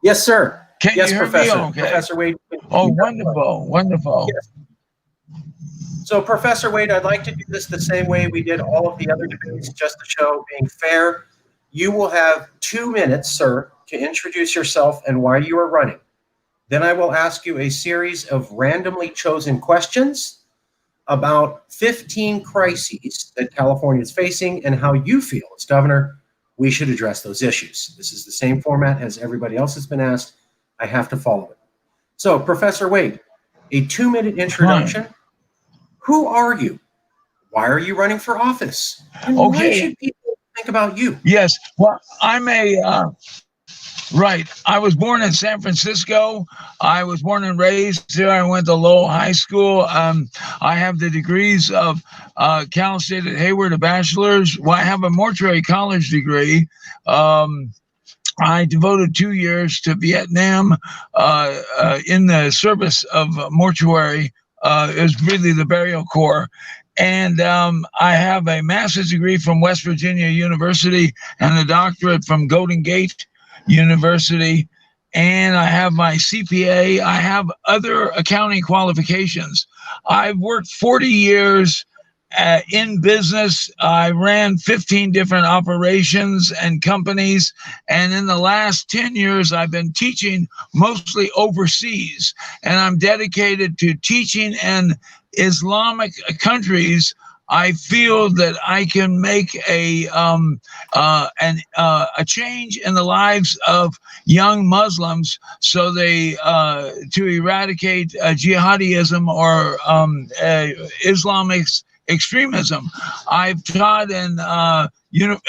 Yes, sir. Can Yes, you hear Professor. me? Okay. Professor Wade. Oh, wonderful, wonderful. Yes. So, Professor Wade, I'd like to do this the same way we did all of the other debates, just to show being fair. You will have 2 minutes, sir, to introduce yourself and why you are running. Then I will ask you a series of randomly chosen questions about 15 crises that California is facing and how you feel as governor we should address those issues. This is the same format as everybody else has been asked. I have to follow it. So, Professor Wade, a 2-minute introduction. Fine. Who are you? Why are you running for office? And why Okay. should people think about you? Yes. Well, I'm a right. I was born in San Francisco. I was born and raised here. I went to Lowell High School. I have the degrees of Cal State at Hayward, a bachelor's. Well, I have a mortuary college degree. I devoted 2 years to Vietnam in the service of mortuary. Is really the burial corps. And I have a master's degree from West Virginia University and a doctorate from Golden Gate University. And I have my CPA. I have other accounting qualifications. I've worked 40 years in business. I ran 15 different operations and companies. And in the last 10 years, I've been teaching mostly overseas. And I'm dedicated to teaching in Islamic countries. I feel that I can make a change in the lives of young Muslims, so they to eradicate jihadism or Islamic extremism. I've taught in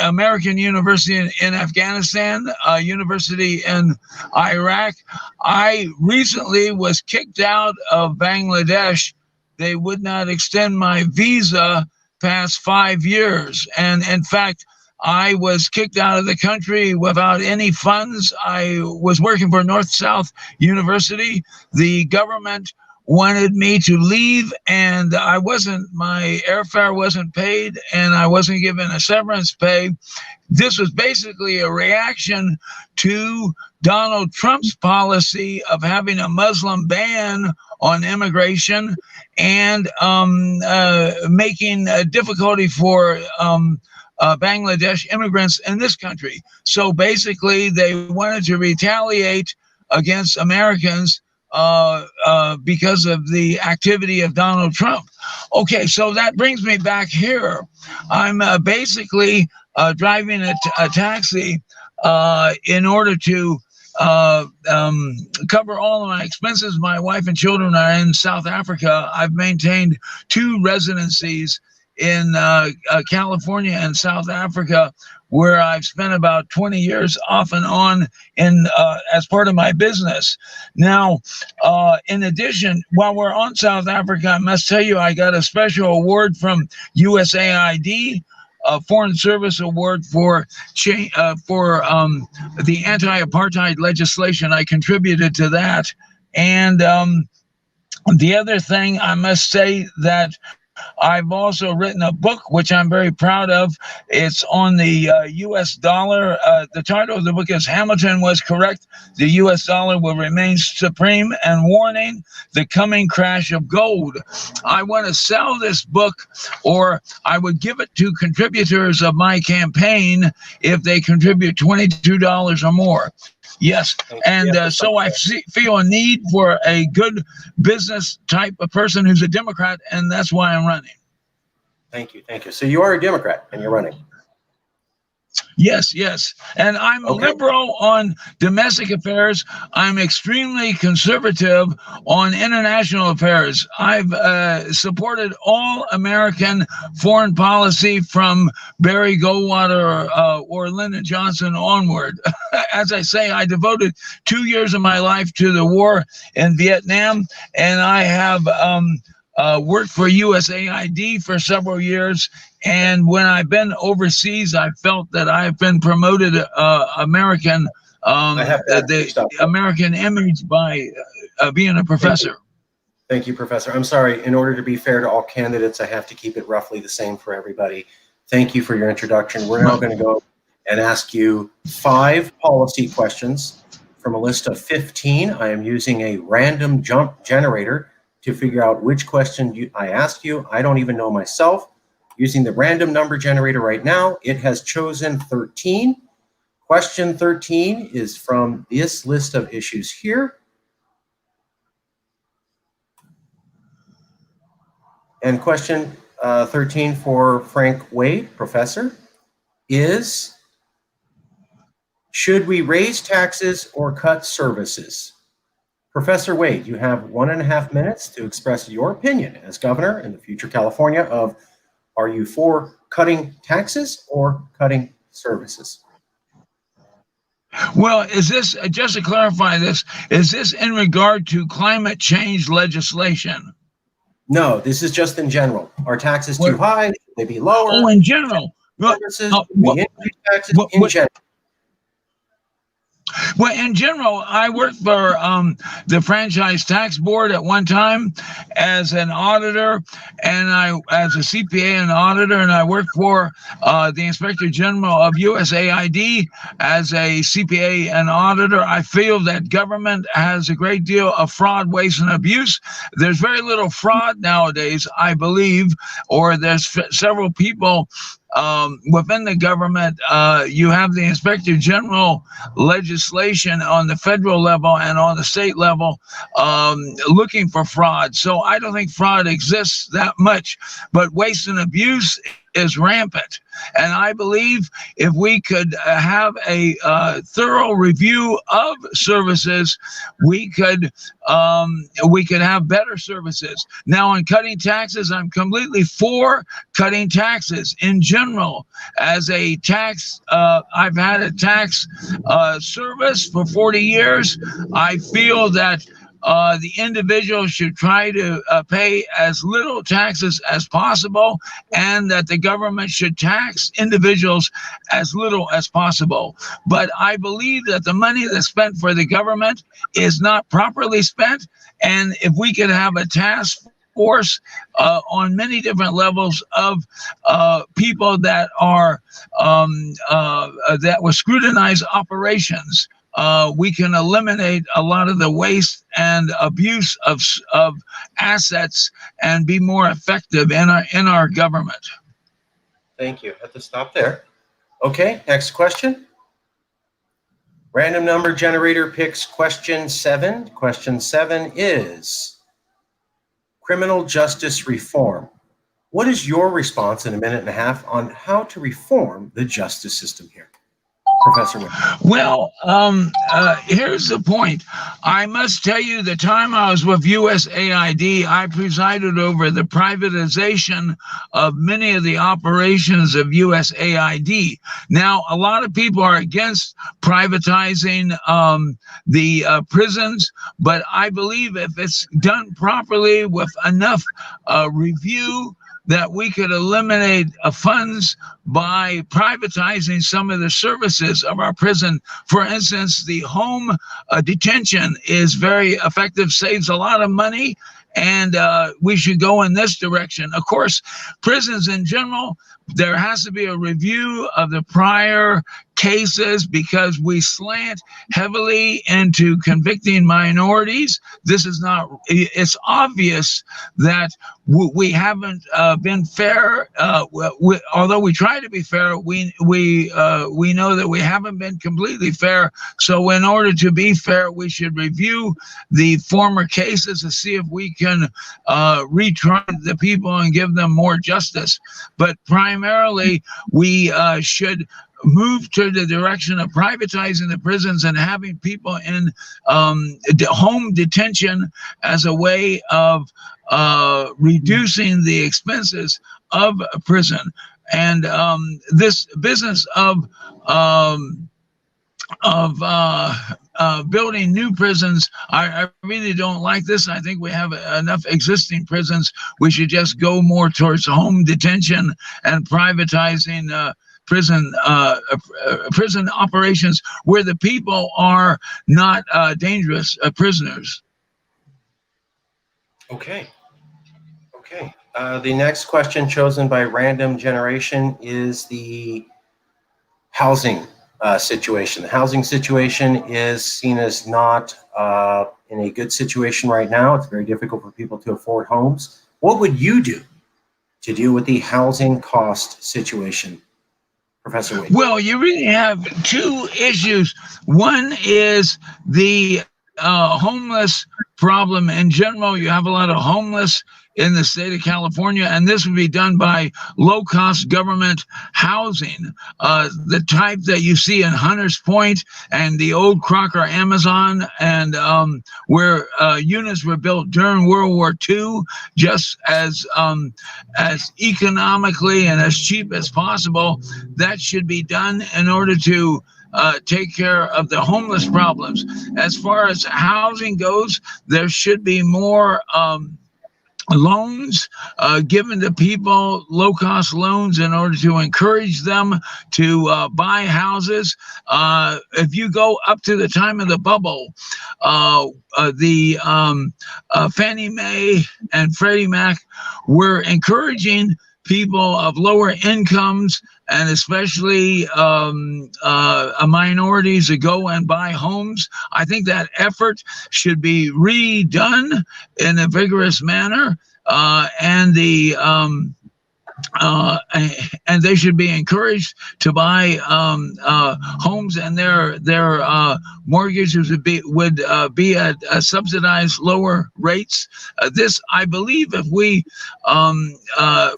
American University in Afghanistan, University in Iraq. I recently was kicked out of Bangladesh. They would not extend my visa past 5 years. And in fact, I was kicked out of the country without any funds. I was working for North-South University. The government wanted me to leave, and my airfare wasn't paid, and I wasn't given a severance pay. This was basically a reaction to Donald Trump's policy of having a Muslim ban on immigration and making difficulty for Bangladesh immigrants in this country. So basically, they wanted to retaliate against Americans because of the activity of Donald Trump. Okay, so that brings me back here. I'm basically driving a taxi in order to cover all of my expenses. My wife and children are in South Africa. I've maintained 2 residencies in California and South Africa, where I've spent about 20 years off and on as part of my business. Now, in addition, while we're on South Africa, I must tell you, I got a special award from USAID, a Foreign Service Award for the anti-apartheid legislation. I contributed to that. And the other thing I must say that I've also written a book, which I'm very proud of. It's on the U.S. dollar. The title of the book is Hamilton Was Correct. The U.S. dollar will remain supreme, and warning the coming crash of gold. I want to sell this book, or I would give it to contributors of my campaign if they contribute $22 or more. Yes, and so I feel a need for a good business type of person who's a Democrat, and that's why I'm running. Thank you. Thank you. So you are a Democrat and you're running. Yes, yes. And I'm a liberal on domestic affairs. I'm extremely conservative on international affairs. I've supported all American foreign policy from Barry Goldwater or Lyndon Johnson onward. As I say, I devoted 2 years of my life to the war in Vietnam, and I have worked for USAID for several years. And when I've been overseas, I felt that I've been promoted American American image by being a professor. Thank you, Professor. I'm sorry. In order to be fair to all candidates, I have to keep it roughly the same for everybody. Thank you for your introduction. We're now going to go and ask you 5 policy questions from a list of 15. I am using a random jump generator to figure out which question I asked you. I don't even know myself. Using the random number generator right now, it has chosen 13. Question 13 is from this list of issues here. And question 13 for Frank Wade, professor, is: should we raise taxes or cut services? Professor Wade, you have 1.5 minutes to express your opinion as governor in the future California of, are you for cutting taxes or cutting services? Well, is this, just to clarify this, is this in regard to climate change legislation? No, this is just in general. Are taxes too high? Should they be lower? Oh, in general. Services, we increase taxes in general. Well, in general, I worked for the Franchise Tax Board at one time as an auditor, and as a CPA and auditor, and I worked for the Inspector General of USAID as a CPA and auditor. I feel that government has a great deal of fraud, waste, and abuse. There's very little fraud nowadays, I believe, or there's several people within the government. You have the Inspector General legislation on the federal level and on the state level looking for fraud. So I don't think fraud exists that much, but waste and abuse is rampant. And I believe if we could have a thorough review of services, we could have better services. Now, on cutting taxes, I'm completely for cutting taxes in general. As a tax, I've had a tax service for 40 years. I feel that the individual should try to pay as little taxes as possible, and that the government should tax individuals as little as possible. But I believe that the money that's spent for the government is not properly spent, and if we could have a task force on many different levels of people that are that will scrutinize operations, we can eliminate a lot of the waste and abuse of assets and be more effective in our government. Thank you. I have to stop there. Okay, next question. Random number generator picks question 7. Question 7 is criminal justice reform. What is your response in 1.5 minutes on how to reform the justice system here? Professor Wade. Well, here's the point. I must tell you, the time I was with USAID, I presided over the privatization of many of the operations of USAID. Now, a lot of people are against privatizing the prisons, but I believe if it's done properly with enough review, that we could eliminate funds by privatizing some of the services of our prison. For instance, the home detention is very effective, saves a lot of money, and we should go in this direction. Of course, prisons in general, there has to be a review of the prior cases because we slant heavily into convicting minorities. This is not, it's obvious that we haven't been fair. Although we try to be fair, we know that we haven't been completely fair. So in order to be fair, we should review the former cases to see if we can retry the people and give them more justice. But primarily, we should move to the direction of privatizing the prisons and having people in home detention as a way of reducing the expenses of a prison. And this business of building new prisons, I really don't like this. I think we have enough existing prisons. We should just go more towards home detention and privatizing prison operations where the people are not dangerous prisoners. Okay. The next question chosen by random generation is the housing situation. The housing situation is seen as not in a good situation right now. It's very difficult for people to afford homes. What would you do to deal with the housing cost situation, Professor Wade? Well, you really have two issues. One is the homeless problem in general. You have a lot of homeless in the state of California, and this would be done by low-cost government housing, the type that you see in Hunters Point and the old Crocker Amazon, and where units were built during World War II, just as economically and as cheap as possible. That should be done in order to take care of the homeless problems. As far as housing goes, there should be more loans given to people, low-cost loans, in order to encourage them to buy houses. If you go up to the time of the bubble, the Fannie Mae and Freddie Mac were encouraging people of lower incomes, and especially minorities, to go and buy homes. I think that effort should be redone in a vigorous manner, and they should be encouraged to buy homes, and their mortgages would be at subsidized lower rates. This, I believe, if we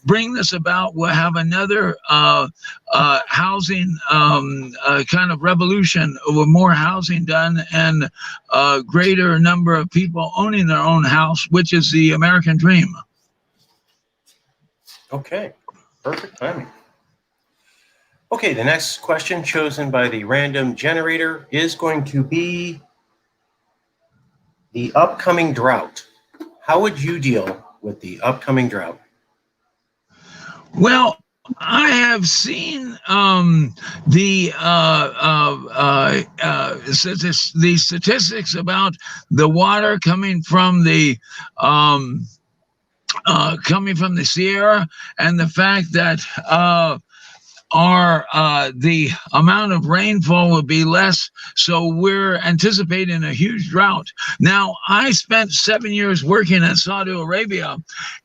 bring this about, we'll have another housing kind of revolution, with more housing done and a greater number of people owning their own house, which is the American dream. Okay, perfect timing. Okay, the next question chosen by the random generator is going to be the upcoming drought. How would you deal with the upcoming drought? Well, I have seen the statistics about the water coming from the Sierra, and the fact that the amount of rainfall will be less, so we're anticipating a huge drought. Now, I spent 7 years working in Saudi Arabia,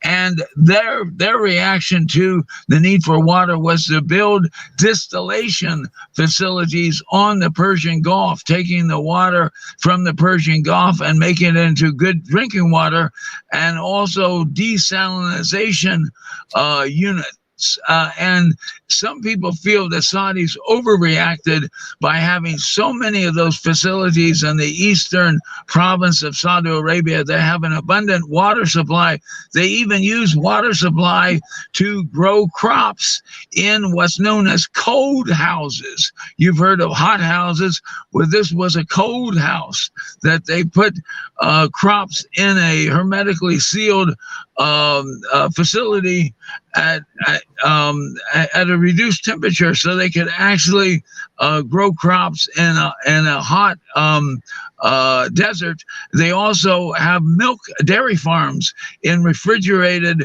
and their reaction to the need for water was to build distillation facilities on the Persian Gulf, taking the water from the Persian Gulf and making it into good drinking water, and also desalination units. And some people feel the Saudis overreacted by having so many of those facilities in the eastern province of Saudi Arabia. They have an abundant water supply. They even use water supply to grow crops in what's known as cold houses. You've heard of hot houses. Well, this was a cold house that they put crops in a hermetically sealed facility at a reduced temperature, so they could actually grow crops in a hot desert. They also have dairy farms in refrigerated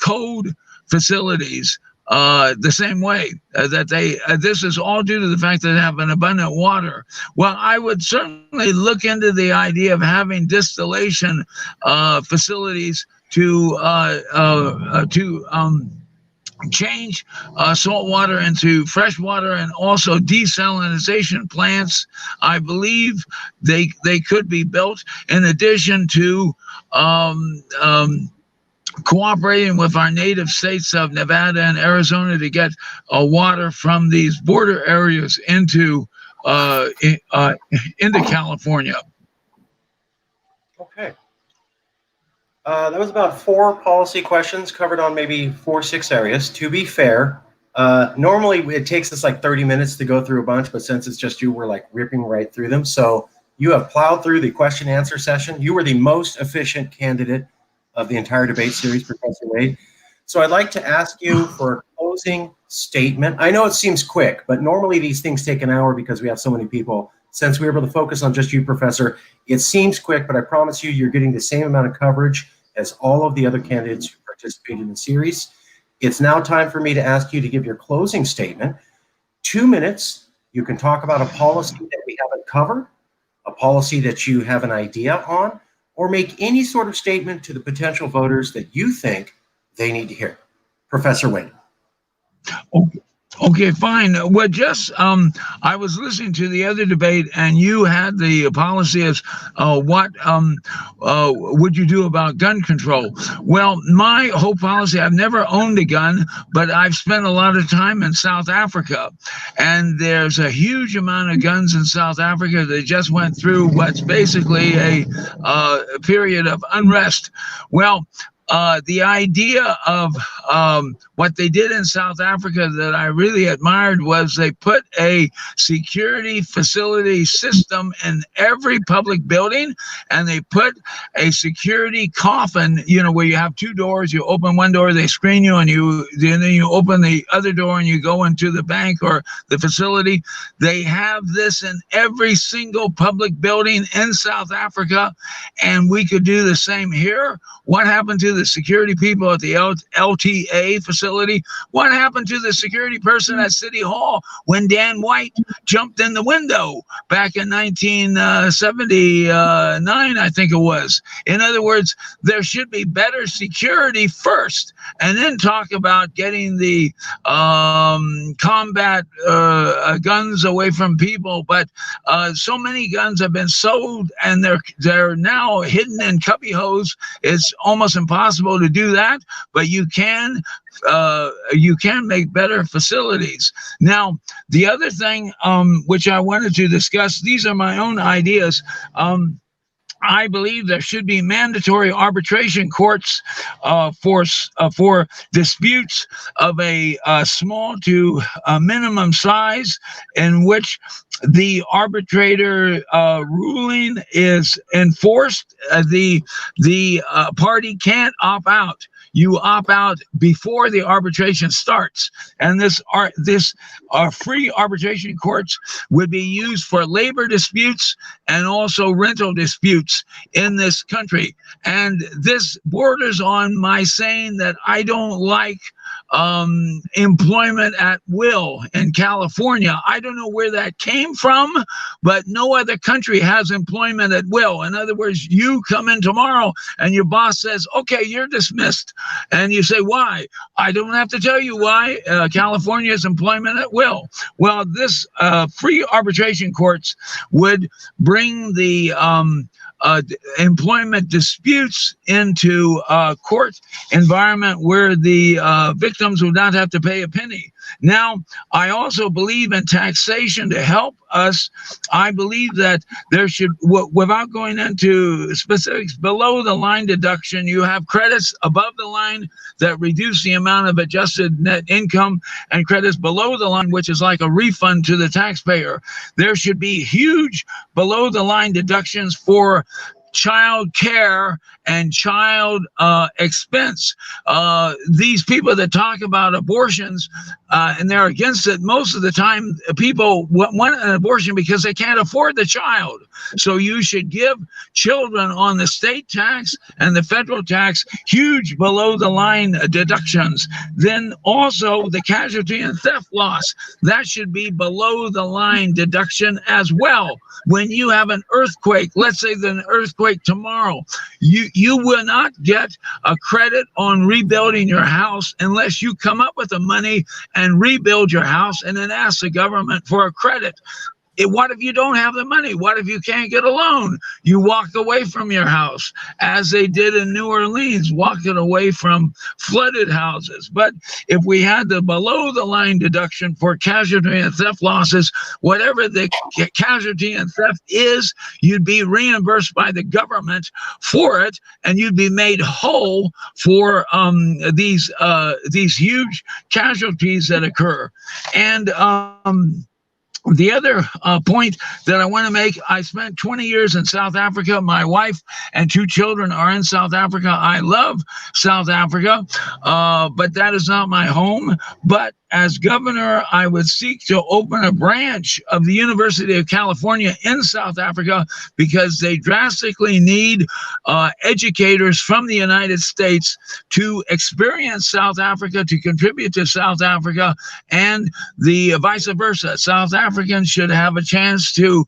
cold facilities. The same way that this is all due to the fact that they have an abundant water. Well, I would certainly look into the idea of having distillation facilities to change salt water into fresh water, and also desalination plants. I believe they could be built, in addition to cooperating with our native states of Nevada and Arizona to get water from these border areas into California. Okay. That was about 4 policy questions covered on maybe 4 or 6 areas. To be fair, normally it takes us like 30 minutes to go through a bunch, but since it's just you, we're like ripping right through them. So you have plowed through the question and answer session. You were the most efficient candidate of the entire debate series, Professor Wade. So I'd like to ask you for a closing statement. I know it seems quick, but normally these things take an hour because we have so many people. Since we were able to focus on just you, Professor, it seems quick, but I promise you, you're getting the same amount of coverage as all of the other candidates who participated in the series. It's now time for me to ask you to give your closing statement. 2 minutes, You can talk about a policy that we haven't covered, a policy that you have an idea on, or make any sort of statement to the potential voters that you think they need to hear. Professor Wayne. Okay, fine. Well, just I was listening to the other debate, and you had the policy as what would you do about gun control? Well, my whole policy, I've never owned a gun, but I've spent a lot of time in South Africa, and there's a huge amount of guns in South Africa that just went through what's basically a period of unrest. Well, the idea of what they did in South Africa that I really admired was they put a security facility system in every public building, and they put a security coffin, you know, where you have two doors, you open one door, they screen you, and then you open the other door and you go into the bank or the facility. They have this in every single public building in South Africa, and we could do the same here. What happened to the security people at the LTA facility? What happened to the security person at City Hall when Dan White jumped in the window back in 1979, I think it was? In other words, there should be better security first, and then talk about getting the combat guns away from people. But so many guns have been sold, and they're now hidden in cubby holes. It's almost impossible to do that, but you can make better facilities. Now, the other thing which I wanted to discuss, these are my own ideas. I believe there should be mandatory arbitration courts for disputes of a small to minimum size, in which the arbitrator ruling is enforced. The party can't opt out. You opt out before the arbitration starts, and this free arbitration courts would be used for labor disputes and also rental disputes in this country. And this borders on my saying that I don't like employment at will in California. I don't know where that came from, but no other country has employment at will. In other words, you come in tomorrow and your boss says, okay, you're dismissed. And you say, why? I don't have to tell you why. California is employment at will. Well, this free arbitration courts would bring the employment disputes into a court environment where the victims would not have to pay a penny. Now, I also believe in taxation to help us. I believe that there should, without going into specifics, below the line deduction, you have credits above the line that reduce the amount of adjusted net income, and credits below the line, which is like a refund to the taxpayer. There should be huge below the line deductions for child care and child expense. These people that talk about abortions and they're against it, most of the time people want an abortion because they can't afford the child. So you should give children on the state tax and the federal tax huge below the line deductions. Then also the casualty and theft loss, that should be below the line deduction as well. When you have an earthquake, let's say there's an earthquake tomorrow, you will not get a credit on rebuilding your house unless you come up with the money and rebuild your house and then ask the government for a credit. What if you don't have the money? What if you can't get a loan? You walk away from your house, as they did in New Orleans, walking away from flooded houses. But if we had the below the line deduction for casualty and theft losses, whatever the casualty and theft is, you'd be reimbursed by the government for it, and you'd be made whole for these huge casualties that occur. And the other point that I want to make, I spent 20 years in South Africa. My wife and 2 children are in South Africa. I love South Africa, but that is not my home. But as governor, I would seek to open a branch of the University of California in South Africa, because they drastically need educators from the United States to experience South Africa, to contribute to South Africa, and the vice versa. South Africa Africans should have a chance to,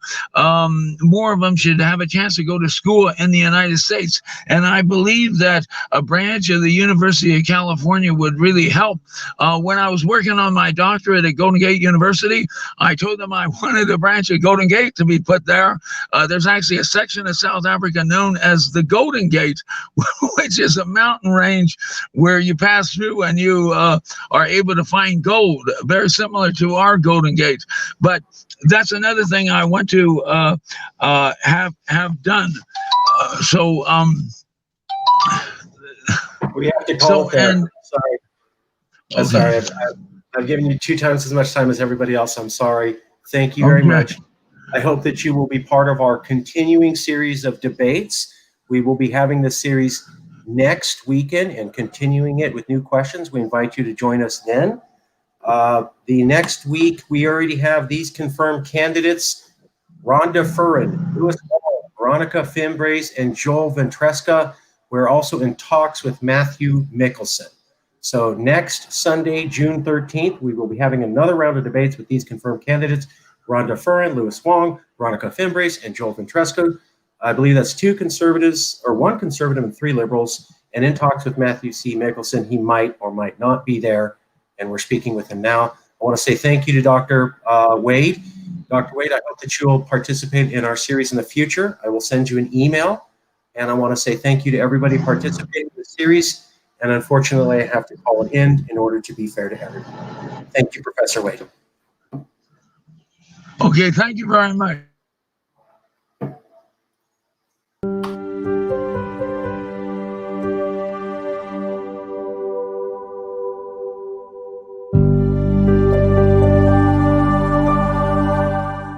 more of them should have a chance to go to school in the United States. And I believe that a branch of the University of California would really help. When I was working on my doctorate at Golden Gate University, I told them I wanted a branch of Golden Gate to be put there. There's actually a section of South Africa known as the Golden Gate, which is a mountain range where you pass through and you are able to find gold, very similar to our Golden Gate. But that's another thing I want to have done. We have to call it there. Sorry. I'm Okay. sorry. I've given you 2 times as much time as everybody else. I'm sorry. Thank you very much. I hope that you will be part of our continuing series of debates. We will be having this series next weekend and continuing it with new questions. We invite you to join us then. The next week, we already have these confirmed candidates: Rhonda Furin, Louis Wall, Veronica Fimbres, and Joel Ventresca. We're also in talks with Matthew Mickelson. So next Sunday, June 13th, we will be having another round of debates with these confirmed candidates: Rhonda Furin, Louis Wong, Veronica Fimbres, and Joel Ventresca. I believe that's 2 conservatives, or 1 conservative and 3 liberals. And in talks with Matthew C. Mickelson, he might or might not be there, and we're speaking with him now. I want to say thank you to Dr. Wade. Dr. Wade, I hope that you will participate in our series in the future. I will send you an email, and I want to say thank you to everybody participating in the series. And unfortunately, I have to call it in order to be fair to everyone. Thank you, Professor Wade. Okay, thank you very much.